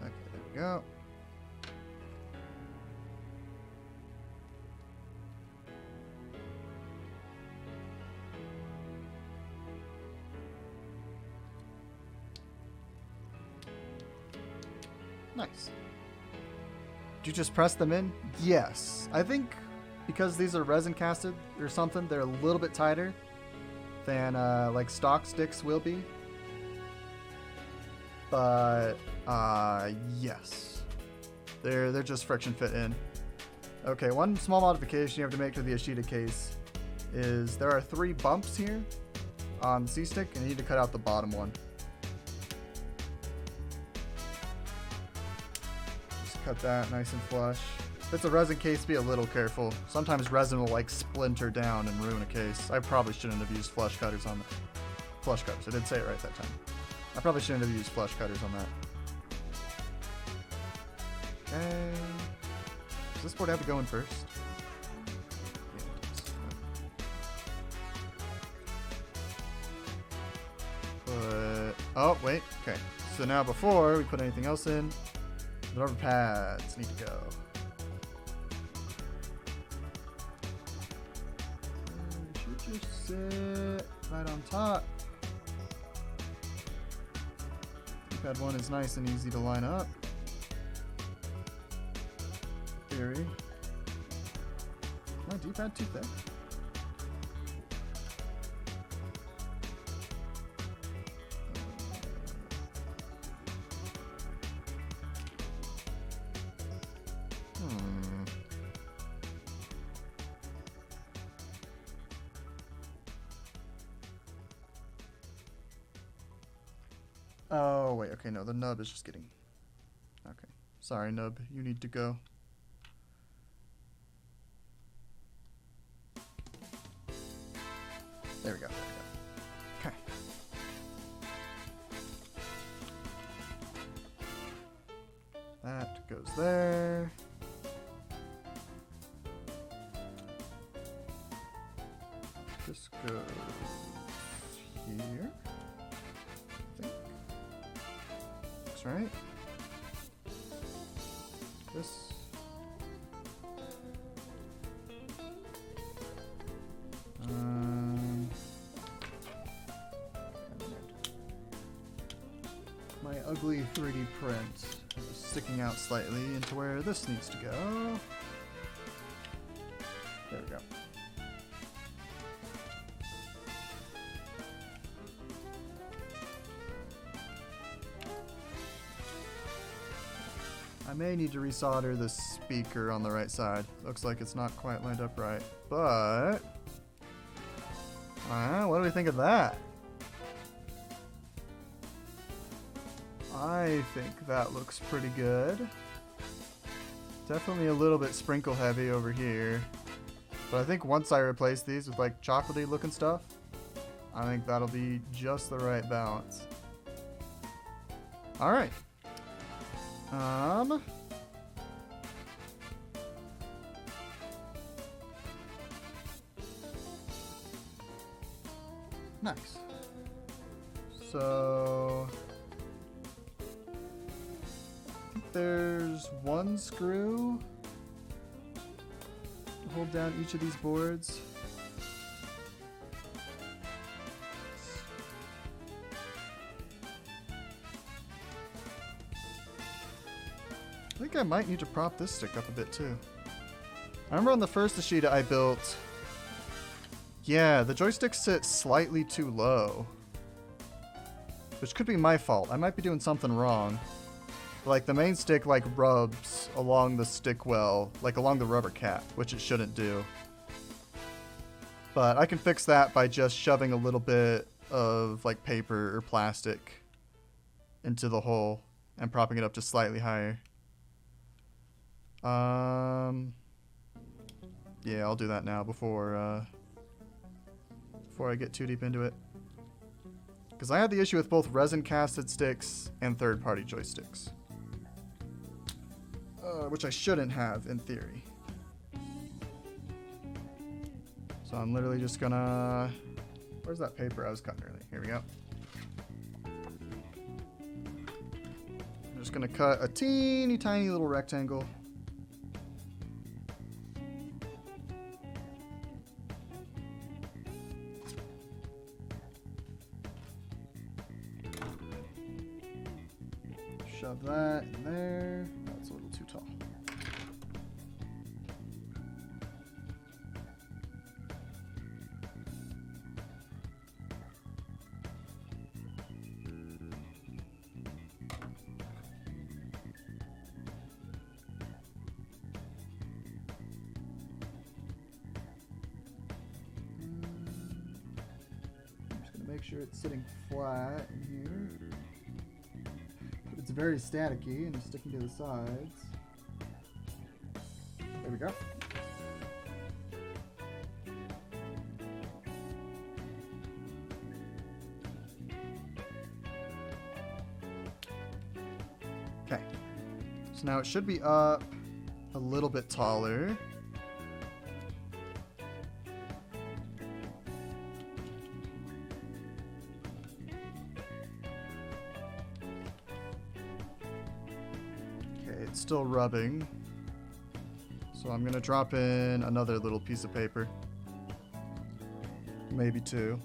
Okay, there we go. Nice. Did you just press them in? Yes. I think because these are resin casted or something, they're a little bit tighter than like stock sticks will be. But yes. They're just friction fit in. Okay, one small modification you have to make to the Ashida case is there are 3 bumps here on the C-stick and you need to cut out the bottom one. Cut that nice and flush. If it's a resin case, be a little careful. Sometimes resin will like splinter down and ruin a case. I probably shouldn't have used flush cutters on that. Flush cutters. I did say it right that time. I probably shouldn't have used flush cutters on that. Okay. Does this board have to go in first? Yeah, it does. But oh wait. Okay. So now before we put anything else in, the rubber pads need to go. They should just sit right on top. D-pad 1 is nice and easy to line up. Theory. My D-pad too thick. Oh, wait, okay, no, the nub is just getting... Okay, sorry, nub, you need to go. There we go, Okay. That goes there. This goes here. Right? This. My ugly 3D print is sticking out slightly into where this needs to go. There we go. I may need to resolder the speaker on the right side. Looks like it's not quite lined up right, but what do we think of that? I think that looks pretty good. Definitely a little bit sprinkle heavy over here, but I think once I replace these with like chocolatey looking stuff, I think that'll be just the right balance. All right. Nice. So I think there's one screw to hold down each of these boards. I think I might need to prop this stick up a bit too. I remember on the first Ashida I built, yeah, the joysticks sit slightly too low. Which could be my fault. I might be doing something wrong. Like the main stick like rubs along the stick well, like along the rubber cap, which it shouldn't do. But I can fix that by just shoving a little bit of like paper or plastic into the hole and propping it up just slightly higher. Yeah, I'll do that now before I get too deep into it. Because I had the issue with both resin casted sticks and third-party joysticks. Which I shouldn't have in theory. So I'm literally just gonna... Where's that paper I was cutting earlier? Here we go. I'm just gonna cut a teeny tiny little rectangle. Shove that in there. That's a little too tall. I'm just gonna make sure it's sitting flat in here. It's very staticky and sticking to the sides. There we go. Okay. So now it should be up a little bit taller. It's still rubbing, so I'm gonna drop in another little piece of paper, maybe two.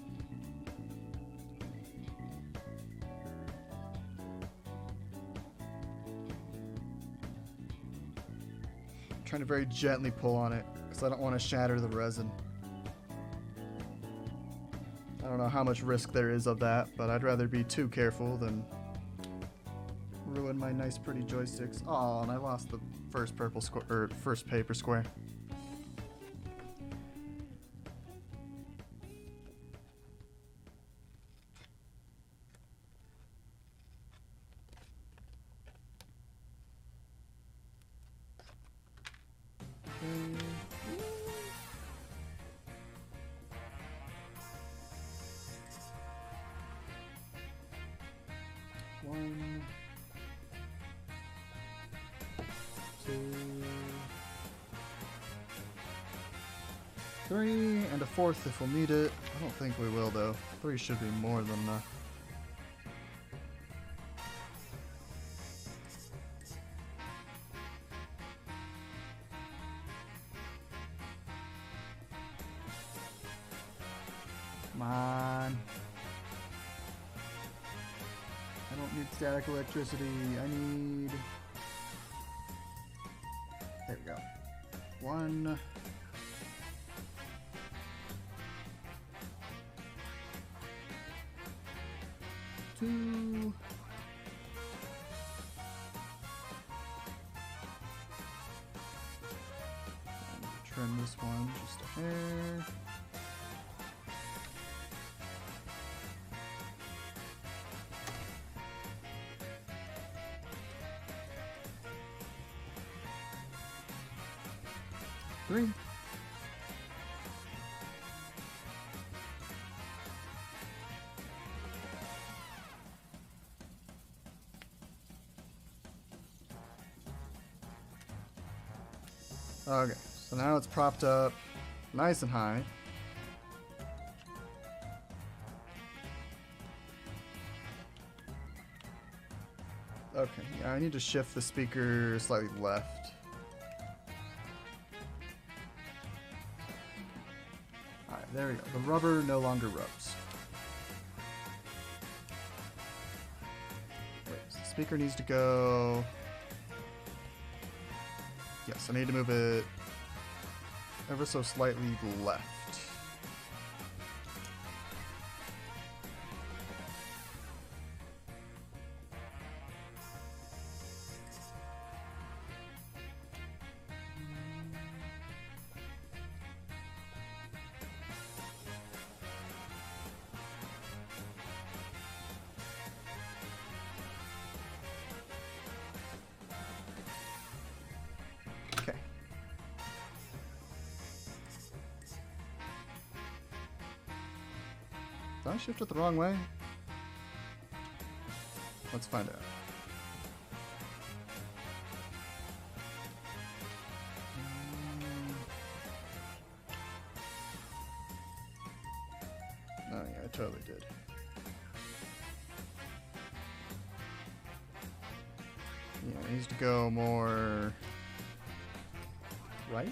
I'm trying to very gently pull on it because I don't want to shatter the resin. I don't know how much risk there is of that, but I'd rather be too careful than ruin my nice pretty joysticks. Oh, and I lost the first purple square, or first paper square. One, two, three, and a fourth if we'll need it. I don't think we will though. Three should be more than enough. Come on. I don't need static electricity. I need... There we go. One. Two. Trim this one just a hair. Three. Okay, so now it's propped up nice and high. Okay, yeah, I need to shift the speaker slightly left. Alright, there we go. The rubber no longer rubs. Wait, so the speaker needs to go... Yes, I need to move it ever so slightly left. Okay. Did I shift it the wrong way? Let's find out. Oh yeah, I totally did. Yeah, it needs to go more right.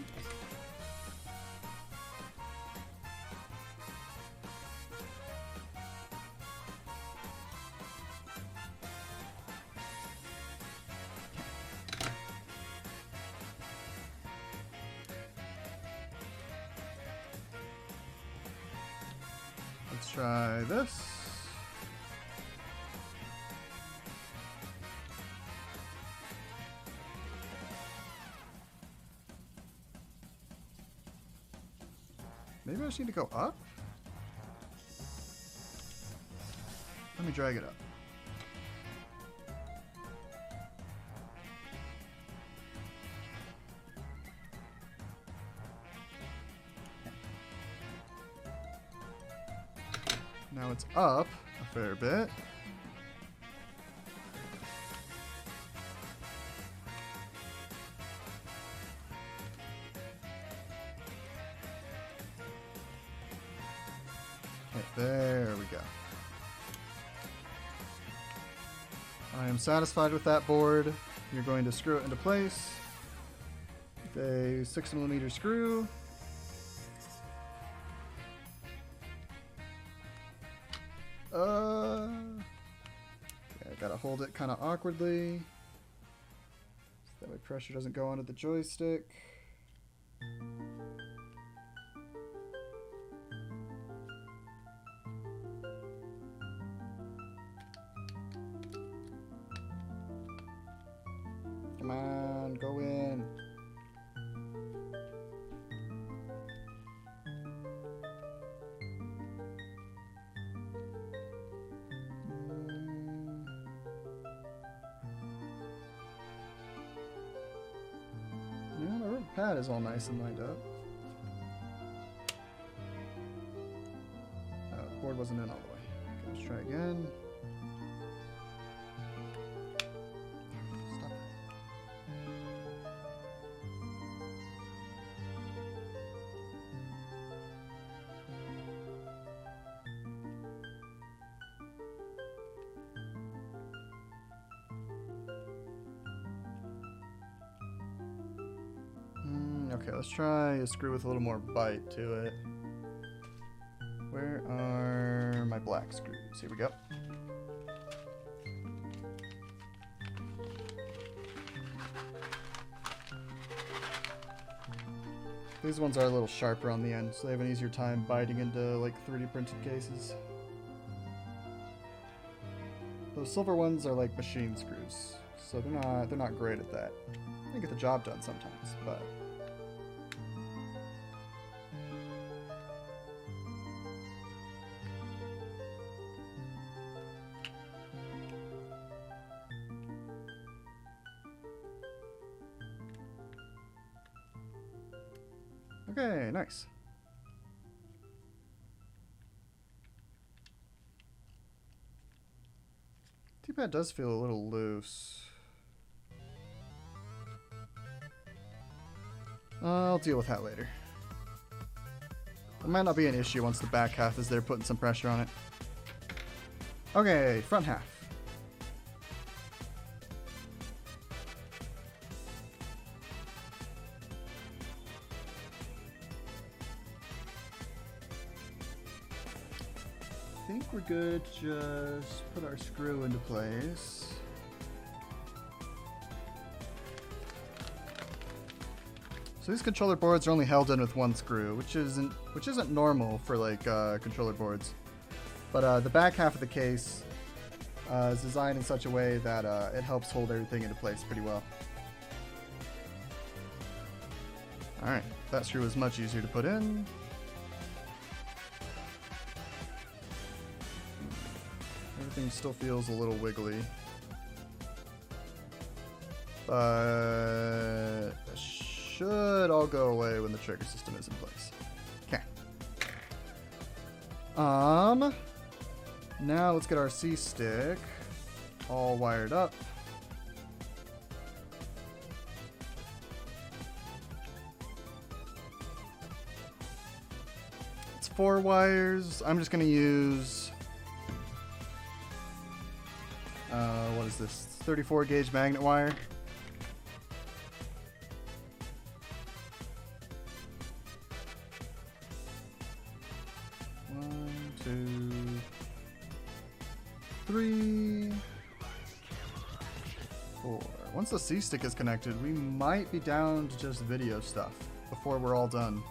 Let's try this. Maybe I just need to go up? Let me drag it up. Now it's up a fair bit. Okay, there we go. I am satisfied with that board. You're going to screw it into place with a 6mm screw. Yeah, I gotta hold it kind of awkwardly so that way pressure doesn't go onto the joystick. Come on, go in. Yeah, the rubber pad is all nice and lined up. Oh, the board wasn't in all the way. Okay, let's try again. Stop it. Okay, let's try a screw with a little more bite to it. Where are my black screws? Here we go. These ones are a little sharper on the end, so they have an easier time biting into like 3D printed cases. Those silver ones are like machine screws, so they're not great at that. They get the job done sometimes, but okay, nice. D-pad does feel a little loose. I'll deal with that later. It might not be an issue once the back half is there putting some pressure on it. Okay, front half. think we're good to just put our screw into place. So these controller boards are only held in with one screw, which isn't normal for like controller boards. But the back half of the case is designed in such a way that it helps hold everything into place pretty well. Alright, that screw is much easier to put in. Everything still feels a little wiggly. But it should all go away when the trigger system is in place. Okay. Now let's get our C-stick all wired up. It's 4 wires. I'm just gonna use what is this? 34 gauge magnet wire. One, 2, 3, 4. Once the C-stick is connected, we might be down to just video stuff before we're all done.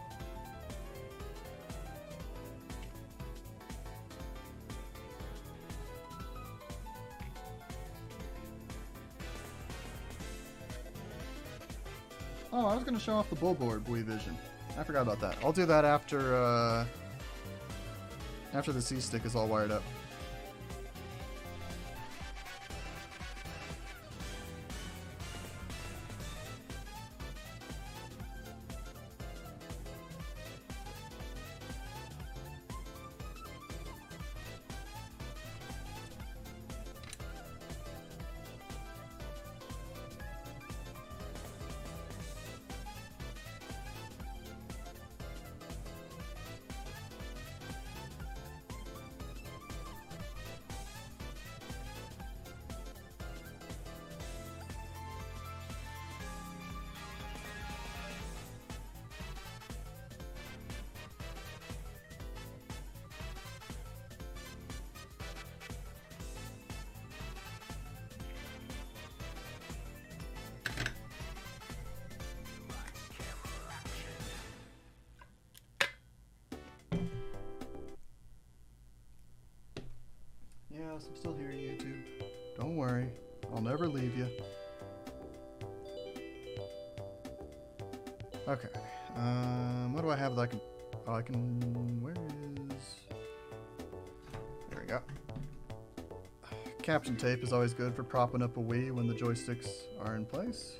Oh, I was going to show off the bullboard Boy Vision. I forgot about that. I'll do that after the C-stick is all wired up. Yes, I'm still here, YouTube. Don't worry. I'll never leave you. Okay. What do I have that I can... Oh, I can... Where is... There we go. Caption tape is always good for propping up a Wii when the joysticks are in place.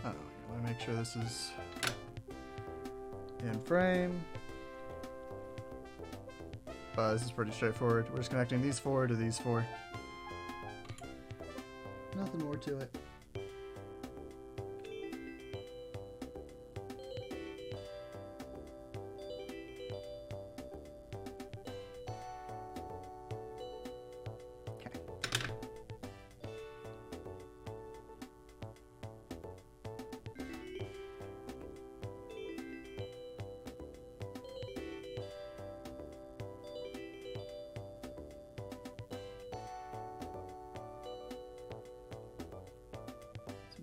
Oh, let me make sure this is in frame. This is pretty straightforward. We're just connecting these 4 to these 4. Nothing more to it.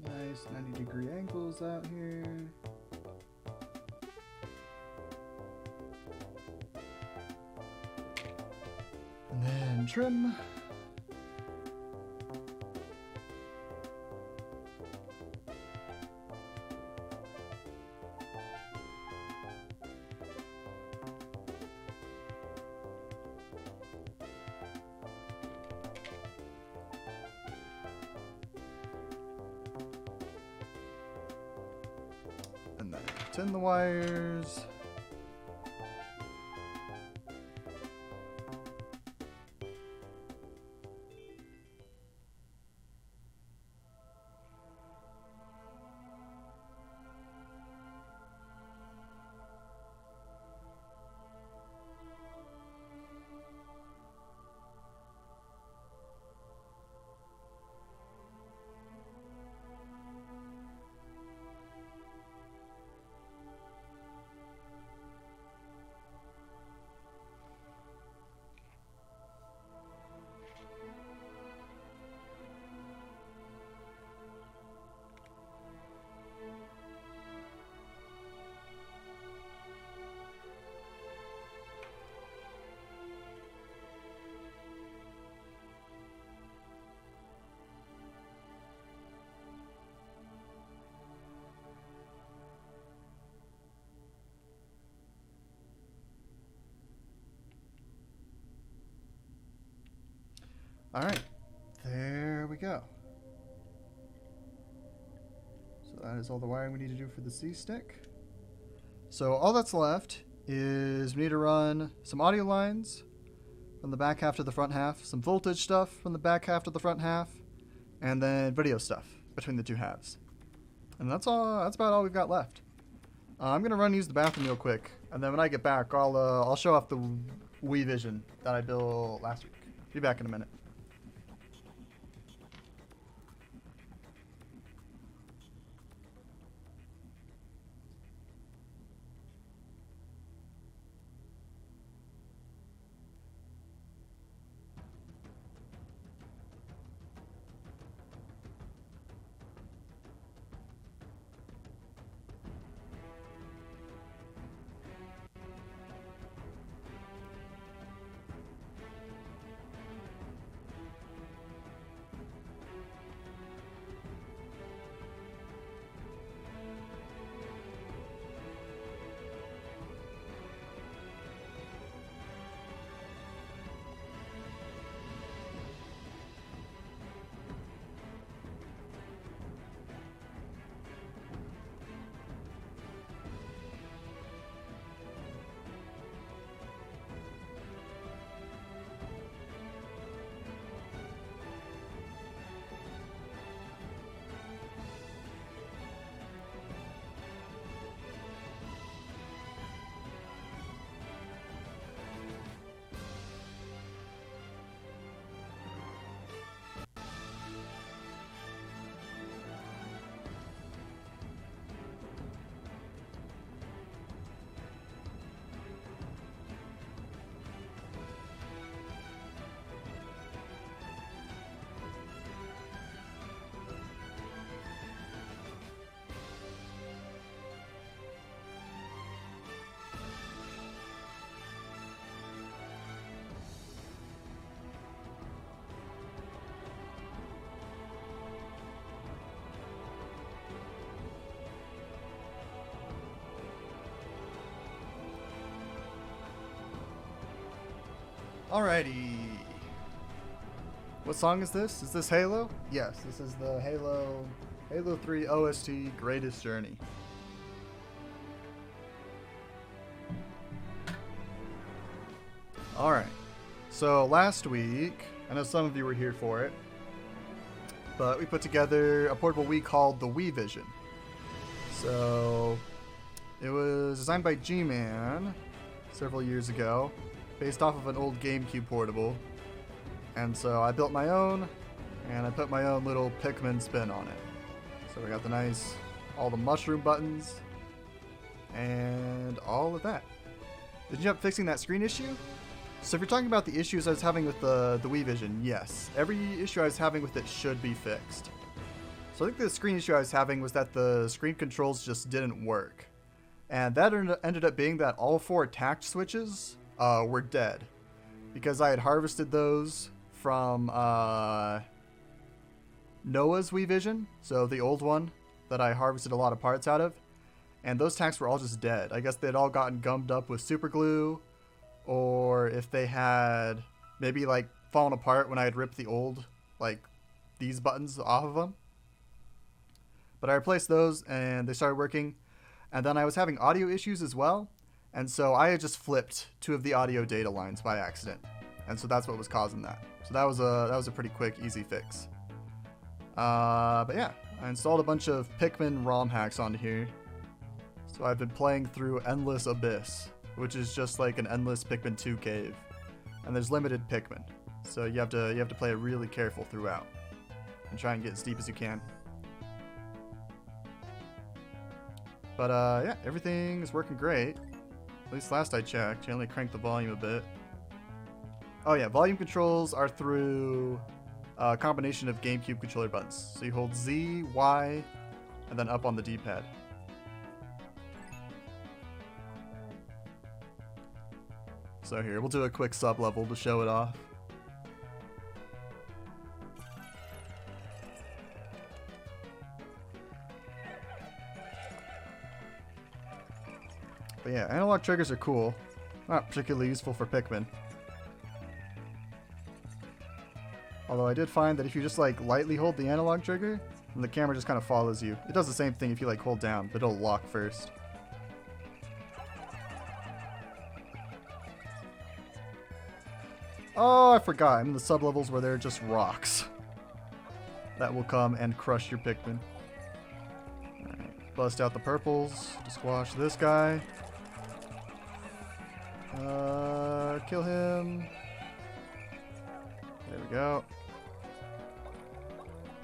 Nice 90-degree angles out here. And then trim. And then tin the wires. Alright, there we go. So that is all the wiring we need to do for the C-stick. So all that's left is we need to run some audio lines from the back half to the front half, some voltage stuff from the back half to the front half, and then video stuff between the two halves. And that's all. That's about all we've got left. I'm gonna run use the bathroom real quick, and then when I get back, I'll show off the Wii Vision that I built last week. Be back in a minute. Alrighty. What song is this? Is this Halo? Yes, this is the Halo 3 OST Greatest Journey. Alright. So last week, I know some of you were here for it, but we put together a portable Wii called the Wii Vision. So it was designed by G-Man several years ago, based off of an old GameCube portable. And so I built my own, and I put my own little Pikmin spin on it. So we got all the mushroom buttons, and all of that. Did you end up fixing that screen issue? So if you're talking about the issues I was having with the Wii Vision, yes. Every issue I was having with it should be fixed. So I think the screen issue I was having was that the screen controls just didn't work. And that ended up being that all 4 attack switches were dead. Because I had harvested those from Noah's Wii Vision, so the old one that I harvested a lot of parts out of. And those tacks were all just dead. I guess they'd all gotten gummed up with super glue, or if they had maybe like fallen apart when I had ripped the old, like these buttons off of them. But I replaced those and they started working. And then I was having audio issues as well. And so I had just flipped 2 of the audio data lines by accident. And so that's what was causing that. So that was a pretty quick, easy fix. But yeah, I installed a bunch of Pikmin ROM hacks onto here. So I've been playing through Endless Abyss, which is just like an endless Pikmin 2 cave. And there's limited Pikmin. So you have to play it really careful throughout. And try and get as deep as you can. But yeah, everything is working great. At least last I checked. You only cranked the volume a bit. Oh yeah, volume controls are through a combination of GameCube controller buttons. So you hold Z, Y, and then up on the D-pad. So here, we'll do a quick sub-level to show it off. But yeah, analog triggers are cool. Not particularly useful for Pikmin. Although I did find that if you just like lightly hold the analog trigger, then the camera just kind of follows you. It does the same thing if you like hold down, but it'll lock first. Oh, I forgot. I'm in the sub-levels where there are just rocks. That will come and crush your Pikmin. Alright, bust out the purples to squash this guy. Kill him. There we go.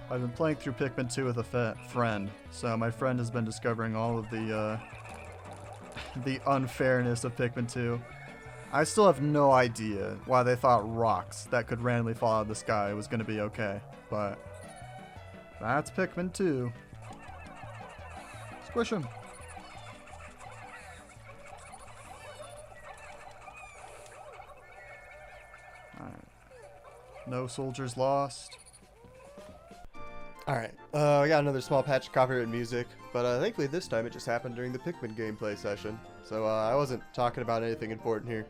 I've been playing through Pikmin 2 with a friend, so my friend has been discovering all of the unfairness of Pikmin 2. I still have no idea why they thought rocks that could randomly fall out of the sky was going to be okay, but that's Pikmin 2. Squish him. Alright. No soldiers lost. Alright, I got another small patch of copyrighted music, but thankfully this time it just happened during the Pikmin gameplay session, so I wasn't talking about anything important here.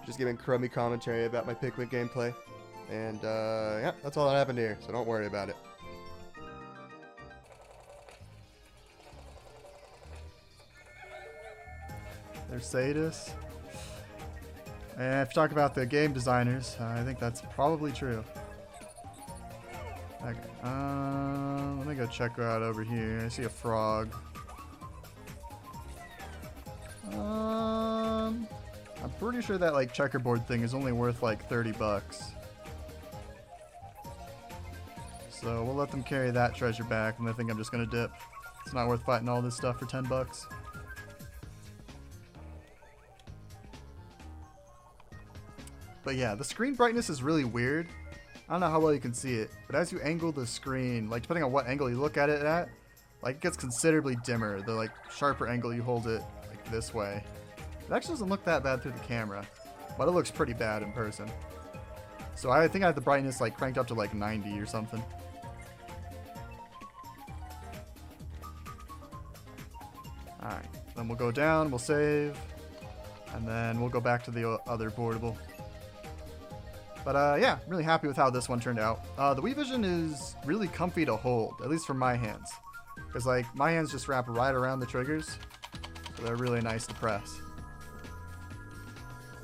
Just giving crummy commentary about my Pikmin gameplay, and yeah, that's all that happened here, so don't worry about it. They're sadists. And if you talk about the game designers, I think that's probably true. Okay, let me go check her out over here. I see a frog. I'm pretty sure that like checkerboard thing is only worth like 30 bucks. So we'll let them carry that treasure back, and I think I'm just gonna dip. It's not worth fighting all this stuff for 10 bucks. But yeah, the screen brightness is really weird. I don't know how well you can see it, but as you angle the screen, like depending on what angle you look at it at, like it gets considerably dimmer the like sharper angle you hold it like this way. It actually doesn't look that bad through the camera, but it looks pretty bad in person. So I think I have the brightness like cranked up to like 90 or something. Alright, then we'll go down, we'll save, and then we'll go back to the other boardable. But yeah, really happy with how this one turned out. The Wii Vision is really comfy to hold, at least for my hands. Because like, my hands just wrap right around the triggers, so they're really nice to press.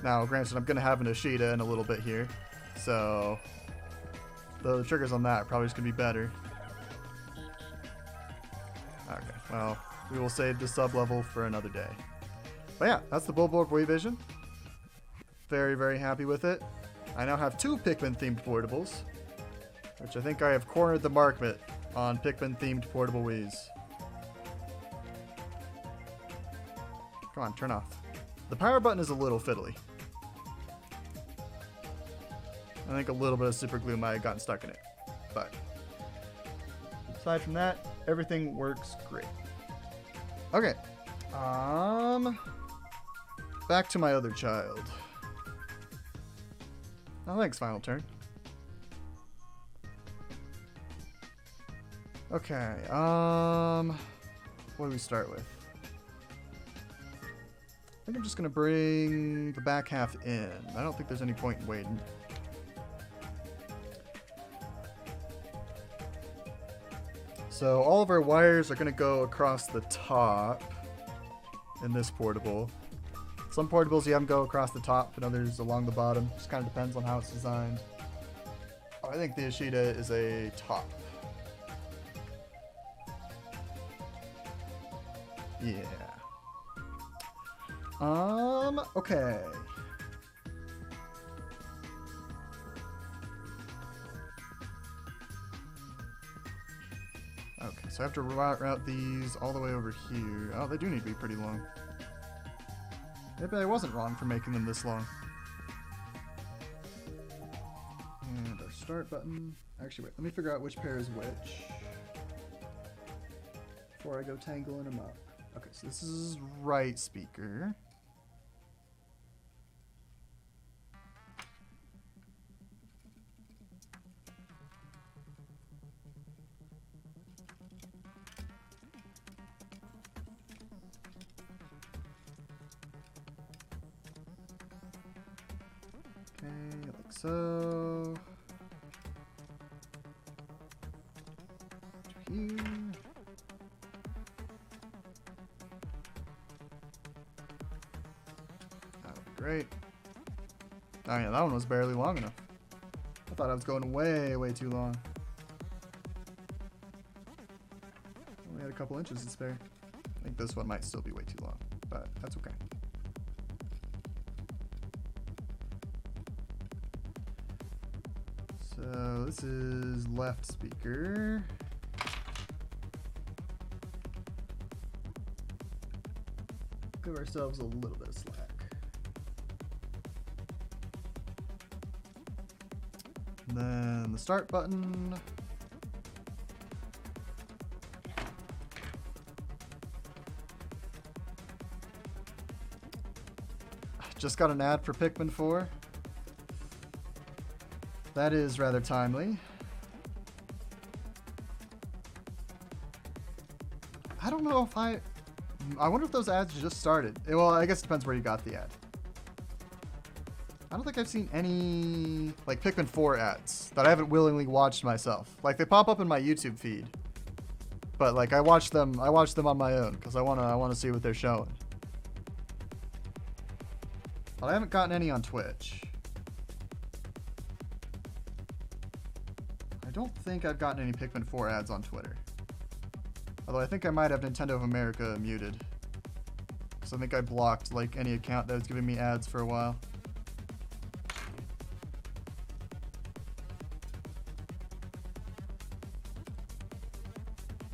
Now, granted, I'm going to have an Ashida in a little bit here, so the triggers on that are probably just going to be better. Okay, well, we will save the sub-level for another day. But yeah, that's the Bullboard Wii Vision. Very, very happy with it. I now have 2 Pikmin-themed portables, which I think I have cornered the market on Pikmin-themed portable Wiis. Come on, turn off. The power button is a little fiddly. I think a little bit of super glue might have gotten stuck in it, but aside from that, everything works great. Okay, back to my other child. Oh, thanks, Final Turn. Okay, what do we start with? I think I'm just gonna bring the back half in. I don't think there's any point in waiting. So all of our wires are gonna go across the top. in this portable. Some portables you have them go across the top and others along the bottom. Just kind of depends on how it's designed. Oh, I think the Ashida is a top. Yeah. Okay. Okay, so I have to route these all the way over here. Oh, they do need to be pretty long. Maybe I wasn't wrong for making them this long. And our start button. Actually, wait, let me figure out which pair is which before I go tangling them up. Okay, so this is right speaker. Okay, like so. To here. That would be great. Oh yeah, that one was barely long enough. I thought I was going way, way too long. Only had a couple inches to spare. I think this one might still be way too long, but that's okay. So this is left speaker. Give ourselves a little bit of slack. And then the start button. Just got an ad for Pikmin 4. That is rather timely. I don't know if I wonder if those ads just started. Well, I guess it depends where you got the ad. I don't think I've seen any like Pikmin 4 ads that I haven't willingly watched myself. Like they pop up in my YouTube feed, but like I watch them on my own because I wanna see what they're showing. But I haven't gotten any on Twitch. I don't think I've gotten any Pikmin 4 ads on Twitter. Although I think I might have Nintendo of America muted. So I think I blocked like any account that was giving me ads for a while.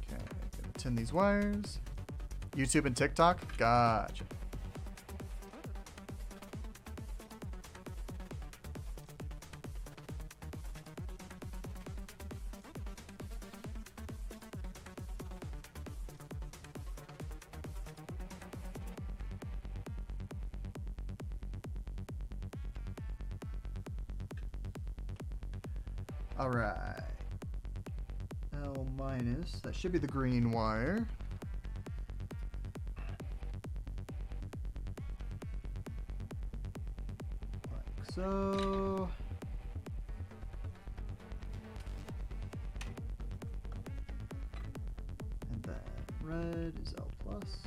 Okay, gonna tin these wires. YouTube and TikTok? Gotcha. Alright. L minus. That should be the green wire. Like so. And that red is L plus.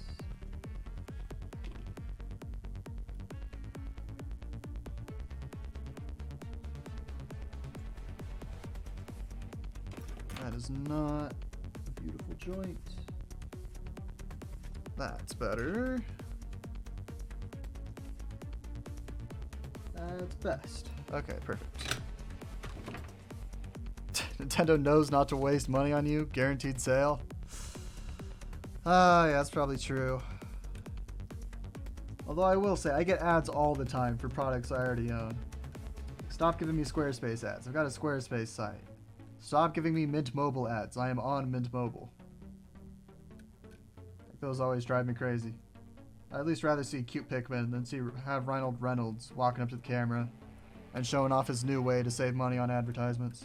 That is not a beautiful joint. That's better. That's best. Okay, perfect. Nintendo knows not to waste money on you. Guaranteed sale. Yeah, that's probably true. Although I will say, I get ads all the time for products I already own. Stop giving me Squarespace ads. I've got a Squarespace site. Stop giving me Mint Mobile ads. I am on Mint Mobile. Those always drive me crazy. I'd at least rather see cute Pikmin than have Reinhold Reynolds walking up to the camera and showing off his new way to save money on advertisements.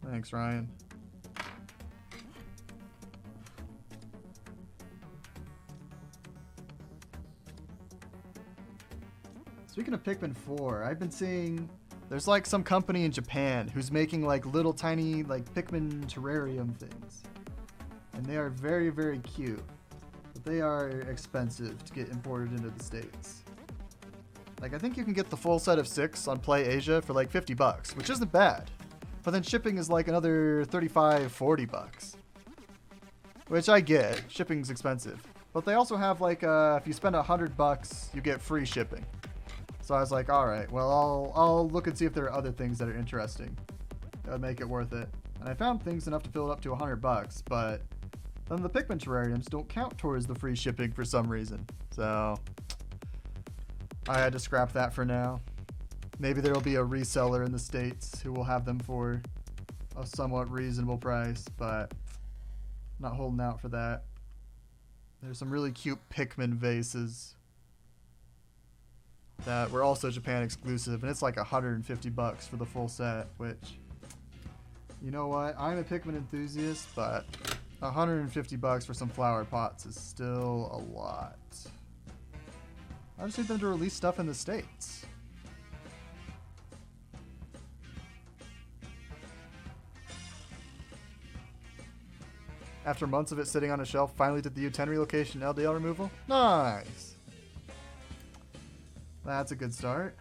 Thanks, Ryan. Speaking of Pikmin 4, I've been seeing there's like some company in Japan who's making like little tiny like Pikmin terrarium things. And they are very, very cute. But they are expensive to get imported into the States. Like, I think you can get the full set of 6 on Play Asia for like $50, which isn't bad. But then shipping is like another $35-40. Which I get. Shipping's expensive. But they also have like, if you spend $100, you get free shipping. So I was like, alright, well, I'll look and see if there are other things that are interesting that would make it worth it. And I found things enough to fill it up to $100, but then the Pikmin terrariums don't count towards the free shipping for some reason. So I had to scrap that for now. Maybe there will be a reseller in the States who will have them for a somewhat reasonable price, but not holding out for that. There's some really cute Pikmin vases that were also Japan exclusive, and it's like $150 for the full set, which, you know what, I'm a Pikmin enthusiast, but $150 for some flower pots is still a lot. I just need them to release stuff in the States. After months of it sitting on a shelf, finally did the U10 relocation and LDL removal. Nice! That's a good start.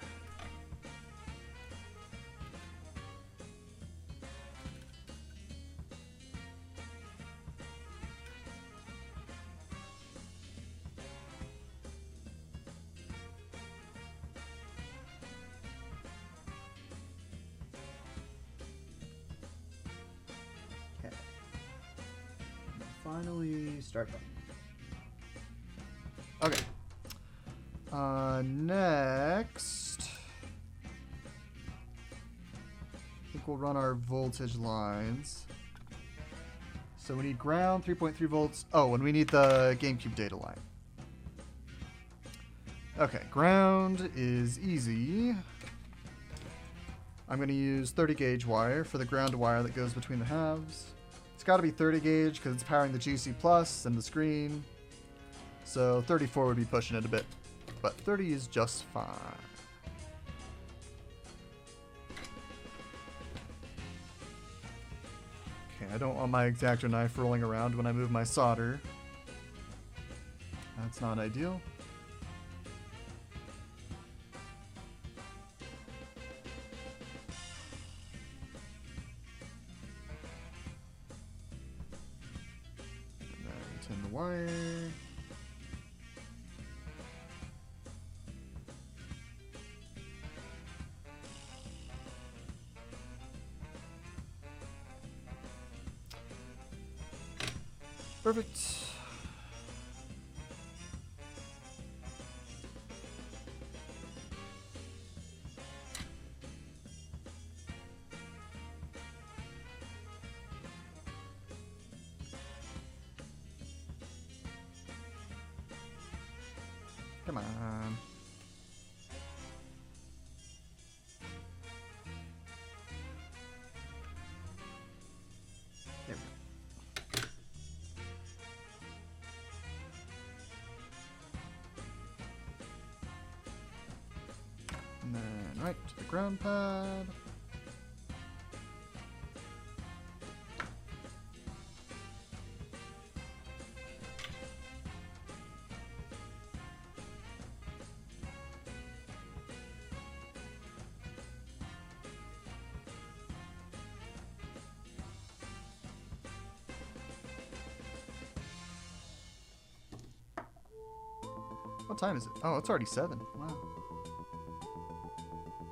Okay. Finally, start button. Okay. Next, I think we'll run our voltage lines. So we need ground, 3.3 volts. Oh, and we need the GameCube data line. Okay, ground is easy. I'm going to use 30 gauge wire for the ground wire that goes between the halves. It's got to be 30 gauge because it's powering the GC Plus and the screen. So 34 would be pushing it a bit. But 30 is just fine. Okay, I don't want my X-Acto knife rolling around when I move my solder. That's not ideal. And then tin the wire. Perfect. Come on. There we go. And then right to the ground pad. What time is it? Oh, it's already 7. Wow.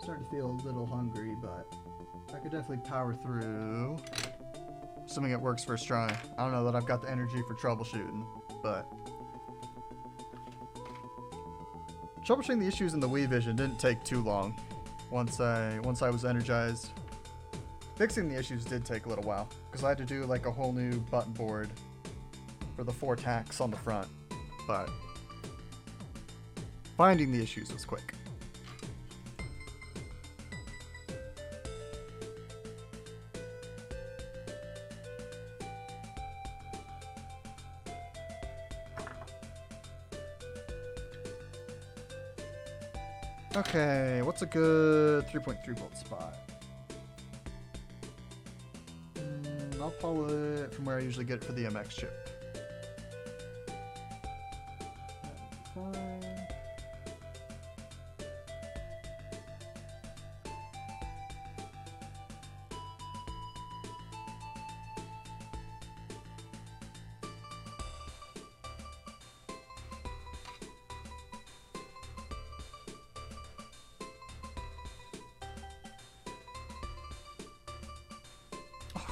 Starting to feel a little hungry, but I could definitely power through. Assuming it works first try. I don't know that I've got the energy for troubleshooting, but troubleshooting the issues in the Wii Vision didn't take too long. Once I was energized. Fixing the issues did take a little while, because I had to do like a whole new button board for the 4 tacks on the front, but finding the issues was quick. Okay, what's a good 3.3 volt spot? I'll pull it from where I usually get it for the MX chip. Fine.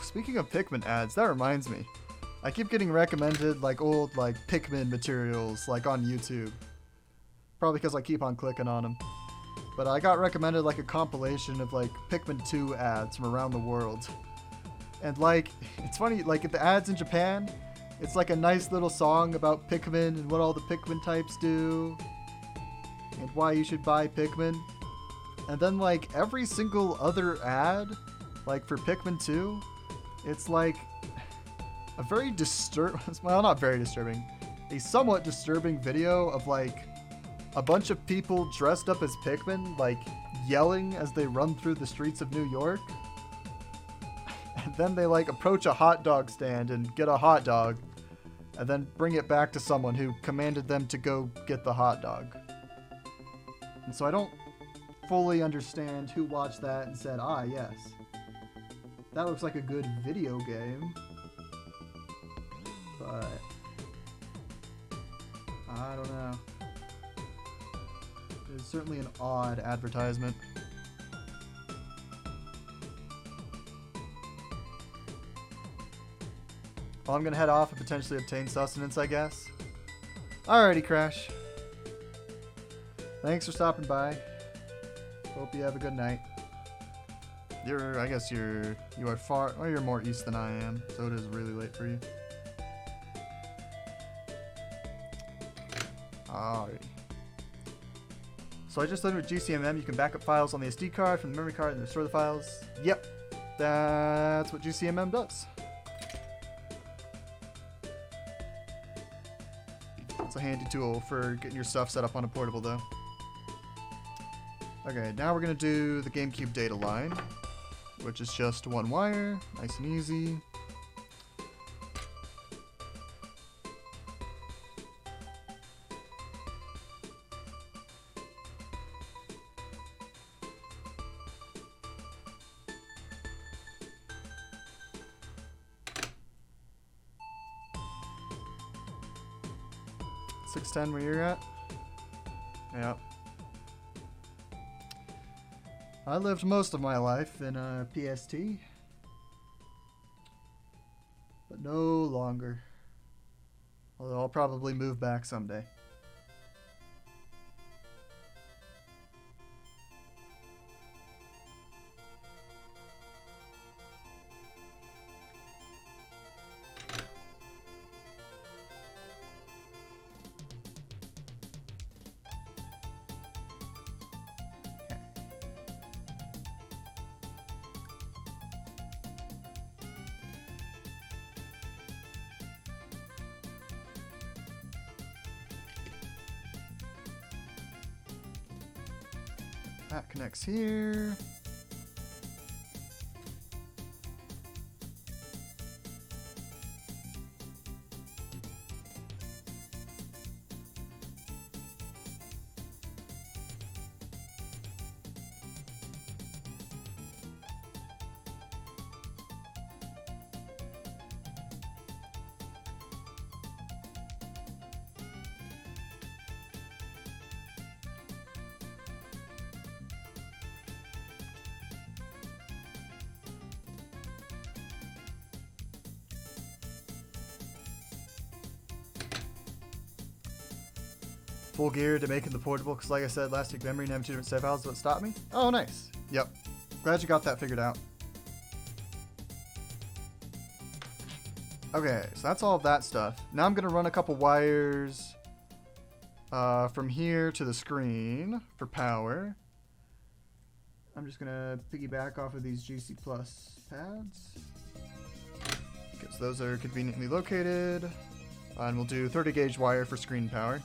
Speaking of Pikmin ads, that reminds me. I keep getting recommended like old like Pikmin materials like on YouTube. Probably because I keep on clicking on them. But I got recommended like a compilation of like Pikmin 2 ads from around the world. And like, it's funny, like the ads in Japan, it's like a nice little song about Pikmin and what all the Pikmin types do. And why you should buy Pikmin. And then like every single other ad, like for Pikmin 2, it's like a very well, not very disturbing, a somewhat disturbing video of like a bunch of people dressed up as Pikmin, like yelling as they run through the streets of New York. And then they like approach a hot dog stand and get a hot dog and then bring it back to someone who commanded them to go get the hot dog. And so I don't fully understand who watched that and said, ah, yes, that looks like a good video game, but I don't know. It's certainly an odd advertisement. Well, I'm gonna head off and potentially obtain sustenance, I guess. Alrighty, Crash. Thanks for stopping by. Hope you have a good night. I guess you are far, well, you're more east than I am, so it is really late for you. Alrighty. So I just learned with GCMM you can back up files on the SD card from the memory card and restore the files. Yep, that's what GCMM does. It's a handy tool for getting your stuff set up on a portable though. Okay, now we're going to do the GameCube data line, which is just one wire, nice and easy. .610 where you're at? Yep. I lived most of my life in a PST, but no longer. Although I'll probably move back someday. That connects here. Full gear to making the portable, because like I said, elastic memory and having 2 different save files is what stopped me. Oh, nice. Yep. Glad you got that figured out. Okay, so that's all of that stuff. Now I'm going to run a couple wires from here to the screen for power. I'm just going to piggyback off of these GC Plus pads, because those are conveniently located. And we'll do 30 gauge wire for screen power.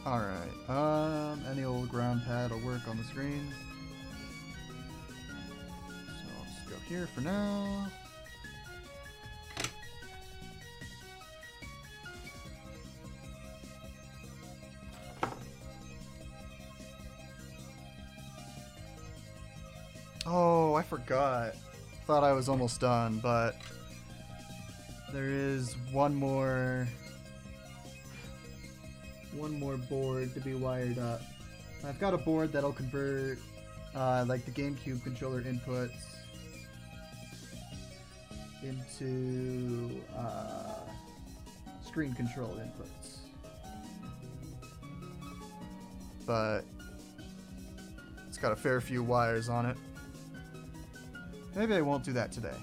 Alright, any old ground pad will work on the screen. So I'll just go here for now. Oh, I forgot. Thought I was almost done, but there is one more board to be wired up. I've got a board that'll convert like the GameCube controller inputs into screen control inputs. But it's got a fair few wires on it. Maybe I won't do that today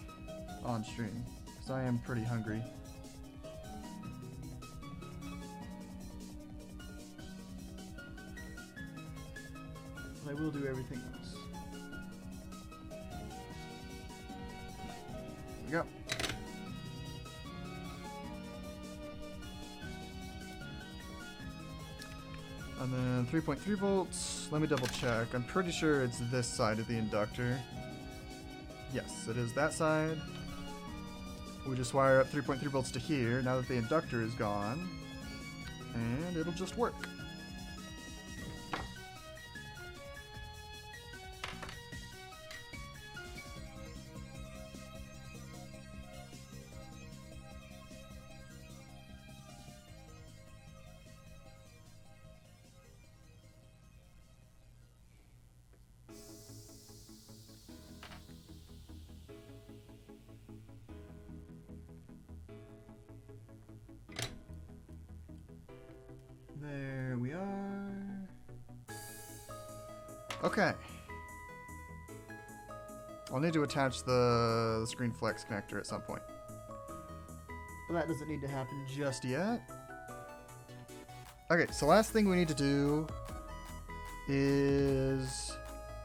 on stream, because I am pretty hungry. But I will do everything else. There we go. And then 3.3 volts. Let me double check. I'm pretty sure it's this side of the inductor. Yes, it is that side. We just wire up 3.3 volts to here now that the inductor is gone. And it'll just work. There we are. Okay. I'll need to attach the screen flex connector at some point. But that doesn't need to happen just yet. Okay, so last thing we need to do is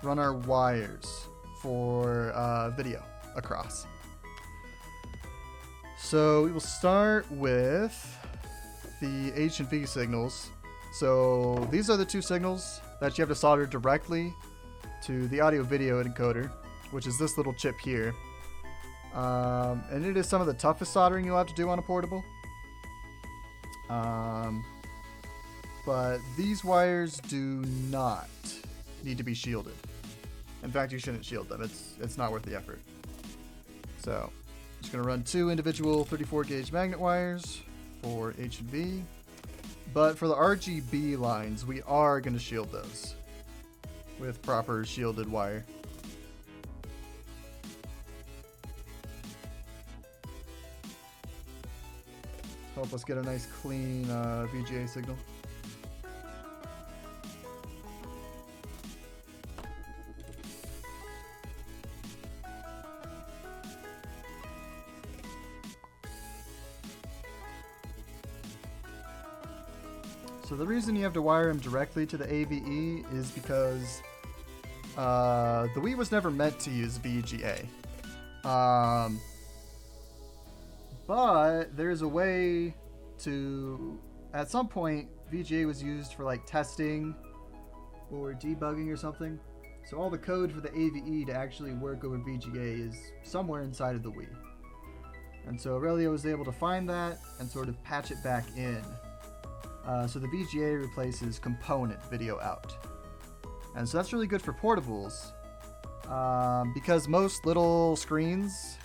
run our wires for video across. So we will start with the H and V signals. So these are the two signals that you have to solder directly to the audio video encoder, which is this little chip here. And it is some of the toughest soldering you'll have to do on a portable. But these wires do not need to be shielded. In fact, you shouldn't shield them. It's not worth the effort. So I'm just going to run two individual 34 gauge magnet wires for H and V. But for the RGB lines, we are going to shield those with proper shielded wire. Help us get a nice clean VGA signal. So the reason you have to wire them directly to the AVE is because the Wii was never meant to use VGA. But there's a way to, at some point, VGA was used for like testing or debugging or something. So all the code for the AVE to actually work over VGA is somewhere inside of the Wii. And so Aurelio was able to find that and sort of patch it back in. So the VGA replaces component video out. And so that's really good for portables. Because most little screens,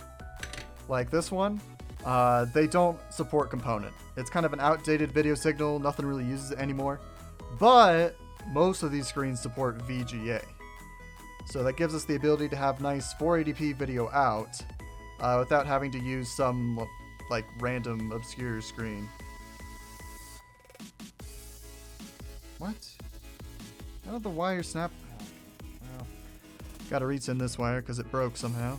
like this one, they don't support component. It's kind of an outdated video signal, nothing really uses it anymore. But most of these screens support VGA. So that gives us the ability to have nice 480p video out without having to use some like random obscure screen. What? How did the wire snap? Well, gotta resend this wire because it broke somehow.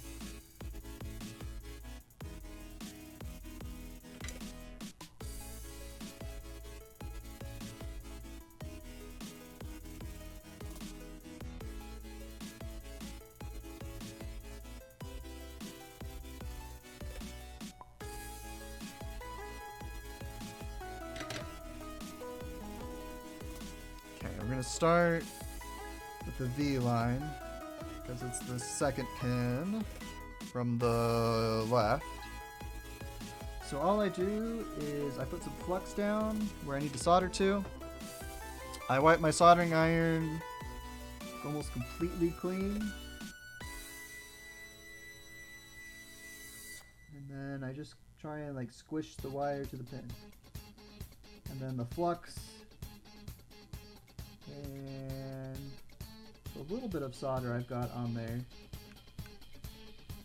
gonna start with the V line because it's the second pin from the left. So all I do is I put some flux down where I need to solder to. I wipe my soldering iron almost completely clean. And then I just try and like squish the wire to the pin. And then the flux and a little bit of solder I've got on there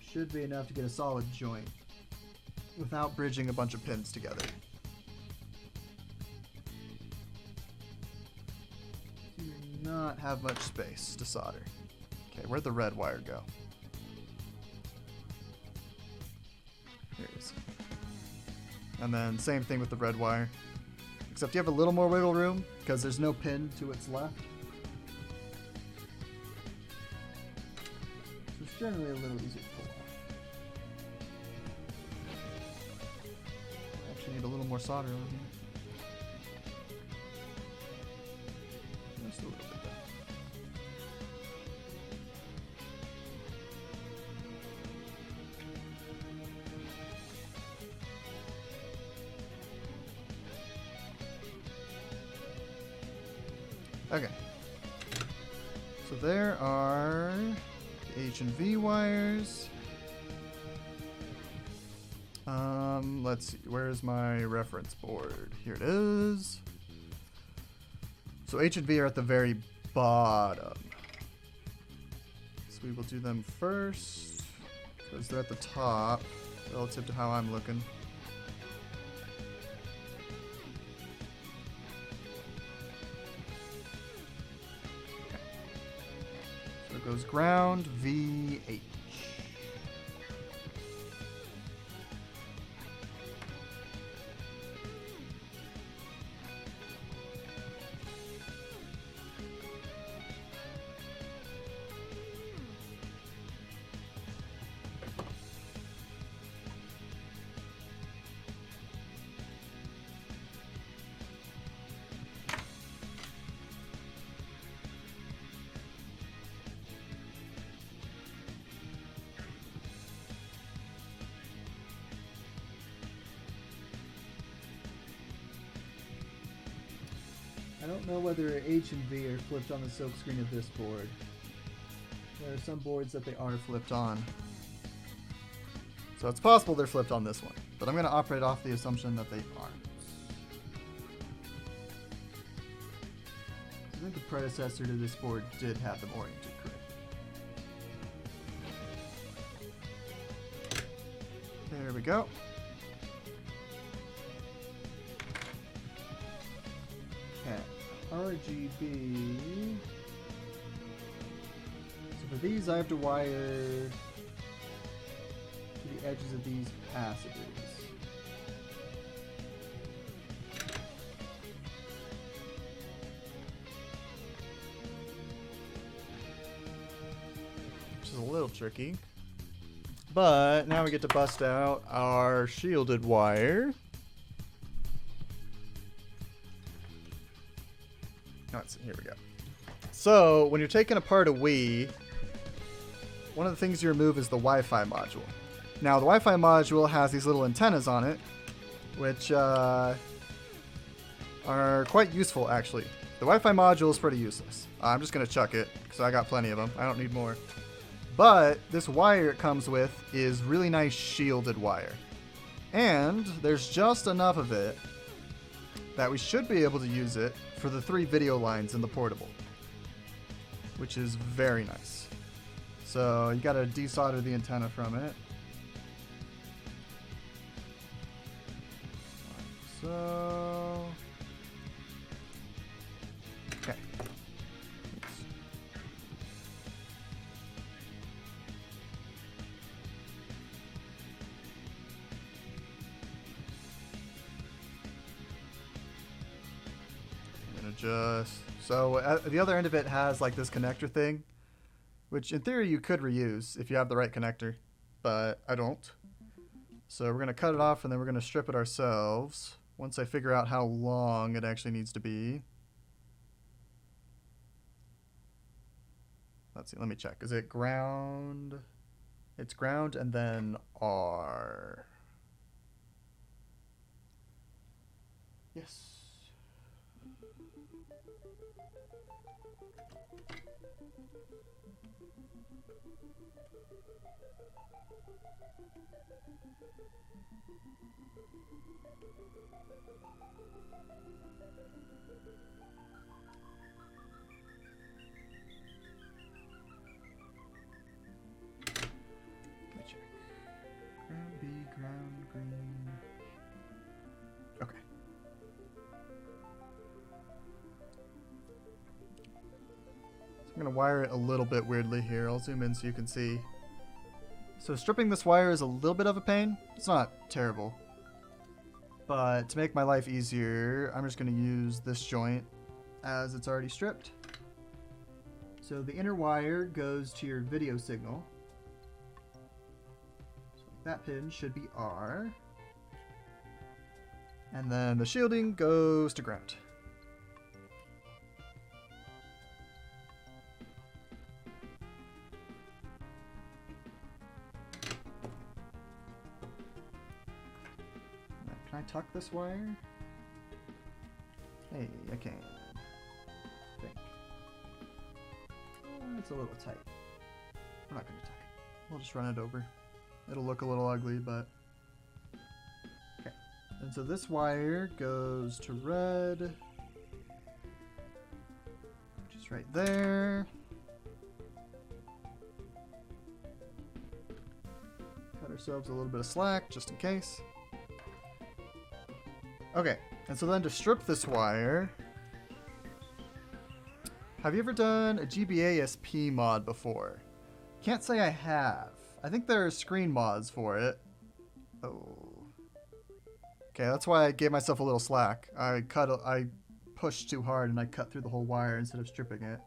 should be enough to get a solid joint without bridging a bunch of pins together. Do not have much space to solder. Okay, where'd the red wire go? Here it is. And then same thing with the red wire. Except you have a little more wiggle room because there's no pin to its left. So it's generally a little easier to pull off. Actually need a little more solder over here. Just a little bit there. Okay, so there are the H and V wires. Let's see, where's my reference board? Here it is. So H and V are at the very bottom. So we will do them first, because they're at the top, relative to how I'm looking. Goes ground VH. I don't know whether H and V are flipped on the silk screen of this board. There are some boards that they are flipped on. So it's possible they're flipped on this one, but I'm going to operate off the assumption that they aren't. I think the predecessor to this board did have them oriented correctly. There we go. RGB. So for these, I have to wire to the edges of these passages. Which is a little tricky. But now we get to bust out our shielded wire. Here we go. So when you're taking apart a Wii, one of the things you remove is the Wi-Fi module. Now the Wi-Fi module has these little antennas on it, which are quite useful actually. The Wi-Fi module is pretty useless. I'm just going to chuck it because I got plenty of them. I don't need more. But this wire it comes with is really nice shielded wire. And there's just enough of it that we should be able to use it for the 3 video lines in the portable, which is very nice. So you gotta desolder the antenna from it. Like so. Okay. Oops. So at the other end of it has like this connector thing, which in theory you could reuse if you have the right connector, but I don't. So we're going to cut it off and then we're going to strip it ourselves once I figure out how long it actually needs to be. let's see, let me check. Is it ground? It's ground and then R. Yes. Ground B, ground green. Okay. So I'm going to wire it a little bit weirdly here. I'll zoom in so you can see. So stripping this wire is a little bit of a pain. It's not terrible. But to make my life easier, I'm just going to use this joint as it's already stripped. So the inner wire goes to your video signal. So that pin should be R. And then the shielding goes to ground. Can I tuck this wire? Hey, I can. I think. It's a little tight. We're not going to tuck it. We'll just run it over. It'll look a little ugly, but... Okay. And so this wire goes to red. Which is right there. Cut ourselves a little bit of slack, just in case. Okay, and so then to strip this wire, have you ever done a GBA SP mod before? Can't say I have. I think there are screen mods for it. Oh. Okay, that's why I gave myself a little slack. I pushed too hard and I cut through the whole wire instead of stripping it.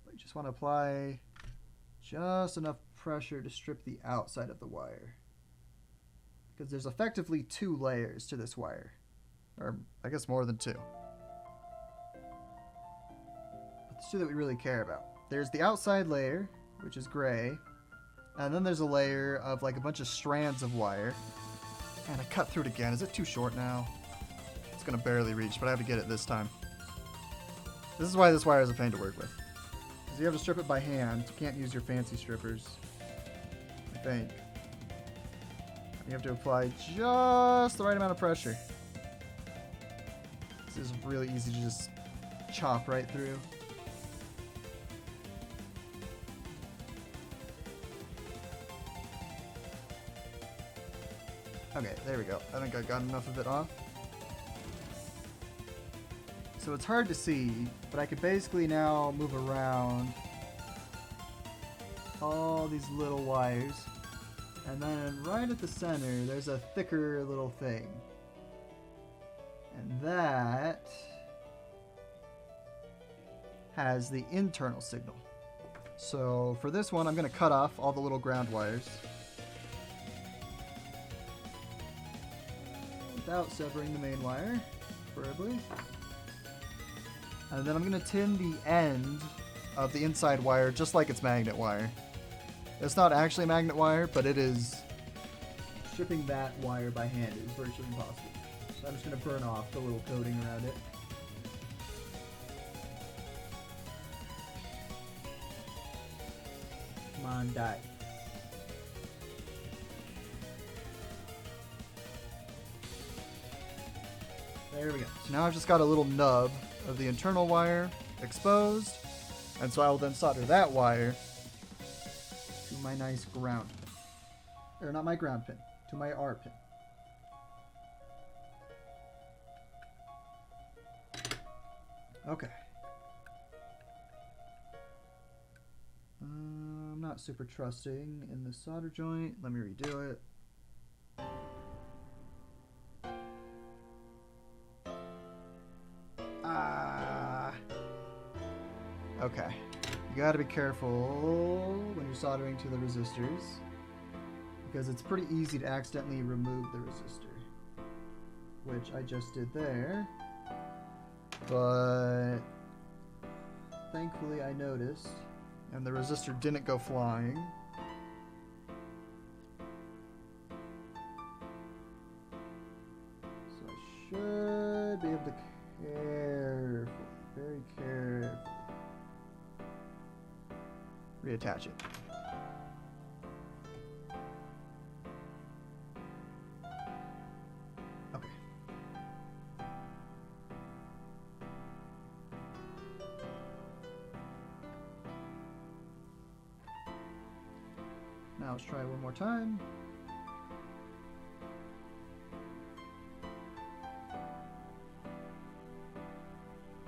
I just want to apply just enough pressure to strip the outside of the wire. Because there's effectively 2 layers to this wire. Or, I guess more than 2. But the 2 that we really care about. There's the outside layer, which is gray. And then there's a layer of like a bunch of strands of wire. And I cut through it again. Is it too short now? It's going to barely reach, but I have to get it this time. This is why this wire is a pain to work with. Because you have to strip it by hand. You can't use your fancy strippers. I think. You have to apply just the right amount of pressure. This is really easy to just chop right through. Okay, there we go. I think I got enough of it off. So it's hard to see, but I could basically now move around all these little wires. And then right at the center, there's a thicker little thing. And that has the internal signal. So for this one, I'm going to cut off all the little ground wires without severing the main wire, preferably. And then I'm going to tin the end of the inside wire just like it's magnet wire. It's not actually magnet wire, but it is. Stripping that wire by hand is virtually impossible. So I'm just going to burn off the little coating around it. Come on, die. There we go. So now I've just got a little nub of the internal wire exposed. And so I will then solder that wire to my nice ground pin. Or not my ground pin, to my R pin. Okay. I'm not super trusting in the solder joint. Let me redo it. Okay. You gotta be careful when you're soldering to the resistors, because it's pretty easy to accidentally remove the resistor, which I just did there. But thankfully I noticed. And the resistor didn't go flying. So I should be able to very carefully Reattach it. Okay. Now let's try one more time.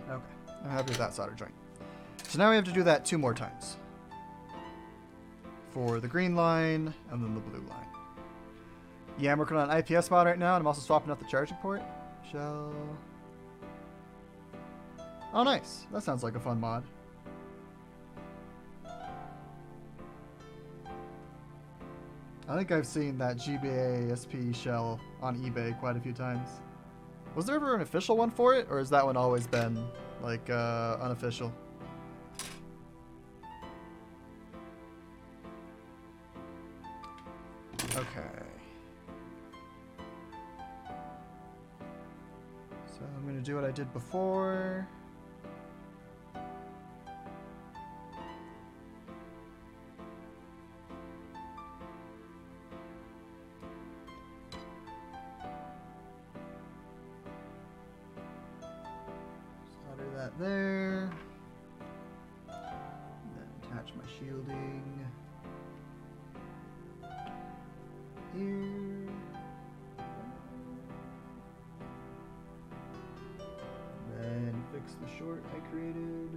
Okay, I'm happy with that solder joint. So now we have to do that 2 more times. For the green line, and then the blue line. Yeah, I'm working on an IPS mod right now, and I'm also swapping out the charging port. Shell. Oh, nice. That sounds like a fun mod. I think I've seen that GBA SP shell on eBay quite a few times. Was there ever an official one for it, or has that one always been, like, unofficial? Okay. So I'm gonna do what I did before. Solder that there. Then attach my shielding here. Then fix the short I created.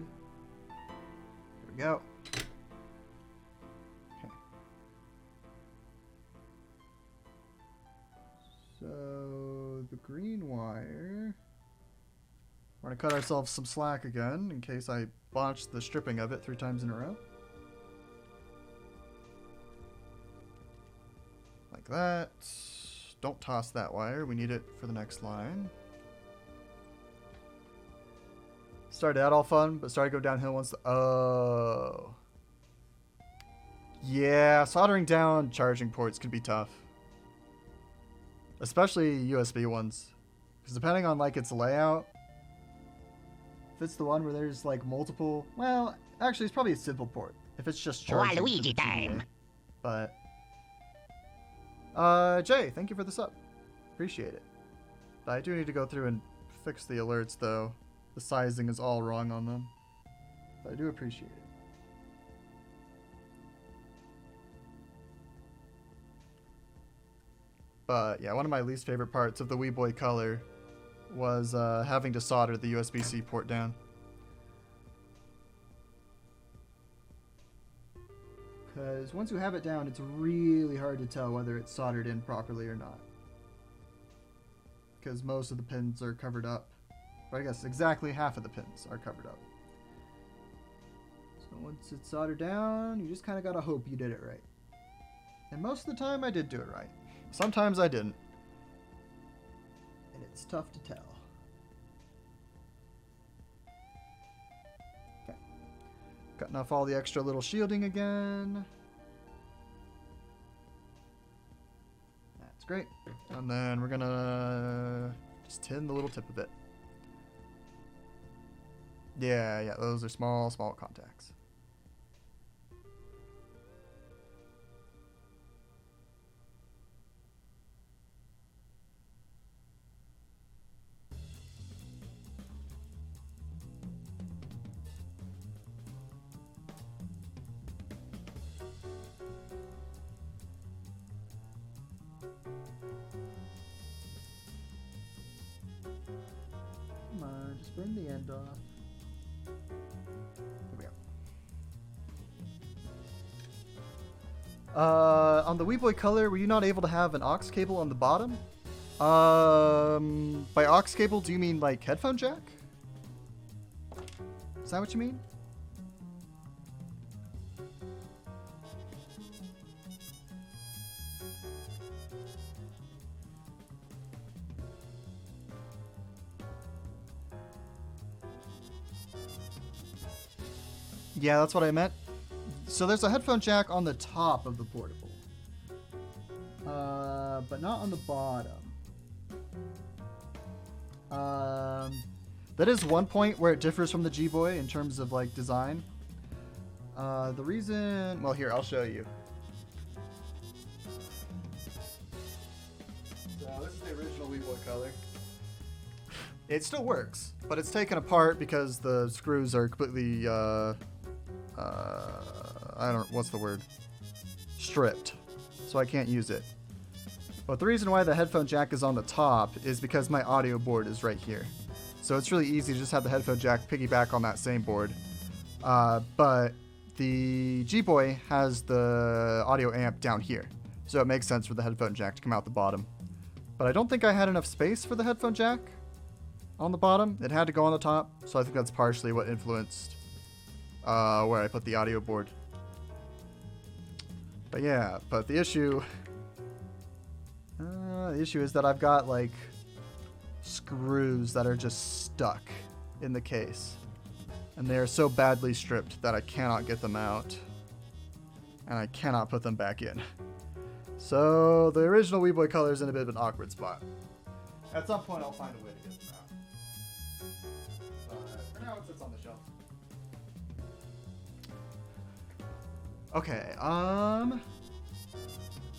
There we go. Okay. So the green wire. We're gonna cut ourselves some slack again in case I botched the stripping of it 3 times in a row. Like that. Don't toss that wire. We need it for the next line. Started out all fun, but started to go downhill once the... Oh. Yeah, soldering down charging ports can be tough. Especially USB ones. Because depending on, like, its layout... If it's the one where there's, like, multiple... Well, actually, it's probably a simple port. If it's just charging... Waluigi time! But... Jay, thank you for the sub. Appreciate it. But I do need to go through and fix the alerts, though. The sizing is all wrong on them. But I do appreciate it. But, yeah, one of my least favorite parts of the Wii Boy Color was having to solder the USB-C port down. Because once you have it down, it's really hard to tell whether it's soldered in properly or not. Because most of the pins are covered up. Or I guess exactly half of the pins are covered up. So once it's soldered down, you just kind of gotta hope you did it right. And most of the time, I did do it right. Sometimes I didn't. And it's tough to tell. Okay. Cutting off all the extra little shielding again. That's great. And then we're gonna just tin the little tip of it. Yeah, those are small contacts. Come on, just burn the end off. There we go. On the Wii Boy Color, were you not able to have an aux cable on the bottom? By aux cable, do you mean like headphone jack? Is that what you mean? Yeah, that's what I meant. So there's a headphone jack on the top of the portable. But not on the bottom. That is one point where it differs from the G-Boy in terms of like design. The reason, well, here, I'll show you. So this is the original Wii Boy color. It still works, but it's taken apart because the screws are completely, what's the word? Stripped. So I can't use it. But the reason why the headphone jack is on the top is because my audio board is right here. So it's really easy to just have the headphone jack piggyback on that same board. But the G-Boy has the audio amp down here. So it makes sense for the headphone jack to come out the bottom. But I don't think I had enough space for the headphone jack on the bottom. It had to go on the top. So I think that's partially what influenced where I put the audio board. But yeah, but the issue is that I've got like screws that are just stuck in the case. And they are so badly stripped that I cannot get them out. And I cannot put them back in. So the original Wii Boy color is in a bit of an awkward spot. At some point I'll find a way to get them out. But for now it sits on the shelf. Okay,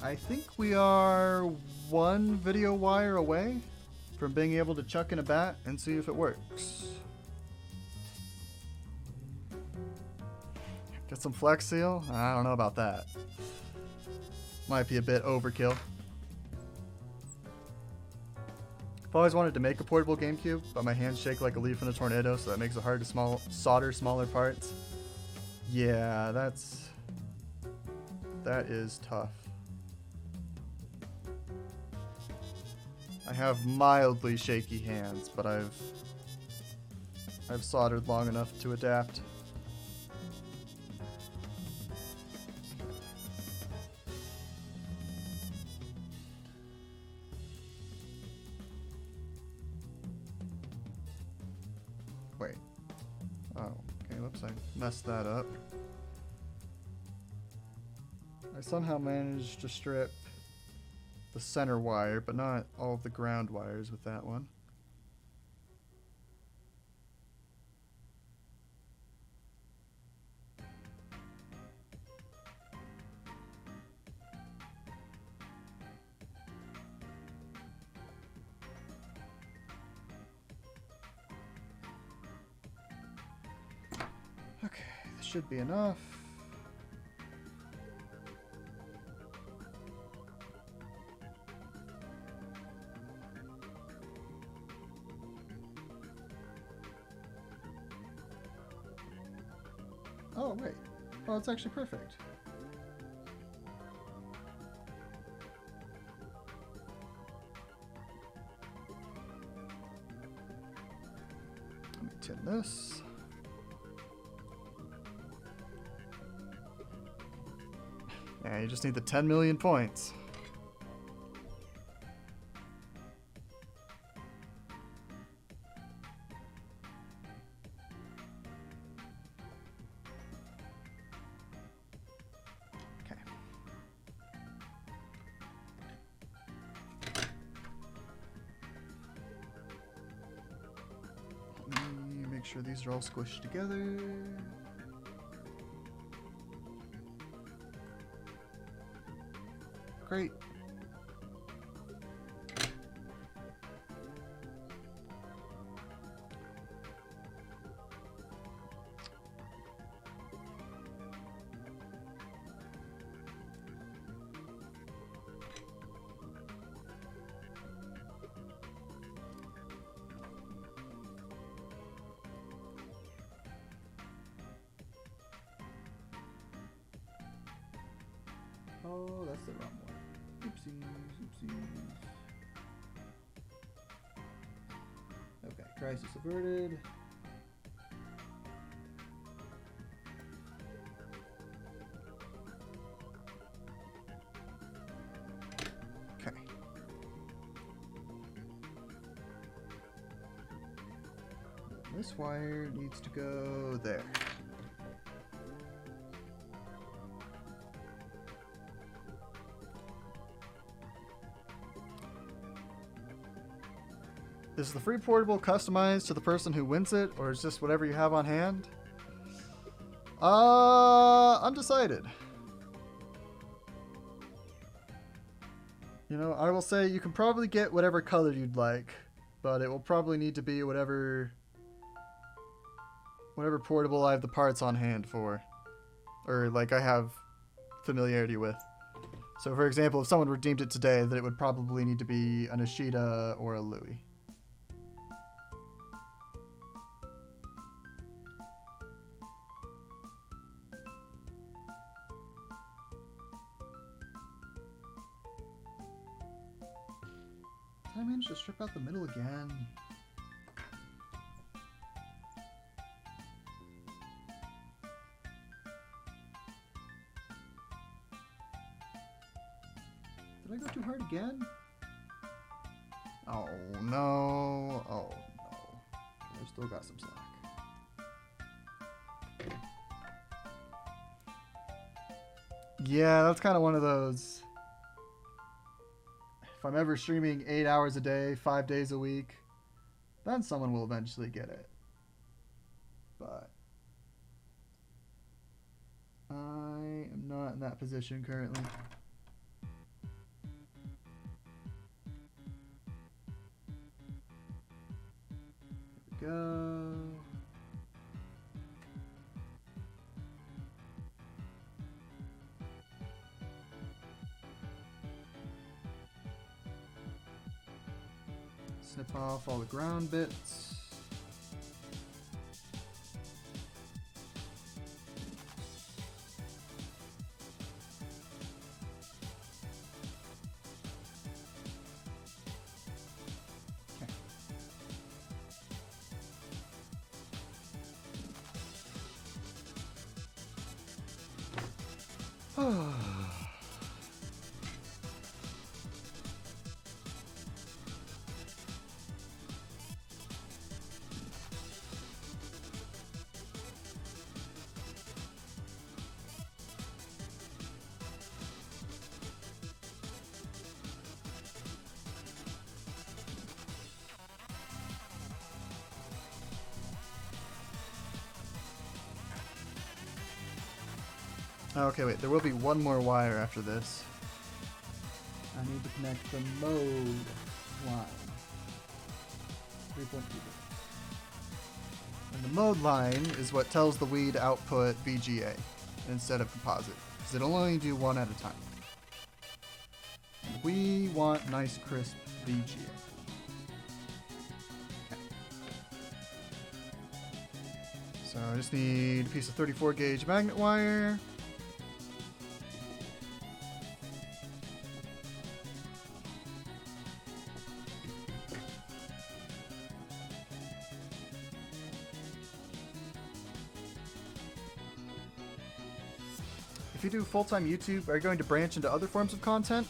I think we are one video wire away from being able to chuck in a bat and see if it works. Get some Flex Seal? I don't know about that. Might be a bit overkill. I've always wanted to make a portable GameCube, but my hands shake like a leaf in a tornado, so that makes it hard to solder smaller parts. Yeah, that is tough. I have mildly shaky hands, but I've soldered long enough to adapt. Wait. Oh, okay, whoops, I messed that up. I somehow managed to strip the center wire, but not all of the ground wires with that one. Okay, this should be enough. Oh, wait. Oh, it's actually perfect. Let me tin this. Yeah, you just need the 10 million points. Make sure these are all squished together. Great. Oh, that's the wrong one. Oopsies, oopsies. Okay, crisis averted. Okay. This wire needs to go there. Is the free portable customized to the person who wins it, or is just whatever you have on hand? Undecided. You know, I will say you can probably get whatever color you'd like, but it will probably need to be whatever portable I have the parts on hand for, or like I have familiarity with. So for example, if someone redeemed it today, then it would probably need to be an Ashida or a Louis. Did I manage to strip out the middle again? Did I go too hard again? Oh no. Oh no. I still got some slack. Yeah, that's kind of one of those. If I'm ever streaming 8 hours a day, 5 days a week, then someone will eventually get it. But I am not in that position currently. Here we go. Snip off all the ground bits. Okay. Okay, wait, there will be one more wire after this. I need to connect the mode line. 3.2. And the mode line is what tells the Wii to output VGA instead of composite, because it'll only do one at a time. And we want nice, crisp VGA. Okay. So I just need a piece of 34 gauge magnet wire. If you do full-time YouTube, are you going to branch into other forms of content?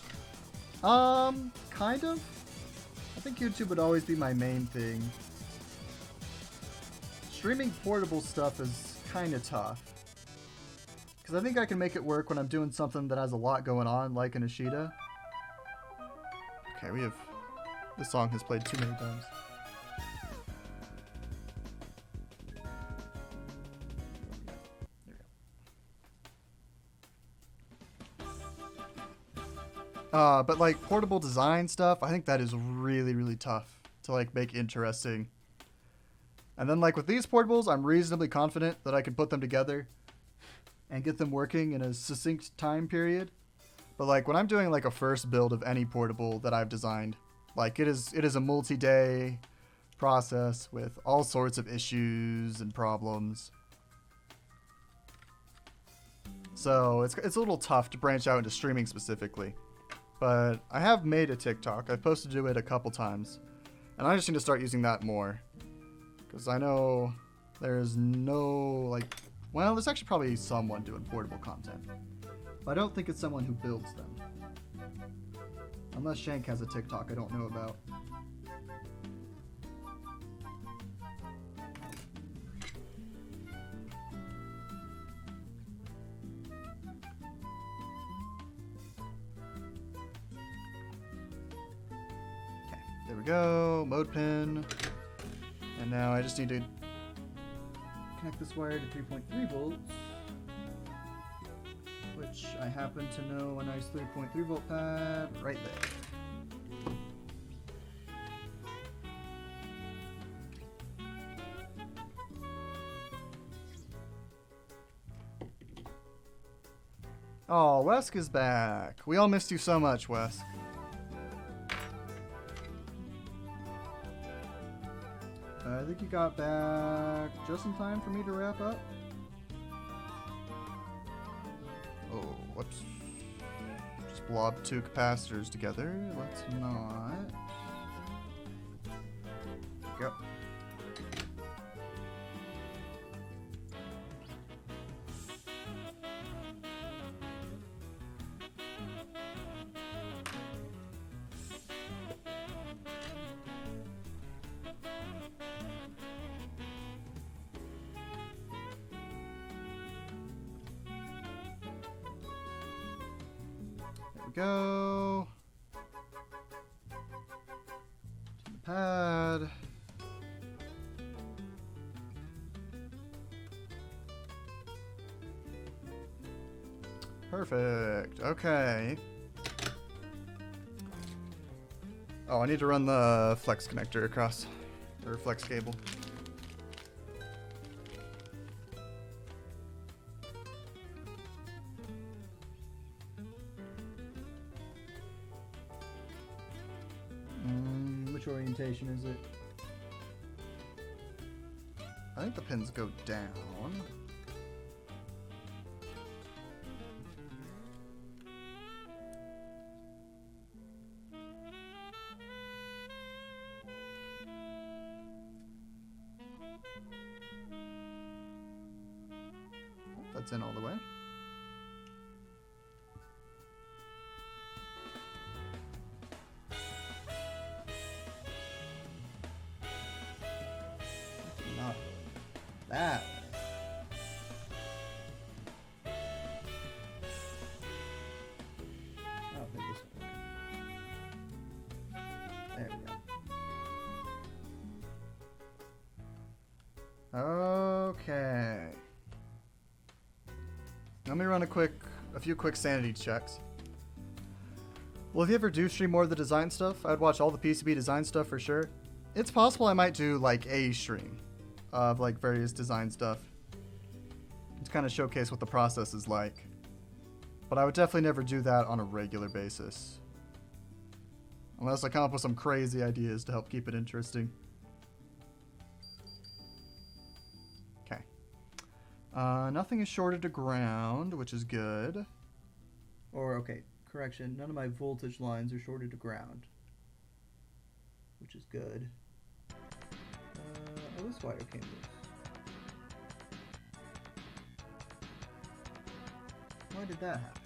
Kind of. I think YouTube would always be my main thing. Streaming portable stuff is kind of tough. Because I think I can make it work when I'm doing something that has a lot going on, like an Ashida. Okay, this song has played too many times. But like portable design stuff, I think that is really, really tough to like make interesting. And then like with these portables, I'm reasonably confident that I can put them together and get them working in a succinct time period. But like when I'm doing like a first build of any portable that I've designed, like it is a multi-day process with all sorts of issues and problems. So it's a little tough to branch out into streaming specifically. But I have made a TikTok. I've posted to it a couple times. And I just need to start using that more. Because I know there's no, like... Well, there's actually probably someone doing portable content. But I don't think it's someone who builds them. Unless Shank has a TikTok I don't know about. There we go. Mode pin. And now I just need to Connect this wire to 3.3 volts, which I happen to know a nice 3.3 volt pad right there. Oh, Wesk is back. We all missed you so much, Wesk. I think you got back just in time for me to wrap up. Oh, whoops. Just blob two capacitors together. Let's not. Go. Go. To the pad. Perfect. Okay. Oh, I need to run the flex connector across, or flex cable. Which orientation is it? I think the pins go down. That's in all the way. Not that way. I don't think this will work. There we go. Okay. Let me run a few quick sanity checks. Well, if you ever do stream more of the design stuff, I'd watch all the PCB design stuff for sure. It's possible I might do like a stream of like various design stuff to kind of showcase what the process is like. But I would definitely never do that on a regular basis. Unless I come up with some crazy ideas to help keep it interesting. Okay. Nothing is shorted to ground, which is good. Or, okay, correction, none of my voltage lines are shorted to ground, which is good. Oh, this wire came loose. Why did that happen?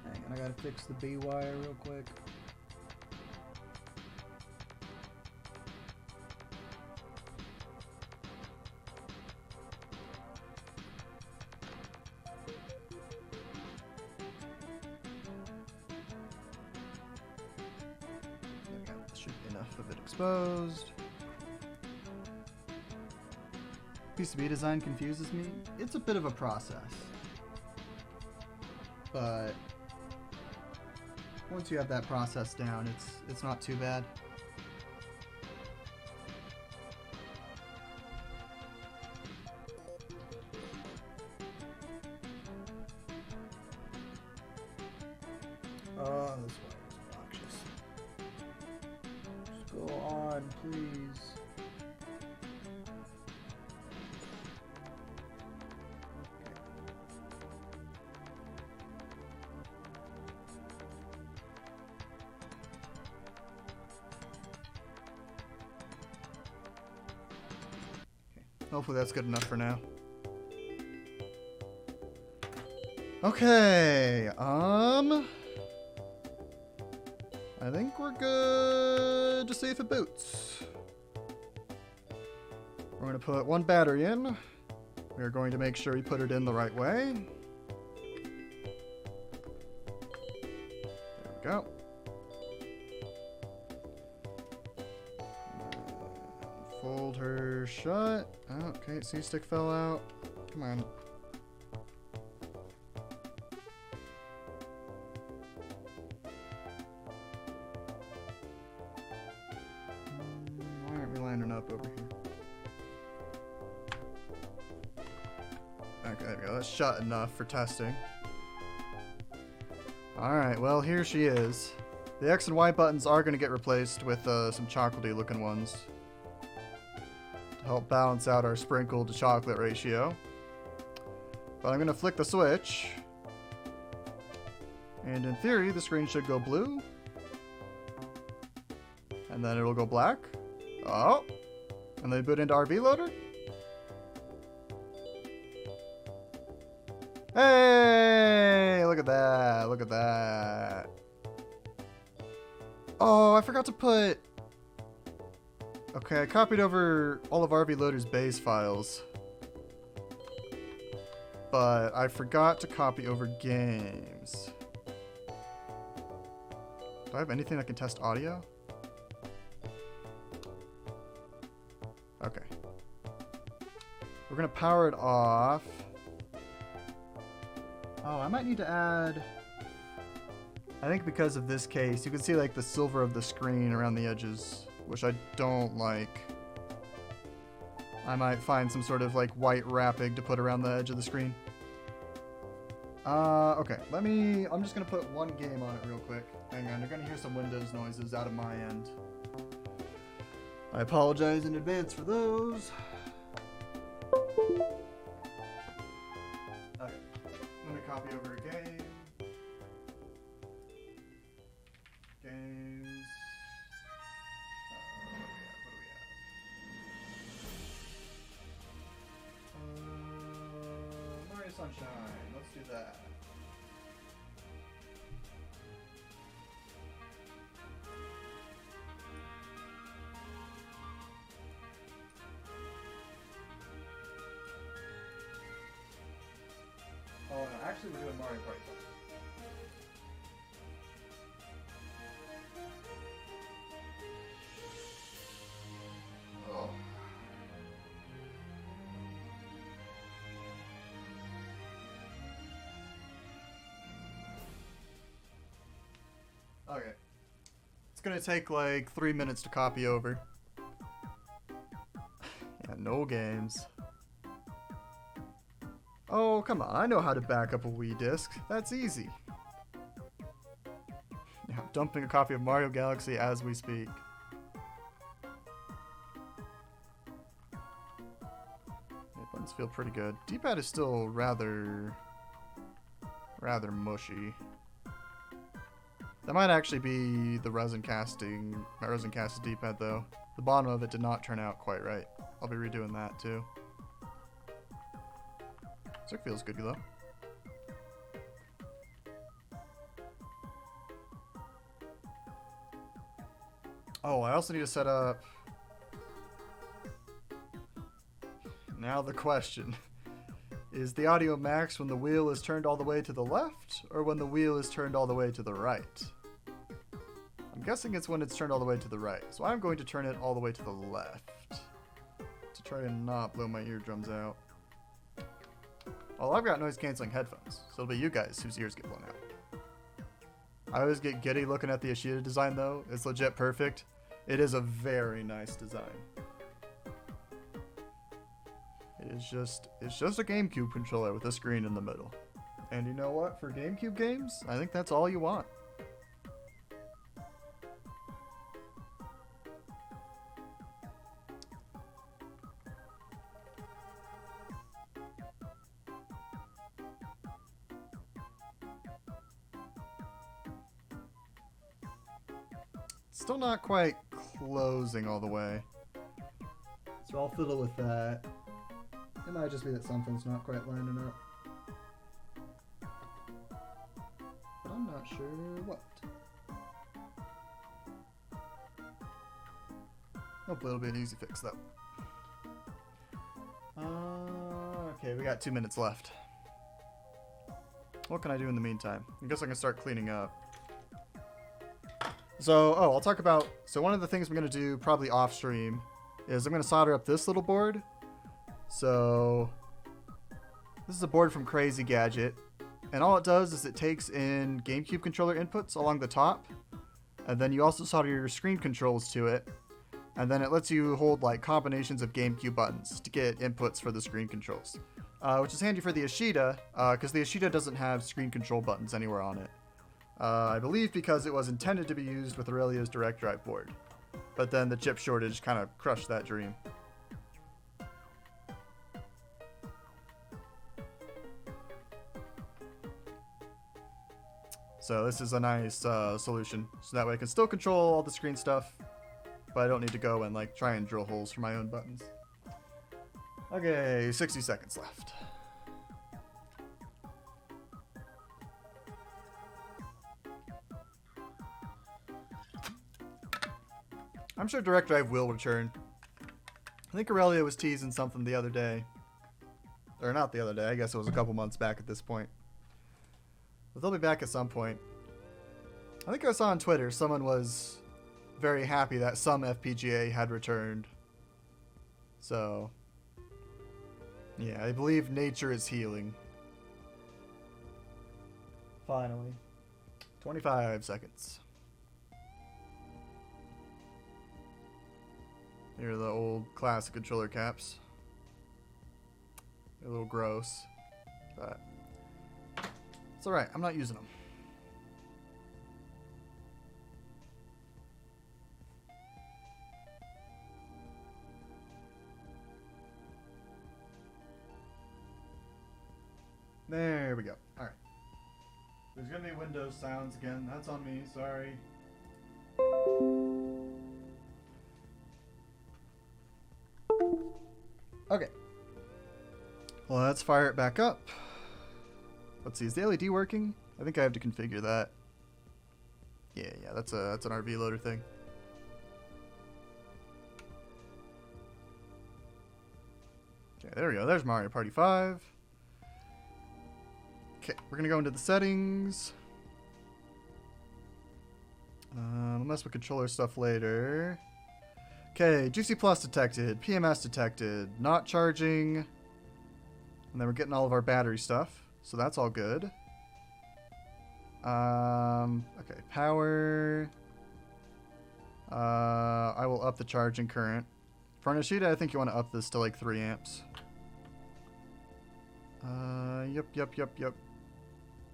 Hang on, I gotta fix the B wire real quick. Exposed. PCB design confuses me. It's a bit of a process. But once you have that process down, it's not too bad. Oh, this wire is obnoxious. Just go on, please. Hopefully that's good enough for now. Okay, I think we're good to see if it boots. We're going to put one battery in. We're going to make sure we put it in the right way. go. Fold her shut. Oh, okay, C-stick fell out. Come on. Why aren't we lining up over here? Okay, there we go. That's shut enough for testing. Alright, well, here she is. The X and Y buttons are going to get replaced with some chocolatey looking ones to help balance out our sprinkle to chocolate ratio. But I'm going to flick the switch. And in theory, the screen should go blue. And then it'll go black. Oh! And then boot into RV loader. Hey! Look at that. Look at that. Oh, I forgot to put... Okay, I copied over all of RV Loader's base files. But I forgot to copy over games. Do I have anything that can test audio? Okay. We're gonna power it off. Oh, I might need to add... I think because of this case, you can see like the silver of the screen around the edges, which I don't like. I might find some sort of like white wrapping to put around the edge of the screen. Okay, I'm just gonna put one game on it real quick. Hang on, you're gonna hear some Windows noises out of my end. I apologize in advance for those. Okay, let me copy over a game. Games. What do we have? Mario Sunshine. Let's do that. Oh no, actually we're doing Mario Party. Oh. Okay. It's gonna take like 3 minutes to copy over. Yeah, no games. Oh, come on. I know how to back up a Wii disc. That's easy. Yeah, I'm dumping a copy of Mario Galaxy as we speak. Yeah, buttons feel pretty good. D-pad is still rather mushy. That might actually be the resin casted D-pad though. The bottom of it did not turn out quite right. I'll be redoing that too. Stick feels good though. Oh, I also need to set up... Now the question. Is the audio max when the wheel is turned all the way to the left, or when the wheel is turned all the way to the right? I'm guessing it's when it's turned all the way to the right, so I'm going to turn it all the way to the left. To try to not blow my eardrums out. Well, I've got noise-canceling headphones, so it'll be you guys whose ears get blown out. I always get giddy looking at the Ashida design, though. It's legit perfect. It is a very nice design. It's just a GameCube controller with a screen in the middle. And you know what? For GameCube games, I think that's all you want. Still not quite closing all the way. So I'll fiddle with that. It might just be that something's not quite lining up. But I'm not sure what. Hopefully it'll be an easy fix though. Okay, we got 2 minutes left. What can I do in the meantime? I guess I can start cleaning up. So, I'll talk about, so one of the things I'm going to do probably off stream is I'm going to solder up this little board. So, this is a board from Crazy Gadget. And all it does is it takes in GameCube controller inputs along the top. And then you also solder your screen controls to it. And then it lets you hold like combinations of GameCube buttons to get inputs for the screen controls. Which is handy for the Ashida, because the Ashida doesn't have screen control buttons anywhere on it. I believe because it was intended to be used with Aurelio's direct drive board. But then the chip shortage kind of crushed that dream. So this is a nice solution. So that way I can still control all the screen stuff, but I don't need to go and like try and drill holes for my own buttons. Okay, 60 seconds left. I'm sure Direct Drive will return. I think Aurelio was teasing something the other day. Or not the other day, I guess it was a couple months back at this point. But they'll be back at some point. I think I saw on Twitter someone was very happy that some FPGA had returned. So, yeah, I believe nature is healing. Finally. 25 seconds. Here are the old classic controller caps. They're a little gross, but it's alright, I'm not using them. There we go. Alright. There's gonna be Windows sounds again. That's on me, sorry. Okay. Well, let's fire it back up. Let's see, is the LED working? I think I have to configure that. Yeah, that's an RV loader thing. Okay, there we go. There's Mario Party 5. Okay, we're gonna go into the settings. We'll mess with controller stuff later. Okay, Juicy Plus detected, PMS detected, not charging, and then we're getting all of our battery stuff, so that's all good. Okay, power. I will up the charging current. For an Ashida, I think you want to up this to like 3 amps.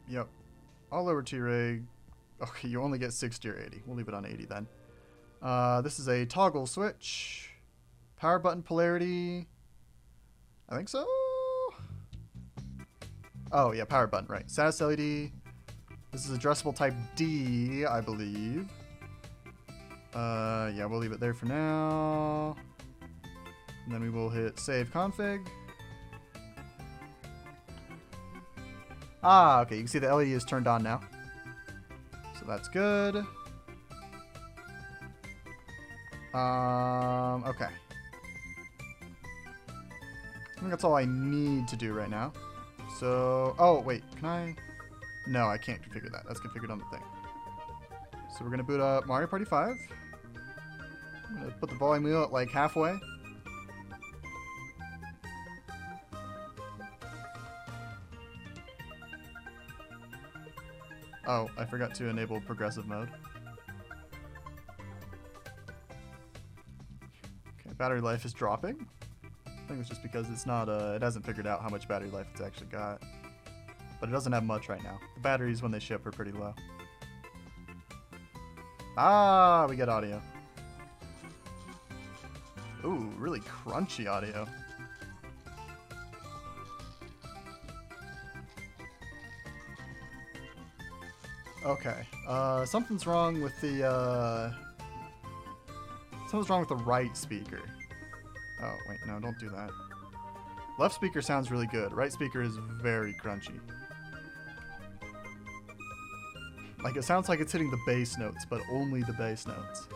Yep. I'll lower T-Rig. Okay, you only get 60 or 80. We'll leave it on 80 then. This is a toggle switch. Power button polarity. I think so. Oh, yeah, power button, right. Status LED. This is addressable type D, I believe. Yeah, we'll leave it there for now. And then we will hit save config. Ah, okay, you can see the LED is turned on now. So that's good. Okay. I think that's all I need to do right now. So, oh, wait, can I? No, I can't configure that. That's configured on the thing. So we're going to boot up Mario Party 5. I'm going to put the volume wheel at like halfway. Oh, I forgot to enable progressive mode. Okay, battery life is dropping. I think it's just because it's not, it hasn't figured out how much battery life it's actually got. But it doesn't have much right now. The batteries, when they ship, are pretty low. Ah, we get audio. Ooh, really crunchy audio. Okay, something's wrong with the, something's wrong with the right speaker. Oh, wait, no, don't do that. Left speaker sounds really good. Right speaker is very crunchy. Like, it sounds like it's hitting the bass notes, but only the bass notes.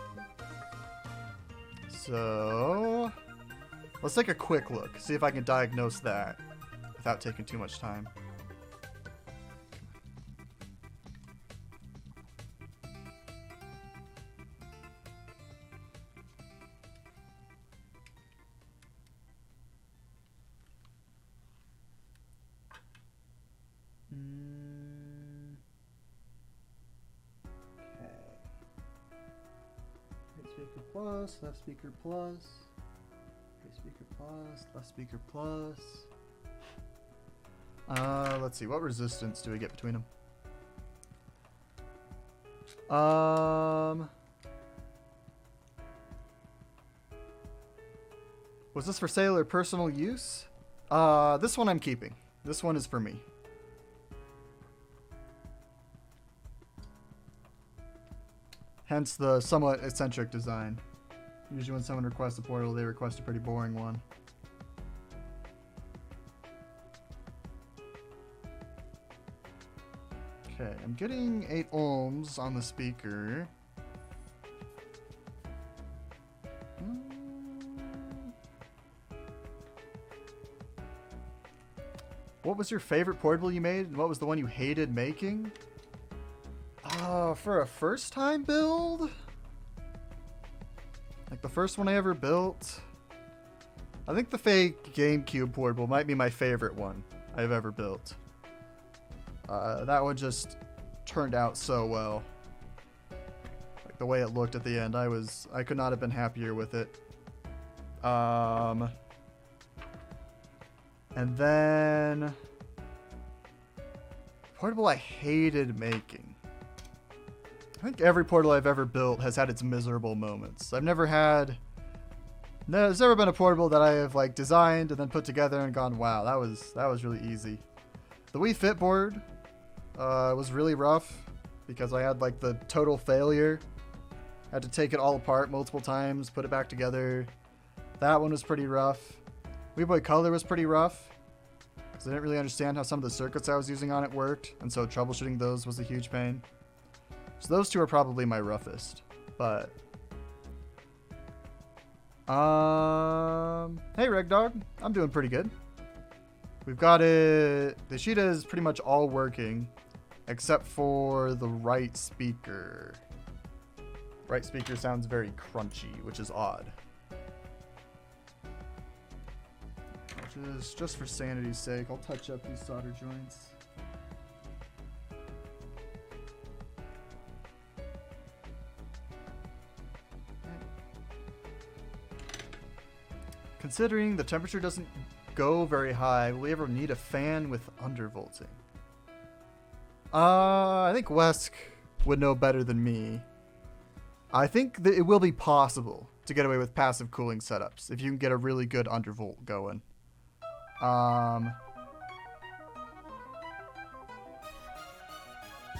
So, let's take a quick look, see if I can diagnose that without taking too much time. plus, left speaker plus, right speaker plus, left speaker plus. Let's see, what resistance do we get between them? Was this for sale or personal use? This one I'm keeping. This one is for me. Hence the somewhat eccentric design. Usually when someone requests a portal, they request a pretty boring one. Okay, I'm getting 8 ohms on the speaker. What was your favorite portable you made, and what was the one you hated making? For a first time build? Like the first one I ever built? I think the fake GameCube portable might be my favorite one I've ever built. That one just turned out so well. Like the way it looked at the end, I could not have been happier with it. And then portable I hated making. I think every portal I've ever built has had its miserable moments. There's never been a portable that I have like designed and then put together and gone, wow, that was really easy. The Wii Fit board was really rough because I had like the total failure. I had to take it all apart multiple times, put it back together. That one was pretty rough. Wii Boy Color was pretty rough because I didn't really understand how some of the circuits I was using on it worked, and so troubleshooting those was a huge pain. So those two are probably my roughest, but hey Reg Dog, I'm doing pretty good. We've got it. The Ashida is pretty much all working except for the right speaker. Right speaker sounds very crunchy, which is odd. Just for sanity's sake, I'll touch up these solder joints. Considering the temperature doesn't go very high, will we ever need a fan with undervolting? I think Wesk would know better than me. I think that it will be possible to get away with passive cooling setups if you can get a really good undervolt going. But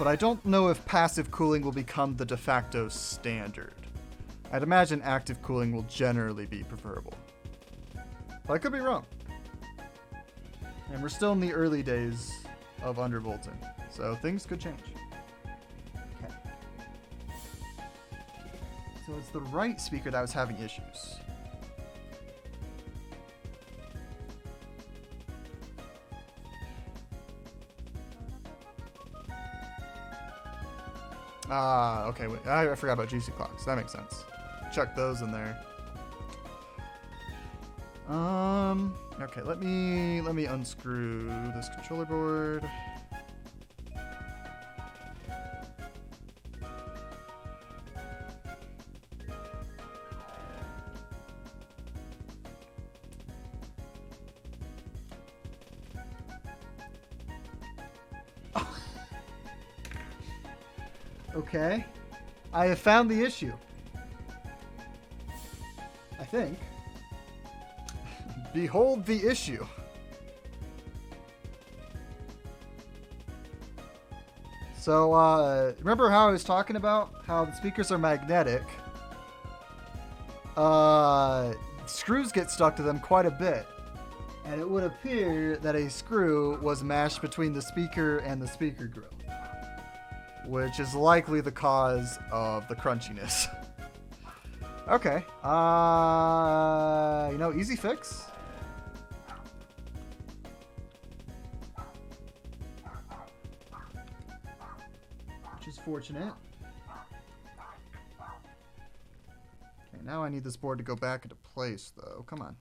I don't know if passive cooling will become the de facto standard. I'd imagine active cooling will generally be preferable. But I could be wrong. And we're still in the early days of undervolting, so things could change. Okay. So it's the right speaker that was having issues. Okay, wait, I forgot about GC clocks. That makes sense. Chuck those in there. Okay, let me unscrew this controller board. Okay. I have found the issue. I think. Behold the issue. So, remember how I was talking about how the speakers are magnetic? Screws get stuck to them quite a bit. And it would appear that a screw was mashed between the speaker and the speaker grill, which is likely the cause of the crunchiness. Okay. Easy fix. Which is fortunate. Okay, now I need this board to go back into place, though. Come on.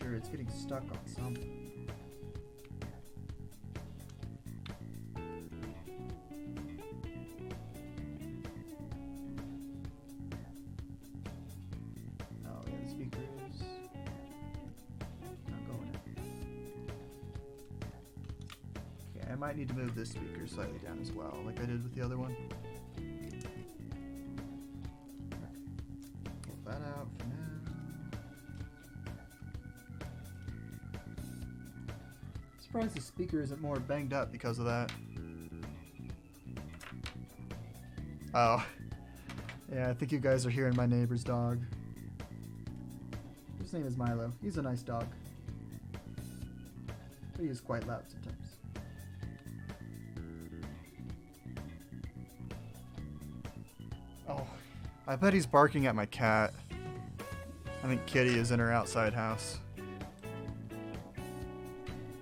sure it's getting stuck on something. Oh yeah, the speaker is not going in. Okay, I might need to move this speaker slightly down as well, like I did with the other one. Pull that out for now. Surprised the speaker isn't more banged up because of that. Oh. Yeah, I think you guys are hearing my neighbor's dog. His name is Milo. He's a nice dog. But he is quite loud sometimes. Oh. I bet he's barking at my cat. I think Kitty is in her outside house.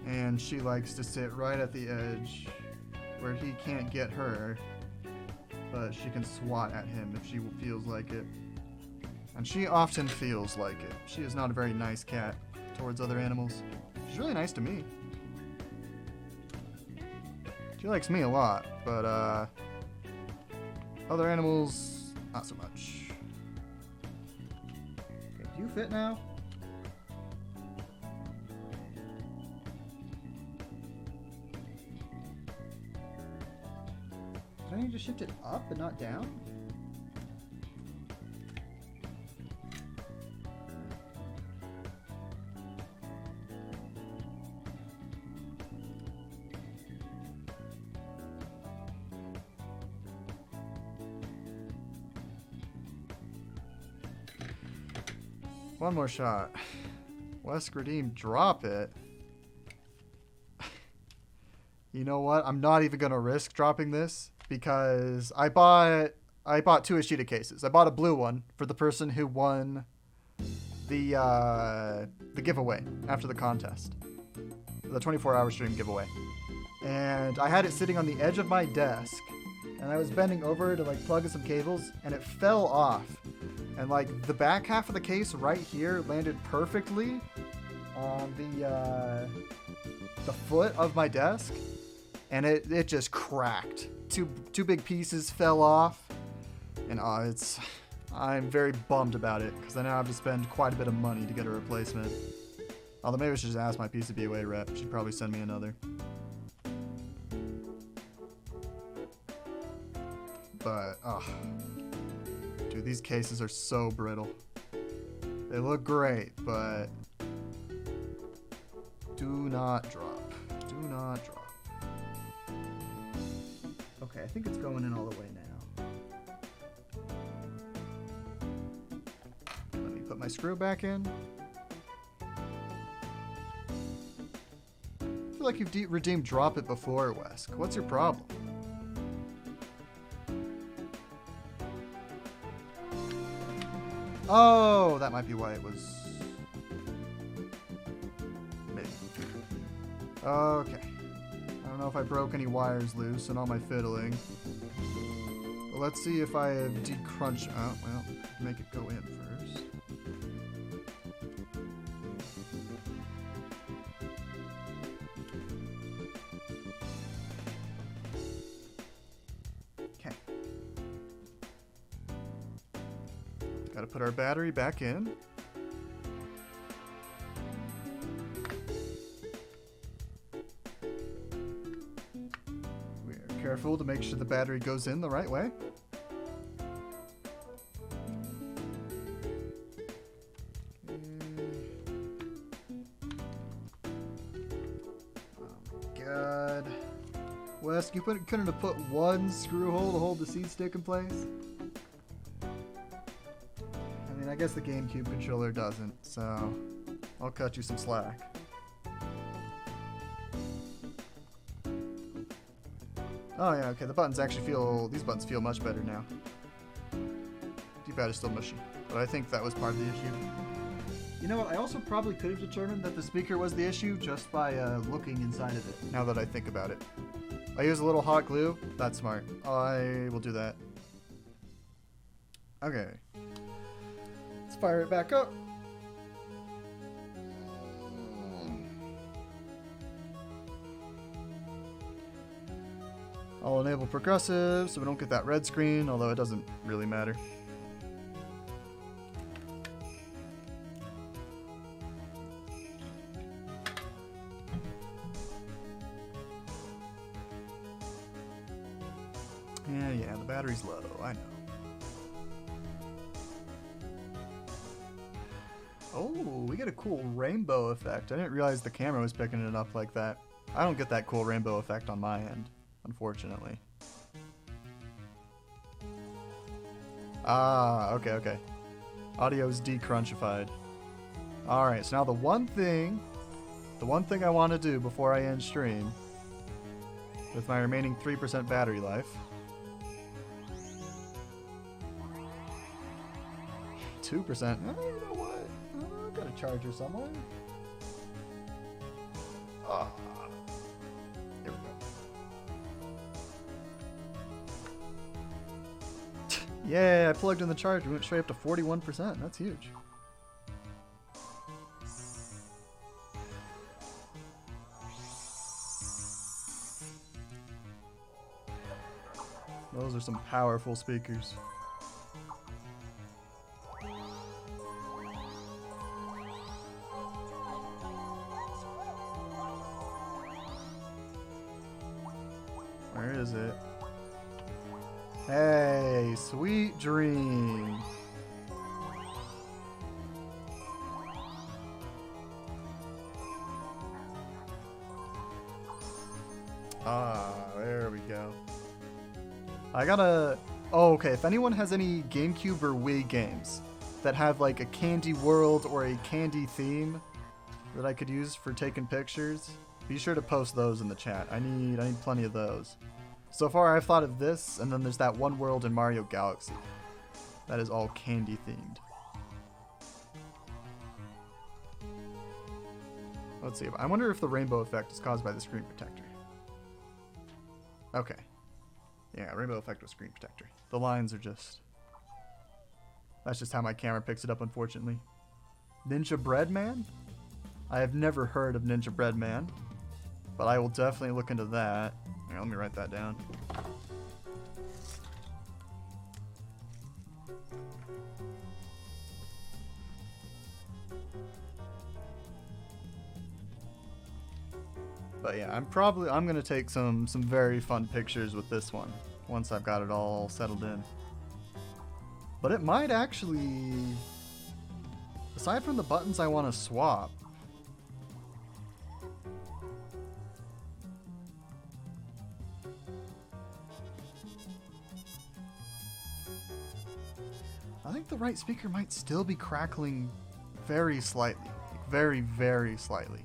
And she likes to sit right at the edge where he can't get her, but she can swat at him if she feels like it. And she often feels like it. She is not a very nice cat towards other animals. She's really nice to me. She likes me a lot, but other animals, not so much. Okay, do you fit now? Did I need to shift it up and not down? One more shot. Wesk redeem, drop it. You know what? I'm not even gonna risk dropping this because I bought two Ashida cases. I bought a blue one for the person who won the giveaway after the contest, the 24-hour stream giveaway, and I had it sitting on the edge of my desk, and I was bending over to like plug in some cables, and it fell off. And like the back half of the case right here landed perfectly on the foot of my desk, and it just cracked. Two big pieces fell off, and I'm very bummed about it because I now have to spend quite a bit of money to get a replacement. Although maybe I should just ask my PCBWay rep. She'd probably send me another. But dude, these cases are so brittle. They look great, but do not drop. Do not drop. Okay, I think it's going in all the way now. Let me put my screw back in. I feel like you've redeemed drop it before, Wesk. What's your problem? Oh, that might be why it was... Maybe. Okay. I don't know if I broke any wires loose in all my fiddling. But let's see if I have decrunched... Oh, well, make it go in first. Okay. Gotta put our battery back in. We're careful to make sure the battery goes in the right way. Oh my god. Wes, you couldn't have put one screw hole to hold the seat stick in place? I guess the GameCube controller doesn't, so I'll cut you some slack. Oh yeah, okay, the buttons actually these buttons feel much better now. D-pad is still mushy, but I think that was part of the issue. You know what, I also probably could have determined that the speaker was the issue just by looking inside of it. Now that I think about it. I use a little hot glue, that's smart. I will do that. Okay. Fire it back up. I'll enable progressive so we don't get that red screen, although it doesn't really matter. Yeah, the battery's low, I know. Oh, we get a cool rainbow effect. I didn't realize the camera was picking it up like that. I don't get that cool rainbow effect on my end, unfortunately. Ah, okay. Audio's decrunchified. Alright, so now the one thing I want to do before I end stream, with my remaining 3% battery life, 2%. Oh, you know what? I've got a charger somewhere. Here we go. Yeah, I plugged in the charger. We went straight up to 41%. That's huge. Those are some powerful speakers. Where is it? Hey, sweet dream. Ah, there we go. I gotta... Oh, okay, if anyone has any GameCube or Wii games that have like a candy world or a candy theme that I could use for taking pictures, be sure to post those in the chat. I need plenty of those. So far I've thought of this, and then there's that one world in Mario Galaxy that is all candy themed. Let's see. I wonder if the rainbow effect is caused by the screen protector. Okay. Yeah, rainbow effect with screen protector. The lines are just... That's just how my camera picks it up, unfortunately. Ninja Bread Man? I have never heard of Ninja Bread Man, but I will definitely look into that. Here, let me write that down. But yeah, I'm gonna take some very fun pictures with this one once I've got it all settled in. But it might actually, aside from the buttons I want to swap, I think the right speaker might still be crackling very slightly. Very, very slightly.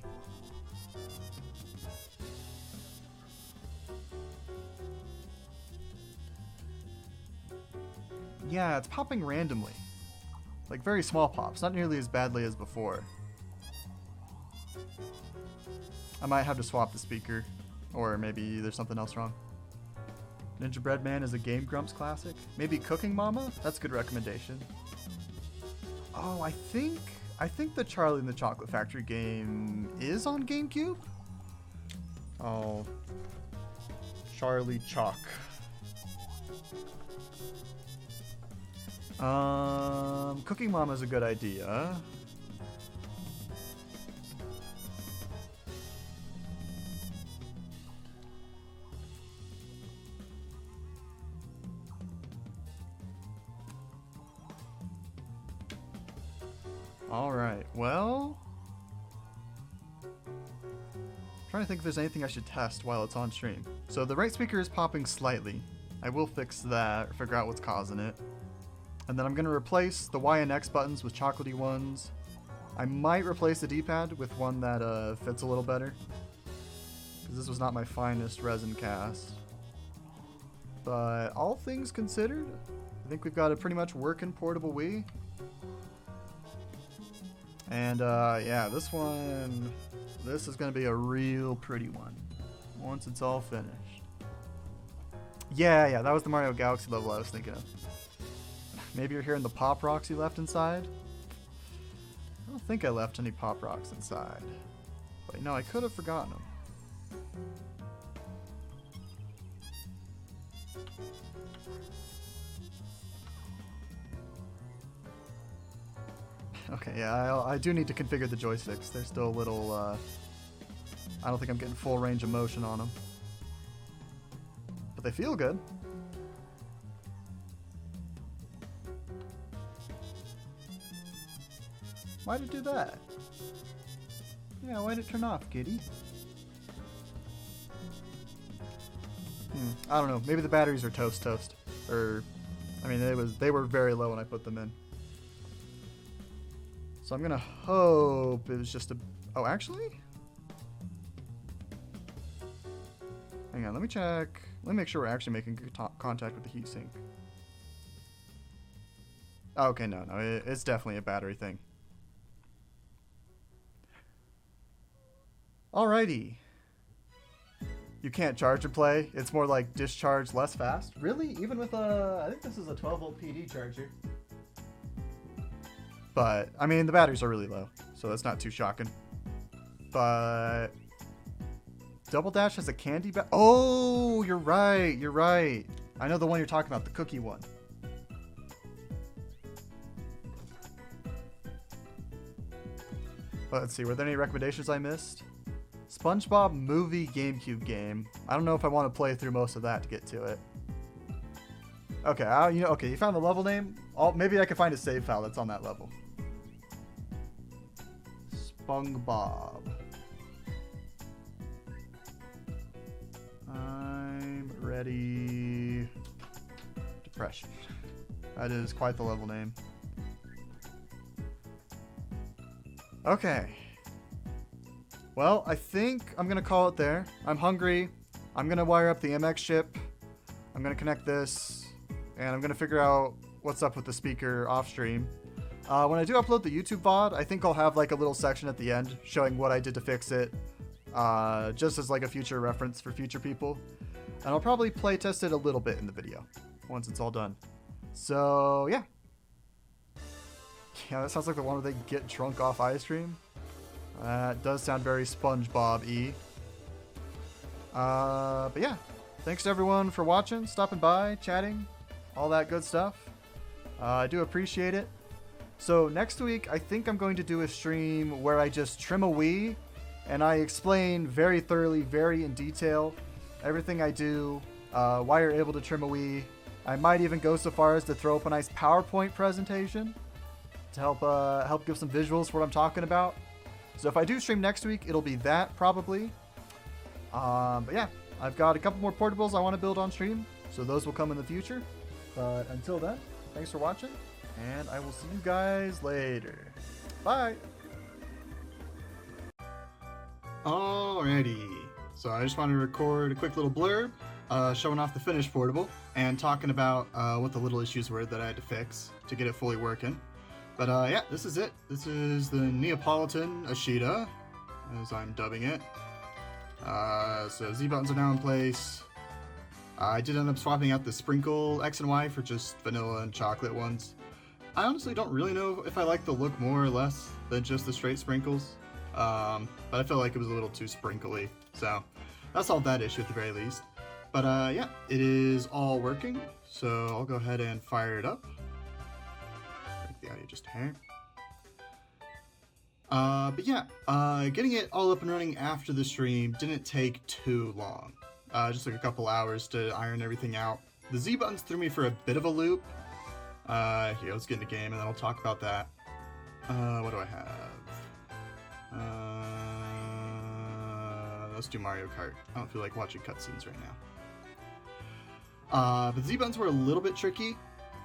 Yeah, it's popping randomly. Like very small pops, not nearly as badly as before. I might have to swap the speaker, or maybe there's something else wrong. Ninja Bread Man is a Game Grumps classic. Maybe Cooking Mama? That's a good recommendation. Oh, I think the Charlie and the Chocolate Factory game is on GameCube? Oh. Charlie Chalk. Cooking Mama is a good idea. Alright, well... I'm trying to think if there's anything I should test while it's on stream. So the right speaker is popping slightly. I will fix that, or figure out what's causing it. And then I'm going to replace the Y and X buttons with chocolatey ones. I might replace the D-pad with one that fits a little better, because this was not my finest resin cast. But all things considered, I think we've got a pretty much working portable Wii. And yeah, this is going to be a real pretty one once it's all finished. Yeah, that was the Mario Galaxy level I was thinking of. Maybe you're hearing the Pop Rocks you left inside? I don't think I left any Pop Rocks inside. But you know, I could have forgotten them. Okay, yeah, I do need to configure the joysticks. They're still a little, I don't think I'm getting full range of motion on them. But they feel good. Why'd it do that? Yeah, why'd it turn off, Giddy? I don't know. Maybe the batteries are toast. Or, I mean, they were very low when I put them in. So I'm gonna hope it was just a... Oh, actually? Hang on, let me check. Let me make sure we're actually making good contact with the heatsink. Oh, okay, no, it's definitely a battery thing. Alrighty. You can't charge or play. It's more like discharge less fast. Really? Even with a... I think this is a 12-volt PD charger. But, I mean, the batteries are really low, so that's not too shocking. But... Double Dash has a candy bat... Oh, you're right. I know the one you're talking about, the cookie one. Let's see, were there any recommendations I missed? SpongeBob movie GameCube game. I don't know if I want to play through most of that to get to it. Okay, okay, you found the level name? Maybe I can find a save file that's on that level. SpongeBob. I'm ready. Depression. That is quite the level name. Okay. Well, I think I'm going to call it there. I'm hungry. I'm going to wire up the MX chip. I'm going to connect this. And I'm going to figure out what's up with the speaker off stream. When I do upload the YouTube VOD, I think I'll have like a little section at the end showing what I did to fix it. Just as like a future reference for future people. And I'll probably play test it a little bit in the video once it's all done. So, yeah. Yeah, that sounds like the one where they get drunk off ice cream. That does sound very SpongeBob-y. But yeah, thanks to everyone for watching, stopping by, chatting, all that good stuff. I do appreciate it. So next week, I think I'm going to do a stream where I just trim a Wii, and I explain very thoroughly, very in detail, everything I do, why you're able to trim a Wii. I might even go so far as to throw up a nice PowerPoint presentation to help give some visuals for what I'm talking about. So if I do stream next week, it'll be that probably. But yeah, I've got a couple more portables I want to build on stream, so those will come in the future. But until then, thanks for watching, and I will see you guys later. Bye! Alrighty, so I just wanted to record a quick little blurb showing off the finished portable and talking about what the little issues were that I had to fix to get it fully working. But yeah, this is it. This is the Neapolitan Ashida, as I'm dubbing it. So Z buttons are now in place. I did end up swapping out the sprinkle X and Y for just vanilla and chocolate ones. I honestly don't really know if I like the look more or less than just the straight sprinkles. But I felt like it was a little too sprinkly. So that solved that issue at the very least. But yeah, it is all working. So I'll go ahead and fire it up. The audio just here. But yeah, getting it all up and running after the stream didn't take too long. Just like a couple hours to iron everything out. The Z buttons threw me for a bit of a loop. Here, let's get into game and then I'll talk about that. What do I have? Let's do Mario Kart. I don't feel like watching cutscenes right now. But Z buttons were a little bit tricky.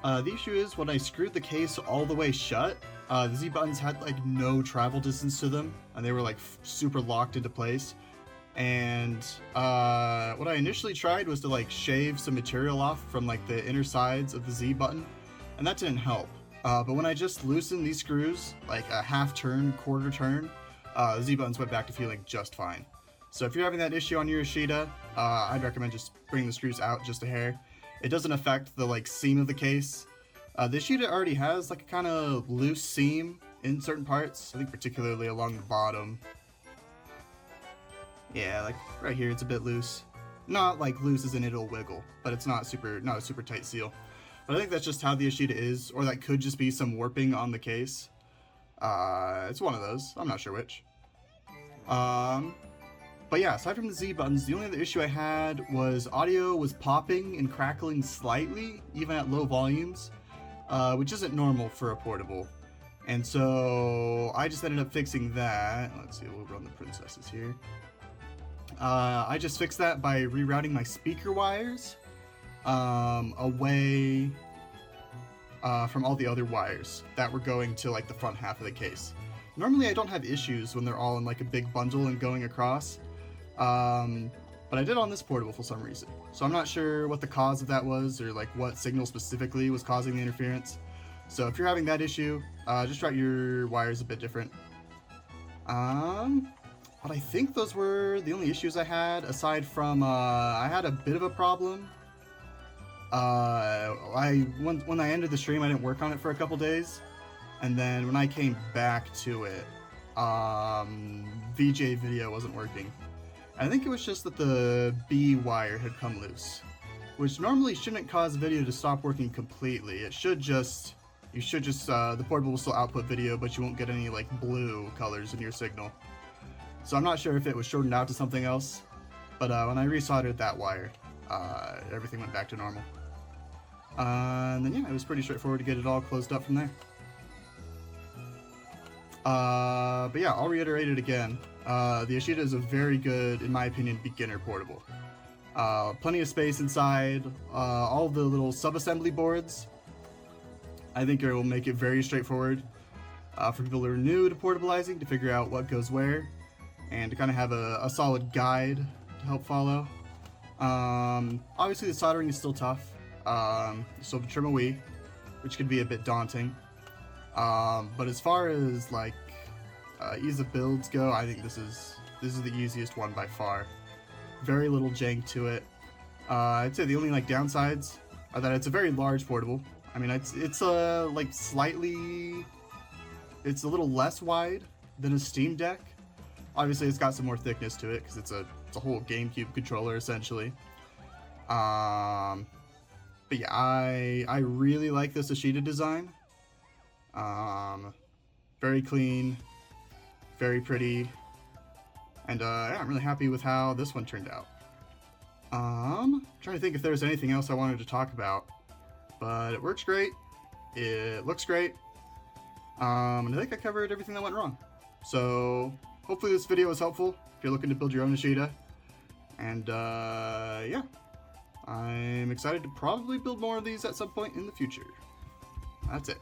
The issue is when I screwed the case all the way shut, the Z buttons had like no travel distance to them, and they were like super locked into place. And what I initially tried was to like shave some material off from like the inner sides of the Z button, and that didn't help. But when I just loosened these screws, like a half turn, quarter turn, the Z buttons went back to feeling just fine. So if you're having that issue on your Ashida, I'd recommend just bringing the screws out just a hair. It doesn't affect the like seam of the case. The Ashida already has like a kind of loose seam in certain parts. I think particularly along the bottom. Yeah, like right here it's a bit loose. Not like loose as in it'll wiggle, but it's not a super tight seal. But I think that's just how the Ashida is, or that could just be some warping on the case. It's one of those. I'm not sure which. But yeah, aside from the Z buttons, the only other issue I had was audio was popping and crackling slightly, even at low volumes, which isn't normal for a portable. And so I just ended up fixing that. Let's see, we'll run the princesses here. I just fixed that by rerouting my speaker wires away from all the other wires that were going to like the front half of the case. Normally I don't have issues when they're all in like a big bundle and going across, but I did on this portable for some reason. So I'm not sure what the cause of that was or like what signal specifically was causing the interference. So if you're having that issue, just route your wires a bit different. But I think those were the only issues I had, aside from I had a bit of a problem. When I ended the stream, I didn't work on it for a couple days, and then when I came back to it, VJ video wasn't working. I think it was just that the B wire had come loose, which normally shouldn't cause video to stop working completely. It should just, the portable will still output video, but you won't get any like blue colors in your signal. So I'm not sure if it was shortened out to something else, but when I resoldered that wire, everything went back to normal. And then yeah, it was pretty straightforward to get it all closed up from there. But yeah, I'll reiterate it again. The Ashida is a very good, in my opinion, beginner portable. Plenty of space inside, all the little sub-assembly boards. I think it will make it very straightforward for people who are new to portabilizing to figure out what goes where, and to kind of have a solid guide to help follow. Obviously the soldering is still tough. You still have to trim a Wii, which can be a bit daunting. But as far as like ease of builds go, I think this is the easiest one by far. Very little jank to it. I'd say the only like downsides are that it's a very large portable. I mean, it's like slightly, it's a little less wide than a Steam Deck. Obviously, it's got some more thickness to it because it's a whole GameCube controller essentially. But yeah, I really like this Ashida design. Very clean, very pretty, and yeah, I'm really happy with how this one turned out. Trying to think if there's anything else I wanted to talk about, but it works great, it looks great, and I think I covered everything that went wrong. So hopefully this video was helpful if you're looking to build your own Ashida, and yeah, I'm excited to probably build more of these at some point in the future. That's it.